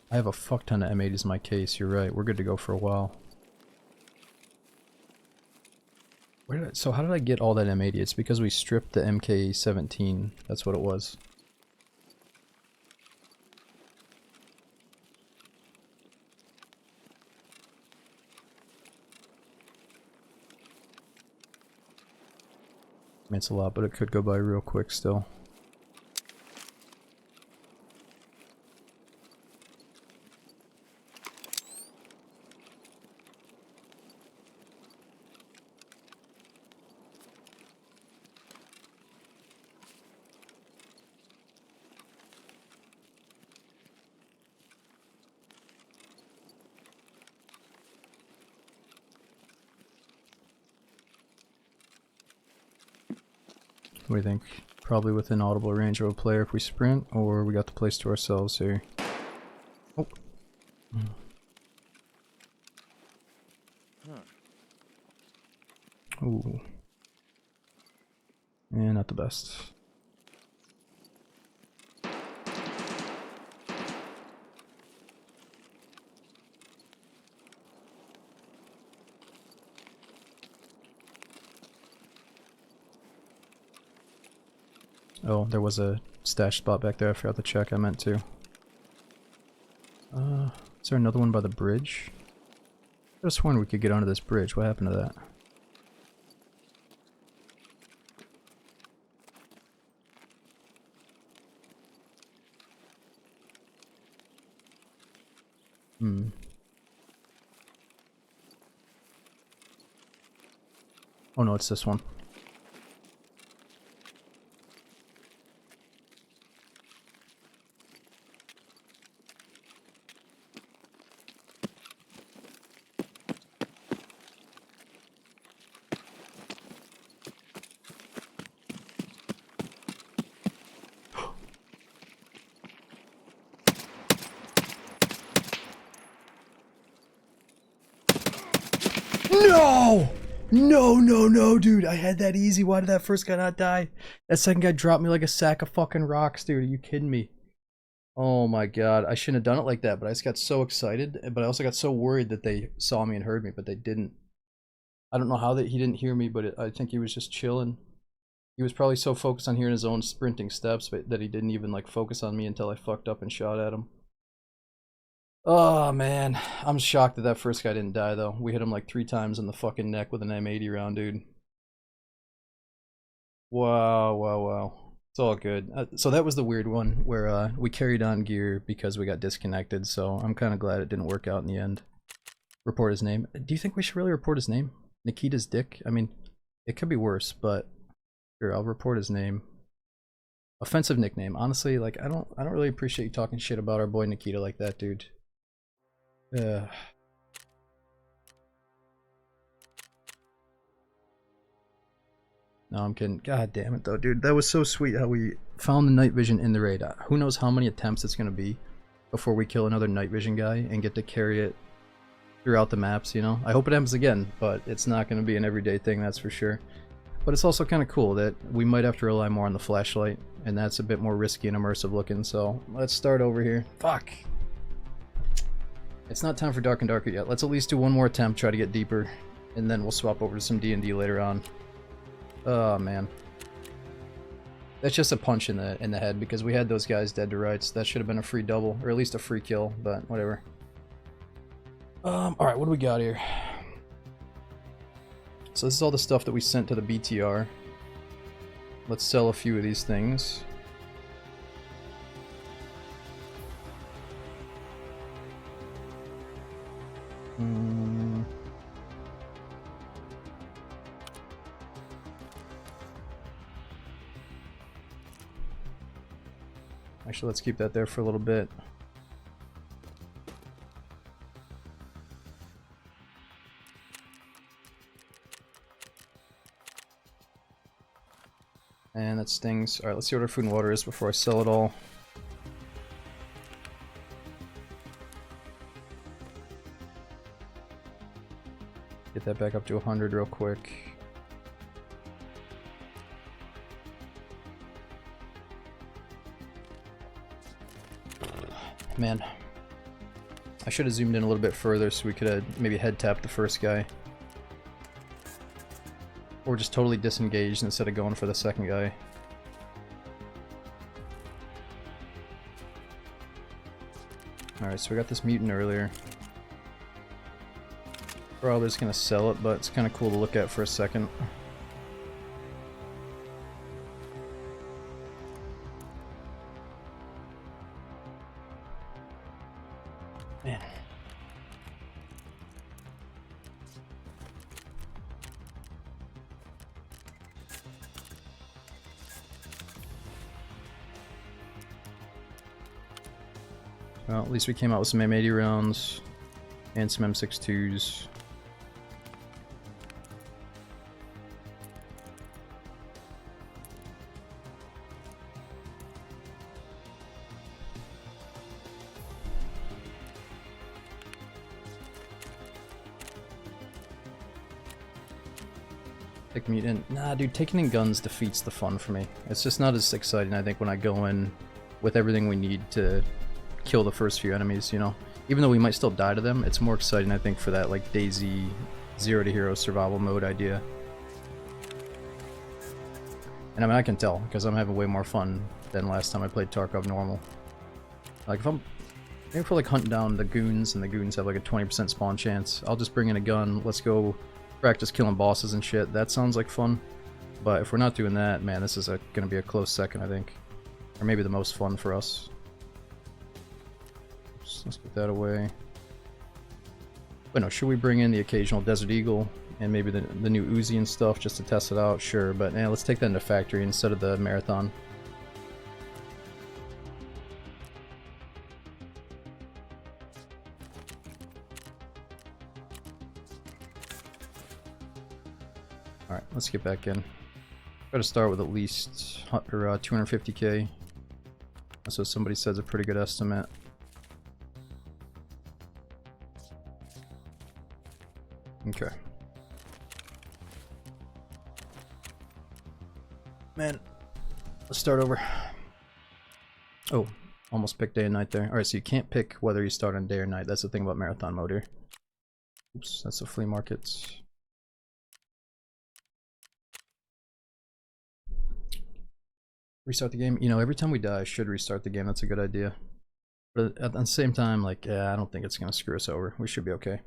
I have a fuck ton of M80s in my case. You're right. We're good to go for a while. So how did I get all that M80? It's because we stripped the MK17. That's what it was. I mean, it's a lot, but it could go by real quick still. What do you think? Probably within audible range of a player if we sprint, or we got the place to ourselves here. Oh. Ooh. Yeah, not the best. Oh, there was a stash spot back there. I forgot to check. I meant to. Is there another one by the bridge? I could have sworn we could get onto this bridge. What happened to that? Hmm. Oh no, it's this one. No! No, dude. I had that easy. Why did that first guy not die? That second guy dropped me like a sack of fucking rocks, dude. Are you kidding me? Oh my god. I shouldn't have done it like that, but I just got so excited. But I also got so worried that they saw me and heard me, but they didn't. I don't know how that he didn't hear me, but I think he was just chilling. He was probably so focused on hearing his own sprinting steps that he didn't even like focus on me until I fucked up and shot at him. Oh man, I'm shocked that that first guy didn't die though. We hit him like 3 times in the fucking neck with an M80 round, dude. Wow. It's all good. So that was the weird one where we carried on gear because we got disconnected, so I'm kind of glad it didn't work out in the end. Report his name. Do you think we should really report his name? Nikita's dick? I mean, it could be worse, but here, I'll report his name. Offensive nickname. Honestly, like I don't really appreciate you talking shit about our boy Nikita like that, dude. No, I'm kidding. God damn it though, dude. That was so sweet how we found the night vision in the raid. Who knows how many attempts it's gonna be before we kill another night vision guy and get to carry it throughout the maps, you know? I hope it happens again, but it's not gonna be an everyday thing, that's for sure. But it's also kind of cool that we might have to rely more on the flashlight, and that's a bit more risky and immersive looking, so let's start over here. Fuck! It's not time for Dark and Darker yet. Let's at least do one more attempt, try to get deeper, and then we'll swap over to some D&D later on. Oh man. That's just a punch in the head because we had those guys dead to rights. That should have been a free double, or at least a free kill, but whatever. Alright, what do we got here? So this is all the stuff that we sent to the BTR. Let's sell a few of these things. Actually, let's keep that there for a little bit. And that stings. Alright, let's see what our food and water is before I sell it all. Get that back up to 100 real quick. Man, I should have zoomed in a little bit further so we could have maybe head tapped the first guy. Or just totally disengaged instead of going for the second guy. Alright, so we got this mutant earlier. Probably just gonna sell it, but it's kind of cool to look at for a second. Man. Well, at least we came out with some M80 rounds and some M62s. Pick mutant. Nah, dude, taking in guns defeats the fun for me. It's just not as exciting, I think, when I go in with everything we need to kill the first few enemies, you know? Even though we might still die to them, it's more exciting, I think, for that, like, DayZ Zero to Hero survival mode idea. And I mean, I can tell, because I'm having way more fun than last time I played Tarkov normal. Like, if we're, like, hunting down the goons, and the goons have, like, a 20% spawn chance, I'll just bring in a gun, let's go practice killing bosses and shit. That sounds like fun. But if we're not doing that, man, this is gonna be a close second, I think. Or maybe the most fun for us. Let's get that away. But no, should we bring in the occasional Desert Eagle and maybe the new Uzi and stuff just to test it out? Sure, but yeah, let's take that into factory instead of the marathon. Alright, let's get back in. Try to start with at least 250k. That's what somebody says a pretty good estimate. Okay. Man, let's start over. Oh, almost picked day and night there. Alright, so you can't pick whether you start on day or night. That's the thing about marathon mode here. Oops, that's the flea markets. Restart the game. You know, every time we die, I should restart the game. That's a good idea. But at the same time, like, yeah, I don't think it's going to screw us over. We should be okay.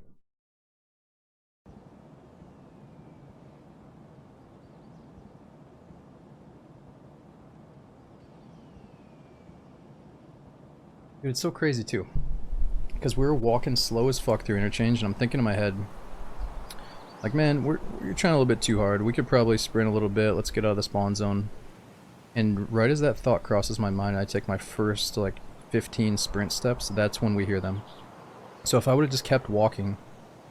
Dude, it's so crazy too. Because we were walking slow as fuck through interchange, and I'm thinking in my head, like, man, we're trying a little bit too hard. We could probably sprint a little bit. Let's get out of the spawn zone. And right as that thought crosses my mind, I take my first, like, 15 sprint steps. That's when we hear them. So if I would have just kept walking,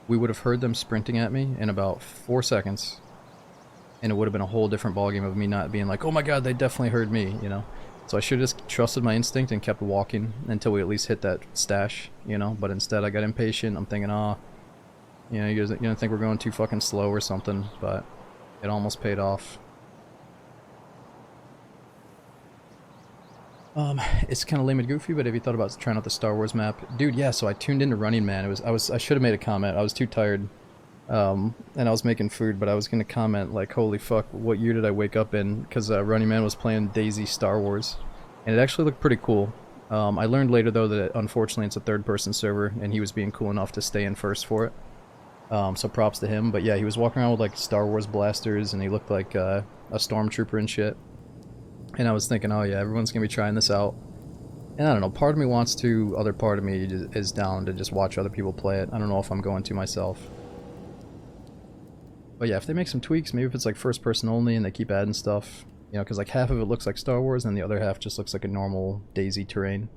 we would have heard them sprinting at me in about 4 seconds. And it would have been a whole different ballgame of me not being like, oh my god, they definitely heard me, you know? So I should have just trusted my instinct and kept walking until we at least hit that stash, you know? But instead I got impatient. I'm thinking, you know, you don't think we're going too fucking slow or something, but it almost paid off. It's kind of lame and goofy, but have you thought about trying out the Star Wars map? Dude, yeah, so I tuned into Running Man. I should have made a comment. I was too tired. And I was making food, but I was gonna comment like, holy fuck, what year did I wake up in? Because Running Man was playing DayZ Star Wars. And it actually looked pretty cool. I learned later though that unfortunately it's a third-person server, and he was being cool enough to stay in first for it. So props to him. But yeah, he was walking around with like Star Wars blasters, and he looked like a stormtrooper and shit. And I was thinking, oh yeah, everyone's gonna be trying this out. And I don't know, part of me wants to, other part of me is down to just watch other people play it. I don't know if I'm going to myself. But yeah, if they make some tweaks, maybe if it's like first person only and they keep adding stuff, you know, because like half of it looks like Star Wars and the other half just looks like a normal DayZ terrain.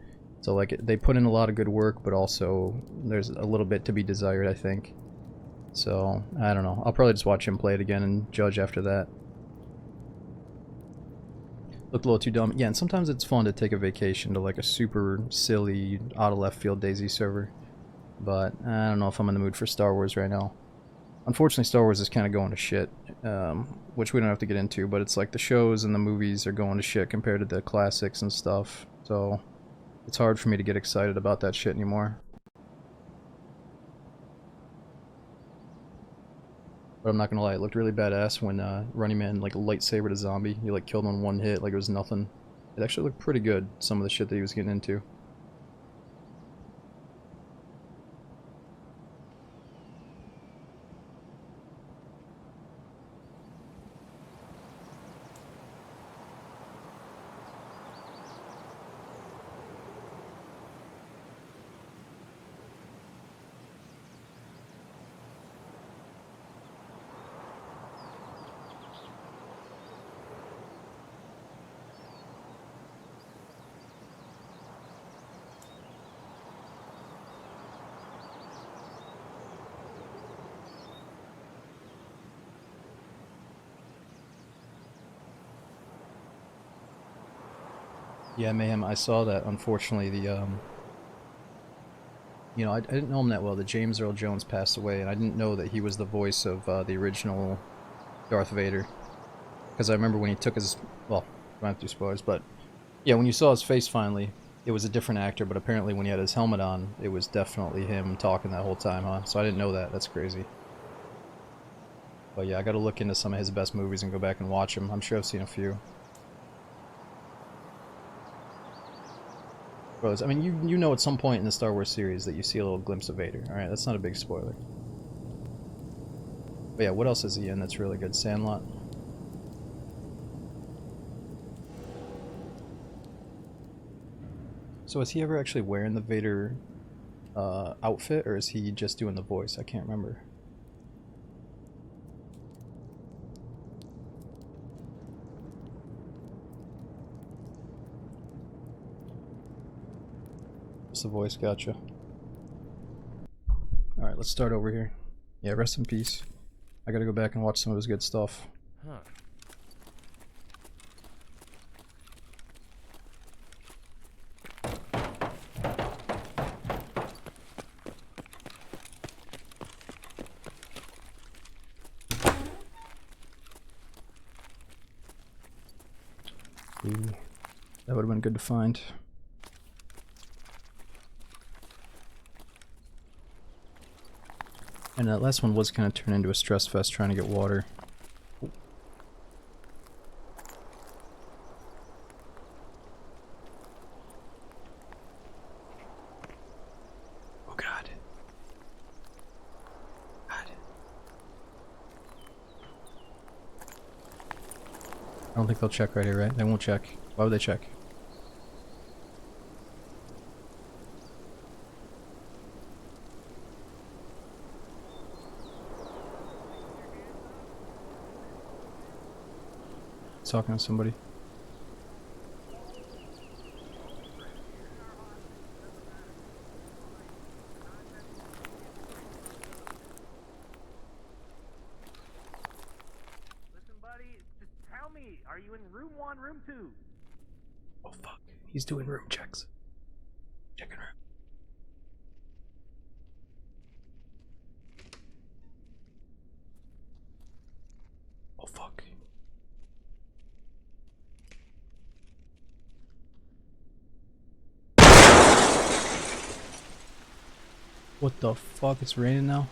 So like they put in a lot of good work, but also there's a little bit to be desired, I think. So I don't know, I'll probably just watch him play it again and judge after that. Looked a little too dumb. Yeah, and sometimes it's fun to take a vacation to like a super silly, out of left field DayZ server. But I don't know if I'm in the mood for Star Wars right now. Unfortunately, Star Wars is kind of going to shit, which we don't have to get into, but it's like the shows and the movies are going to shit compared to the classics and stuff. So it's hard for me to get excited about that shit anymore. But I'm not gonna lie, it looked really badass when Running Man like lightsabered a zombie. He like killed on one hit like it was nothing. It actually looked pretty good, some of the shit that he was getting into. Yeah, Mayhem, I saw that. Unfortunately, the you know, I didn't know him that well. That James Earl Jones passed away, and I didn't know that he was the voice of the original Darth Vader. Because I remember when he took his, well, don't have to do spoilers, but yeah, when you saw his face finally, it was a different actor. But apparently, when he had his helmet on, it was definitely him talking that whole time, huh? So I didn't know that. That's crazy. But yeah, I got to look into some of his best movies and go back and watch them. I'm sure I've seen a few. I mean, you know at some point in the Star Wars series that you see a little glimpse of Vader. Alright, that's not a big spoiler. But yeah, what else is he in that's really good? Sandlot? So is he ever actually wearing the Vader outfit, or is he just doing the voice? I can't remember. The voice, gotcha. Alright, let's start over here. Yeah, rest in peace. I gotta go back and watch some of his good stuff. Huh. Ooh, that would have been good to find. And that last one was kind of turned into a stress fest trying to get water. Oh god. God. I don't think they'll check right here, right? They won't check. Why would they check? Talking to somebody. Listen, buddy, just tell me, are you in room 1, room 2? Oh fuck, he's doing room checks. Checking room. Oh fuck. What the fuck? It's raining now?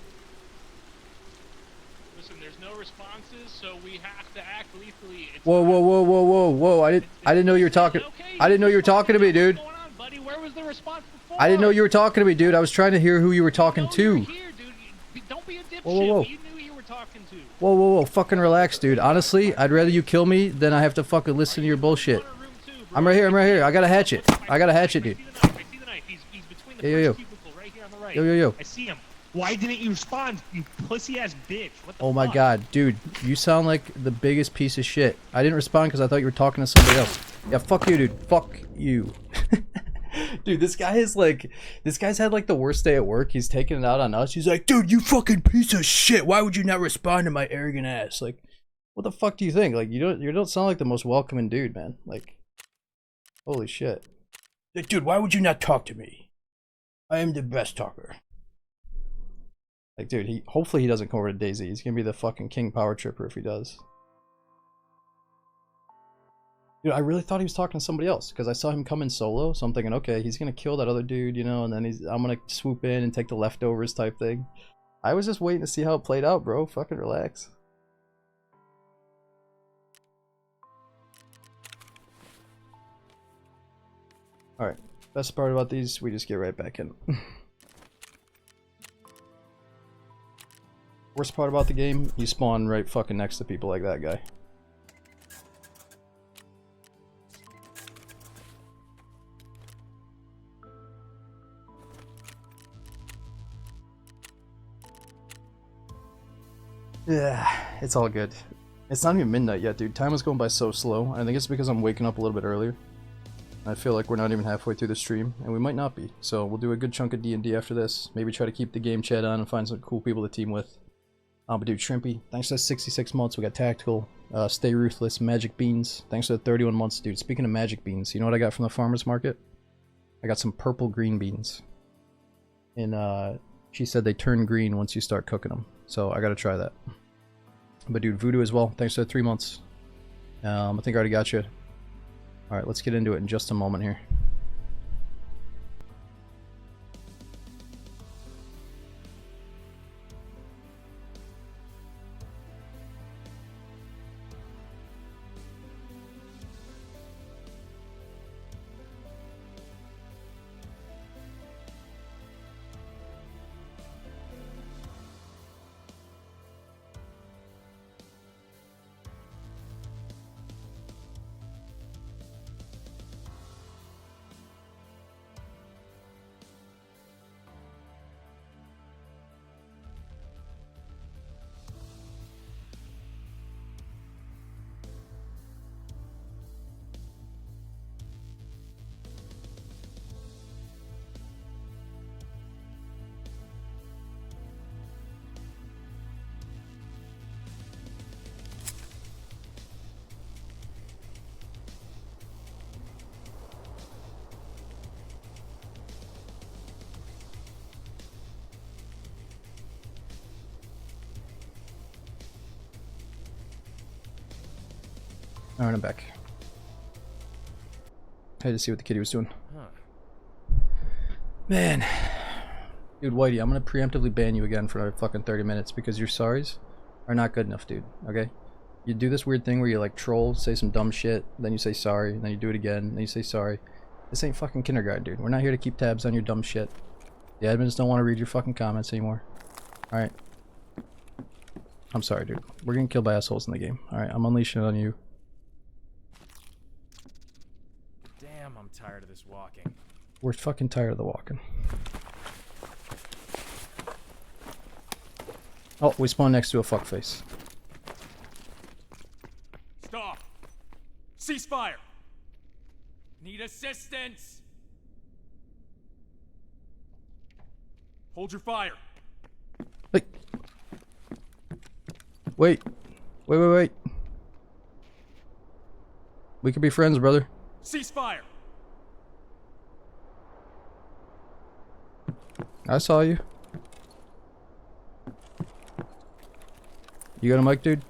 Listen, there's no responses, so we have to act lethally. It's Whoa, whoa, whoa, whoa, whoa, whoa! I didn't know you were talking. okay. I didn't know you were talking to me, dude. What's going on, buddy? Where was the response before? I didn't know you were talking to me, dude. I was trying to hear who you were talking to. You're here, dude. Don't be a dipshit. Whoa, whoa, whoa. You knew you were talking to. Whoa, whoa, whoa! Fucking relax, dude. Honestly, I'd rather you kill me than I have to fucking listen to your bullshit. I'm right here. I'm right here. I got a hatchet. I got a hatchet, dude. I see the knife. He's between the Yo. first cubicle right here on the right. Yo, yo, yo. I see him. Why didn't you respond, you pussy-ass bitch? What the Oh my fuck? god, dude, you sound like the biggest piece of shit. I didn't respond because I thought you were talking to somebody else. Yeah, fuck you, dude. Fuck you. Dude, this guy's had like the worst day at work. He's taking it out on us. He's like, dude, you fucking piece of shit. Why would you not respond to my arrogant ass? Like, what the fuck do you think? Like, you don't sound like the most welcoming dude, man. Like, holy shit. Like, dude, why would you not talk to me? I am the best talker. Like, dude, hopefully he doesn't come over to DayZ. He's gonna be the fucking king power tripper if he does. Dude, I really thought he was talking to somebody else because I saw him come in solo, so I'm thinking, okay, he's gonna kill that other dude, you know, and then I'm gonna swoop in and take the leftovers type thing. I was just waiting to see how it played out, bro. Fucking relax. Alright. Best part about these, we just get right back in. Worst part about the game, you spawn right fucking next to people like that guy. Yeah, it's all good. It's not even midnight yet, dude. Time is going by so slow. I think it's because I'm waking up a little bit earlier. I feel like we're not even halfway through the stream, and we might not be. So we'll do a good chunk of D&D after this. Maybe try to keep the game chat on and find some cool people to team with. But dude, Shrimpy, thanks for the 66 months. We got Tactical, Stay Ruthless, Magic Beans. Thanks for the 31 months, dude. Speaking of Magic Beans, you know what I got from the farmer's market? I got some purple green beans. And she said they turn green once you start cooking them. So I gotta try that. But dude, Voodoo as well. Thanks for the 3 months. I think I already got you. Alright, let's get into it in just a moment here. Alright, I'm back. I had to see what the kitty was doing. Man. Dude, Whitey, I'm gonna preemptively ban you again for another fucking 30 minutes because your sorries are not good enough, dude. Okay? You do this weird thing where you like troll, say some dumb shit, then you say sorry, then you do it again, then you say sorry. This ain't fucking kindergarten, dude. We're not here to keep tabs on your dumb shit. The admins don't want to read your fucking comments anymore. Alright. I'm sorry, dude. We're getting killed by assholes in the game. Alright, I'm unleashing it on you. Damn, I'm tired of this walking. We're fucking tired of the walking. Oh, we spawned next to a fuckface. Stop! Ceasefire! Need assistance! Hold your fire! Wait. Wait. Wait. We could be friends, brother. Ceasefire! I saw you. You got a mic, dude?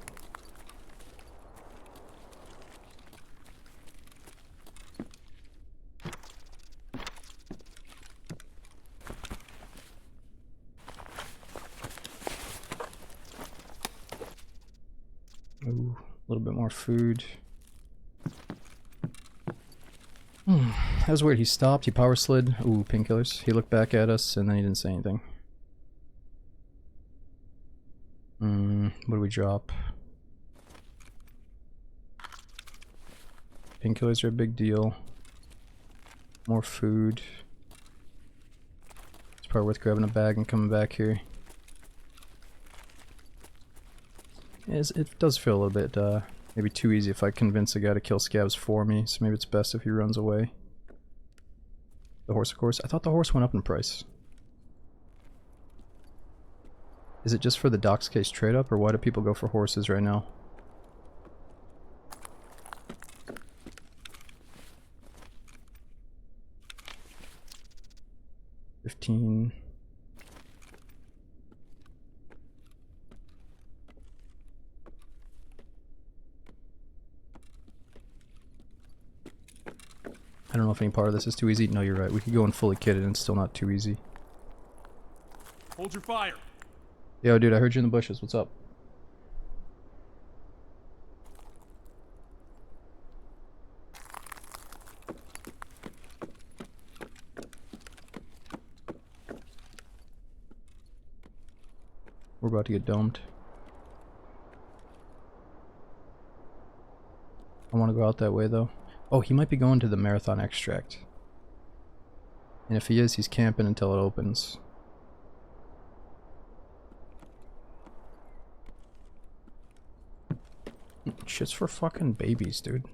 Ooh, a little bit more food. That was weird. He stopped, he power slid. Ooh, painkillers. He looked back at us and then he didn't say anything. What do we drop? Painkillers are a big deal. More food. It's probably worth grabbing a bag and coming back here. It does feel a little bit, maybe too easy if I convince a guy to kill scabs for me, so maybe it's best if he runs away. The horse, of course. I thought the horse went up in price. Is it just for the Docs case trade up, or why do people go for horses right now? $15. I don't know if any part of this is too easy. No, you're right. We could go in fully kitted and it's still not too easy. Hold your fire! Yo, dude, I heard you in the bushes. What's up? We're about to get domed. I want to go out that way, though. Oh, he might be going to the marathon extract. And if he is, he's camping until it opens. Shit's for fucking babies, dude.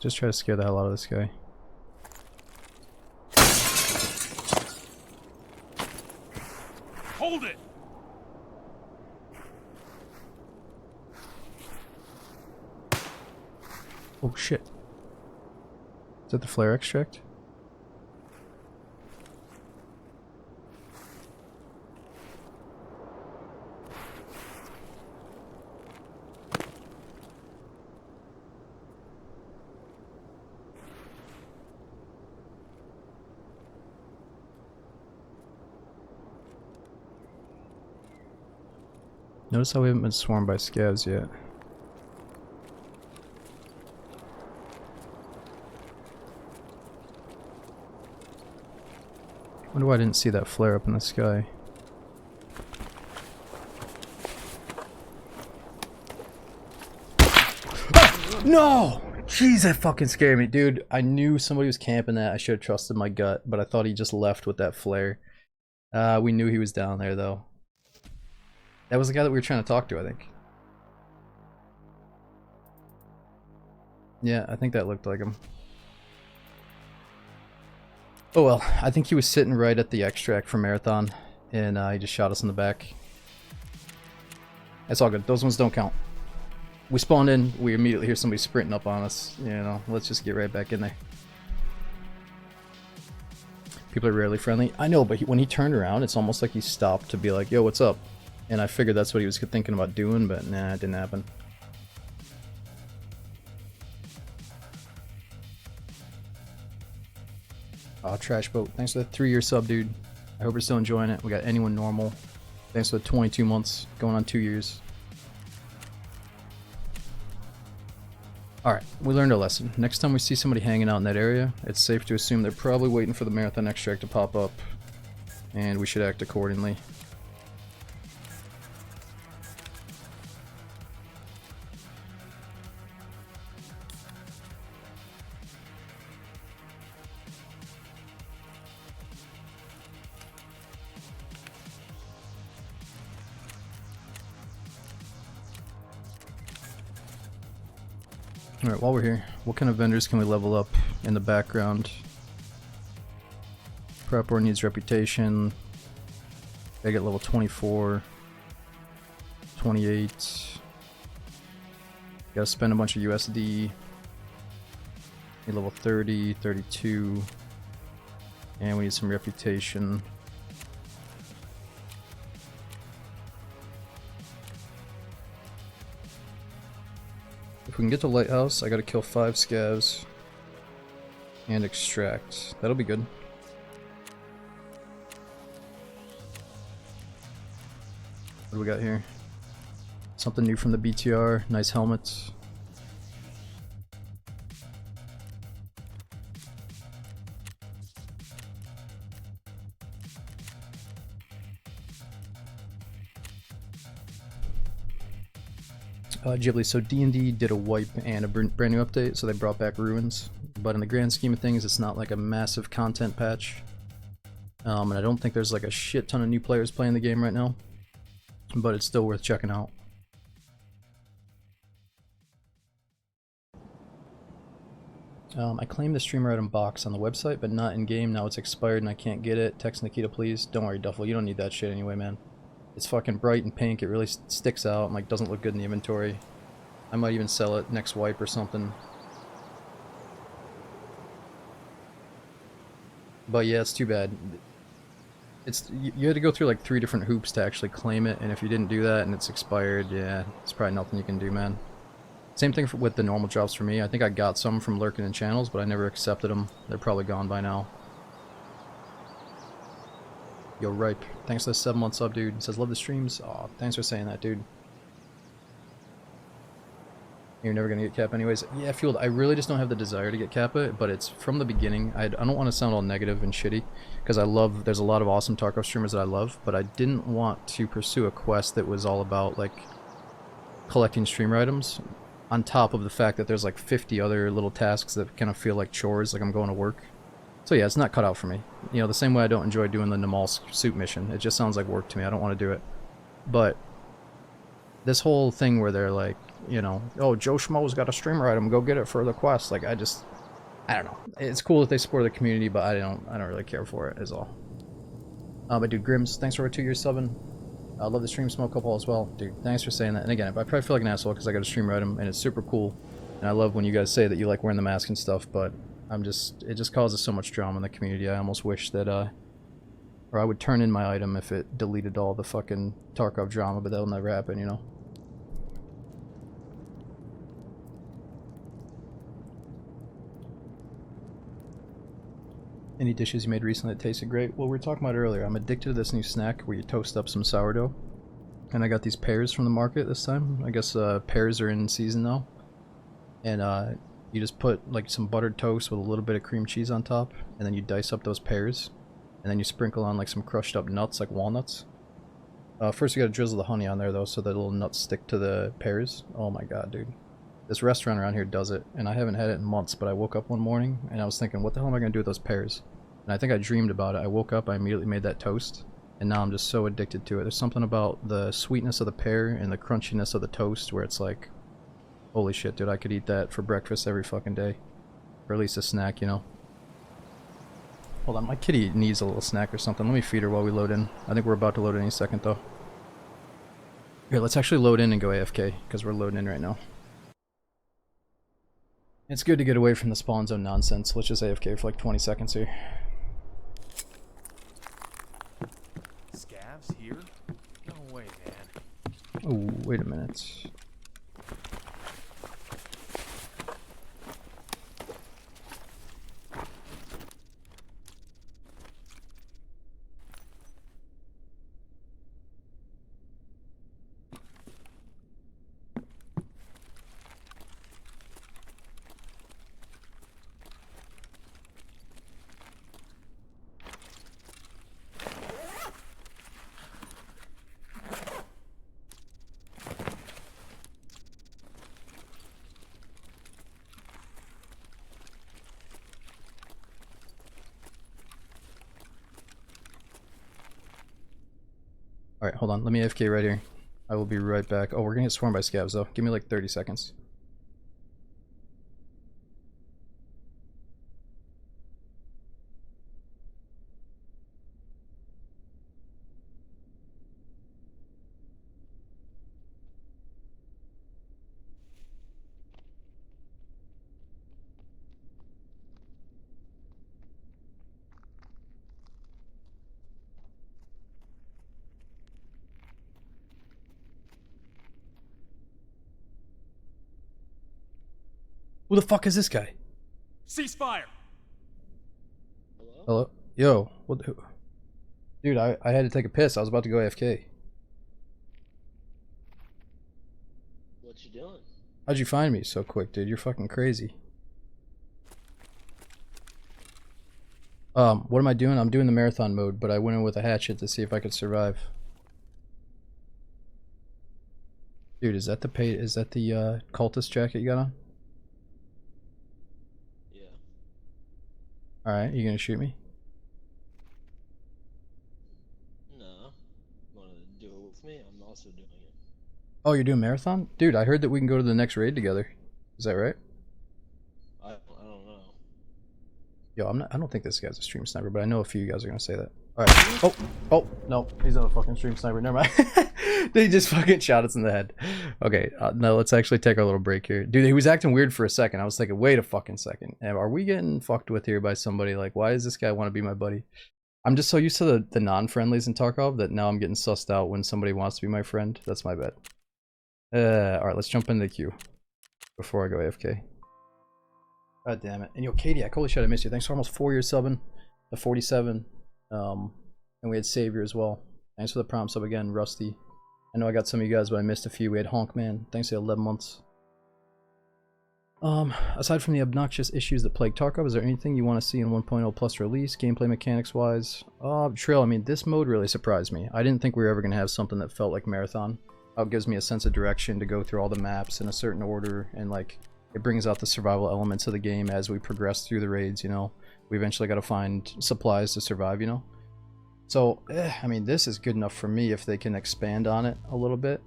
Just try to scare the hell out of this guy. Hold it! Oh shit. Is that the flare extract? Notice how we haven't been swarmed by scavs yet. Wonder why I didn't see that flare up in the sky. Ah! No! Jeez, that fucking scared me, dude. I knew somebody was camping that. I should have trusted my gut, but I thought he just left with that flare. We knew he was down there, though. That was the guy that we were trying to talk to, I think. Yeah, I think that looked like him. Oh well, I think he was sitting right at the extract for Marathon, and he just shot us in the back. That's all good. Those ones don't count. We spawned in, we immediately hear somebody sprinting up on us. You know, let's just get right back in there. People are rarely friendly. I know, but when he turned around, it's almost like he stopped to be like, yo, what's up? And I figured that's what he was thinking about doing, but nah, it didn't happen. Oh, Trash Boat. Thanks for the 3-year sub, dude. I hope you're still enjoying it. We got Anyone Normal. Thanks for the 22 months, going on 2 years. Alright, we learned a lesson. Next time we see somebody hanging out in that area, it's safe to assume they're probably waiting for the Marathon extract to pop up. And we should act accordingly. Alright, while we're here, what kind of vendors can we level up in the background? Prepor needs reputation. Gotta get level 24, 28. Gotta spend a bunch of USD. Need level 30, 32. And we need some reputation. If we can get to Lighthouse, I gotta kill 5 scavs and extract. That'll be good. What do we got here? Something new from the BTR. Nice helmets. Ghibli, so D&D did a wipe and a brand new update, so they brought back ruins. But in the grand scheme of things, it's not like a massive content patch. And I don't think there's like a shit ton of new players playing the game right now, but it's still worth checking out. I claimed the streamer item box on the website, but not in game. Now it's expired and I can't get it. Text Nikita, please. Don't worry, Duffel. You don't need that shit anyway, man. It's fucking bright and pink. It really sticks out and like doesn't look good in the inventory. I might even sell it next wipe or something. But yeah, it's too bad. You had to go through like 3 different hoops to actually claim it, and if you didn't do that and it's expired, yeah, it's probably nothing you can do, man. Same thing with the normal drops for me. I think I got some from lurking in channels, but I never accepted them. They're probably gone by now. Yo, Ripe. Thanks for the 7 months sub, dude. It says, love the streams. Aw, thanks for saying that, dude. You're never gonna get Kappa anyways. Yeah, Fueled, I really just don't have the desire to get Kappa, but it's from the beginning. I don't want to sound all negative and shitty, because there's a lot of awesome Tarkov streamers that I love, but I didn't want to pursue a quest that was all about, like, collecting streamer items, on top of the fact that there's like 50 other little tasks that kind of feel like chores, like I'm going to work. So yeah, it's not cut out for me. You know, the same way I don't enjoy doing the Namal suit mission. It just sounds like work to me. I don't want to do it. But this whole thing where they're like, you know, oh, Joe Schmo's got a streamer item, go get it for the quest. Like, I don't know. It's cool that they support the community, but I don't really care for it, is all. But dude, Grims, thanks for a 2-year subbing. I love the stream smoke couple as well. Dude, thanks for saying that. And again, I probably feel like an asshole because I got a streamer item and it's super cool. And I love when you guys say that you like wearing the mask and stuff, but it just causes so much drama in the community. I almost wish that, or I would turn in my item if it deleted all the fucking Tarkov drama, but that'll never happen, you know? Any dishes you made recently that tasted great? Well, we were talking about it earlier. I'm addicted to this new snack where you toast up some sourdough. And I got these pears from the market this time. I guess pears are in season now. And you just put like some buttered toast with a little bit of cream cheese on top. And then you dice up those pears. And then you sprinkle on like some crushed up nuts, like walnuts. First you gotta drizzle the honey on there though, so the little nuts stick to the pears. Oh my god, dude. This restaurant around here does it, and I haven't had it in months, but I woke up one morning, and I was thinking, what the hell am I going to do with those pears? And I think I dreamed about it. I woke up, I immediately made that toast, and now I'm just so addicted to it. There's something about the sweetness of the pear and the crunchiness of the toast where it's like, holy shit, dude, I could eat that for breakfast every fucking day. Or at least a snack, you know? Hold on, my kitty needs a little snack or something. Let me feed her while we load in. I think we're about to load in any second, though. Here, let's actually load in and go AFK, because we're loading in right now. It's good to get away from the spawn zone nonsense. Let's just AFK for like 20 seconds here. Scavs here? No way, man. Oh, wait a minute. Alright, hold on. Let me AFK right here. I will be right back. Oh, we're gonna get swarmed by scavs though. Give me like 30 seconds. Who the fuck is this guy? Ceasefire! Hello? Yo, what the... Dude, I had to take a piss. I was about to go AFK. What you doing? How'd you find me so quick, dude? You're fucking crazy. What am I doing? I'm doing the marathon mode, but I went in with a hatchet to see if I could survive. Dude, is that the cultist jacket you got on? Yeah. Alright, you gonna shoot me? Oh, you're doing marathon? Dude, I heard that we can go to the next raid together. Is that right? I don't know. Yo, I don't think this guy's a stream sniper, but I know a few of you guys are gonna say that. Alright. Oh, no. He's not a fucking stream sniper. Never mind. They just fucking shot us in the head. Okay, no, let's actually take our little break here. Dude, he was acting weird for a second. I was thinking, wait a fucking second. Are we getting fucked with here by somebody? Like, why does this guy want to be my buddy? I'm just so used to the non-friendlies in Tarkov that now I'm getting sussed out when somebody wants to be my friend. That's my bad. Alright, let's jump into the queue before I go AFK. God damn it. And yo, Kadiak, holy shit, I missed you. Thanks for almost 4 years subbing. The 47. And we had Savior as well. Thanks for the prompt sub again, Rusty. I know I got some of you guys, but I missed a few. We had Honkman. Thanks for 11 months. Aside from the obnoxious issues that plague Tarkov, is there anything you want to see in 1.0 plus release, gameplay mechanics wise? Trill, I mean, this mode really surprised me. I didn't think we were ever going to have something that felt like Marathon. It gives me a sense of direction to go through all the maps in a certain order, and like, it brings out the survival elements of the game as we progress through the raids, you know? We eventually got to find supplies to survive, you know? So, I mean, this is good enough for me if they can expand on it a little bit,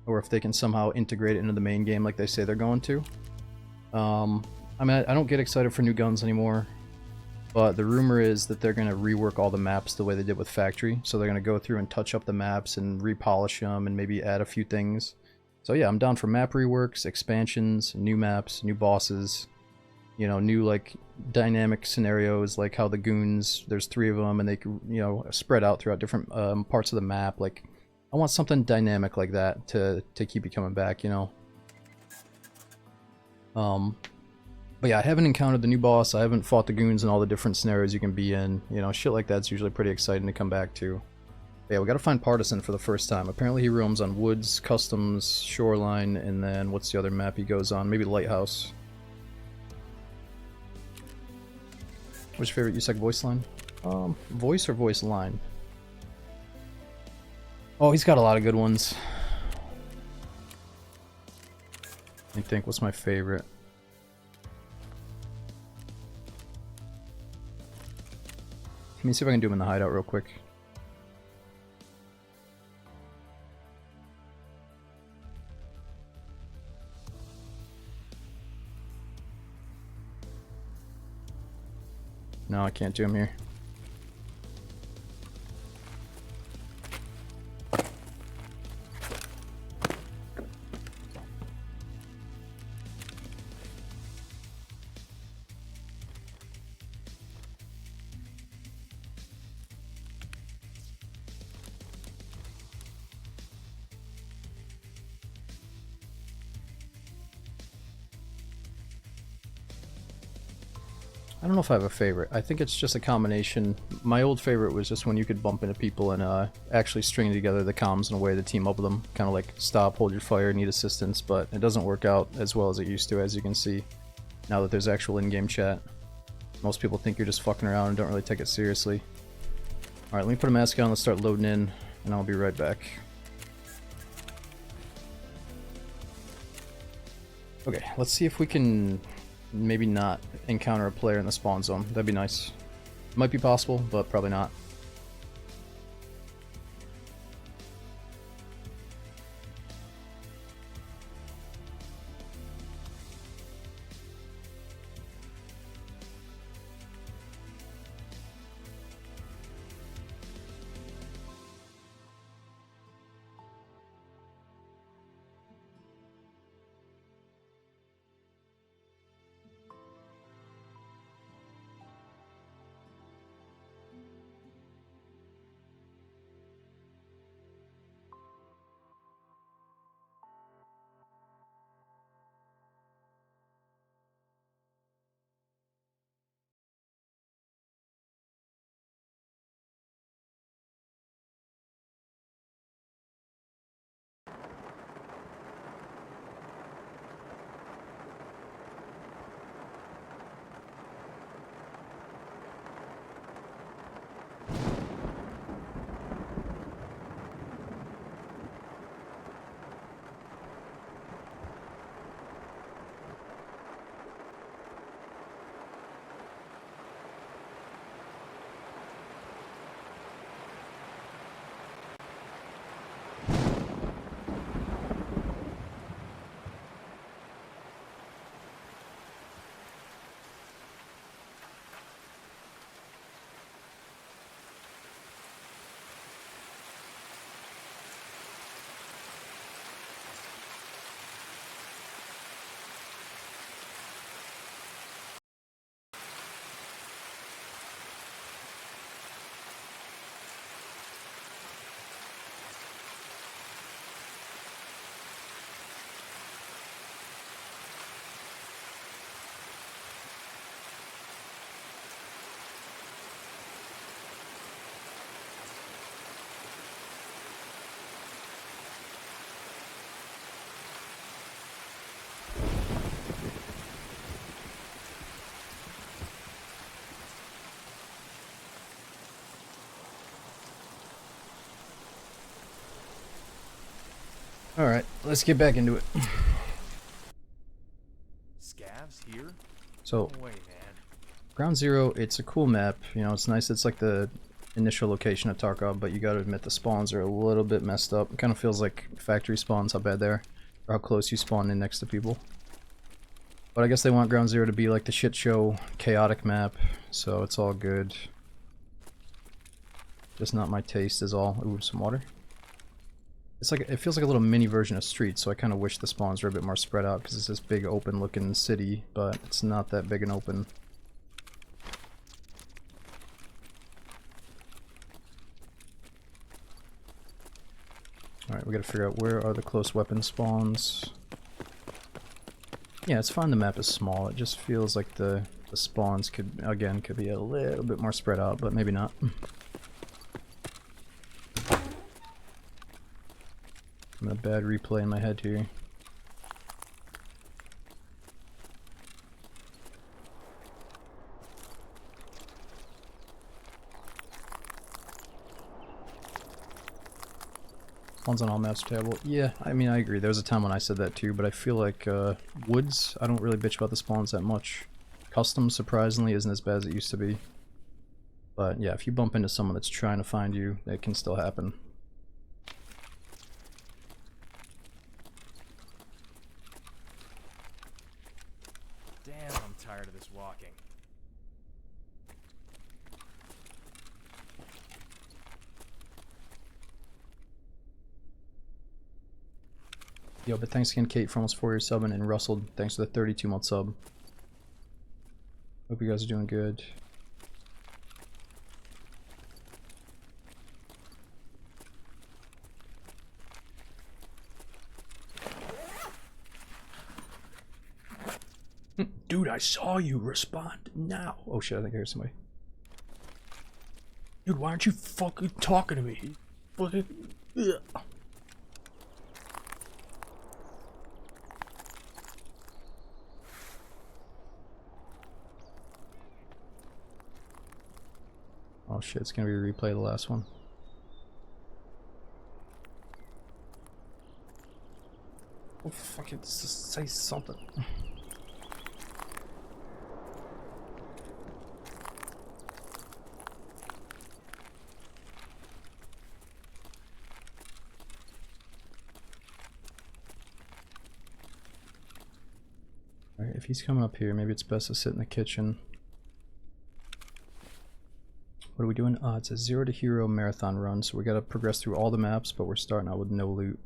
or if they can somehow integrate it into the main game like they say they're going to. I mean, I don't get excited for new guns anymore, but the rumor is that they're going to rework all the maps the way they did with Factory, so they're going to go through and touch up the maps and repolish them and maybe add a few things. So yeah, I'm down for map reworks, expansions, new maps, new bosses, you know, new like dynamic scenarios, like how the goons, there's 3 of them and they can, you know, spread out throughout different parts of the map. Like, I want something dynamic like that to keep you coming back, you know. But yeah, I haven't encountered the new boss, I haven't fought the goons in all the different scenarios you can be in, you know, shit like that's usually pretty exciting to come back to. But yeah, we gotta find Partisan for the first time. Apparently he roams on Woods, Customs, Shoreline, and then what's the other map he goes on? Maybe Lighthouse. What's your favorite USEC voice line? Voice or voice line? Oh, he's got a lot of good ones. Let me think, what's my favorite? Let me see if I can do him in the hideout real quick. No, I can't do him here. I don't know if I have a favorite. I think it's just a combination. My old favorite was just when you could bump into people and actually string together the comms in a way to team up with them. Kind of like stop, hold your fire, need assistance, but it doesn't work out as well as it used to, as you can see, now that there's actual in-game chat. Most people think you're just fucking around and don't really take it seriously. Alright, let me put a mask on, let's start loading in, and I'll be right back. Okay, let's see if we can maybe not encounter a player in the spawn zone. That'd be nice. Might be possible, but probably not. Alright, let's get back into it. Scavs here? So, No way, man. Ground Zero, it's a cool map. You know, it's nice. It's like the initial location of Tarkov, but you gotta admit the spawns are a little bit messed up. It kind of feels like factory spawns, how bad they are, or how close you spawn in next to people. But I guess they want Ground Zero to be like the shit show, chaotic map, so it's all good. Just not my taste is all. Ooh, some water. It's like, it feels like a little mini version of Street, so I kind of wish the spawns were a bit more spread out, because it's this big open looking city, but it's not that big and open. Alright, we gotta figure out where are the close weapon spawns. Yeah, it's fine the map is small, it just feels like the spawns could, again, could be a little bit more spread out, but maybe not. I'm in a bad replay in my head here. Spawns on all maps terrible. Yeah, I mean, I agree. There was a time when I said that too, but I feel like woods, I don't really bitch about the spawns that much. Custom, surprisingly, isn't as bad as it used to be. But yeah, if you bump into someone that's trying to find you, it can still happen. Damn, I'm tired of this walking. Yo, but thanks again, Kate, for almost 4 years subbing, and Russell, thanks for the 32-month sub. Hope you guys are doing good. Dude, I saw you. Respond now. Oh shit, I think I hear somebody. Dude, why aren't you fucking talking to me? Fucking. Ugh. Oh shit, it's gonna be a replay of the last one. Oh fucking say something. Alright, if he's coming up here, maybe it's best to sit in the kitchen. What are we doing? It's a 0 to hero marathon run, so we gotta progress through all the maps, but we're starting out with no loot.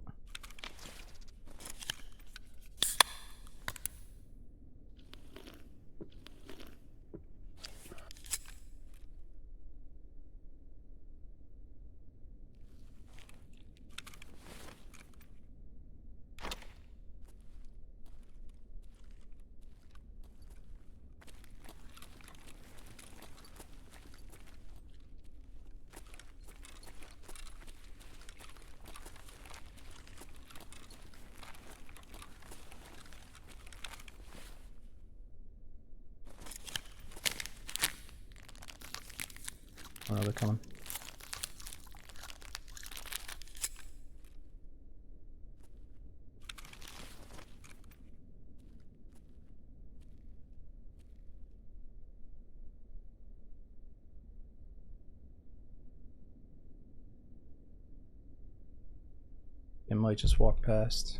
Oh, they're coming. It might just walk past.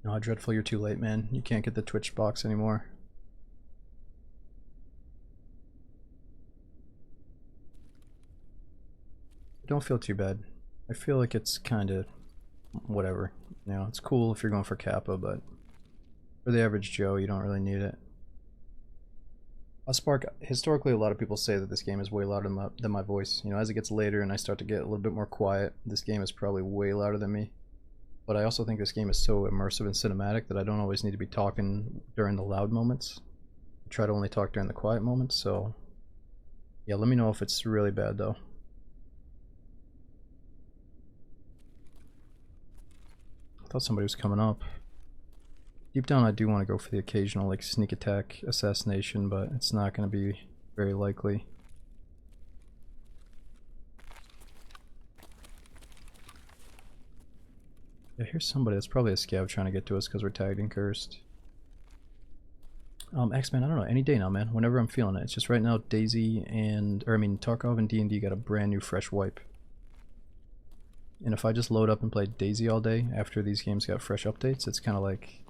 No, Dreadful, you're too late, man. You can't get the Twitch box anymore. Don't feel too bad. I feel like it's kinda whatever. You know, it's cool if you're going for Kappa, but for the average Joe, you don't really need it. Spark, historically a lot of people say that this game is way louder than my voice. You know, as it gets later and I start to get a little bit more quiet, this game is probably way louder than me. But I also think this game is so immersive and cinematic that I don't always need to be talking during the loud moments. I try to only talk during the quiet moments, so yeah, let me know if it's really bad though. I thought somebody was coming up. Deep down I do want to go for the occasional like sneak attack assassination, but it's not going to be very likely. Yeah, here's somebody. That's probably a scav trying to get to us because we're tagged and cursed. X-Men, I don't know, any day now, man. Whenever I'm feeling it. It's just right now, Daisy and, or I mean, Tarkov and D&D got a brand new fresh wipe. And if I just load up and play Daisy all day after these games got fresh updates, it's kind of like,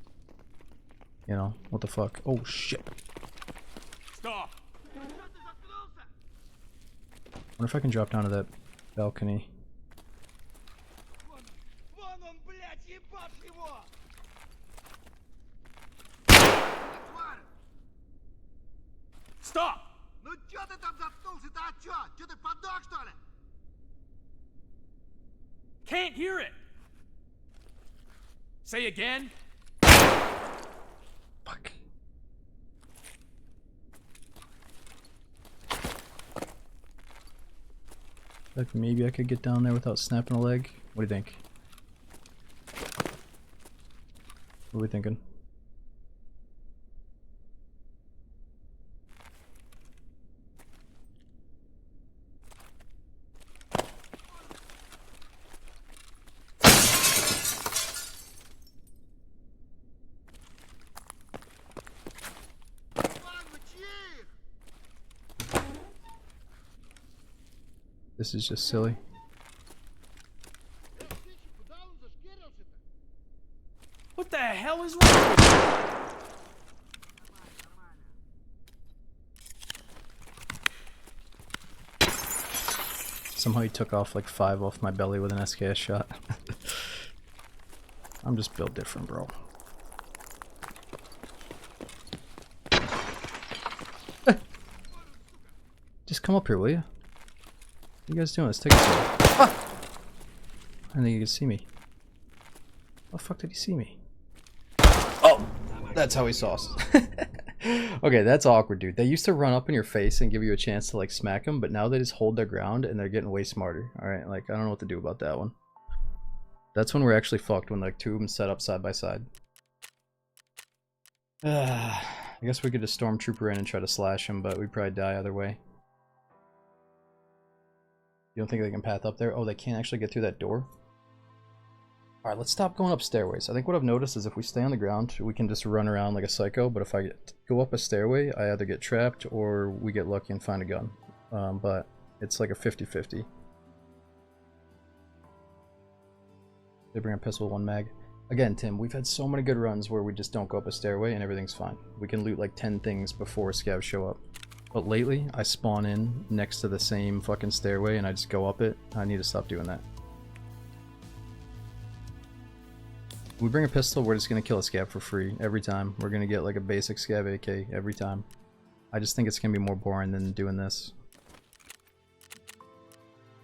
you know, what the fuck? Oh shit! Stop! Wonder if I can drop down to that balcony. Stop! Ну чё ты там заткнулся-то, а чё? Чё ты подох, что ли? Can't hear it! Say again? Fuck. Like maybe I could get down there without snapping a leg. What do you think? What are we thinking? Ладно, чьих? This is just silly. Куда он зашкерился-то? What the hell is wrong with you? Somehow he took off like 5 off my belly with an SKS shot. I'm just built different, bro. Just come up here, will you? What are you guys doing? Let's take a sword. Ah! I didn't think you could see me. How the fuck did he see me? Oh! That's how he saw us. Okay, that's awkward, dude. They used to run up in your face and give you a chance to like smack them, but now they just hold their ground and they're getting way smarter. Alright, like I don't know what to do about that one. That's when we're actually fucked, when like 2 of them set up side by side. I guess we could just stormtrooper in and try to slash him, but we'd probably die either way. You don't think they can path up there? Oh, they can't actually get through that door? Alright, let's stop going up stairways. I think what I've noticed is if we stay on the ground, we can just run around like a psycho, but if I go up a stairway, I either get trapped or we get lucky and find a gun. But it's like a 50-50. They bring a pistol with 1 mag. Again, Tim, we've had so many good runs where we just don't go up a stairway and everything's fine. We can loot like 10 things before scavs show up. But lately, I spawn in next to the same fucking stairway and I just go up it. I need to stop doing that. We bring a pistol, we're just gonna kill a scav for free every time. We're gonna get like a basic scav AK every time. I just think it's gonna be more boring than doing this.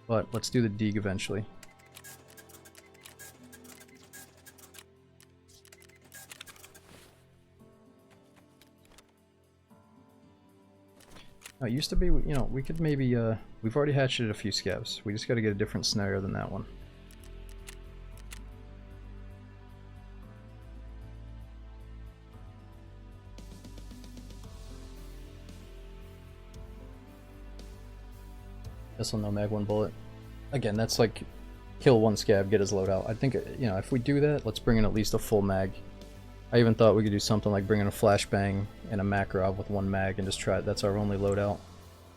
But let's do the dig eventually. It used to be, you know, we could maybe, we've already hatcheted a few scavs. We just gotta get a different scenario than that one. Pistol, no mag, 1 bullet. Again, that's like kill 1 scav, get his loadout. I think, you know, if we do that, let's bring in at least a full mag. I even thought we could do something like bring in a flashbang and a Makarov with 1 mag and just try it. That's our only loadout.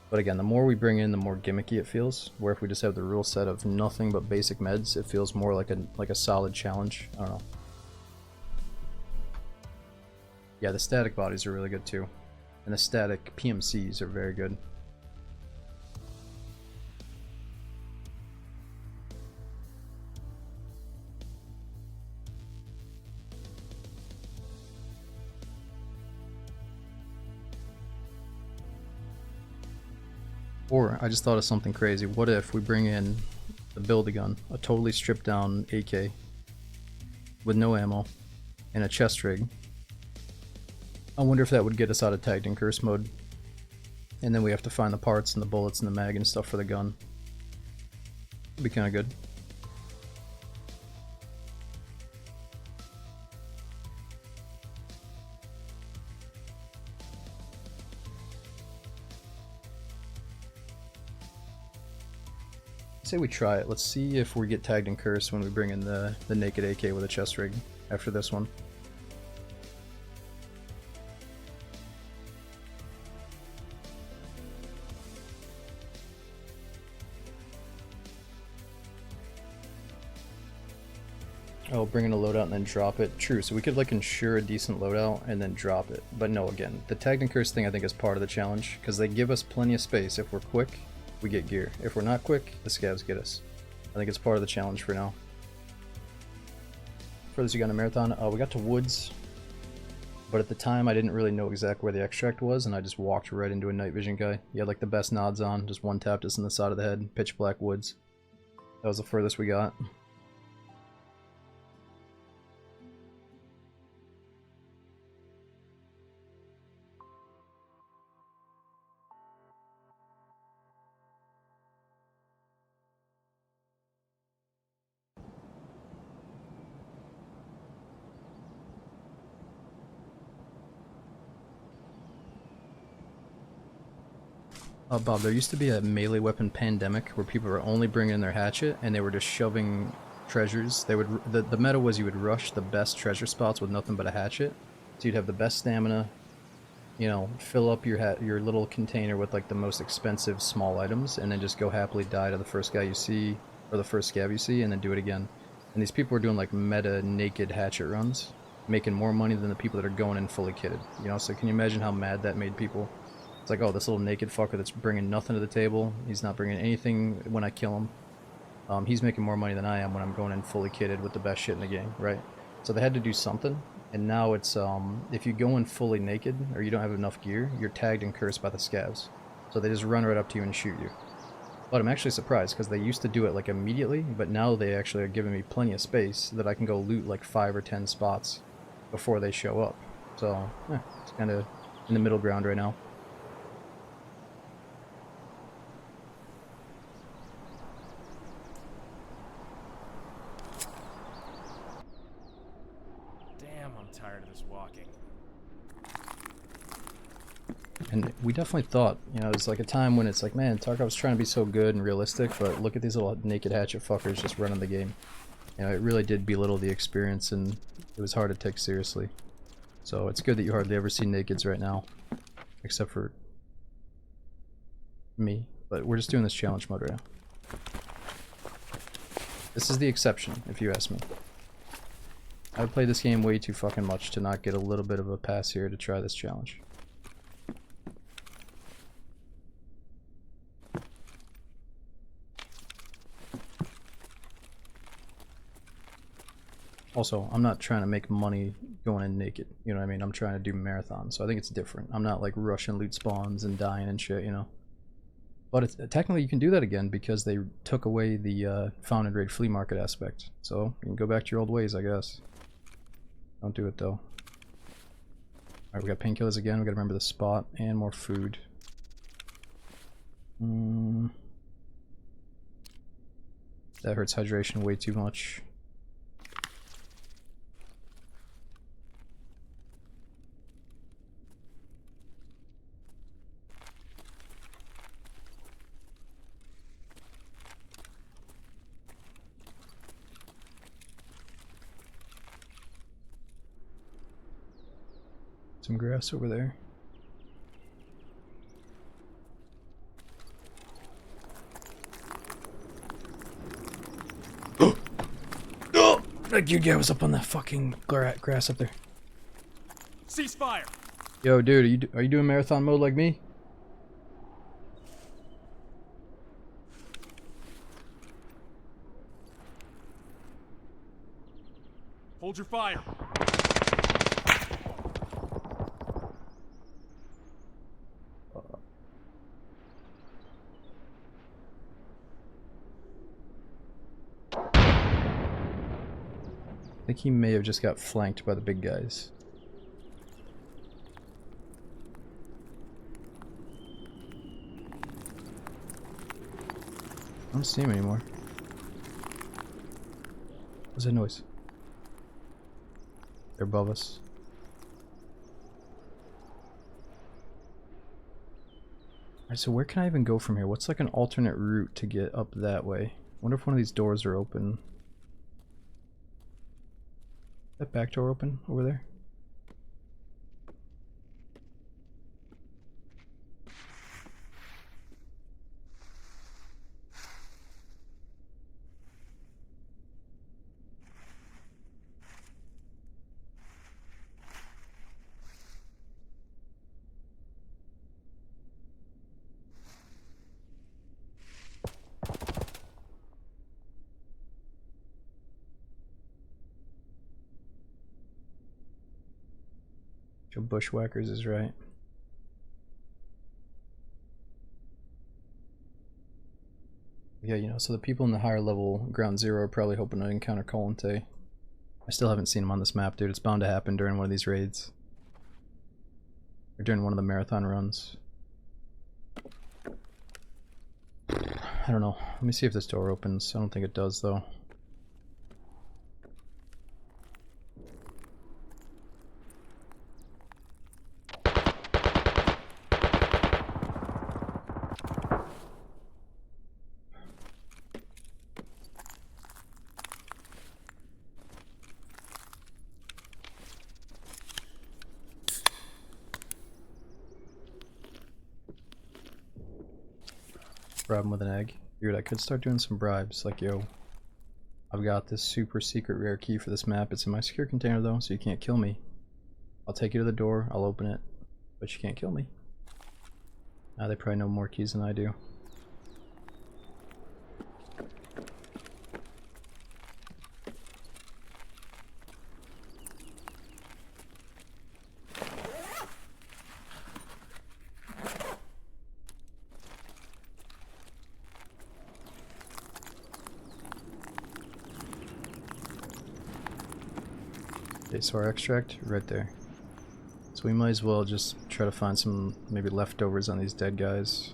But again, the more we bring in, the more gimmicky it feels. Where if we just have the rule set of nothing but basic meds, it feels more like a solid challenge. I don't know. Yeah, the static bodies are really good too. And the static PMCs are very good. Or, I just thought of something crazy. What if we bring in the Build-A-Gun, a totally stripped down AK with no ammo and a chest rig? I wonder if that would get us out of tagged and curse mode. And then we have to find the parts and the bullets and the mag and stuff for the gun. It'd be kind of good. say we try it. Let's see if we get tagged and cursed when we bring in the naked AK with a chest rig after this one. Oh, bring in a loadout and then drop it. True, so we could like ensure a decent loadout and then drop it. But no, again, the tagged and cursed thing I think is part of the challenge, because they give us plenty of space. If we're quick, we get gear. If we're not quick, the scavs get us. I think it's part of the challenge for now. Furthest you got in a marathon? We got to woods, but at the time I didn't really know exactly where the extract was, and I just walked right into a night vision guy. He had like the best nods on, just one tapped us in the side of the head, pitch black woods. That was the furthest we got. Bob, there used to be a melee weapon pandemic where people were only bringing in their hatchet and they were just shoving treasures. They would the meta was you would rush the best treasure spots with nothing but a hatchet. So you'd have the best stamina, you know, fill up your little container with like the most expensive small items, and then just go happily die to the first guy you see or the first scav you see, and then do it again. And these people were doing like meta naked hatchet runs, making more money than the people that are going in fully kitted. You know, so can you imagine how mad that made people? It's like, oh, this little naked fucker that's bringing nothing to the table. He's not bringing anything when I kill him. He's making more money than I am when I'm going in fully kitted with the best shit in the game, right? So they had to do something, and now it's, if you go in fully naked, or you don't have enough gear, you're tagged and cursed by the scavs. So they just run right up to you and shoot you. But I'm actually surprised, because they used to do it like immediately, but now they actually are giving me plenty of space that I can go loot like 5 or 10 spots before they show up. So, it's kind of in the middle ground right now. Tired of this walking. And we definitely thought, you know, it's like a time when it's like, man, Tarkov's trying to be so good and realistic, but look at these little naked hatchet fuckers just running the game. You know, it really did belittle the experience, and it was hard to take seriously. So it's good that you hardly ever see nakeds right now, except for me. But we're just doing this challenge mode right now. This is the exception, if you ask me. I've played this game way too fucking much to not get a little bit of a pass here to try this challenge. Also, I'm not trying to make money going in naked, you know what I mean? I'm trying to do marathons, so I think it's different. I'm not like rushing loot spawns and dying and shit, you know? But it's, technically you can do that again because they took away the found and raid flea market aspect. So you can go back to your old ways, I guess. Don't do it though. Alright, we got painkillers again. We gotta remember the spot and more food. That hurts hydration way too much. Some grass over there. Oh! That dude guy was up on that fucking grass up there. Ceasefire! Yo, dude, are you doing marathon mode like me? Hold your fire! I think he may have just got flanked by the big guys. I don't see him anymore. What's that noise? They're above us. Alright, so where can I even go from here? What's like an alternate route to get up that way? Wonder if one of these doors are open. That back door open over there? Joe Bushwhackers is right. Yeah, you know, so the people in the higher level ground zero are probably hoping to encounter Colante. I still haven't seen him on this map, dude. It's bound to happen during one of these raids. Or during one of the marathon runs. I don't know. Let me see if this door opens. I don't think it does, though. Bribe him with an egg. Dude, I could start doing some bribes, like, yo, I've got this super secret rare key for this map. It's in my secure container though, so you can't kill me. I'll take you to the door, I'll open it, but you can't kill me. Now they probably know more keys than I do. Okay, so our extract, right there. So we might as well just try to find some maybe leftovers on these dead guys.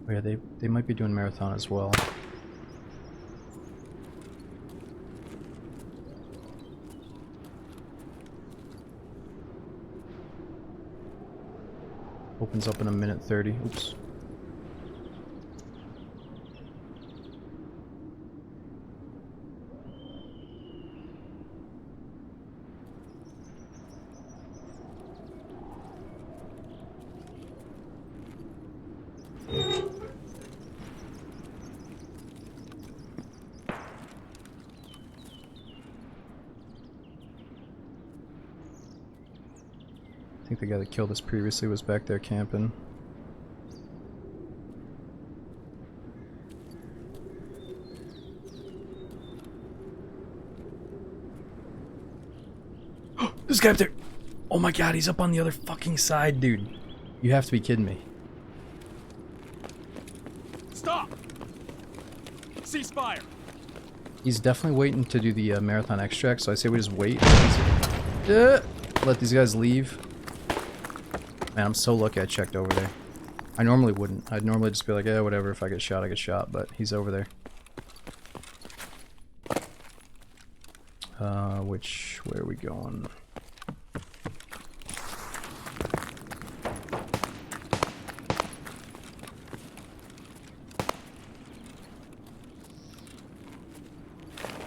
Oh yeah, they might be doing marathon as well. Opens up in a minute 30. Oops. I think the guy that killed us previously was back there camping. This guy up there! Oh my god, he's up on the other fucking side, dude. You have to be kidding me. Stop! Ceasefire! He's definitely waiting to do the marathon extract, so I say we just wait. Let these guys leave. Man, I'm so lucky I checked over there. I normally wouldn't. I'd normally just be like, yeah, whatever, if I get shot, I get shot, but he's over there. Where are we going?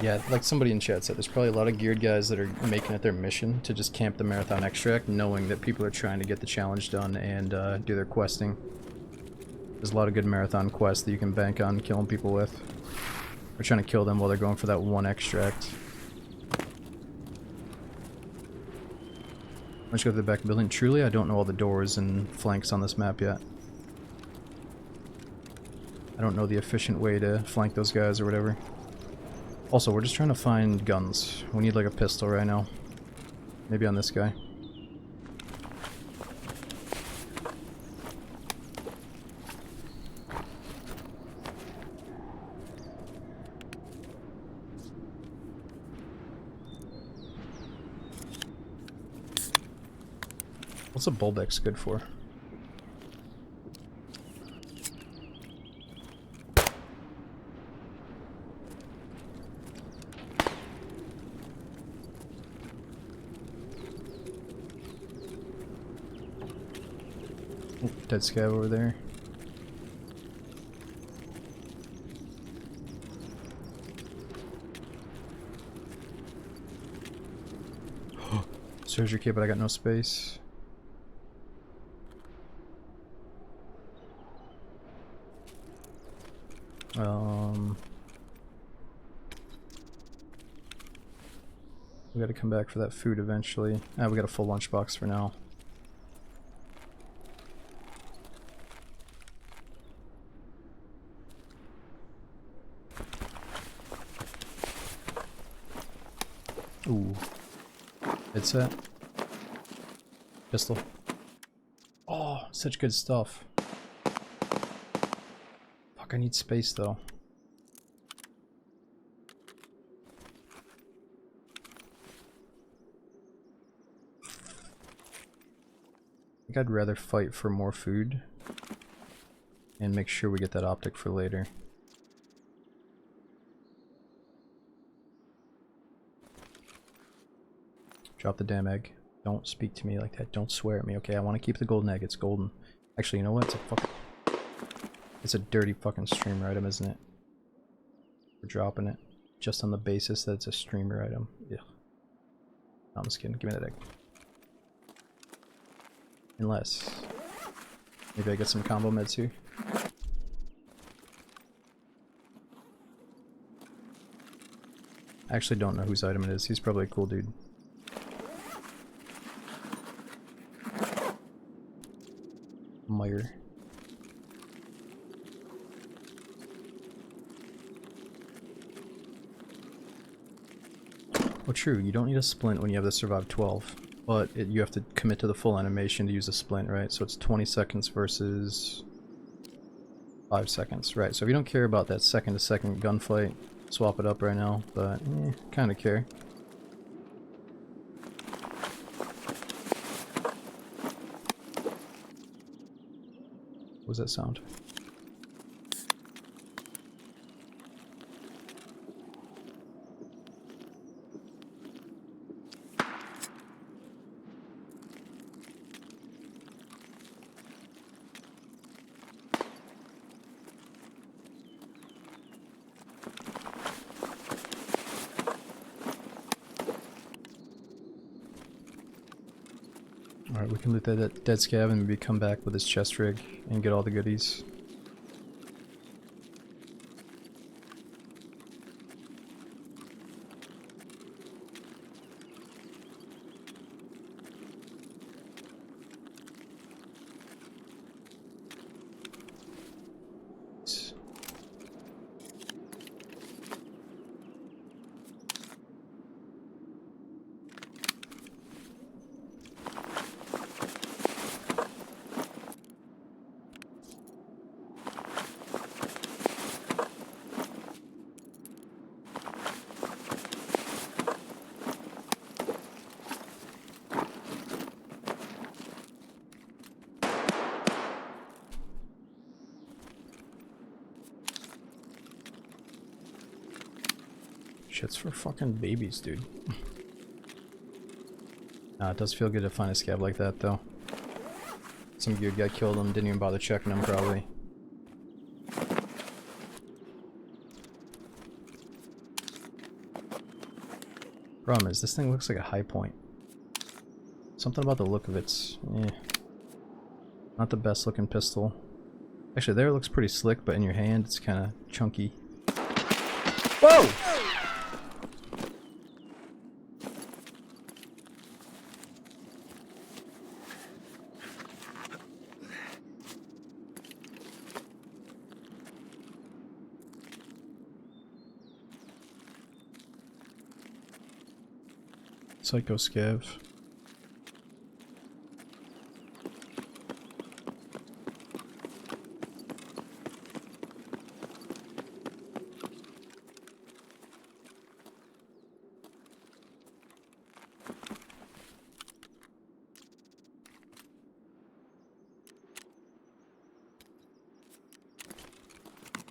Yeah, like somebody in chat said, there's probably a lot of geared guys that are making it their mission to just camp the marathon extract, knowing that people are trying to get the challenge done and do their questing. There's a lot of good marathon quests that you can bank on killing people with. We're trying to kill them while they're going for that one extract. Let's go to the back building. Truly, I don't know all the doors and flanks on this map yet. I don't know the efficient way to flank those guys or whatever. Also, we're just trying to find guns. We need like a pistol right now. Maybe on this guy. What's a Bulbex good for? Oh, dead scav over there. Surgery kit, but I got no space. We gotta come back for that food eventually. Ah, we got a full lunchbox for now. Ooh. Headset. Pistol. Oh, such good stuff. Fuck, I need space though. I think I'd rather fight for more food and make sure we get that optic for later. Drop the damn egg. Don't speak to me like that. Don't swear at me, okay? I want to keep the golden egg. It's golden. Actually, you know what? It's a dirty fucking streamer item, isn't it? We're dropping it just on the basis that it's a streamer item. Yeah. No, I'm just kidding. Give me that egg. Unless maybe I get some combo meds here. I actually don't know whose item it is. He's probably a cool dude. Meyer. Well, true, you don't need a splint when you have the survive 12, but you have to commit to the full animation to use a splint, right? So it's 20 seconds versus 5 seconds, right? So if you don't care about that second to second gunfight, swap it up right now, but kind of care. What was that sound? Alright, we can loot that dead scav and maybe come back with his chest rig and get all the goodies. Shit's for fucking babies, dude. It does feel good to find a scab like that, though. Some geared guy killed him, didn't even bother checking him, probably. Problem is, this thing looks like a high point. Something about the look of it's, not the best looking pistol. Actually, there it looks pretty slick, but in your hand, it's kind of chunky. Whoa! Psycho Scav.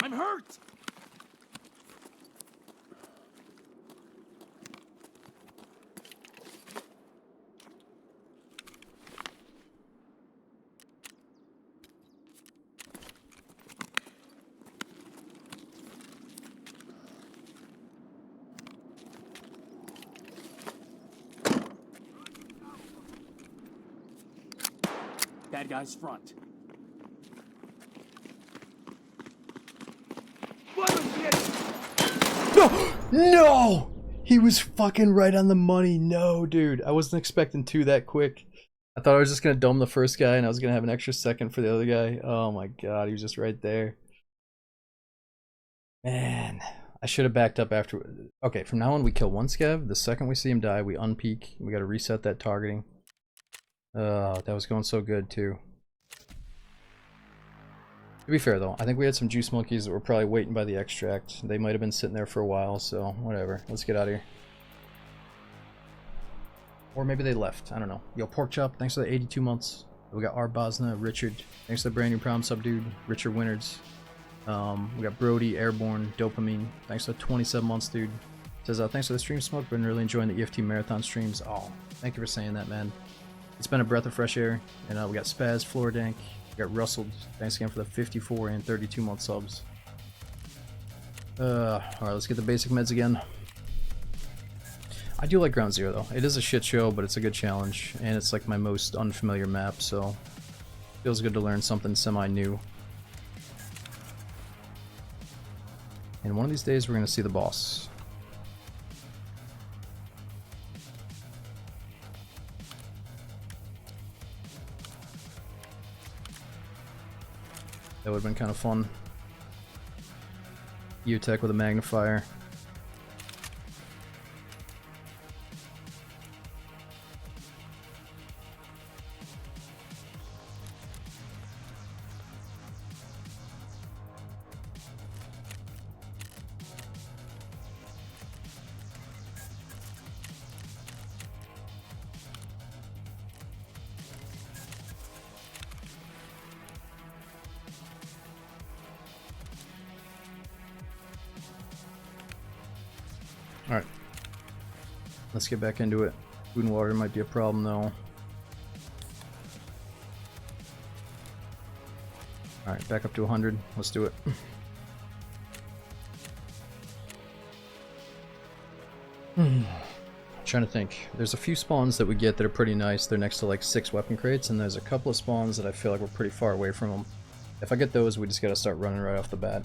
I'm hurt! Bad guys front. No! No! He was fucking right on the money. No, dude. I wasn't expecting two that quick. I thought I was just gonna dome the first guy and I was gonna have an extra second for the other guy. Oh my god, he was just right there. Man, I should have backed up after. Okay, from now on we kill one scav. The second we see him die, we unpeak. We gotta reset that targeting. That was going so good too. To be fair though, I think we had some juice monkeys that were probably waiting by the extract. They might have been sitting there for a while, so whatever. Let's get out of here. Or maybe they left. I don't know. Yo, Pork Chop, thanks for the 82 months. We got Arbosna, Richard. Thanks for the brand new prom sub, dude. Richard Winnards. We got Brody, Airborne, Dopamine. Thanks for the 27 months, dude. Says, thanks for the stream, Smoke. Been really enjoying the EFT marathon streams. Oh, thank you for saying that, man. It's been a breath of fresh air. And we got Spaz, Floordank. We got Rustled. Thanks again for the 54 and 32 month subs. Alright, let's get the basic meds again. I do like Ground Zero though. It is a shit show, but it's a good challenge, and it's like my most unfamiliar map, so feels good to learn something semi-new. And one of these days we're gonna see the boss. That would have been kind of fun. U-Tech with a magnifier. Alright. Let's get back into it. Food and water might be a problem though. Alright, back up to 100. Let's do it. Trying to think. There's a few spawns that we get that are pretty nice. They're next to like 6 weapon crates, and there's a couple of spawns that I feel like we're pretty far away from them. If I get those, we just gotta start running right off the bat.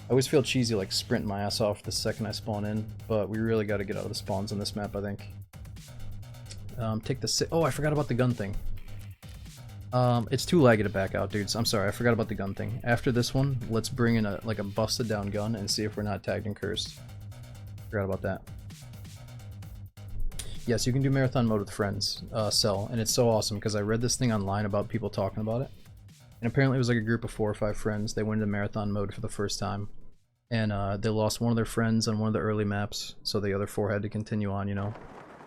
I always feel cheesy like sprinting my ass off the second I spawn in, but we really gotta get out of the spawns on this map, I think. Take the oh, I forgot about the gun thing. It's too laggy to back out, dudes. I'm sorry, I forgot about the gun thing. After this one, let's bring in a busted down gun and see if we're not tagged and cursed. Forgot about that. Yes, you can do marathon mode with friends, Cell, and it's so awesome because I read this thing online about people talking about it. And apparently it was like a group of 4 or 5 friends. They went into marathon mode for the first time. And they lost one of their friends on one of the early maps, so the other 4 had to continue on, you know.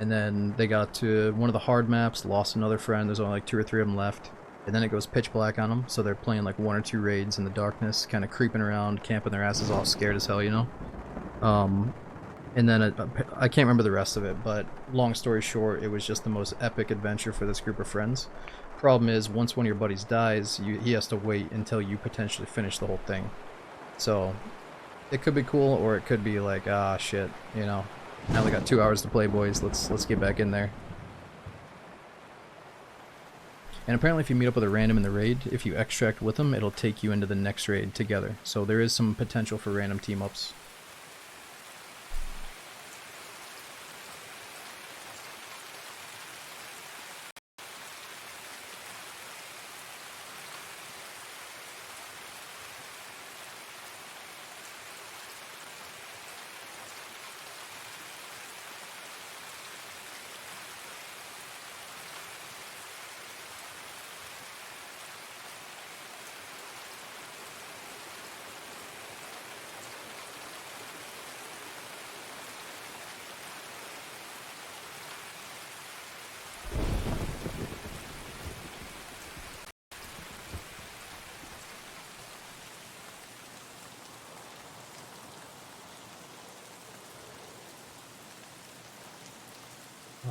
And then they got to one of the hard maps, lost another friend. There's only like 2 or 3 of them left. And then it goes pitch black on them, so they're playing like 1 or 2 raids in the darkness, kind of creeping around, camping their asses off, scared as hell, you know. And then I can't remember the rest of it, but long story short, it was just the most epic adventure for this group of friends. Problem is, once one of your buddies dies, he has to wait until you potentially finish the whole thing. So it could be cool, or it could be like, ah, shit, you know. I only got 2 hours to play, boys. Let's get back in there. And apparently, if you meet up with a random in the raid, if you extract with them, it'll take you into the next raid together. So there is some potential for random team ups.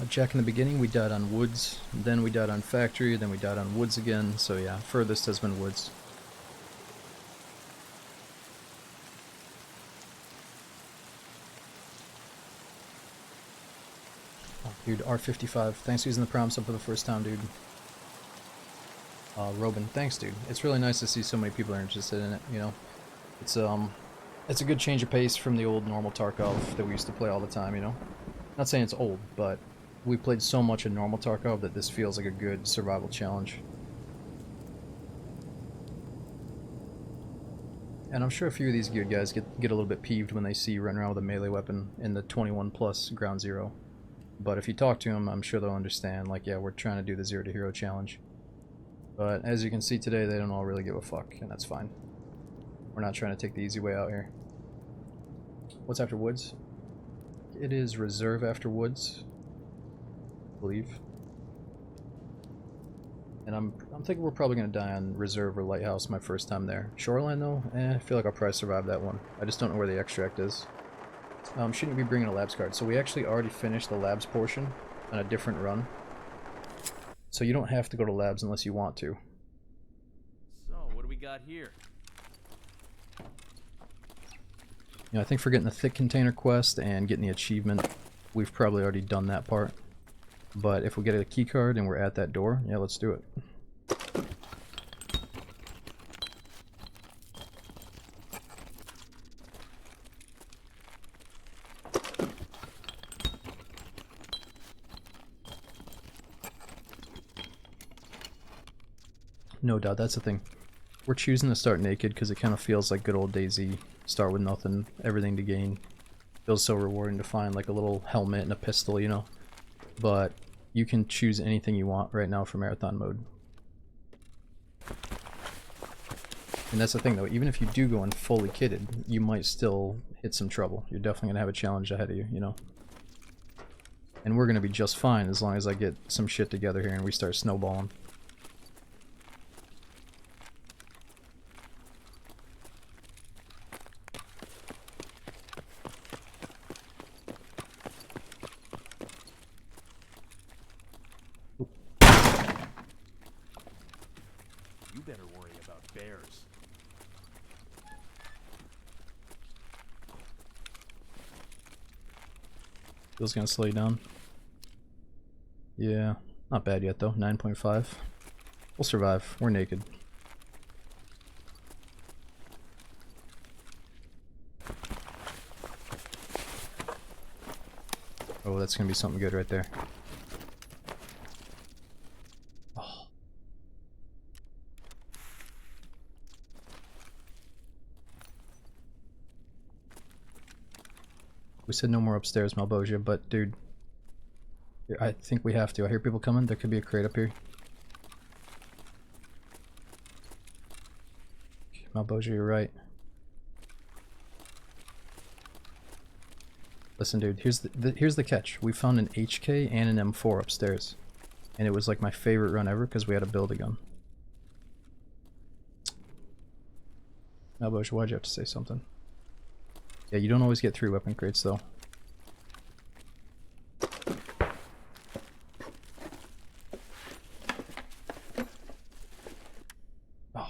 Jack, in the beginning we died on Woods, then we died on Factory, then we died on Woods again, so yeah, furthest has been Woods. Oh, dude, R55, thanks for using the prompts up for the first time, dude. Robin, thanks, dude. It's really nice to see so many people are interested in it. You know, it's a good change of pace from the old normal Tarkov that we used to play all the time. You know, not saying it's old, but we played so much in normal Tarkov that this feels like a good survival challenge. And I'm sure a few of these geared guys get a little bit peeved when they see you running around with a melee weapon in the 21 plus ground zero. But if you talk to them, I'm sure they'll understand, like, yeah, we're trying to do the Zero to Hero challenge. But as you can see today, they don't all really give a fuck, and that's fine. We're not trying to take the easy way out here. What's after Woods? It is Reserve after Woods, I believe. And I'm thinking we're probably going to die on Reserve or Lighthouse my first time there. Shoreline, though? I feel like I'll probably survive that one. I just don't know where the extract is. Shouldn't be bringing a labs card. So we actually already finished the labs portion on a different run. So you don't have to go to labs unless you want to. So, what do we got here? You know, I think for getting the thick container quest and getting the achievement, we've probably already done that part. But if we get a key card and we're at that door, yeah, let's do it. No doubt, that's the thing. We're choosing to start naked because it kind of feels like good old DayZ. Start with nothing, everything to gain. Feels so rewarding to find like a little helmet and a pistol, you know. But you can choose anything you want right now for marathon mode. And that's the thing though, even if you do go in fully kitted, you might still hit some trouble. You're definitely gonna have a challenge ahead of you, you know. And we're gonna be just fine as long as I get some shit together here and we start snowballing. You better worry about bears. Feels gonna slow you down. Yeah, not bad yet though. 9.5. We'll survive. We're naked. Oh, that's gonna be something good right there. Oh. We said no more upstairs, Malbosia, but dude, I think we have to. I hear people coming. There could be a crate up here. Malbosia, you're right. Listen, dude, here's the catch. We found an HK and an M4 upstairs. And it was like my favorite run ever because we had to build a gun. Malbosia, why'd you have to say something? Yeah, you don't always get 3 weapon crates though. Oh.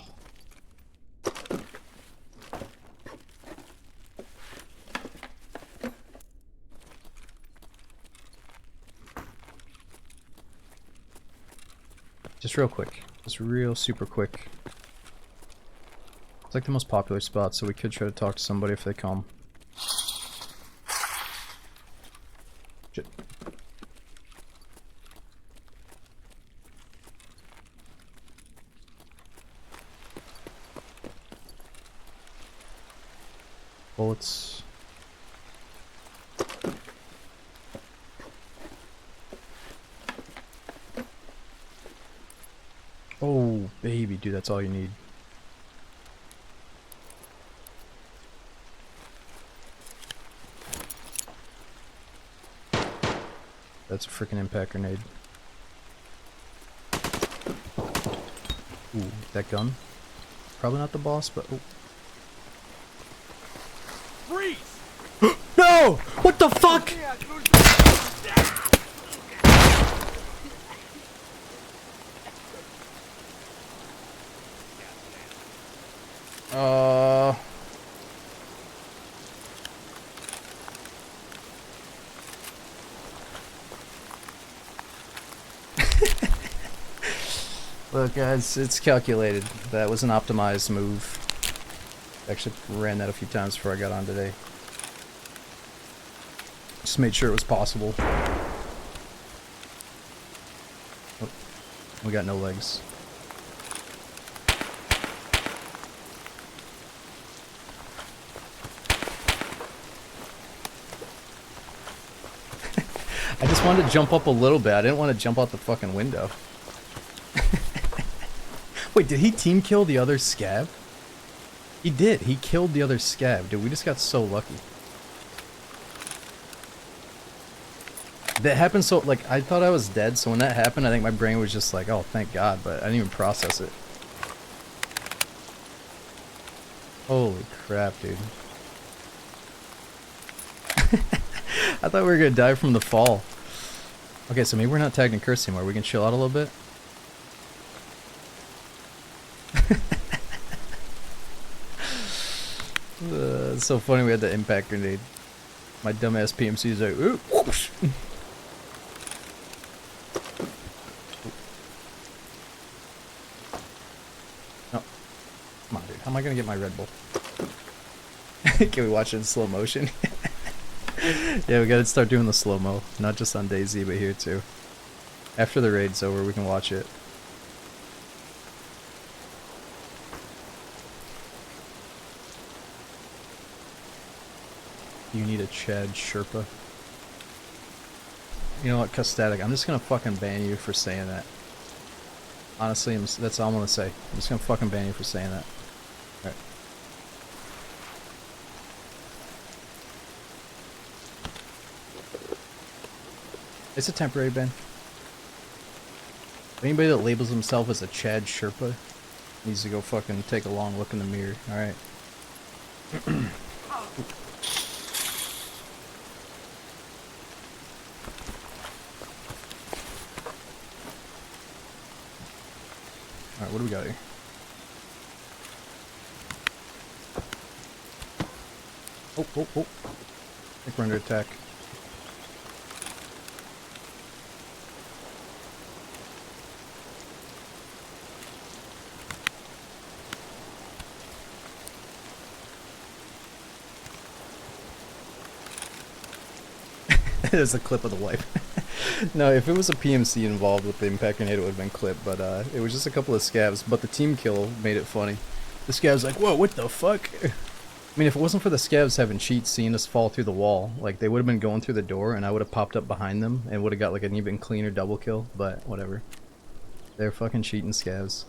Just real quick. Just real super quick. It's like the most popular spot, so we could try to talk to somebody if they come. Shit. Bullets. Oh, baby, dude, that's all you need. That's a freaking impact grenade. Ooh, that gun. Probably not the boss, but oh. Freeze! No! What the fuck? Look, guys, it's calculated. That was an optimized move. Actually ran that a few times before I got on today. Just made sure it was possible. Oh, we got no legs. I just wanted to jump up a little bit. I didn't want to jump out the fucking window. Wait, did he team kill the other scab? He did. He killed the other scab. Dude, we just got so lucky. That happened so, like, I thought I was dead, so when that happened, I think my brain was just like, oh, thank God, but I didn't even process it. Holy crap, dude. I thought we were gonna die from the fall. Okay, so maybe we're not tagged and cursed anymore. We can chill out a little bit. It's so funny we had the impact grenade. My dumbass PMC is like, ooh, whoosh. No. Come on, dude. How am I gonna get my Red Bull? Can we watch it in slow motion? Yeah, we gotta start doing the slow-mo. Not just on DayZ, but here too. After the raid's over, we can watch it. You need a Chad Sherpa. You know what, Custatic, I'm just gonna fucking ban you for saying that. Honestly, that's all I'm gonna say. I'm just gonna fucking ban you for saying that. Alright. It's a temporary ban. Anybody that labels himself as a Chad Sherpa needs to go fucking take a long look in the mirror, alright? Alright, what do we got here? Oh, oh, oh. I think we're under attack. There's a clip of the wipe. No, if it was a PMC involved with the impact grenade, it would have been clipped, but it was just a couple of scabs, but the team kill made it funny. The scab's like, whoa, what the fuck? I mean, if it wasn't for the scabs having cheats seeing us fall through the wall, like, they would have been going through the door, and I would have popped up behind them, and would have got, like, an even cleaner double kill, but whatever. They're fucking cheating scabs.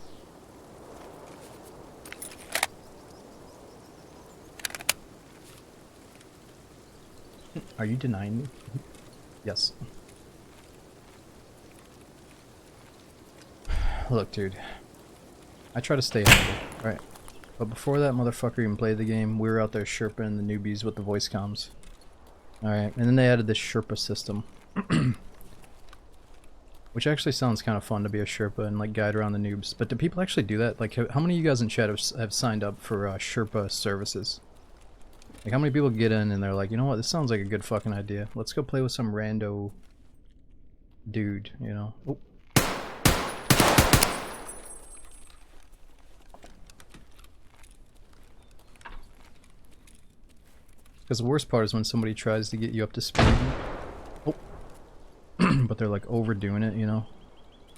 Are you denying me? Yes. Look, dude. I try to stay humble, right? But before that motherfucker even played the game, we were out there Sherpaing the newbies with the voice comms. Alright, and then they added this Sherpa system. Which actually sounds kind of fun to be a Sherpa and like guide around the noobs. But do people actually do that? Like, how many of you guys in chat have signed up for Sherpa services? Like, how many people get in and they're like, you know what, this sounds like a good fucking idea. Let's go play with some rando dude, you know? Oh. Because the worst part is when somebody tries to get you up to speed. Oh. But they're like overdoing it, you know?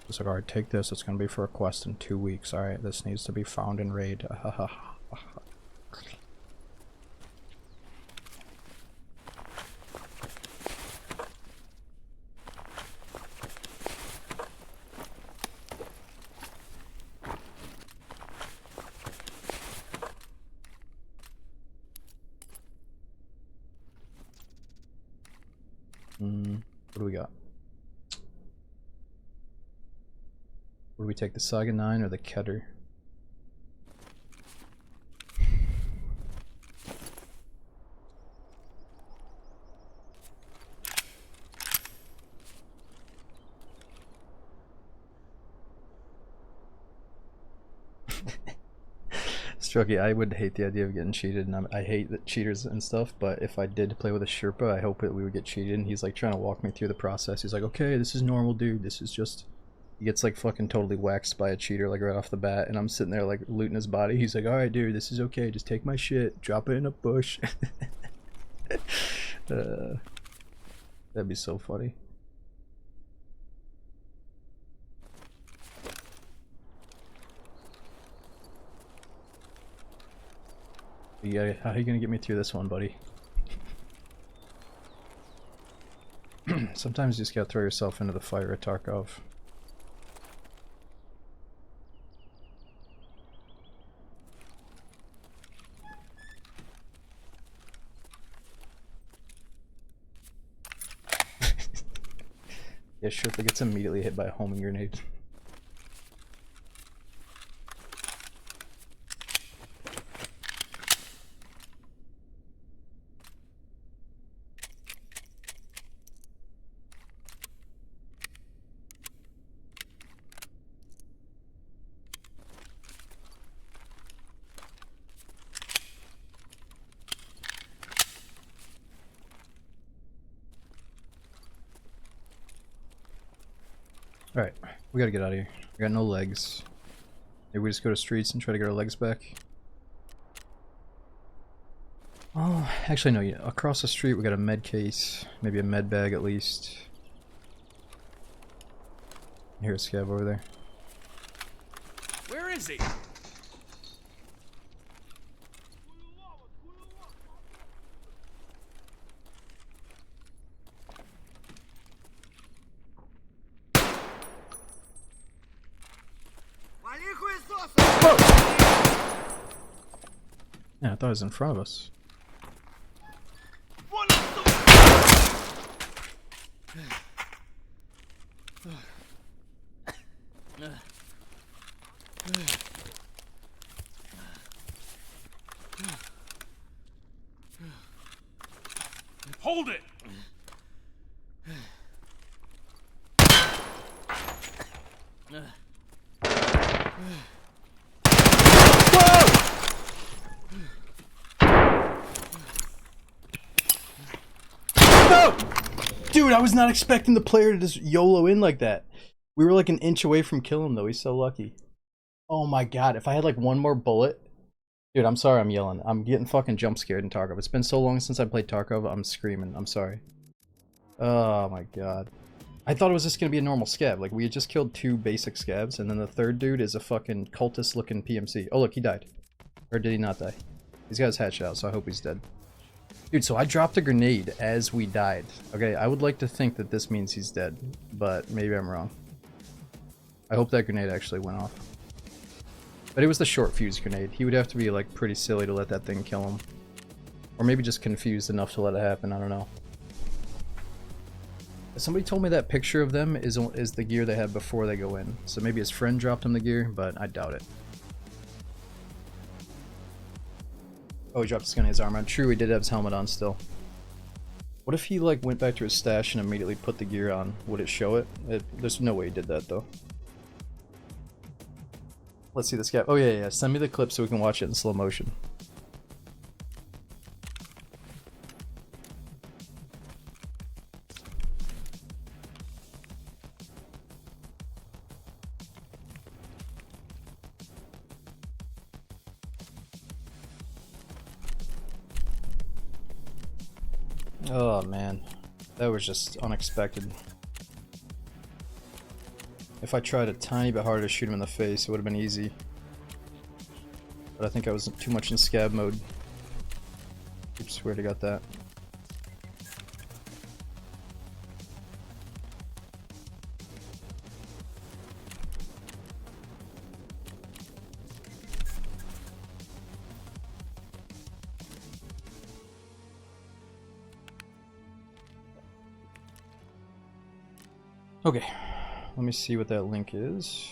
It's like, alright, take this, it's gonna be for a quest in 2 weeks. Alright, this needs to be found in raid. What do we got? What do we take, the Saga 9 or the Keter? Strucky, I would hate the idea of getting cheated, and I hate the cheaters and stuff, but if I did play with a Sherpa, I hope that we would get cheated, and he's like trying to walk me through the process. He's like, okay, this is normal, dude, this is just He gets like fucking totally waxed by a cheater like right off the bat, and I'm sitting there like looting his body. He's like, "All right, dude, this is okay. Just take my shit, drop it in a bush." That'd be so funny. Yeah, how are you gonna get me through this one, buddy? Sometimes you just gotta throw yourself into the fire at Tarkov. Yeah, Sherpa gets immediately hit by a homing grenade. Alright, we gotta get out of here. We got no legs. Maybe we just go to streets and try to get our legs back. Oh, actually no, yeah, across the street we got a med case. Maybe a med bag at least. Here's a scav over there. Where is he? Вали хуесоса! Yeah, I thought it was in front of us. Hold it! Dude, I was not expecting the player to just YOLO in like that. We were like an inch away from killing him though, he's so lucky. Oh my god, if I had like one more bullet. Dude, I'm sorry I'm yelling. I'm getting fucking jump scared in Tarkov. It's been so long since I played Tarkov, I'm screaming. I'm sorry. Oh my god. I thought it was just gonna be a normal scab. Like, we had just killed 2 basic scabs, and then the third dude is a fucking cultist looking PMC. Oh look, he died. Or did he not die? He's got his hatchet out, so I hope he's dead. Dude, so I dropped a grenade as we died. Okay, I would like to think that this means he's dead, but maybe I'm wrong. I hope that grenade actually went off. But it was the short fuse grenade. He would have to be like pretty silly to let that thing kill him. Or maybe just confused enough to let it happen, I don't know. Somebody told me that picture of them is the gear they had before they go in. So maybe his friend dropped him the gear, but I doubt it. Oh, he dropped his gun and his armor on. True, he did have his helmet on still. What if he like went back to his stash and immediately put the gear on? Would it show it? There's no way he did that though. Let's see this guy. Oh yeah, yeah. Send me the clip so we can watch it in slow motion. Oh man, that was just unexpected. If I tried a tiny bit harder to shoot him in the face, it would have been easy. But I think I was too much in scab mode. Oops, where'd I got that? Okay, let me see what that link is.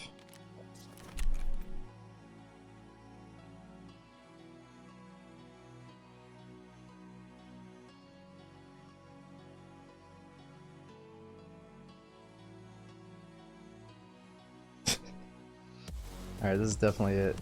Alright, this is definitely it.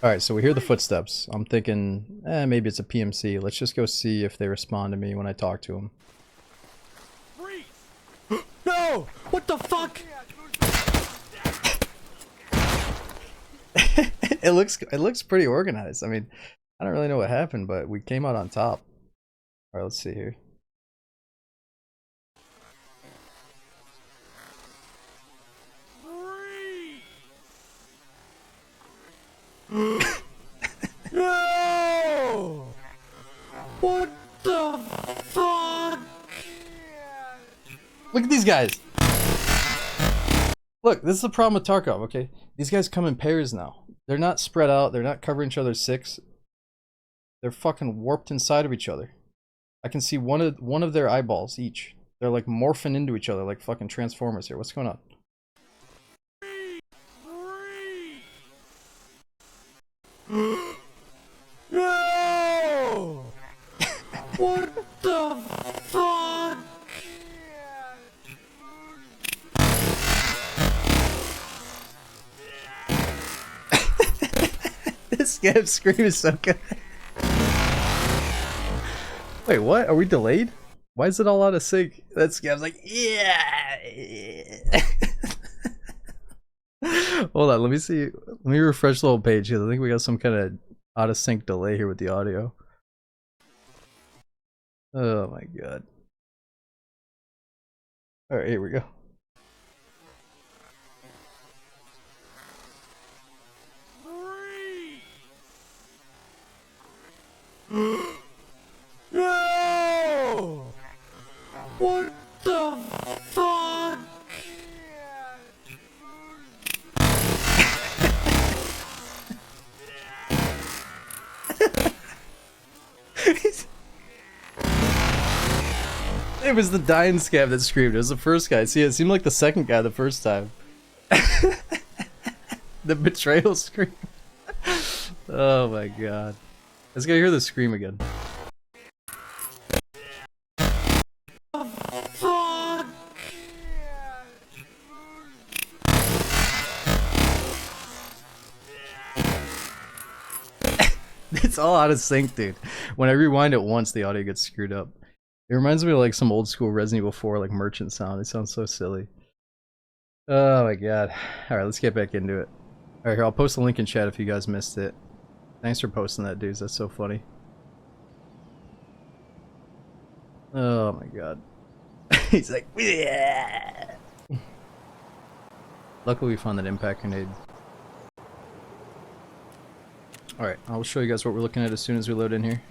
Alright, so we hear the footsteps. I'm thinking, maybe it's a PMC. Let's just go see if they respond to me when I talk to them. Freeze! No! What the fuck? It looks pretty organized. I mean, I don't really know what happened, but we came out on top. Alright, let's see here. No! What the fuck? Look at these guys! Look, this is the problem with Tarkov, okay? These guys come in pairs now. They're not spread out, they're not covering each other's six. They're fucking warped inside of each other. I can see one of their eyeballs each. They're like morphing into each other like fucking Transformers here. What's going on? No! What the fuck? This guy's scream is so good. Wait, what? Are we delayed? Why is it all out of sync? That scab's like, yeah. Hold on, let me see. Let me refresh the whole page here. I think we got some kind of out of sync delay here with the audio. Oh my god. Alright, here we go. No! What the fuck? It was the dying scab that screamed. It was the first guy. See, it seemed like the second guy the first time. The betrayal scream. Oh my god. Let's go hear the scream again. Fuck! It's all out of sync, dude. When I rewind it once, the audio gets screwed up. It reminds me of like some old school Resident Evil 4 like merchant sound. It sounds so silly. Oh my god. Alright, let's get back into it. Alright, here, I'll post a link in chat if you guys missed it. Thanks for posting that, dudes. That's so funny. Oh my god. He's like, yeah. Luckily we found that impact grenade. Alright, I'll show you guys what we're looking at as soon as we load in here.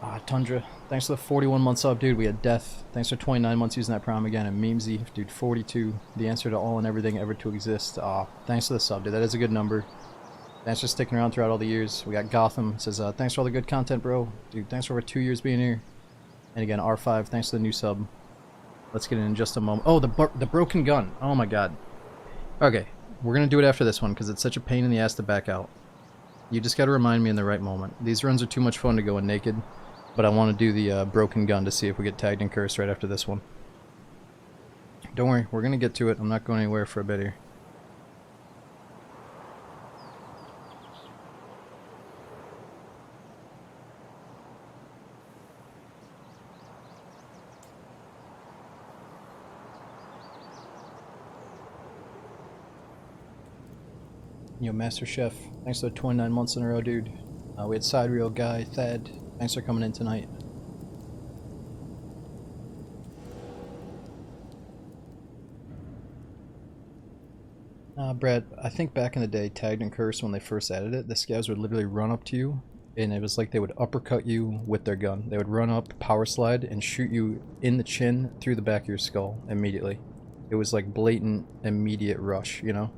Ah, Tundra. Thanks for the 41 months up, dude. We had Death. Thanks for 29 months using that prime again. And Memesy, dude, 42. The answer to all and everything ever to exist. Ah, thanks for the sub, dude. That is a good number. Thanks for sticking around throughout all the years. We got Gotham. Says, thanks for all the good content, bro. Dude, thanks for over 2 years being here. And again, R5, thanks for the new sub. Let's get in just a moment. Oh, the broken gun. Oh my god. Okay, we're gonna do it after this one because it's such a pain in the ass to back out. You just gotta remind me in the right moment. These runs are too much fun to go in naked, but I want to do the broken gun to see if we get tagged and cursed right after this one. Don't worry, we're gonna get to it. I'm not going anywhere for a bit here. Yo, Master Chef, thanks for the 29 months in a row, dude. We had Side Reel Guy, Thad, thanks for coming in tonight. Brad, I think back in the day, Tagged and Cursed, when they first added it, the scavs would literally run up to you, and it was like they would uppercut you with their gun. They would run up, power slide, and shoot you in the chin through the back of your skull immediately. It was like blatant, immediate rush, you know?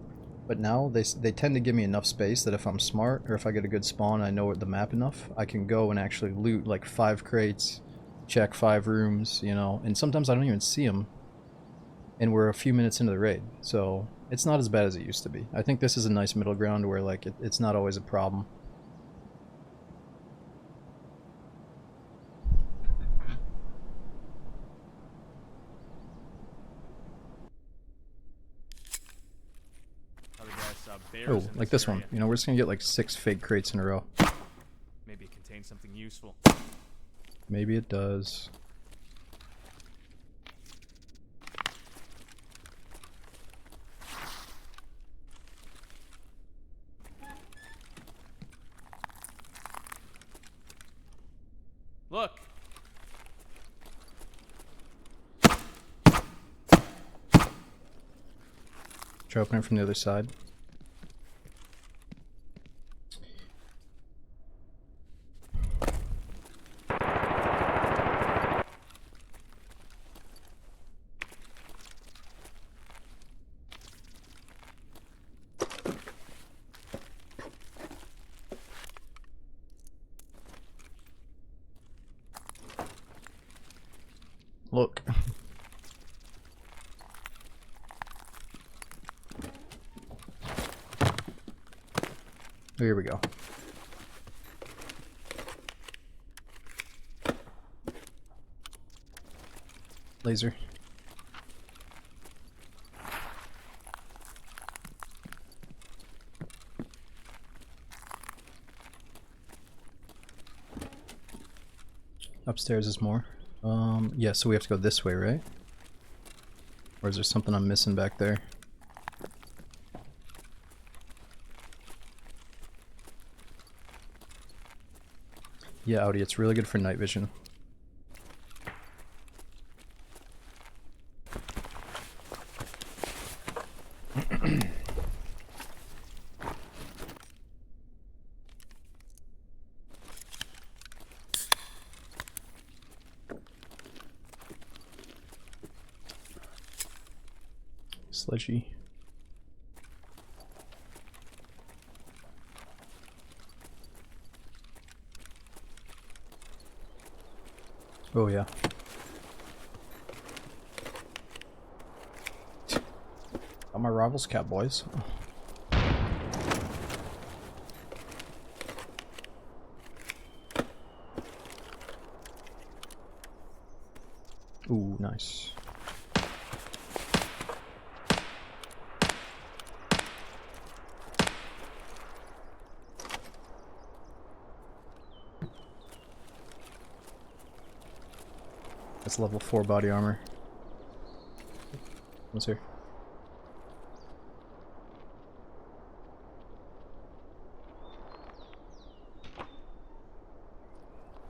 But now, they tend to give me enough space that if I'm smart, or if I get a good spawn and I know the map enough, I can go and actually loot like 5 crates, check 5 rooms, you know, and sometimes I don't even see them, and we're a few minutes into the raid, so it's not as bad as it used to be. I think this is a nice middle ground where like it's not always a problem. bears Oh, in like this one. area. You know, we're just gonna get like 6 fake crates in a row. Maybe it contains something useful. Maybe it does. Look! Try opening from the other side. Look. Here we go. Laser. Upstairs is more. Yeah, so we have to go this way, right? Or is there something I'm missing back there? Yeah, Audi, it's really good for night vision. Sledgy. Oh yeah. Got my rivals cap, boys. Ooh, nice. That's level 4 body armor. What's here?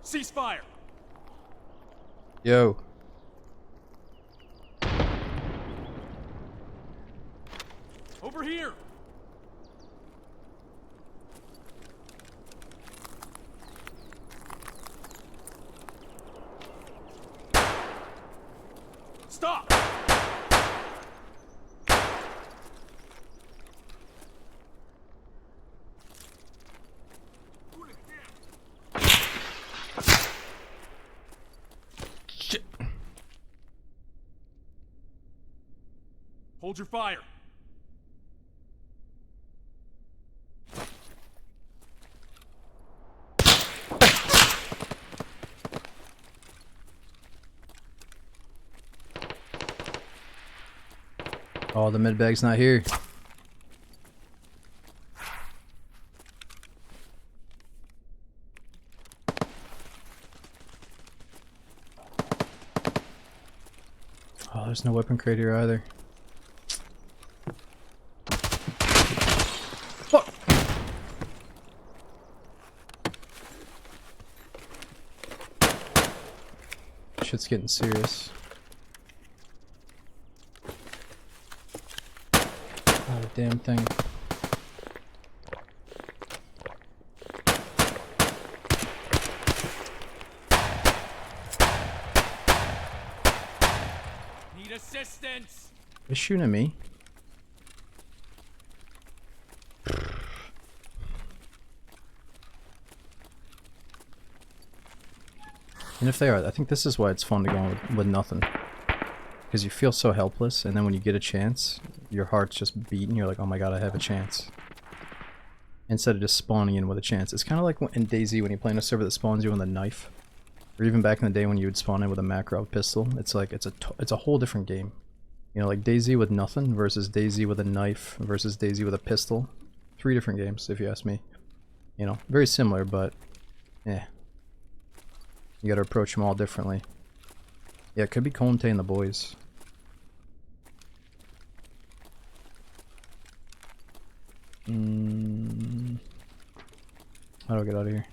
Ceasefire! Yo. Over here! Stop! Shit. Hold your fire! Oh, the mid bag's not here. Oh, there's no weapon crate here either. Fuck! Shit's getting serious. Oh, the damn thing. Need assistance! They're shooting at me. And if they are, I think this is why it's fun to go with nothing. Because you feel so helpless, and then when you get a chance, your heart's just beating, you're like, oh my god, I have a chance. Instead of just spawning in with a chance. It's kind of like in DayZ when you play in a server that spawns you with a knife. Or even back in the day when you would spawn in with a macro pistol. It's like, it's a whole different game. You know, like DayZ with nothing versus DayZ with a knife versus DayZ with a pistol. 3 different games, if you ask me. You know, very similar, but yeah. You gotta approach them all differently. Yeah, it could be Conte and the boys. How do I get out of here?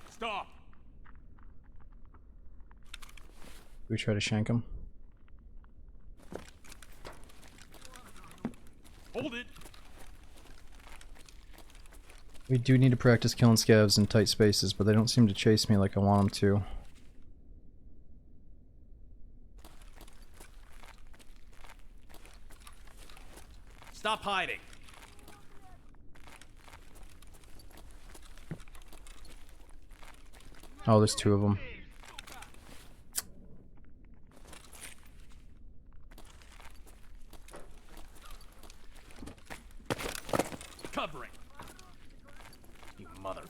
Stop! We try to shank him. Hold it! We do need to practice killing scavs in tight spaces, but they don't seem to chase me like I want them to. Stop hiding! Oh, there's 2 of them. Covering! You mother...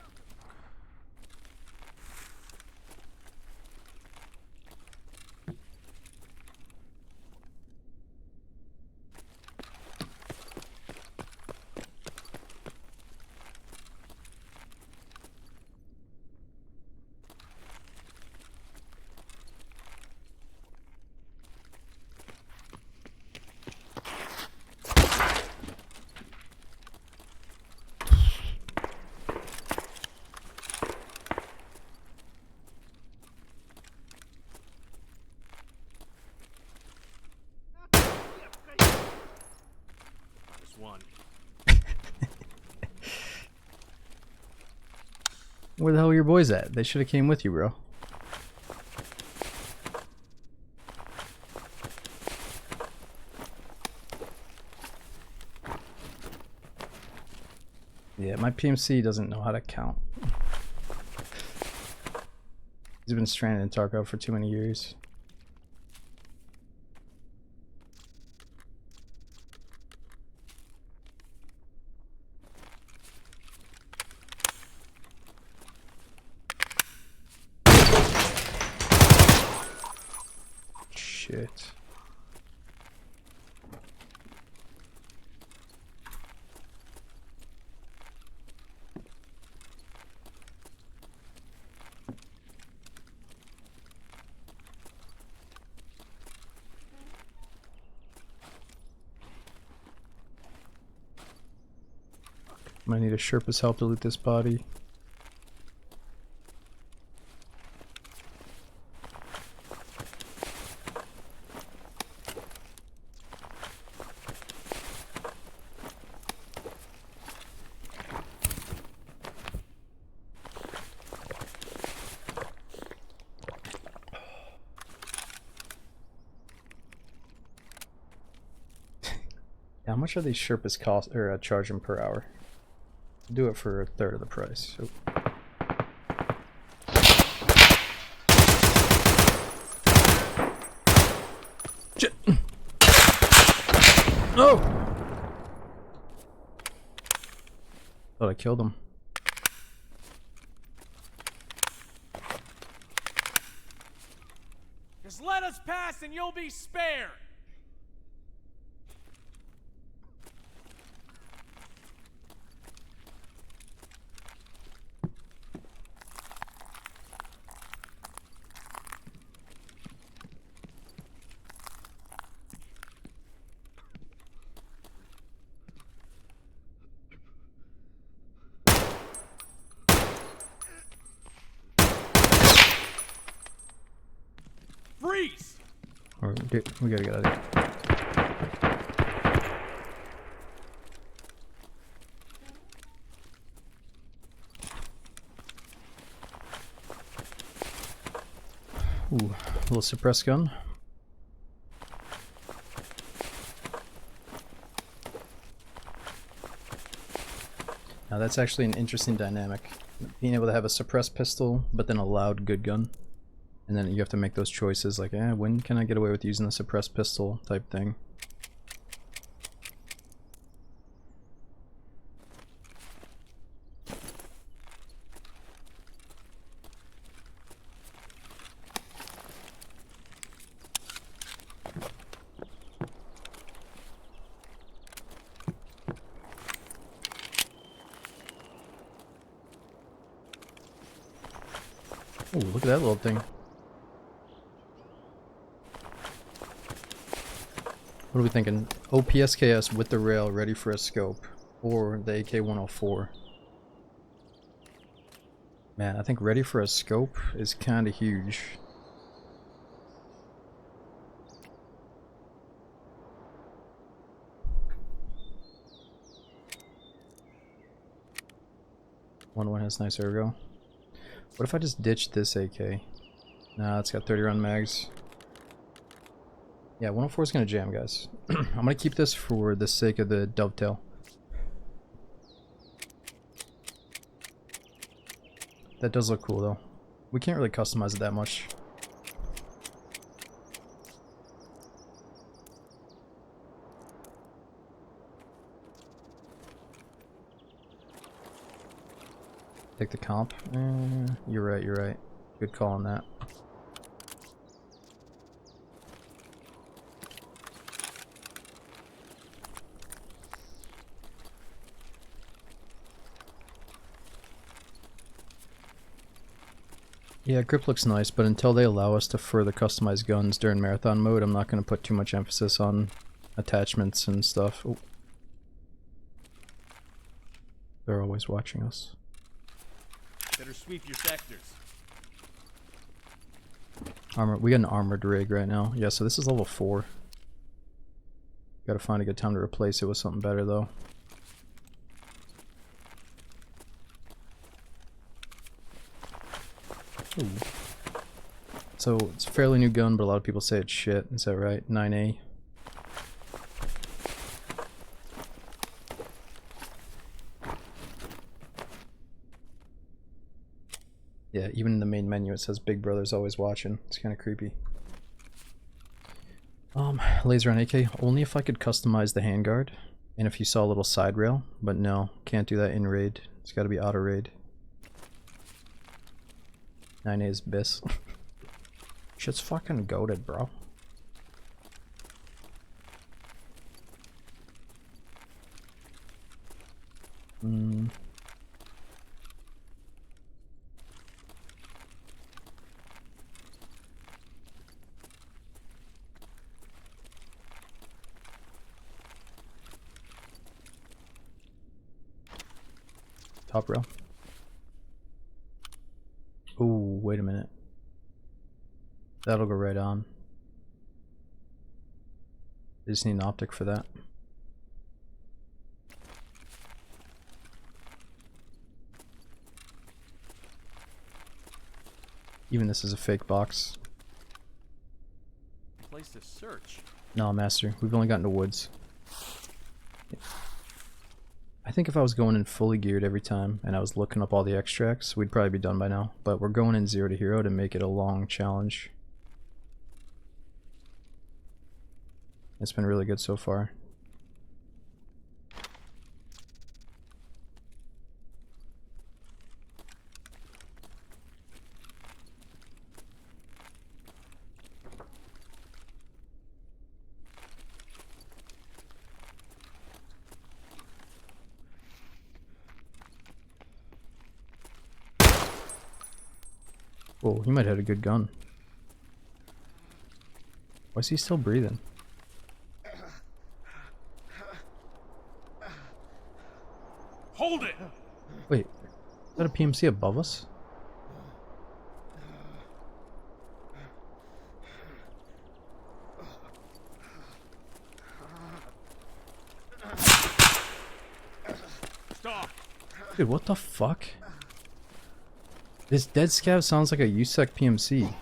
One. Where the hell are your boys at? They should have came with you, bro. Yeah, my PMC doesn't know how to count. He's been stranded in Tarkov for too many years. Shit. Might need a Sherpa's help to loot this body. How much are these Sherpas cost or charging per hour? Do it for 1/3 of the price. Oh. Shit. No! Thought I killed him. Just let us pass and you'll be spared! Freeze! Or we gotta get out of here. Ooh, a little suppress gun. Now that's actually an interesting dynamic. Being able to have a suppressed pistol, but then a loud good gun. And then you have to make those choices like, when can I get away with using the suppressed pistol type thing. Oh, look at that little thing. What are we thinking? OPSKS with the rail ready for a scope. Or the AK-104. Man, I think ready for a scope is kinda huge. One has nice ergo. What if I just ditch this AK? Nah, it's got 30 round mags. Yeah, 104 is gonna jam, guys. I'm gonna keep this for the sake of the dovetail. That does look cool though. We can't really customize it that much. Take the comp. You're right, you're right. Good call on that. Yeah, grip looks nice, but until they allow us to further customize guns during marathon mode, I'm not going to put too much emphasis on attachments and stuff. Oh. They're always watching us. Better sweep your sectors. Armor. We got an armored rig right now. Yeah, so this is level 4. Gotta find a good time to replace it with something better though. Ooh. So it's a fairly new gun, but a lot of people say it's shit. Is that right? 9A. Yeah, even in the main menu it says Big Brother's always watching. It's kind of creepy. Laser on AK, only if I could customize the handguard and if you saw a little side rail, but no, can't do that in raid. It's got to be auto raid. 9A is bis. Shit's fucking goated, bro. Top rail. Ooh, wait a minute. That'll go right on. I just need an optic for that. Even this is a fake box. Place to search. No, master. We've only gotten to woods. I think if I was going in fully geared every time and I was looking up all the extracts, we'd probably be done by now. But we're going in 0 to hero to make it a long challenge. It's been really good so far. Whoa, he might have had a good gun. Why is he still breathing? Hold it! Wait, is that a PMC above us? Stop! Dude, what the fuck? This dead scav sounds like a USEC PMC.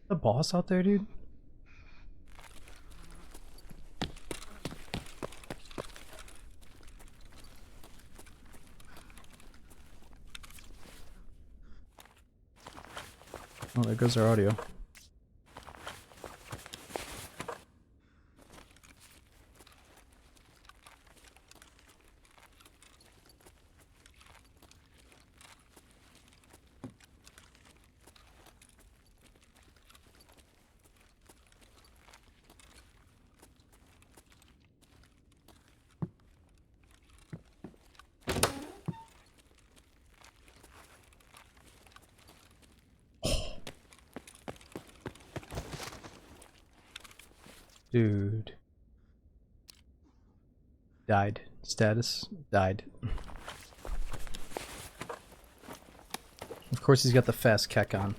The boss out there, dude? Oh, there goes our audio. Dude. Died. Status? Died. Of course he's got the fast kek on.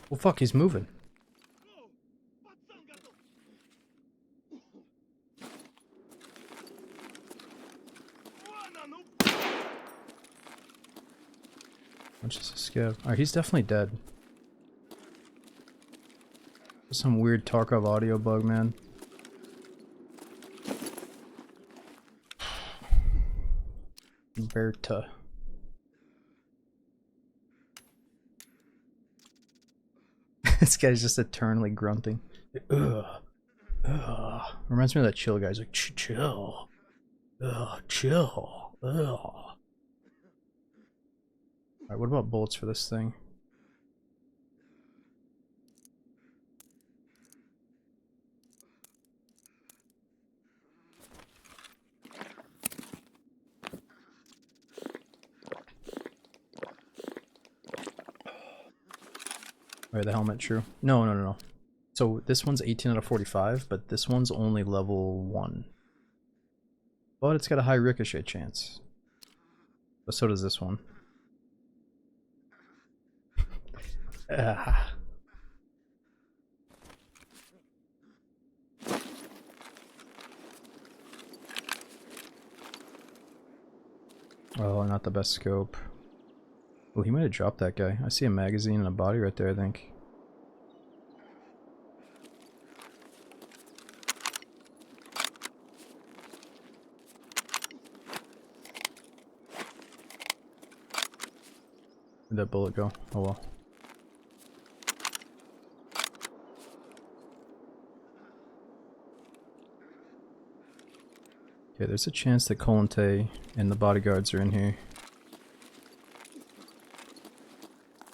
Well, fuck, he's moving. Which is a scav. Alright, he's definitely dead. Some weird Tarkov audio bug, man. Berta. This guy's just eternally grunting. Ugh. Ugh. Reminds me of that chill guy. He's like, chill. Ugh, chill. Ugh. Alright, what about bullets for this thing? Alright, the helmet, true. No. So this one's 18 out of 45, but this one's only level 1. But it's got a high ricochet chance. But so does this one. Ah. Oh, not the best scope. Well, he might have dropped that guy. I see a magazine and a body right there, I think. Where'd that bullet go? Oh well. Okay, there's a chance that Colante and the bodyguards are in here.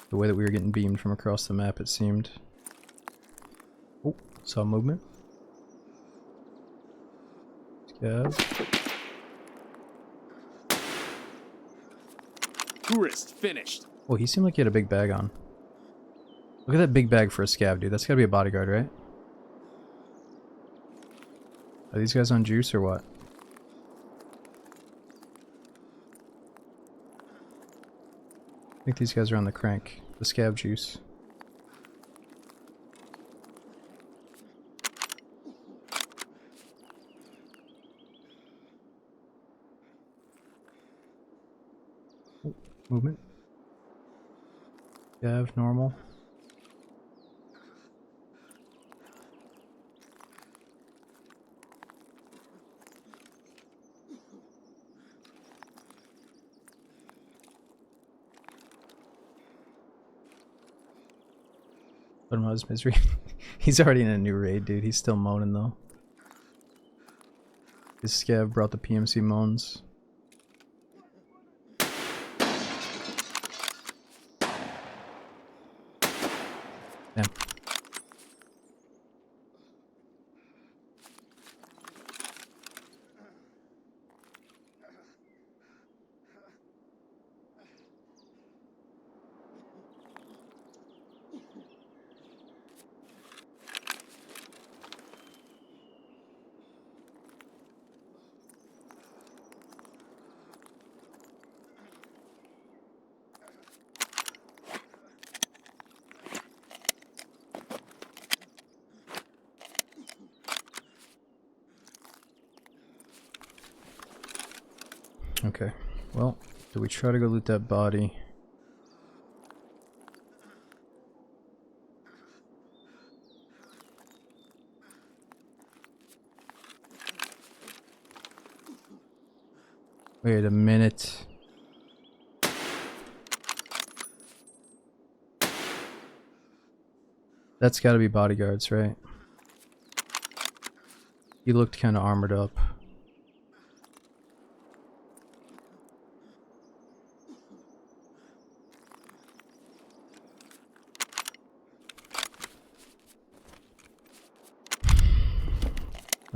The way that we were getting beamed from across the map, it seemed. Oh, saw movement. Scav. Tourist finished. Oh, he seemed like he had a big bag on. Look at that big bag for a scav, dude. That's gotta be a bodyguard, right? Are these guys on juice or what? I think these guys are on the crank. The scav juice. Oh, movement. Scav, normal. Put him out of his misery. He's already in a new raid, dude. He's still moaning though. His scav brought the PMC moans. Damn. Okay, well, do we try to go loot that body? Wait a minute. That's gotta be bodyguards, right? He looked kinda armored up.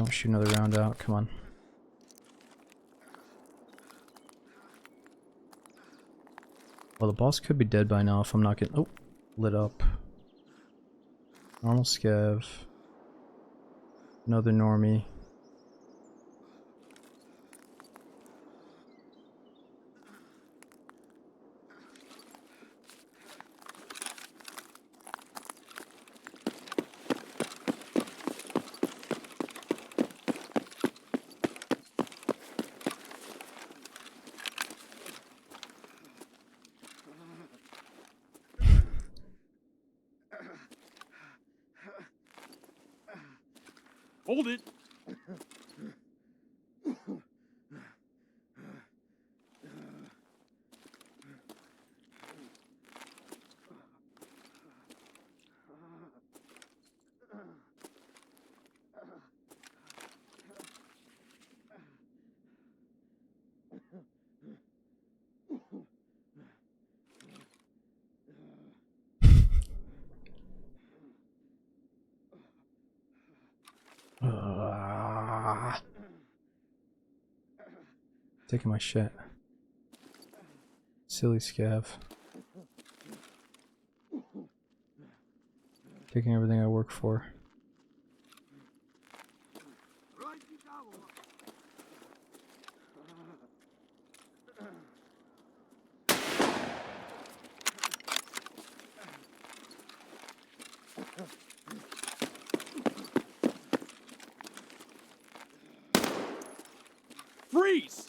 Don't shoot another round out. Come on. Well, the boss could be dead by now if I'm not getting... Oh! Lit up. Normal scav. Another normie. Hold it. Taking my shit. Silly scav. Taking everything I work for. Freeze!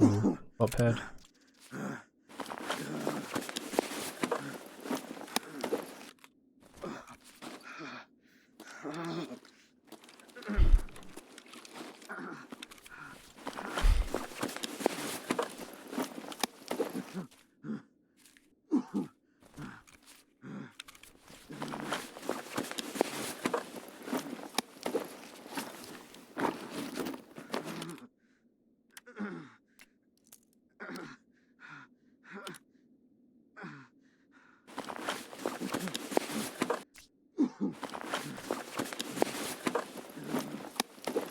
Ooh, uphead.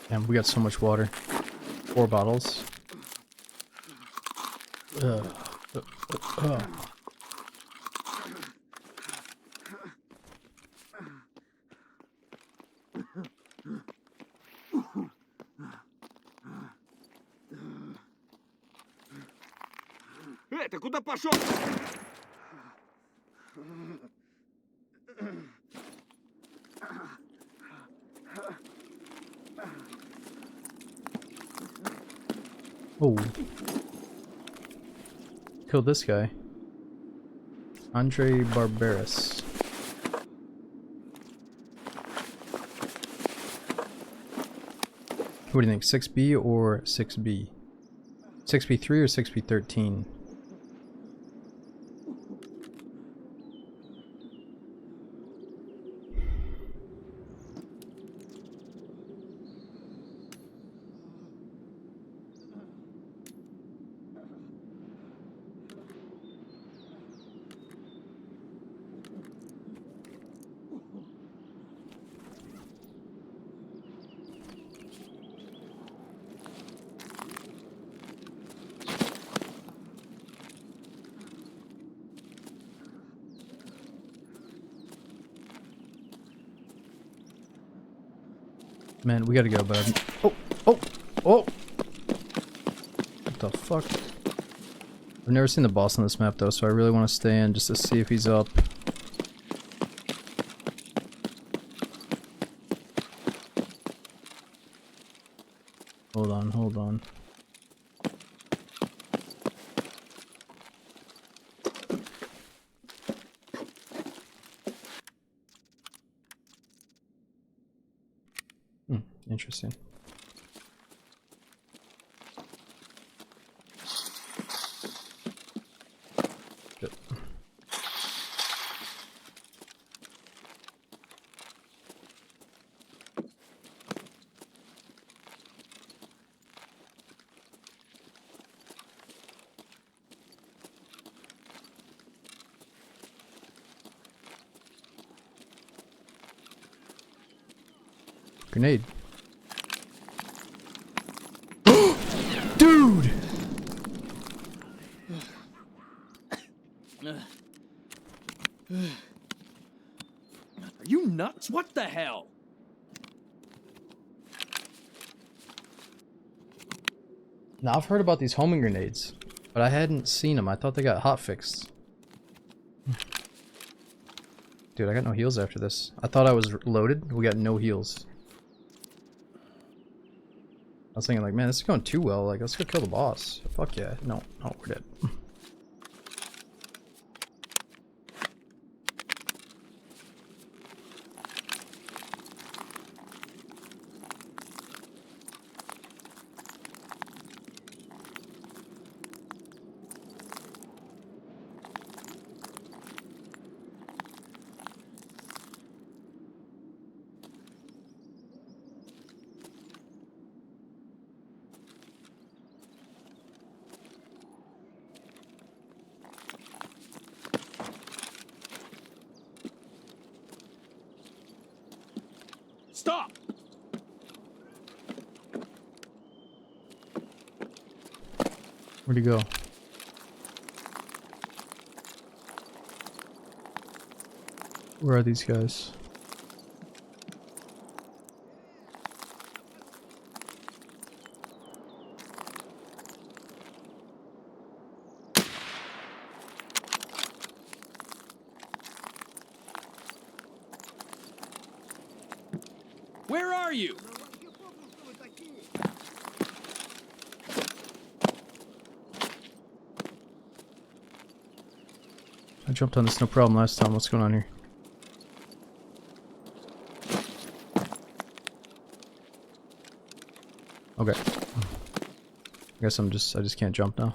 Damn, we got so much water. 4 bottles. Ugh. Ugh. Ты куда пошел? Oh. Killed this guy. Andre Barbaris. What do you think, 6B or 6B? 6B3 or 6B13? Man, we gotta go, bud. Oh! Oh! Oh! What the fuck? I've never seen the boss on this map, though, so I really want to stay in just to see if he's up. Hold on, hold on. interesting. Good. Grenade. Dude! Are you nuts? What the hell? Now I've heard about these homing grenades, but I hadn't seen them. I thought they got hotfixed. Dude, I got no heals after this. I thought I was loaded. We got no heals. I was thinking like, man, this is going too well. Like, let's go kill the boss. Fuck yeah. No, no, we're dead. Stop! Where'd he go? Where are these guys? Where are you? I jumped on this no problem last time. What's going on here? Okay. I guess I just can't jump now.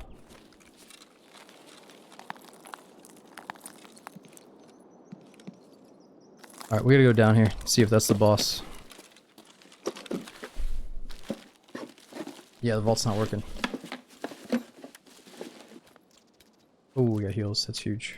Alright, we gotta go down here, see if that's the boss. Yeah, the vault's not working. Oh, we got heals, that's huge.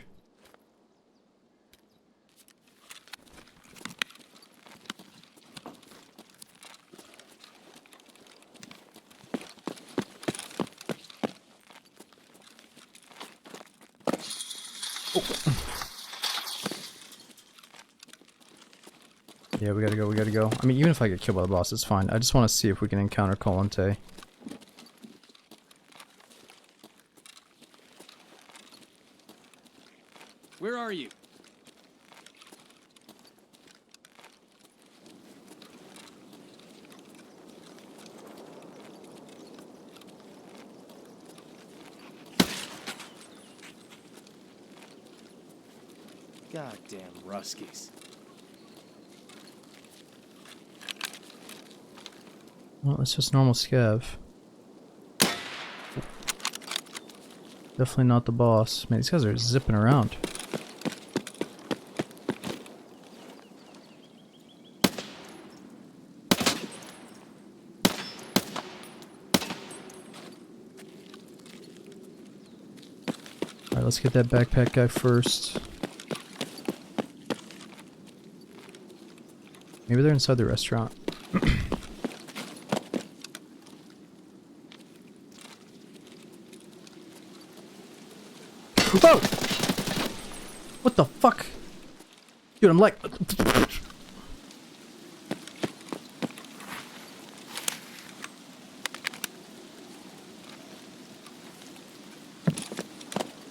Yeah, we gotta go, we gotta go. I mean, even if I get killed by the boss, it's fine. I just want to see if we can encounter Colante. Where are you? Goddamn Ruskies. Well, it's just normal scav. Definitely not the boss. Man, these guys are zipping around. Alright, let's get that backpack guy first. Maybe they're inside the restaurant. Whoa! What the fuck? Dude, I'm like...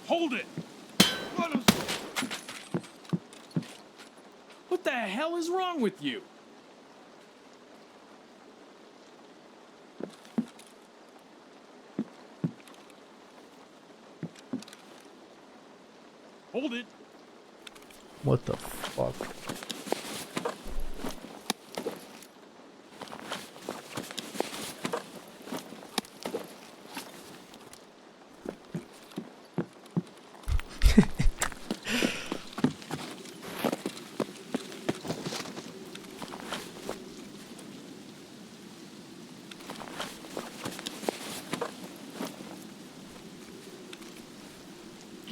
Hold it! What the hell is wrong with you? Hold it! What the fuck?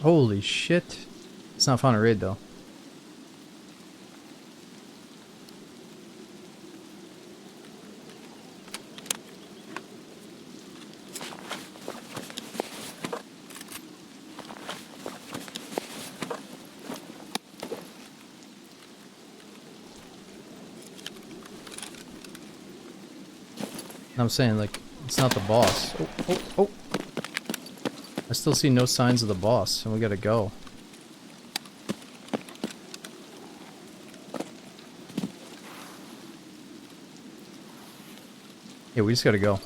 Holy shit. It's not found a raid though. I'm saying, like, it's not the boss. Oh, oh, oh. I still see no signs of the boss, and we gotta go. Yeah, we just gotta go.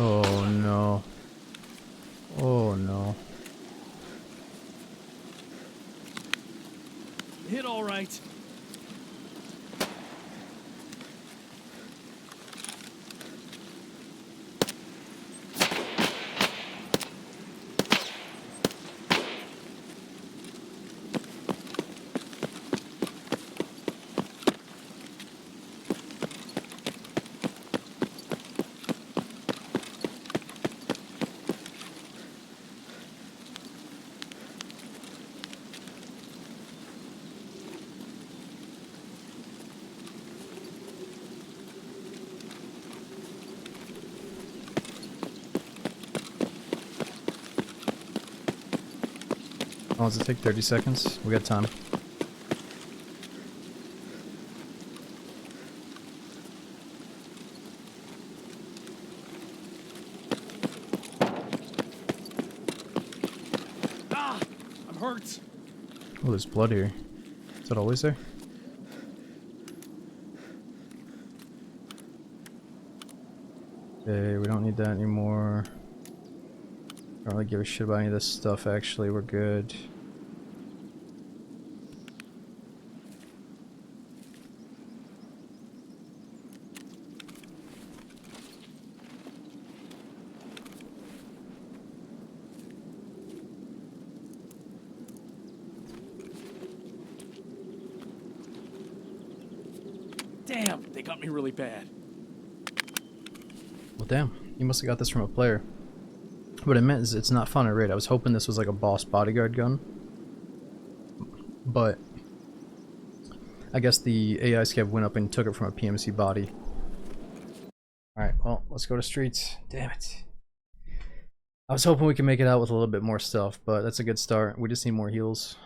Oh no. Oh no. Hit all right. How long does it take? 30 seconds? We got time. Ah, I'm hurt. Oh, there's blood here. Is that always there? Okay, we don't need that anymore. Don't really give a shit about any of this stuff, actually. We're good. Damn, they got me really bad. Well, damn. You must have got this from a player. What it meant is it's not found at raid. I was hoping this was like a boss bodyguard gun. But I guess the AI scav went up and took it from a PMC body. Alright, well, let's go to streets. Damn it. I was hoping we could make it out with a little bit more stuff, but that's a good start. We just need more heals.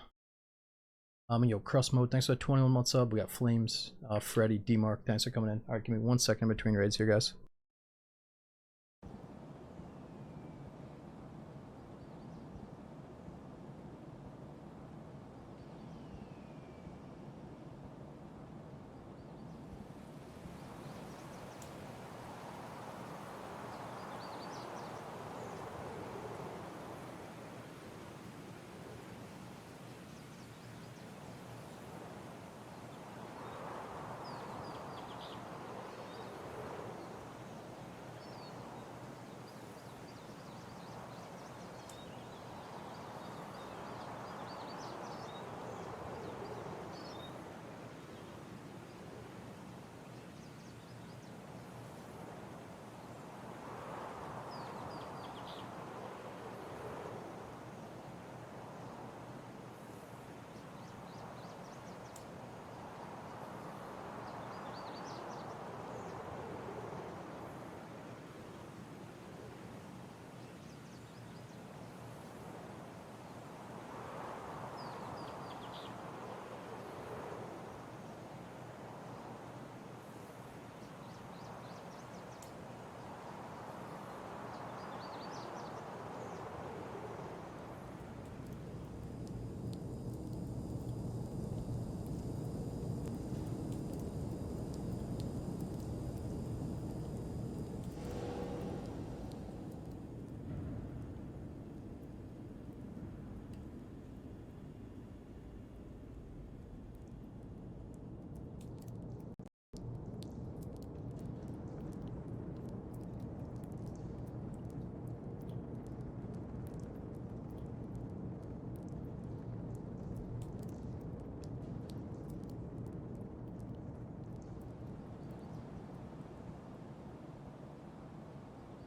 Yo, Crust Mode, thanks for the 21 month sub. We got Flames, Freddy, D-Mark, thanks for coming in. Alright, give me 1 second between raids here, guys.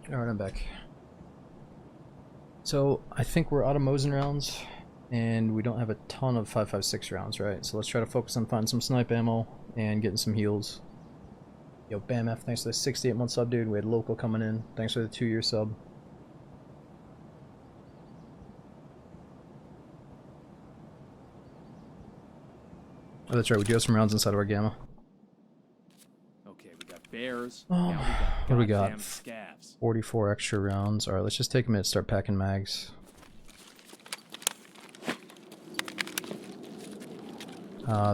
Alright, I'm back. So, I think we're out of Mosin rounds, and we don't have a ton of 5.56 rounds, right? So let's try to focus on finding some snipe ammo and getting some heals. Yo, Bam F, thanks for the 68-month sub, dude. We had Local coming in. Thanks for the 2-year sub. Oh, that's right, we do have some rounds inside of our Gamma. Okay, we got bears. Oh, Now we got what do we got? goddamn scavs. 44 extra rounds. Alright, let's just take a minute to start packing mags.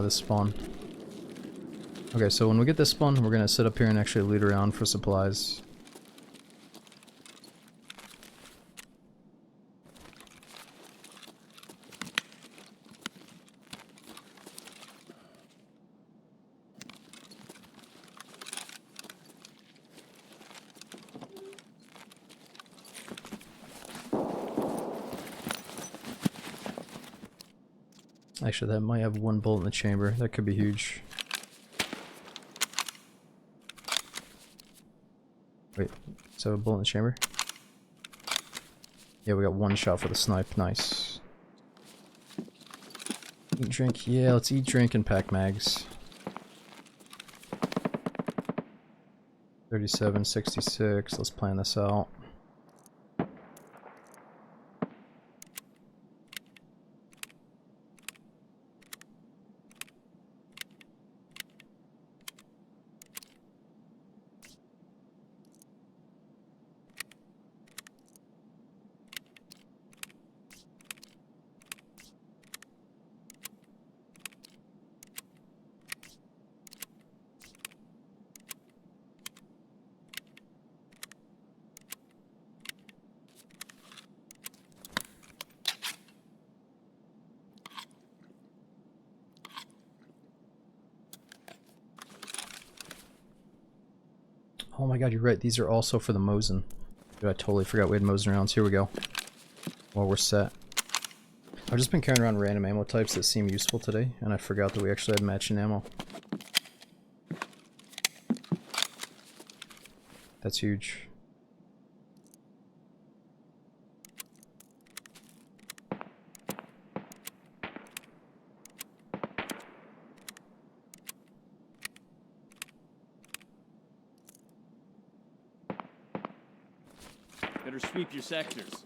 This spawn. Okay, so when we get this spawn, we're gonna sit up here and actually loot around for supplies. Actually, that might have one bullet in the chamber. That could be huge. Wait, so a bullet in the chamber? Yeah, we got one shot for the snipe. Nice. Eat, drink. Yeah, let's eat, drink, and pack mags. 37, 66. Let's plan this out. Oh my god, you're right. These are also for the Mosin. Dude, I totally forgot we had Mosin rounds. Here we go. Well, we're set. I've just been carrying around random ammo types that seem useful today, and I forgot that we actually had matching ammo. That's huge. Better sweep your sectors.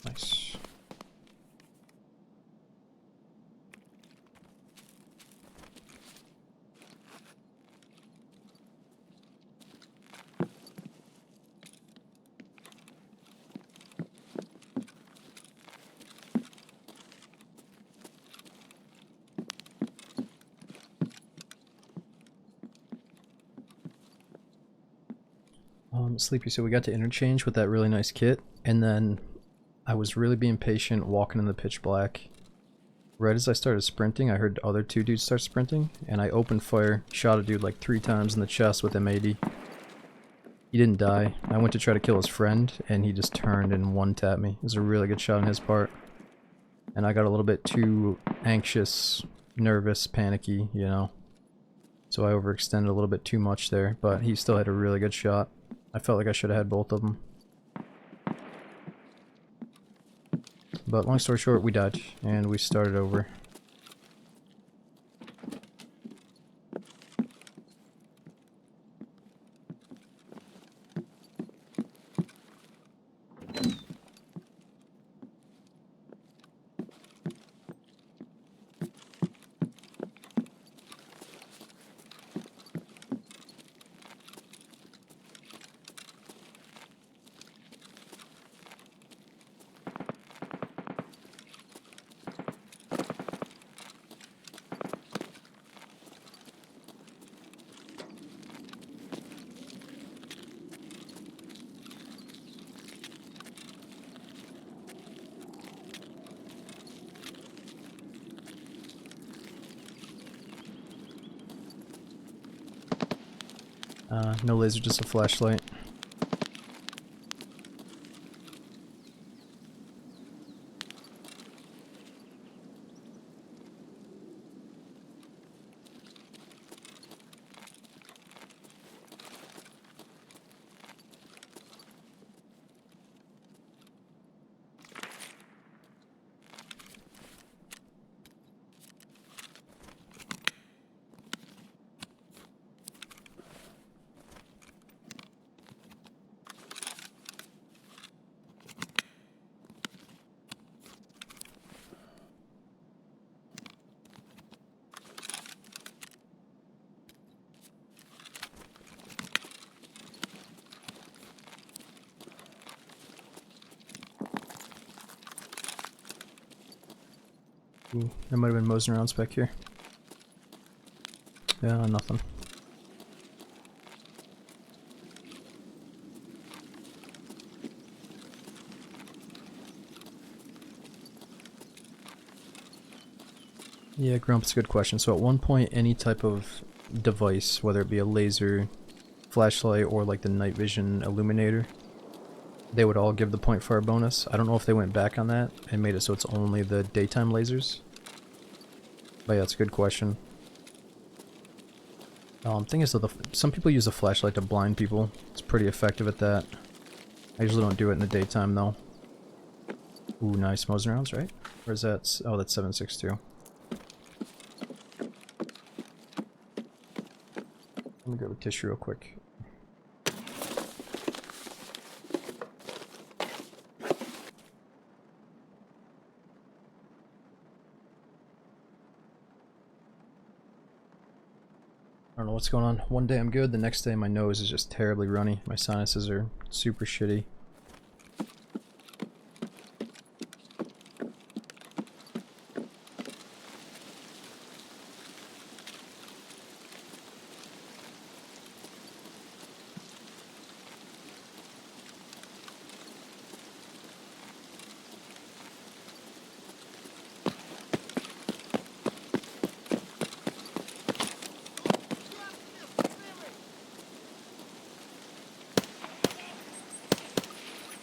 Nice. Sleepy, so we got to interchange with that really nice kit, and then I was really being patient walking in the pitch black. Right as I started sprinting, I heard other two dudes start sprinting, and I opened fire, shot a dude like 3 times in the chest with M80. He didn't die. I went to try to kill his friend, and he just turned and one-tapped me. It was a really good shot on his part. And I got a little bit too anxious, nervous, panicky, you know. So I overextended a little bit too much there, but he still had a really good shot. I felt like I should have had both of them. But long story short, we died, and we started over. No laser, just a flashlight. Ooh, there might have been moseying around back here. Yeah, nothing. Yeah, Grump, good question. So at one point, any type of device, whether it be a laser, flashlight, or like the night vision illuminator, they would all give the point fire bonus. I don't know if they went back on that and made it so it's only the daytime lasers. But yeah, it's a good question. Thing is, though, some people use a flashlight to blind people. It's pretty effective at that. I usually don't do it in the daytime, though. Ooh, nice moseying rounds, right? Or is that... oh, that's 7.62. Let me grab a tissue real quick. I don't know what's going on. One day I'm good, the next day my nose is just terribly runny. My sinuses are super shitty.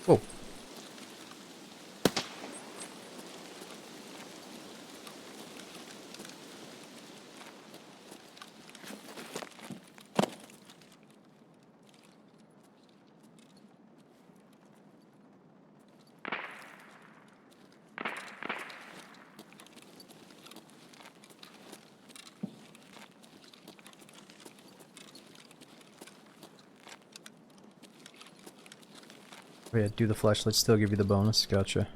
Whoa. Oh yeah, do the flashlight still give you the bonus? Gotcha.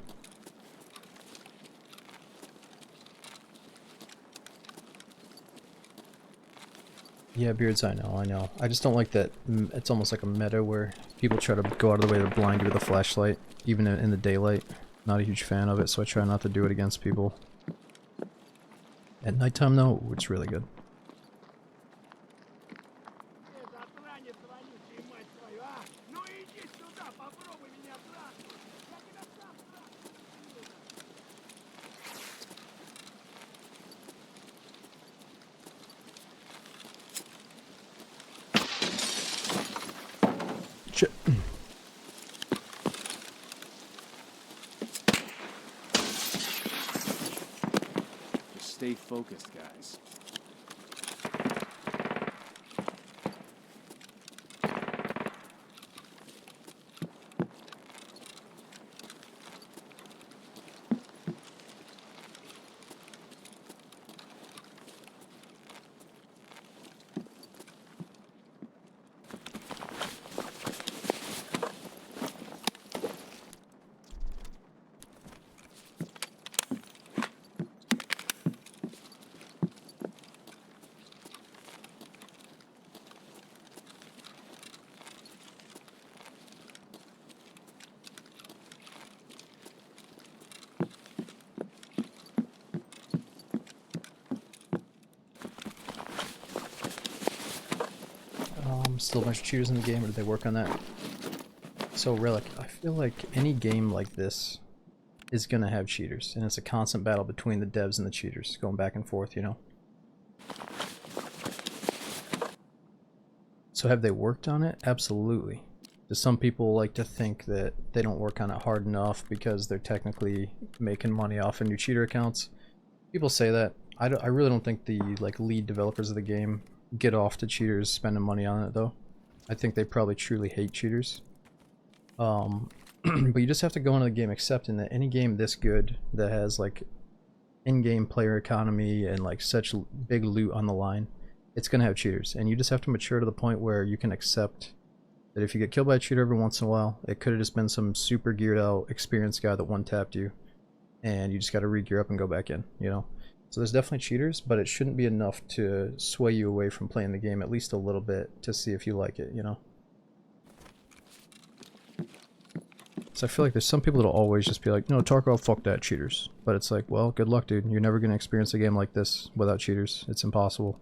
Yeah, Beards, I know. I just don't like that. It's almost like a meta where people try to go out of the way to blind you with a flashlight, even in the daylight. Not a huge fan of it, so I try not to do it against people. At nighttime, though, it's really good. Засранец вонючий, мать твою, а! Ну иди сюда, попробуй меня трахнуть! Я тебя сам трахну! Shit. Just stay focused, guys. Still a bunch of cheaters in the game, or did they work on that? So, Relic, I feel like any game like this is gonna have cheaters, and it's a constant battle between the devs and the cheaters, going back and forth, you know? So have they worked on it? Absolutely. Do some people like to think that they don't work on it hard enough because they're technically making money off of new cheater accounts? People say that. I really don't think the lead developers of the game get off to cheaters spending money on it, though. I think they probably truly hate cheaters. But you just have to go into the game accepting that any game this good that has like in-game player economy and like such big loot on the line, it's gonna have cheaters, and you just have to mature to the point where you can accept that if you get killed by a cheater every once in a while, it could have just been some super geared out experienced guy that one-tapped you, and you just got to re-gear up and go back in, you know? So there's definitely cheaters, but it shouldn't be enough to sway you away from playing the game at least a little bit to see if you like it, you know? So I feel like there's some people that'll always just be like, no, Tarkov, fuck that, cheaters. But it's like, well, good luck, dude. You're never going to experience a game like this without cheaters. It's impossible.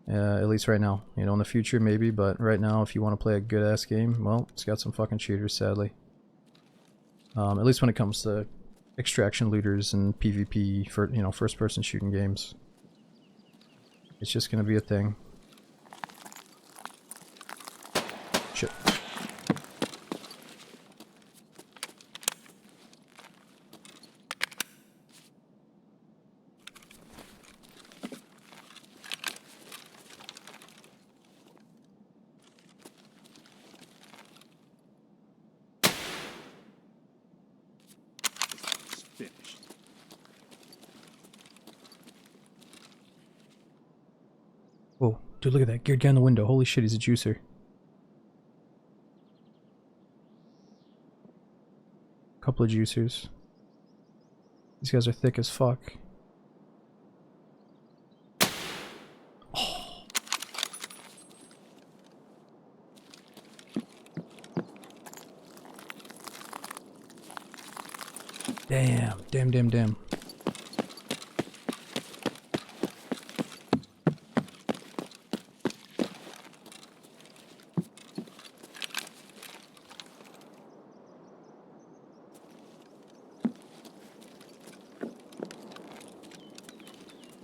At least right now. You know, in the future, maybe, but right now, if you want to play a good-ass game, well, it's got some fucking cheaters, sadly. At least when it comes to extraction looters and PvP, for, you know, first-person shooting games. It's just going to be a thing. Shit. It's finished. Whoa, dude, look at that. Geared guy in the window. Holy shit, he's a juicer. Couple of juicers. These guys are thick as fuck. Oh. Damn.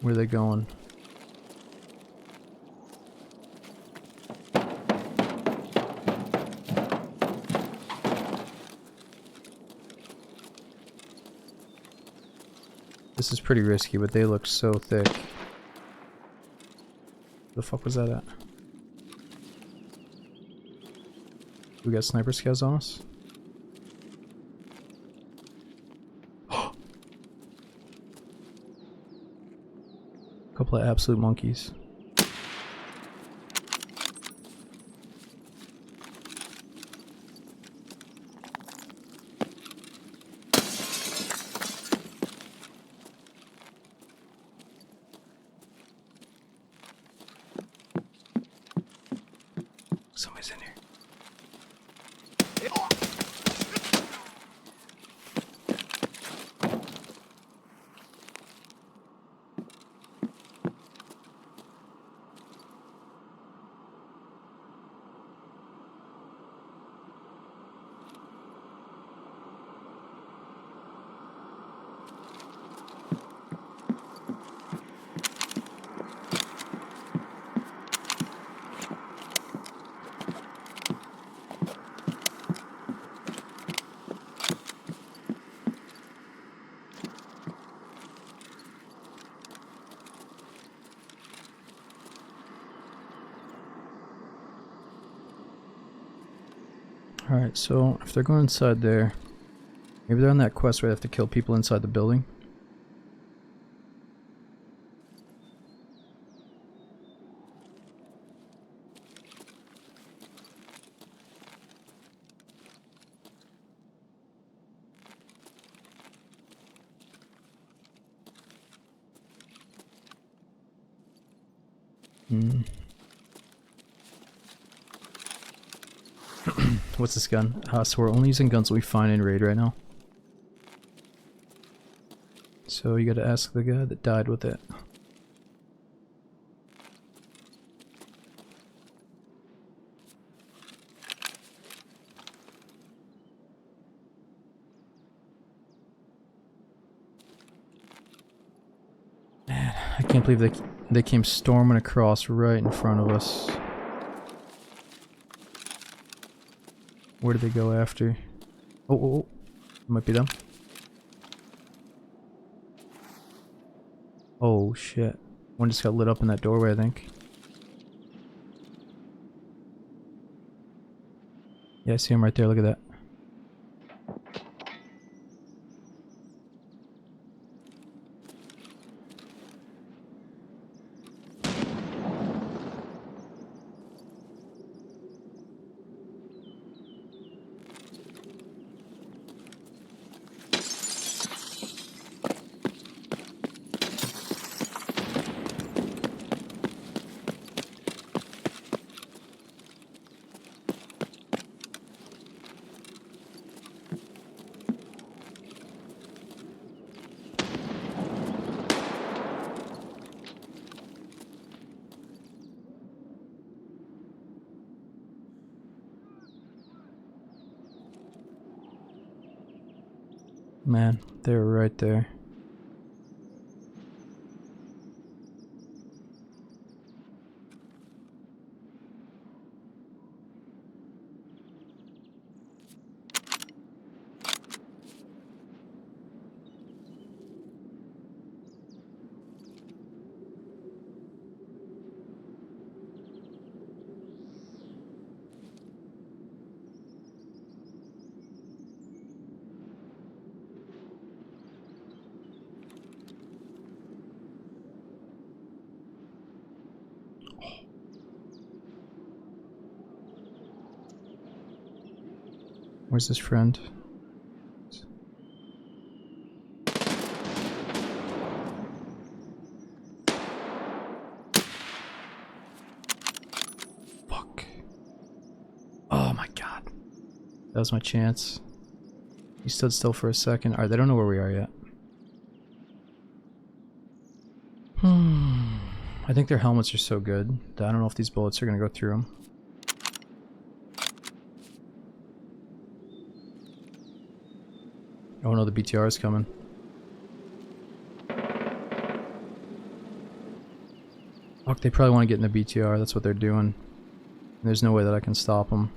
Where are they going? This is pretty risky, but they look so thick. The fuck was that at? We got sniper scouts on us? Couple of absolute monkeys. Somebody's in here. Alright, so if they're going inside there, maybe they're on that quest where they have to kill people inside the building. What's this gun? So we're only using guns that we find in raid right now. So you gotta ask the guy that died with it. Man, I can't believe they came storming across right in front of us. Where did they go after? Oh. Might be them. Oh shit. One just got lit up in that doorway, I think. Yeah, I see him right there, look at that. Man, they were right there. Where's his friend? Fuck. Oh my god. That was my chance. He stood still for a second. Alright, they don't know where we are yet. I think their helmets are so good that I don't know if these bullets are gonna go through them. Oh no, the BTR is coming. Fuck, they probably want to get in the BTR, that's what they're doing. There's no way that I can stop them.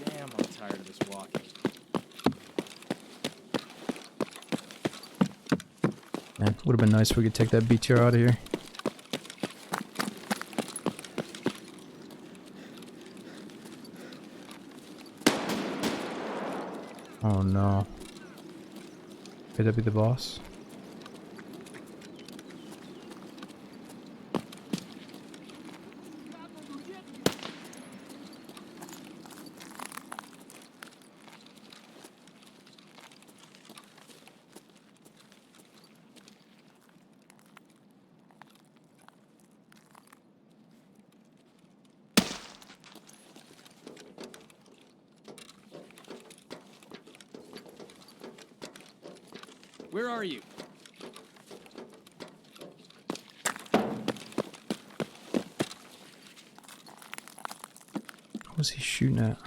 Damn, I'm tired of this walking. Man, would have been nice if we could take that BTR out of here. Oh no. Could that be the boss? Where are you? What was he shooting at?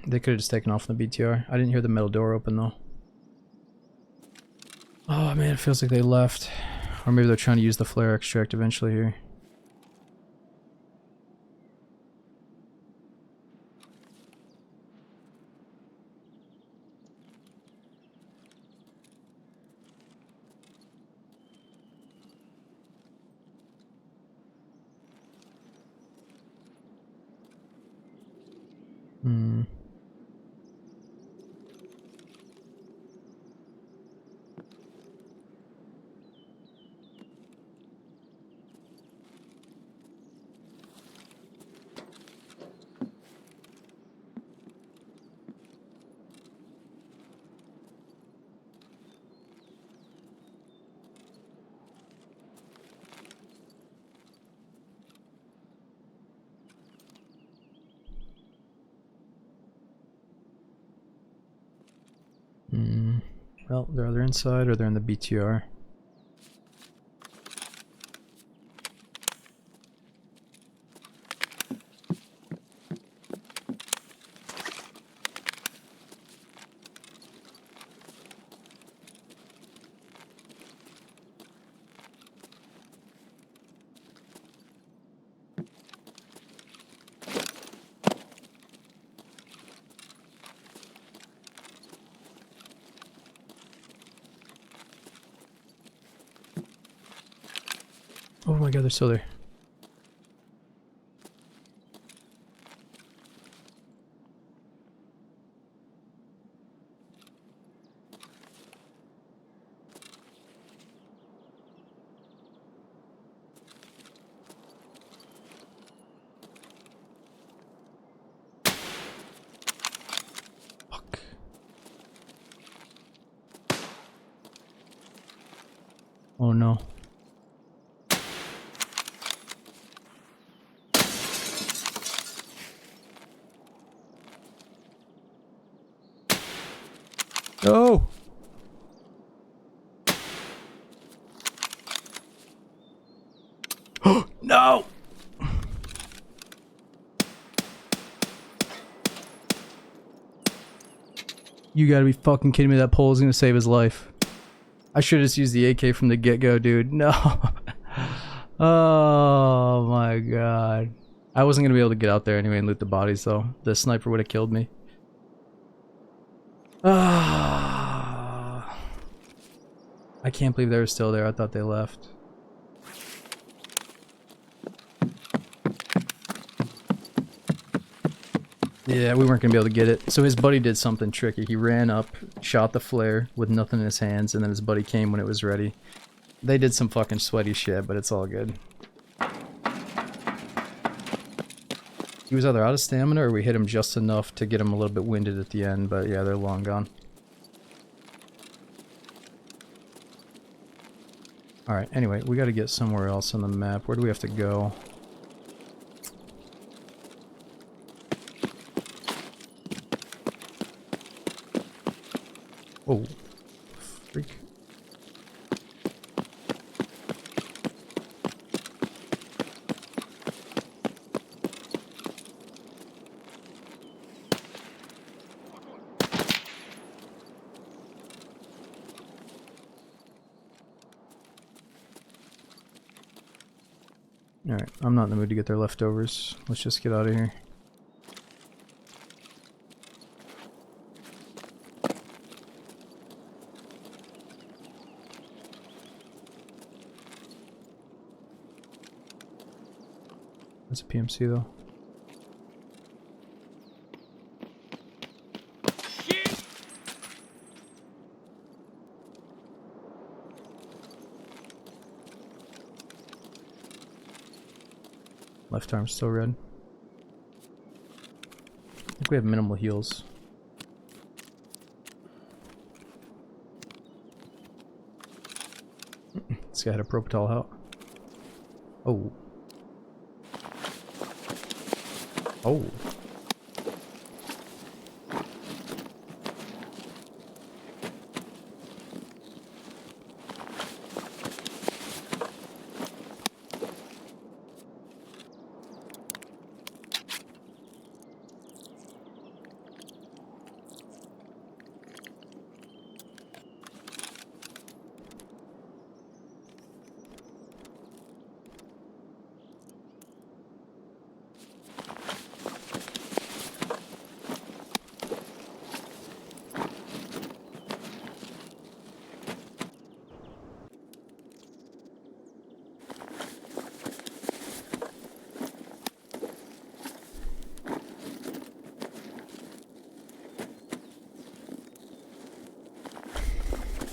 They could have just taken off in the BTR. I didn't hear the metal door open though. Oh man, it feels like they left. Or maybe they're trying to use the flare extract eventually here. Hmm. Well, they're either inside or they're in the BTR. Oh my god, they're still there. Fuck. Oh no. No! No! You gotta be fucking kidding me, that pole is gonna save his life. I should've just used the AK from the get-go, dude. No. Oh my god. I wasn't gonna be able to get out there anyway and loot the bodies though. The sniper would've killed me. Ah. I can't believe they were still there. I thought they left. Yeah, we weren't gonna be able to get it. So his buddy did something tricky. He ran up, shot the flare with nothing in his hands, and then his buddy came when it was ready. They did some fucking sweaty shit, but it's all good. He was either out of stamina or we hit him just enough to get him a little bit winded at the end, but yeah, they're long gone. Alright, anyway, we gotta get somewhere else on the map. Where do we have to go? Oh, freak. Alright, I'm not in the mood to get their leftovers. Let's just get out of here. That's a PMC though. Left arm's still red. I think we have minimal heals. This guy had a Propital out. Oh. Oh.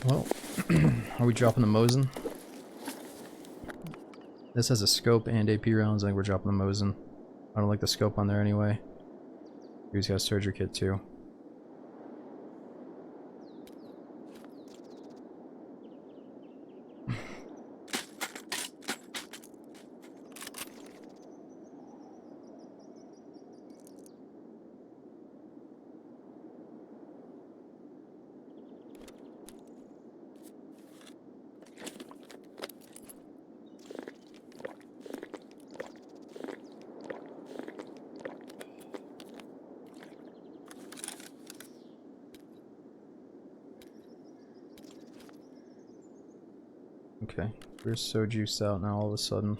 Well, are we dropping the Mosin? This has a scope and AP rounds. I think we're dropping the Mosin. I don't like the scope on there anyway. He's got a surgery kit too. Okay, we're so juiced out now all of a sudden.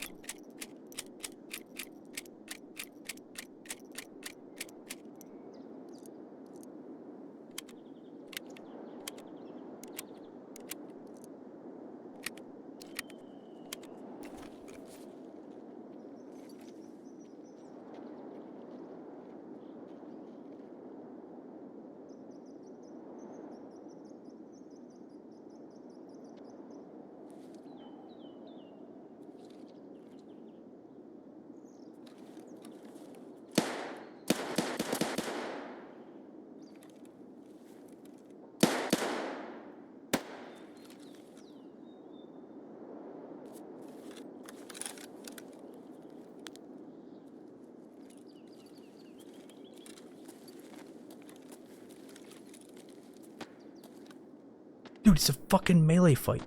Dude, it's a fucking melee fight.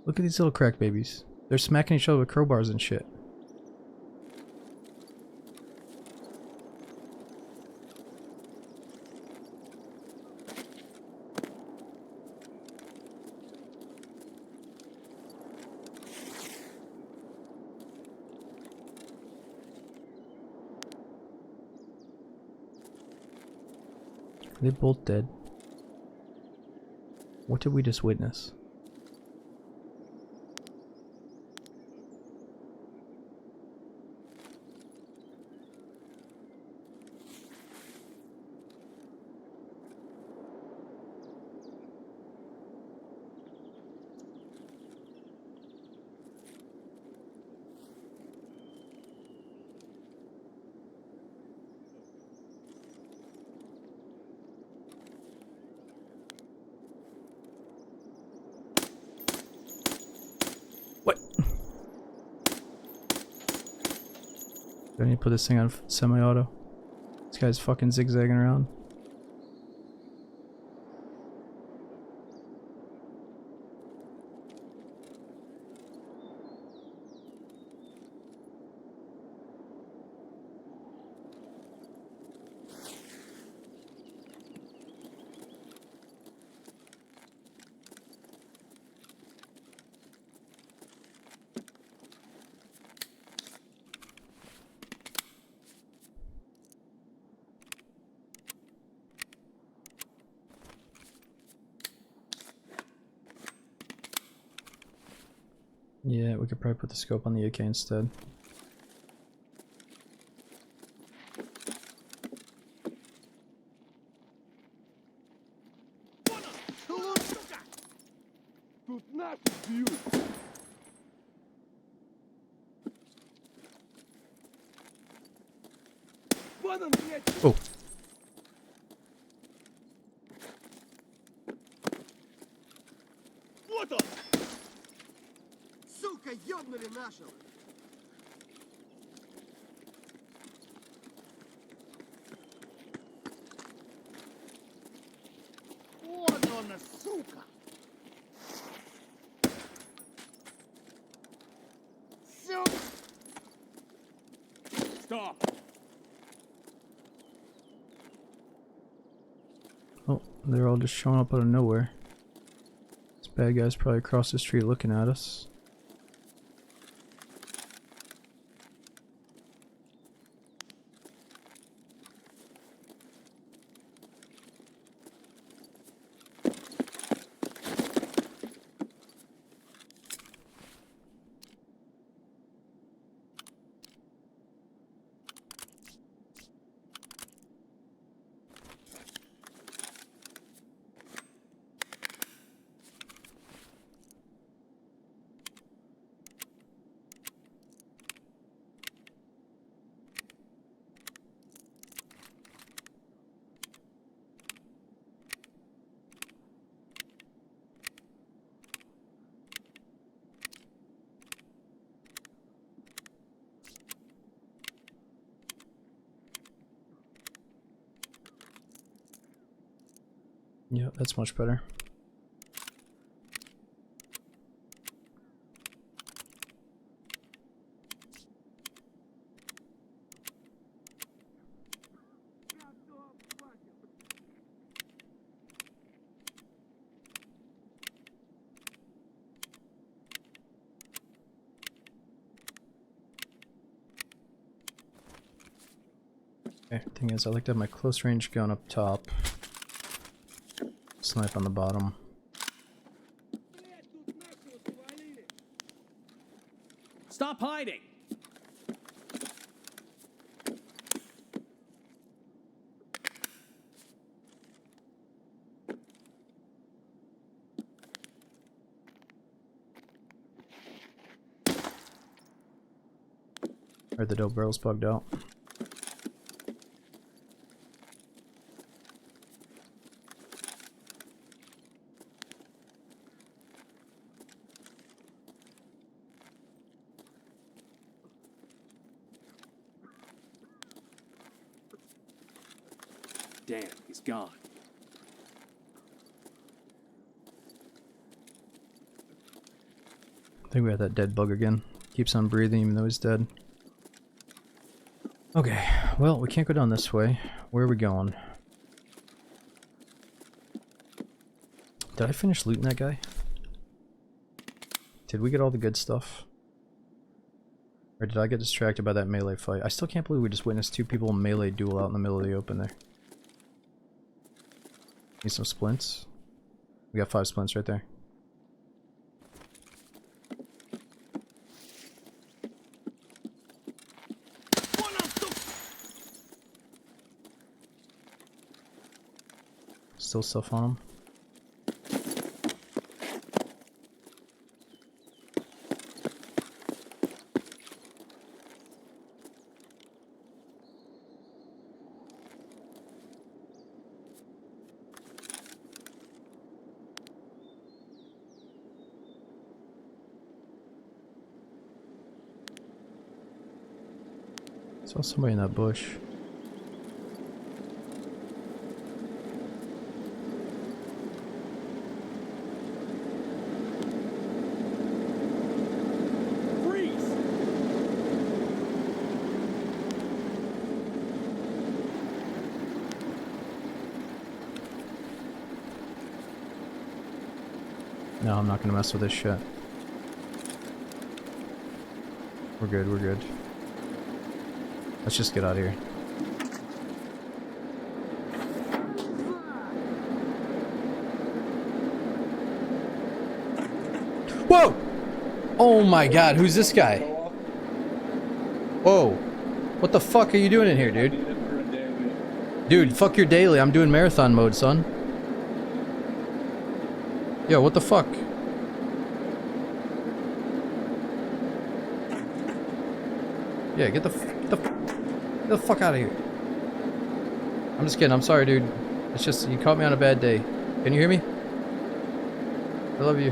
Look at these little crack babies. They're smacking each other with crowbars and shit. Are they both dead? What did we just witness? What? Do I need to put this thing on semi-auto? This guy's fucking zigzagging around. Yeah, we could probably put the scope on the AK instead. Тут наши бьют. Вон он, блядь. Oh. Вот он. Сука, ёбнули нашего. Вон он, сука. Сука. Stop! Oh, they're all just showing up out of nowhere. This bad guy's probably across the street looking at us. Yeah, that's much better. Okay, thing is, I like to have my close range gun up top. Snipe on the bottom. Блядь, тут нашего свалили. Stop hiding! Or the dope barrel's bugged out. Damn, he's gone. think we had that dead bug again. Keeps on breathing even though he's dead. Okay, well, we can't go down this way. Where are we going? Did I finish looting that guy? Did we get all the good stuff? Or did I get distracted by that melee fight? I still can't believe we just witnessed 2 people melee duel out in the middle of the open there. Need some splints? We got 5 splints right there. Still stuff on him. Saw somebody in that bush. No, I'm not gonna mess with this shit. We're good, we're good. Let's just get out of here. Whoa! Oh my god, who's this guy? Whoa. What the fuck are you doing in here, dude? Dude, fuck your daily. I'm doing marathon mode, son. Yo, what the fuck? Yeah, get the fuck out of here. I'm just kidding. I'm sorry, dude. It's just, you caught me on a bad day. Can you hear me? I love you.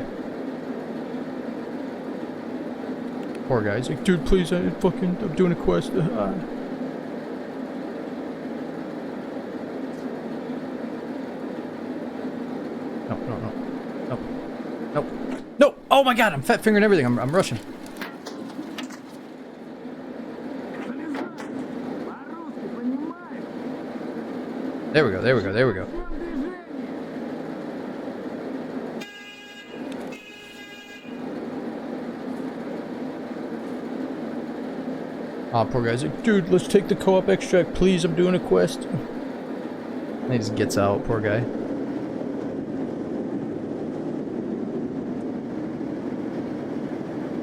Poor guy. He's like, dude, please, I'm doing a quest. No, no, no. No. No. No! Oh my god, I'm fat fingering everything. I'm rushing. There we go, there we go, there we go. Aw, poor guy's like, dude, let's take the co-op extract, please, I'm doing a quest. And he just gets out, poor guy.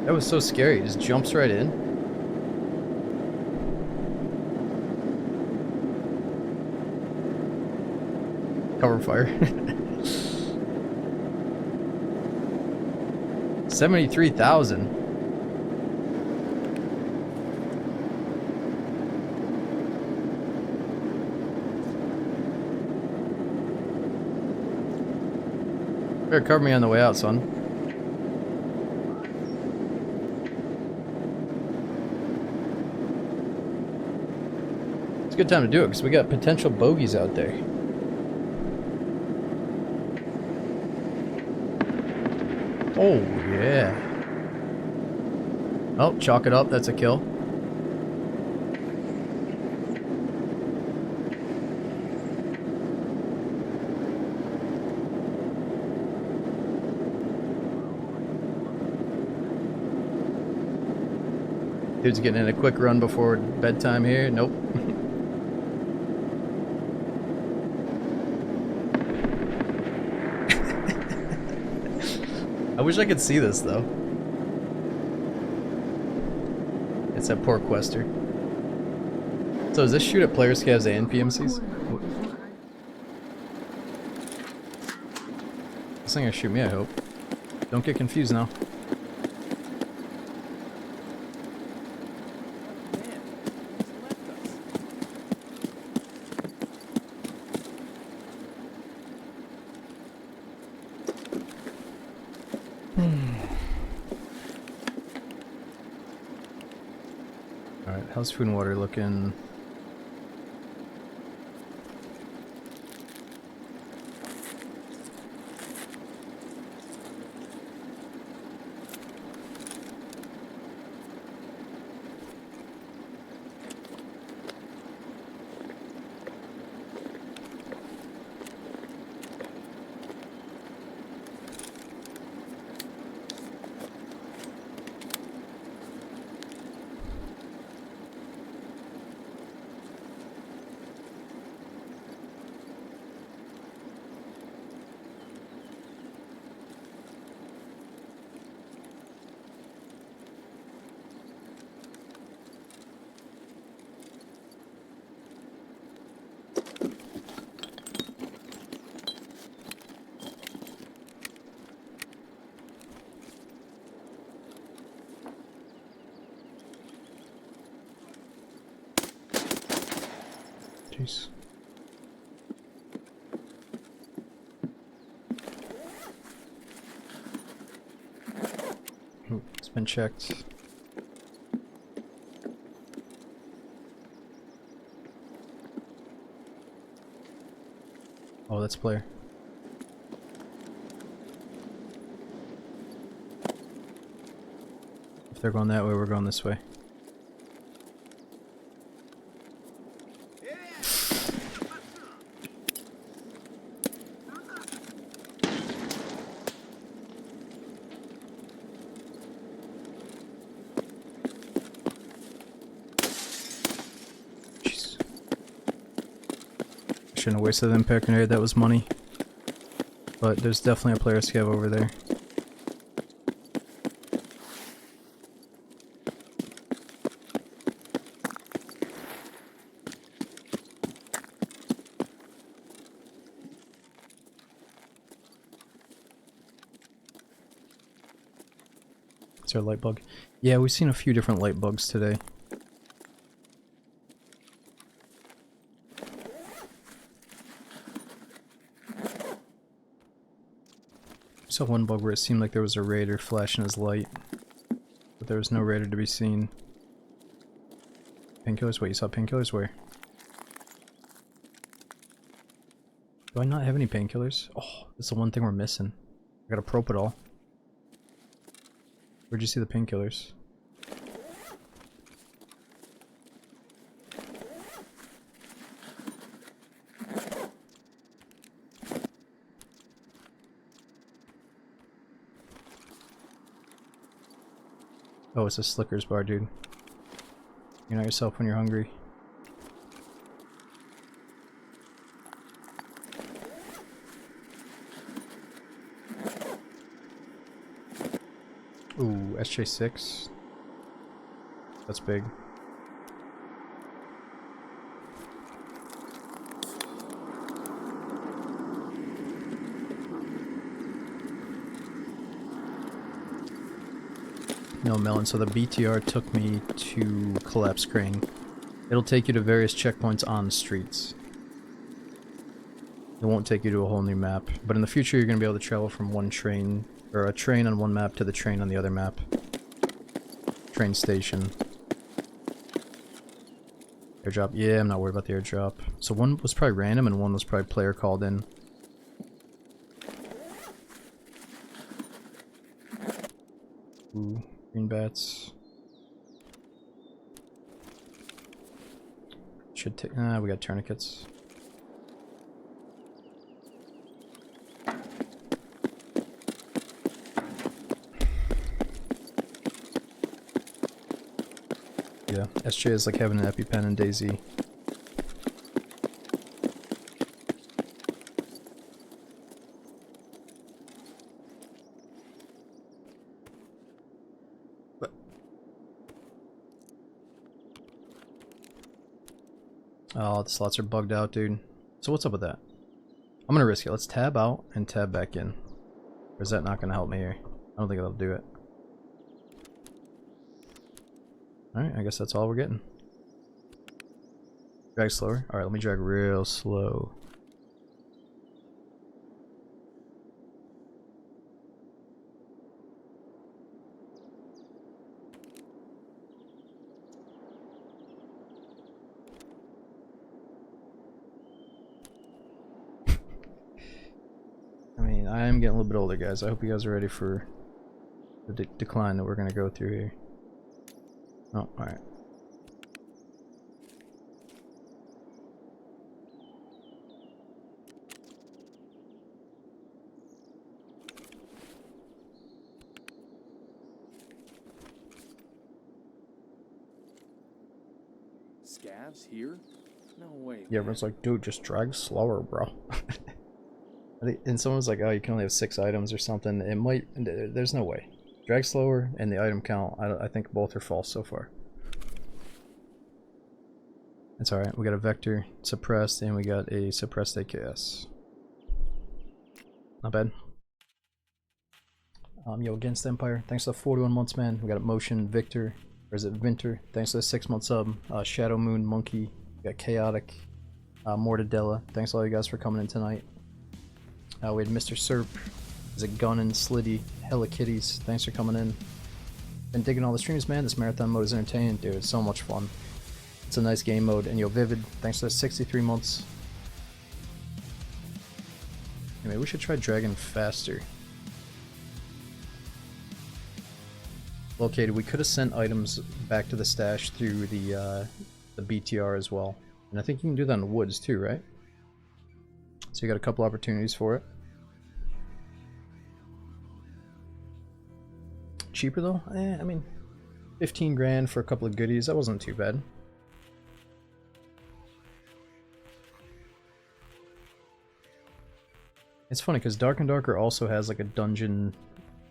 That was so scary, he just jumps right in. Cover fire. 73,000. Better cover me on the way out, son. It's a good time to do it because we got potential bogeys out there. Oh, yeah. Oh, chalk it up. That's a kill. Dude's getting in a quick run before bedtime here. Nope. I wish I could see this, though. It's that poor quester. So does this shoot at player scavs and PMCs? This thing gonna shoot me, I hope. Don't get confused now. Alright, how's food and water looking? jeez. Ooh, it's been checked. Oh, that's player. If they're going that way, we're going this way. Jeez. Shouldn't have wasted them impact grenade, that was money. But there's definitely a player scav over there. Is there a light bug? Yeah, we've seen a few different light bugs today. I saw one bug where it seemed like there was a raider flashing his light, but there was no raider to be seen. Painkillers? Wait, you saw painkillers? Where? Do I not have any painkillers? Oh, that's the one thing we're missing. I got a Propidol. Where'd you see the painkillers? Oh, it's a Slickers bar, dude. You know yourself when you're hungry. Ooh, SJ6. That's big. No melon, so the BTR took me to Collapse Crane. It'll take you to various checkpoints on the streets. It won't take you to a whole new map, but in the future you're going to be able to travel from one train, or a train on one map to the train on the other map. Train station. Airdrop, yeah, I'm not worried about the airdrop. So one was probably random and one was probably player called in. Ooh, green bats. Should take, we got tourniquets. Yeah, SJ is like having an EpiPen in DayZ. But oh, the slots are bugged out, dude. So what's up with that? I'm gonna risk it. Let's tab out and tab back in. Or is that not gonna help me here? I don't think it'll do it. Alright, I guess that's all we're getting. Drag slower? Alright, let me drag real slow. I mean, I am getting a little bit older, guys. I hope you guys are ready for the decline that we're gonna go through here. Oh, alright. Scavs here? No way. Yeah, everyone's like, dude, just drag slower, bro. And someone's like, oh, you can only have 6 items or something. It might, there's no way. Drag slower and the item count, I think both are false so far. It's alright, we got a vector suppressed and we got a suppressed AKS. Not bad. Yo, Against Empire, thanks for the 41 months, man. We got a Motion, Victor, or is it Vinter? Thanks for the 6 month sub. Shadow Moon, Monkey, we got Chaotic, Mortadella, thanks all you guys for coming in tonight. We had Mr. Serp, is it Gun and Slitty, Hella Kitties, thanks for coming in. Been digging all the streams, man. This marathon mode is entertaining, dude. It's so much fun. It's a nice game mode. And yo, Vivid, thanks for the 63 months. Anyway, we should try Dragon faster. Located, we could have sent items back to the stash through the BTR as well. And I think you can do that in the woods too, right? So you got a couple opportunities for it. Cheaper though? I mean, 15 grand for a couple of goodies, that wasn't too bad. It's funny because Dark and Darker also has like a dungeon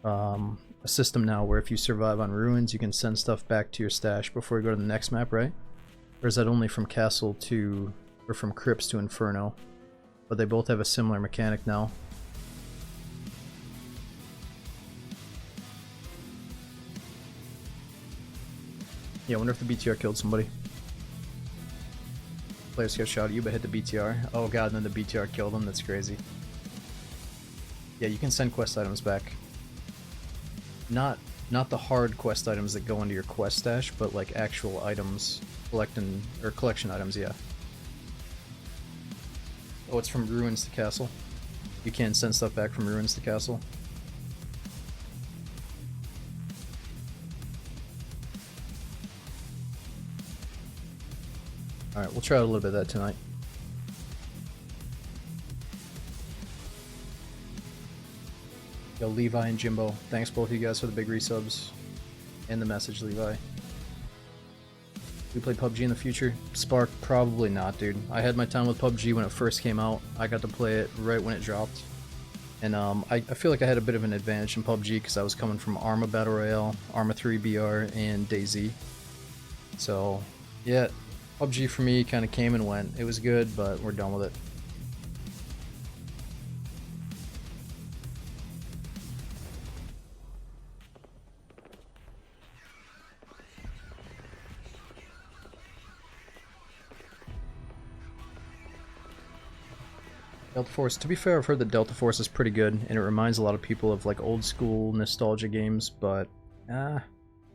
a system now where if you survive on ruins you can send stuff back to your stash before you go to the next map, right? Or is that only from Castle to, or from Crypts to Inferno? But they both have a similar mechanic now. Yeah, I wonder if the BTR killed somebody. Players get shot at you but hit the BTR. Oh god, and then the BTR killed them, that's crazy. Yeah, you can send quest items back. Not the hard quest items that go into your quest stash, but like actual items, collection items, yeah. Oh, it's from ruins to castle. You can send stuff back from ruins to castle. Alright, we'll try out a little bit of that tonight. Yo, Levi and Jimbo, thanks both of you guys for the big resubs. And the message, Levi. We play PUBG in the future? Spark, probably not, dude. I had my time with PUBG when it first came out. I got to play it right when it dropped. And I feel like I had a bit of an advantage in PUBG because I was coming from Arma Battle Royale, Arma 3 BR, and DayZ. So, yeah, PUBG for me kind of came and went. It was good, but we're done with it. Delta Force, to be fair, I've heard that Delta Force is pretty good, and it reminds a lot of people of like old school nostalgia games, but I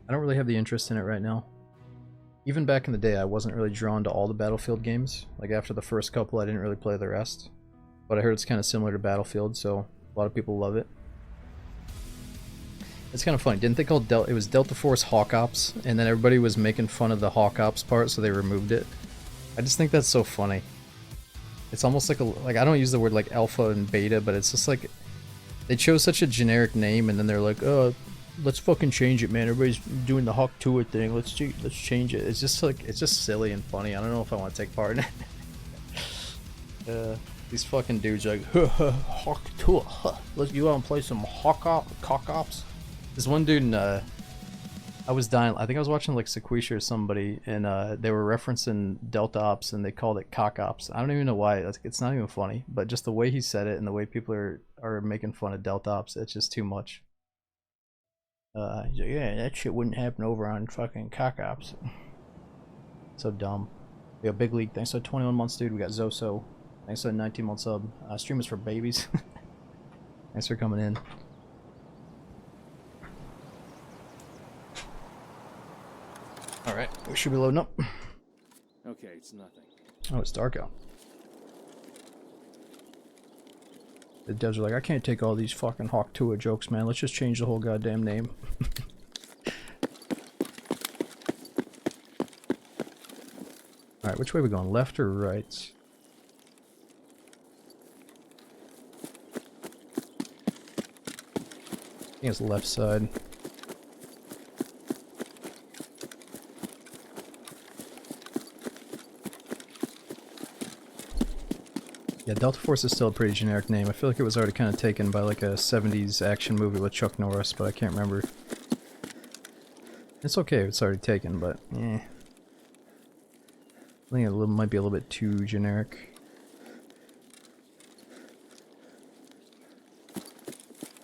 don't really have the interest in it right now. Even back in the day, I wasn't really drawn to all the Battlefield games. Like after the first couple, I didn't really play the rest. But I heard it's kind of similar to Battlefield, so a lot of people love it. It's kind of funny, didn't they call it was Delta Force Hawk Ops, and then everybody was making fun of the Hawk Ops part, so they removed it. I just think that's so funny. It's almost like I don't use the word like alpha and beta, but it's just like they chose such a generic name and then they're like, oh, let's fucking change it, man. Everybody's doing the Hawk Tour thing. Let's change it. It's just like, it's just silly and funny. I don't know if I want to take part in it. These fucking dudes are like, Hawk Tour. Huh. Let's go out and play some Cock Ops. This one dude, I was dying. I think I was watching like Sequisha or somebody, and they were referencing Delta Ops, and they called it Cock Ops. I don't even know why. It's not even funny, but just the way he said it and the way people are making fun of Delta Ops, it's just too much. Yeah, that shit wouldn't happen over on fucking Cock Ops. So dumb. Yo, Big League, thanks for 21 months, dude. We got Zoso. Thanks for 19 months sub. Stream is for babies. Thanks for coming in. Alright, we should be loading up. Okay, it's nothing. Oh, it's dark out. The devs are like, I can't take all these fucking Hawk Tua jokes, man. Let's just change the whole goddamn name. Alright, which way are we going? Left or right? I think it's left side. Yeah, Delta Force is still a pretty generic name. I feel like it was already kind of taken by like a 70s action movie with Chuck Norris, but I can't remember. It's okay if it's already taken, but eh. I think it might be a little bit too generic.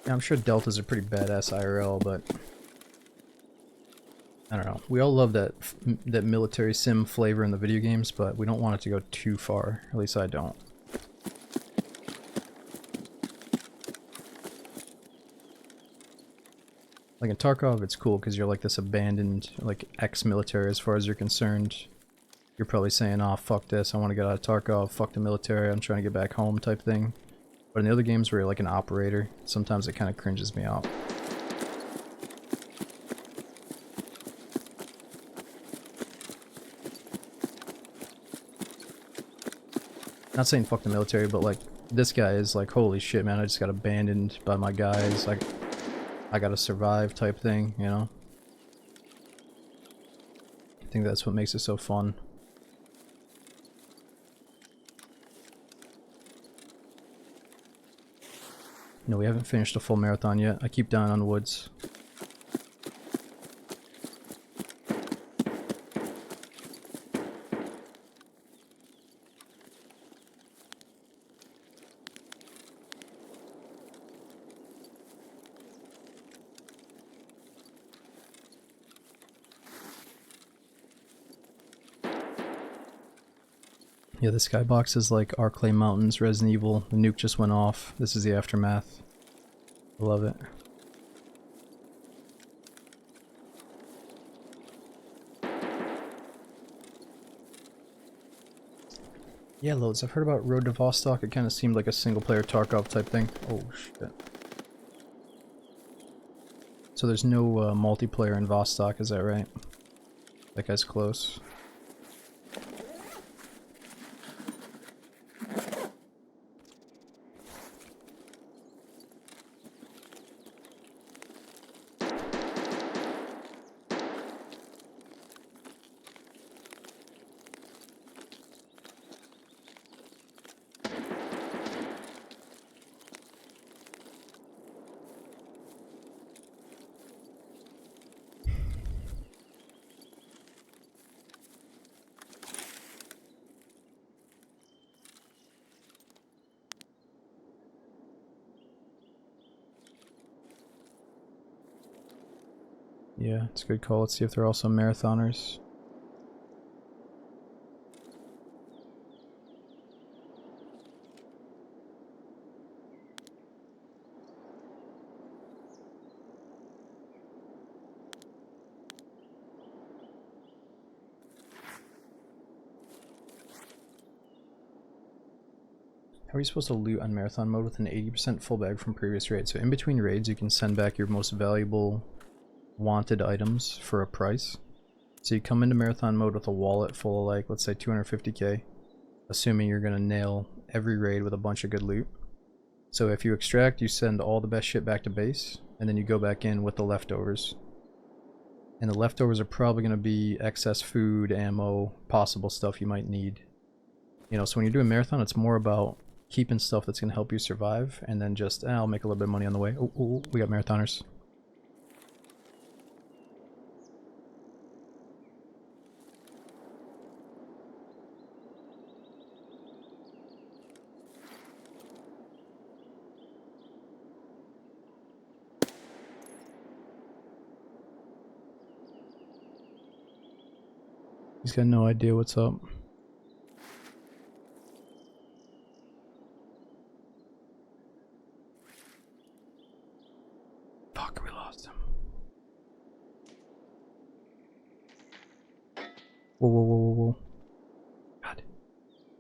Yeah, I'm sure Deltas are pretty badass IRL, but I don't know. We all love that military sim flavor in the video games, but we don't want it to go too far. At least I don't. Like in Tarkov, it's cool because you're like this abandoned, like ex-military as far as you're concerned. You're probably saying, "Oh, fuck this! I want to get out of Tarkov. Fuck the military. I'm trying to get back home," type thing. But in the other games where you're like an operator, sometimes it kind of cringes me out. Not saying fuck the military, but like this guy is like, holy shit, man! I just got abandoned by my guys. Like, I gotta survive, type thing. You know. I think that's what makes it so fun. No, we haven't finished a full marathon yet. I keep dying on woods. Yeah, the skybox is like Arclay Mountains, Resident Evil. The nuke just went off. This is the aftermath. I love it. Yeah, loads. I've heard about Road to Vostok. It kind of seemed like a single-player Tarkov type thing. Oh, shit. So there's no multiplayer in Vostok, is that right? That guy's close. Yeah, it's a good call. Let's see if they're also marathoners. How are you supposed to loot on marathon mode with an 80% full bag from previous raids? So in between raids, you can send back your most valuable wanted items for a price. So you come into marathon mode with a wallet full of, like, let's say 250k, assuming you're gonna nail every raid with a bunch of good loot. So if you extract, you send all the best shit back to base, and then you go back in with the leftovers. And the leftovers are probably gonna be excess food, ammo, possible stuff you might need. You know, so when you're doing marathon, it's more about keeping stuff that's gonna help you survive, and then just, I'll make a little bit of money on the way. Oh, we got marathoners. He's got no idea what's up. Fuck, we lost him. Whoa. God.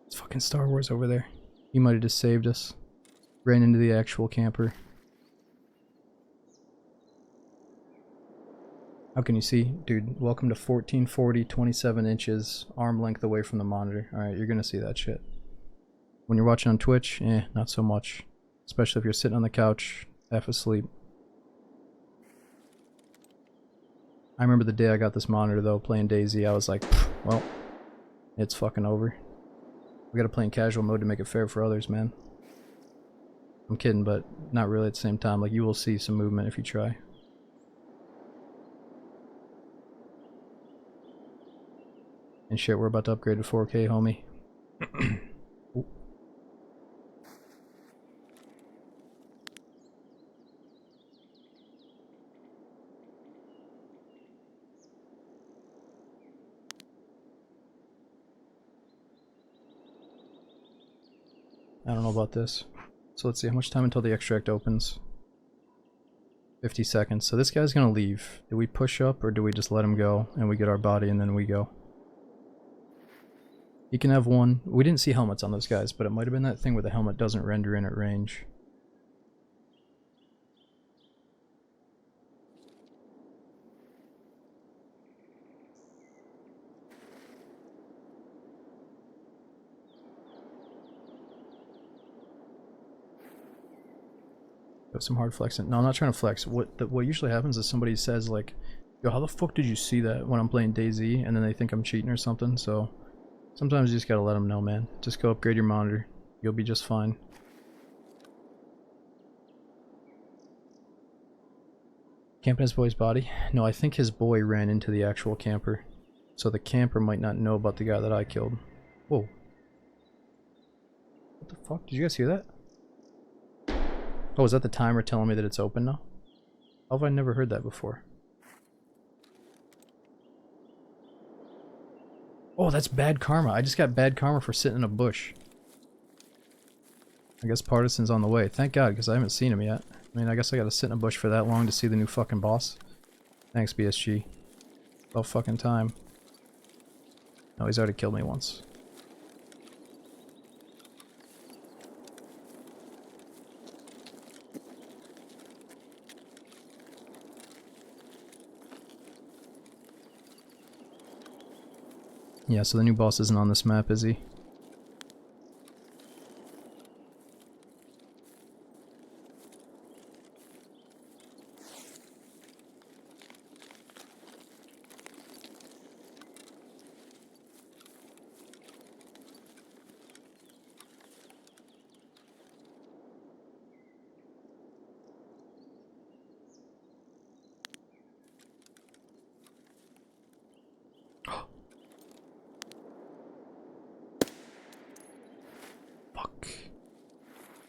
It's fucking Star Wars over there. He might have just saved us. Ran into the actual camper. How can you see? Dude, welcome to 1440, 27 inches, arm length away from the monitor. Alright, you're gonna see that shit. When you're watching on Twitch, not so much. Especially if you're sitting on the couch, half asleep. I remember the day I got this monitor though, playing DayZ, I was like, well, it's fucking over. We gotta play in casual mode to make it fair for others, man. I'm kidding, but not really at the same time. Like, you will see some movement if you try. And shit, we're about to upgrade to 4K, homie. I don't know about this. So let's see, how much time until the extract opens? 50 seconds. So this guy's gonna leave. Do we push up or do we just let him go and we get our body and then we go? He can have one. We didn't see helmets on those guys, but it might have been that thing where the helmet doesn't render in at range. Got some hard flexing. No, I'm not trying to flex. What usually happens is somebody says like, yo, how the fuck did you see that when I'm playing DayZ? And then they think I'm cheating or something, so sometimes you just gotta let them know, man. Just go upgrade your monitor. You'll be just fine. Camping his boy's body? No, I think his boy ran into the actual camper. So the camper might not know about the guy that I killed. Whoa. What the fuck? Did you guys hear that? Oh, is that the timer telling me that it's open now? How have I never heard that before? Oh, that's bad karma. I just got bad karma for sitting in a bush. I guess Partisan's on the way. Thank God, because I haven't seen him yet. I mean, I guess I gotta sit in a bush for that long to see the new fucking boss. Thanks, BSG. About fucking time. No, he's already killed me once. Yeah, so the new boss isn't on this map, is he?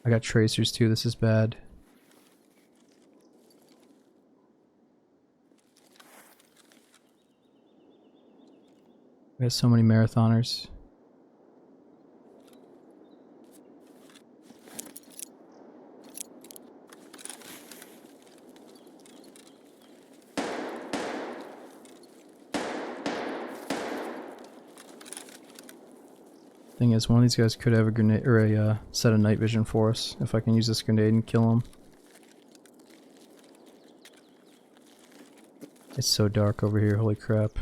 I got tracers too, this is bad. We have so many marathoners. Thing is, one of these guys could have a grenade or a set of night vision for us if I can use this grenade and kill him. It's so dark over here, holy crap.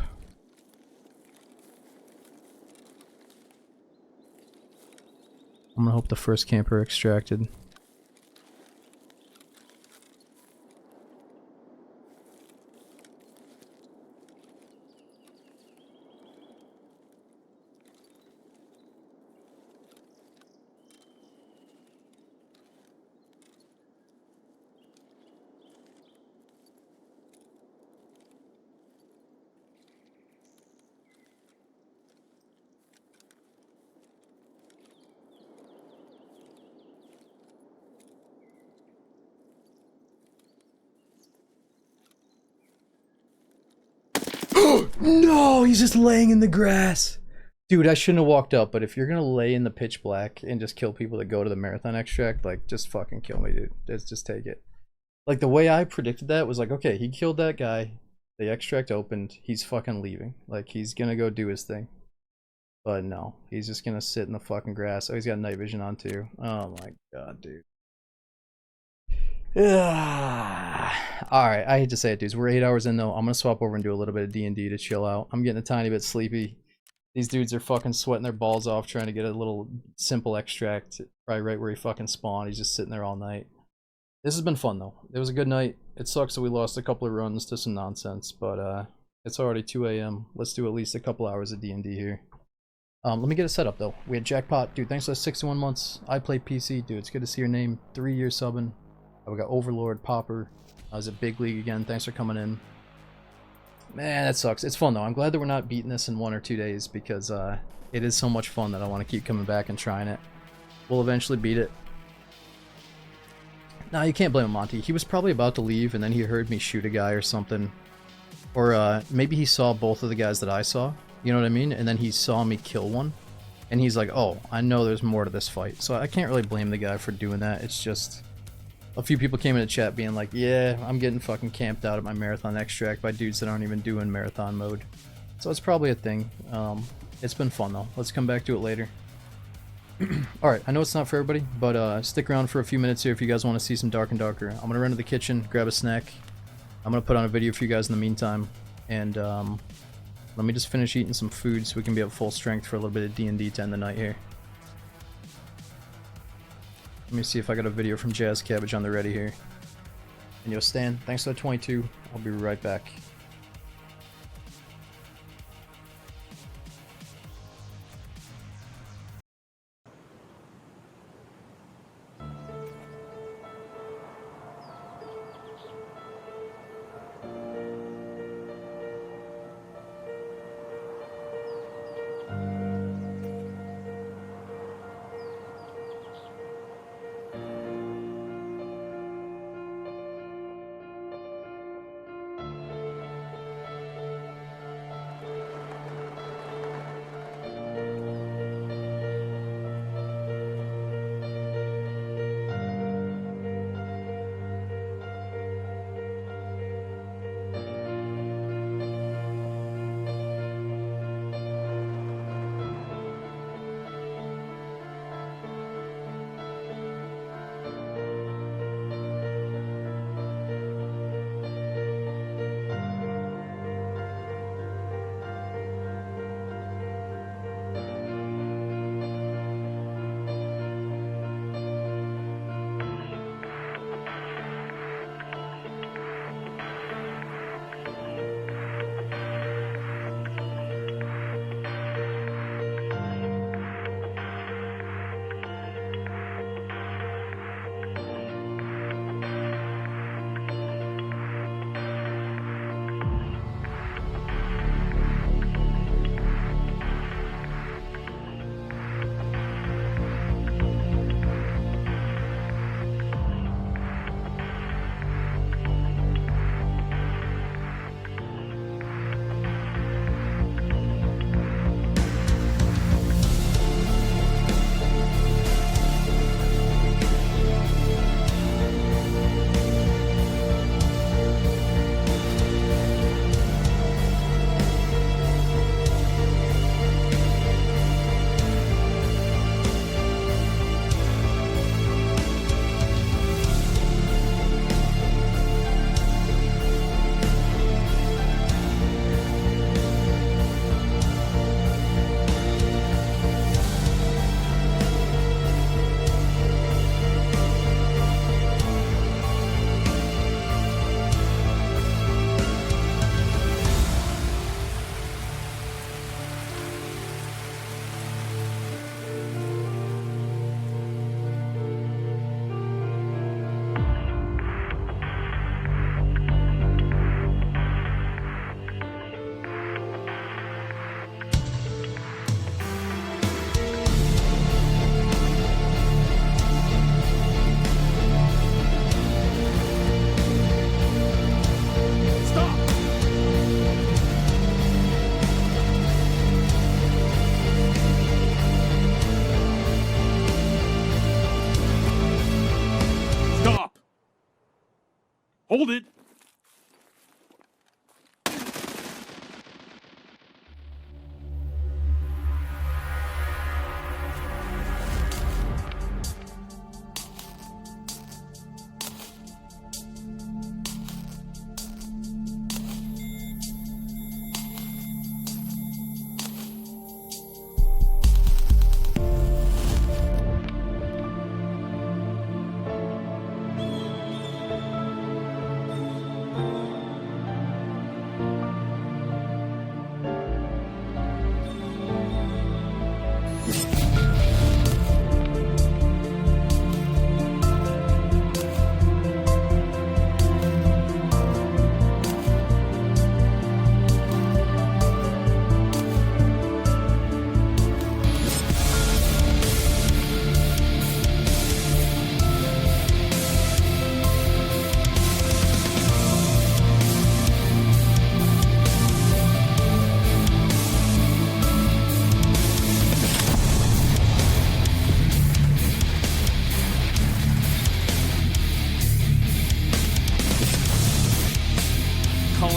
I'm gonna hope the first camper extracted. No, he's just laying in the grass. Dude, I shouldn't have walked up, but if you're gonna lay in the pitch black and just kill people that go to the marathon extract, like, just fucking kill me, dude. Just take it. Like, the way I predicted that was like, okay, he killed that guy, the extract opened, he's fucking leaving. Like, he's gonna go do his thing. But no, he's just gonna sit in the fucking grass. Oh, he's got night vision on too. Oh my god, dude. Alright, I hate to say it, dudes. We're 8 hours in though. I'm gonna swap over and do a little bit of D&D to chill out. I'm getting a tiny bit sleepy. These dudes are fucking sweating their balls off trying to get a little simple extract probably right where he fucking spawned. He's just sitting there all night. This has been fun though. It was a good night. It sucks that we lost a couple of runs to some nonsense, but it's already 2 AM. Let's do at least a couple hours of D&D here. Let me get it set up though. We had Jackpot. Dude, thanks for the 61 months. I play PC. Dude, it's good to see your name. 3 years subbing. We got Overlord, Popper. I was at Big League again. Thanks for coming in. Man, that sucks. It's fun though. I'm glad that we're not beating this in 1 or 2 days because it is so much fun that I want to keep coming back and trying it. We'll eventually beat it. Nah, you can't blame him, Monty. He was probably about to leave and then he heard me shoot a guy or something. Or maybe he saw both of the guys that I saw. You know what I mean? And then he saw me kill one. And he's like, oh, I know there's more to this fight. So I can't really blame the guy for doing that. It's just a few people came in the chat being like, yeah, I'm getting fucking camped out at my marathon extract by dudes that aren't even doing marathon mode. So it's probably a thing. It's been fun though. Let's come back to it later. Alright, I know it's not for everybody, but stick around for a few minutes here if you guys want to see some Dark and Darker. I'm going to run to the kitchen, grab a snack. I'm going to put on a video for you guys in the meantime. And let me just finish eating some food so we can be at full strength for a little bit of D&D to end the night here. Let me see if I got a video from Jazz Cabbage on the ready here. And yo, Stan, thanks for the 22. I'll be right back. Hold it!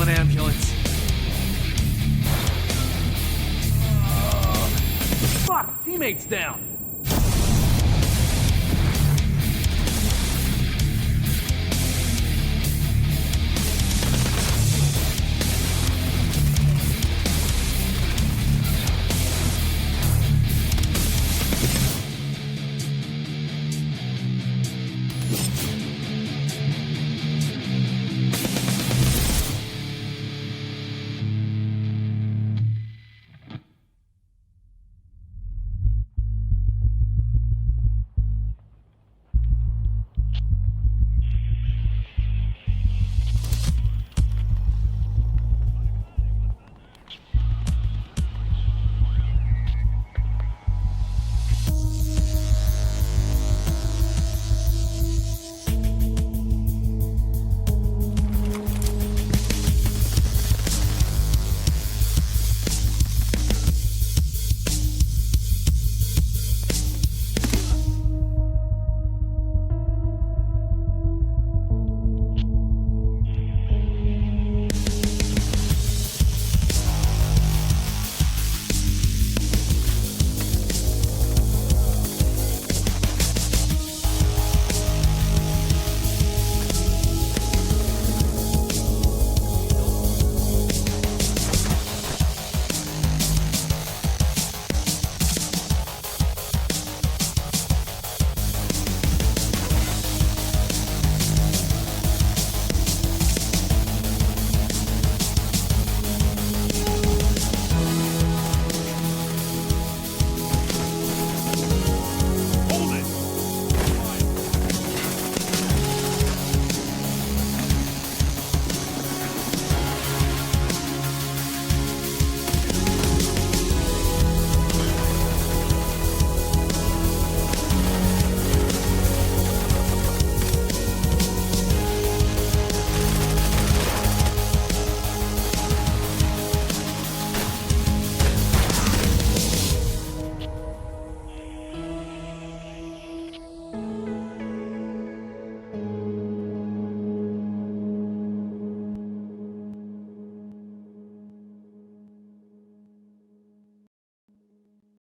an ambulance. Fuck! Teammates down!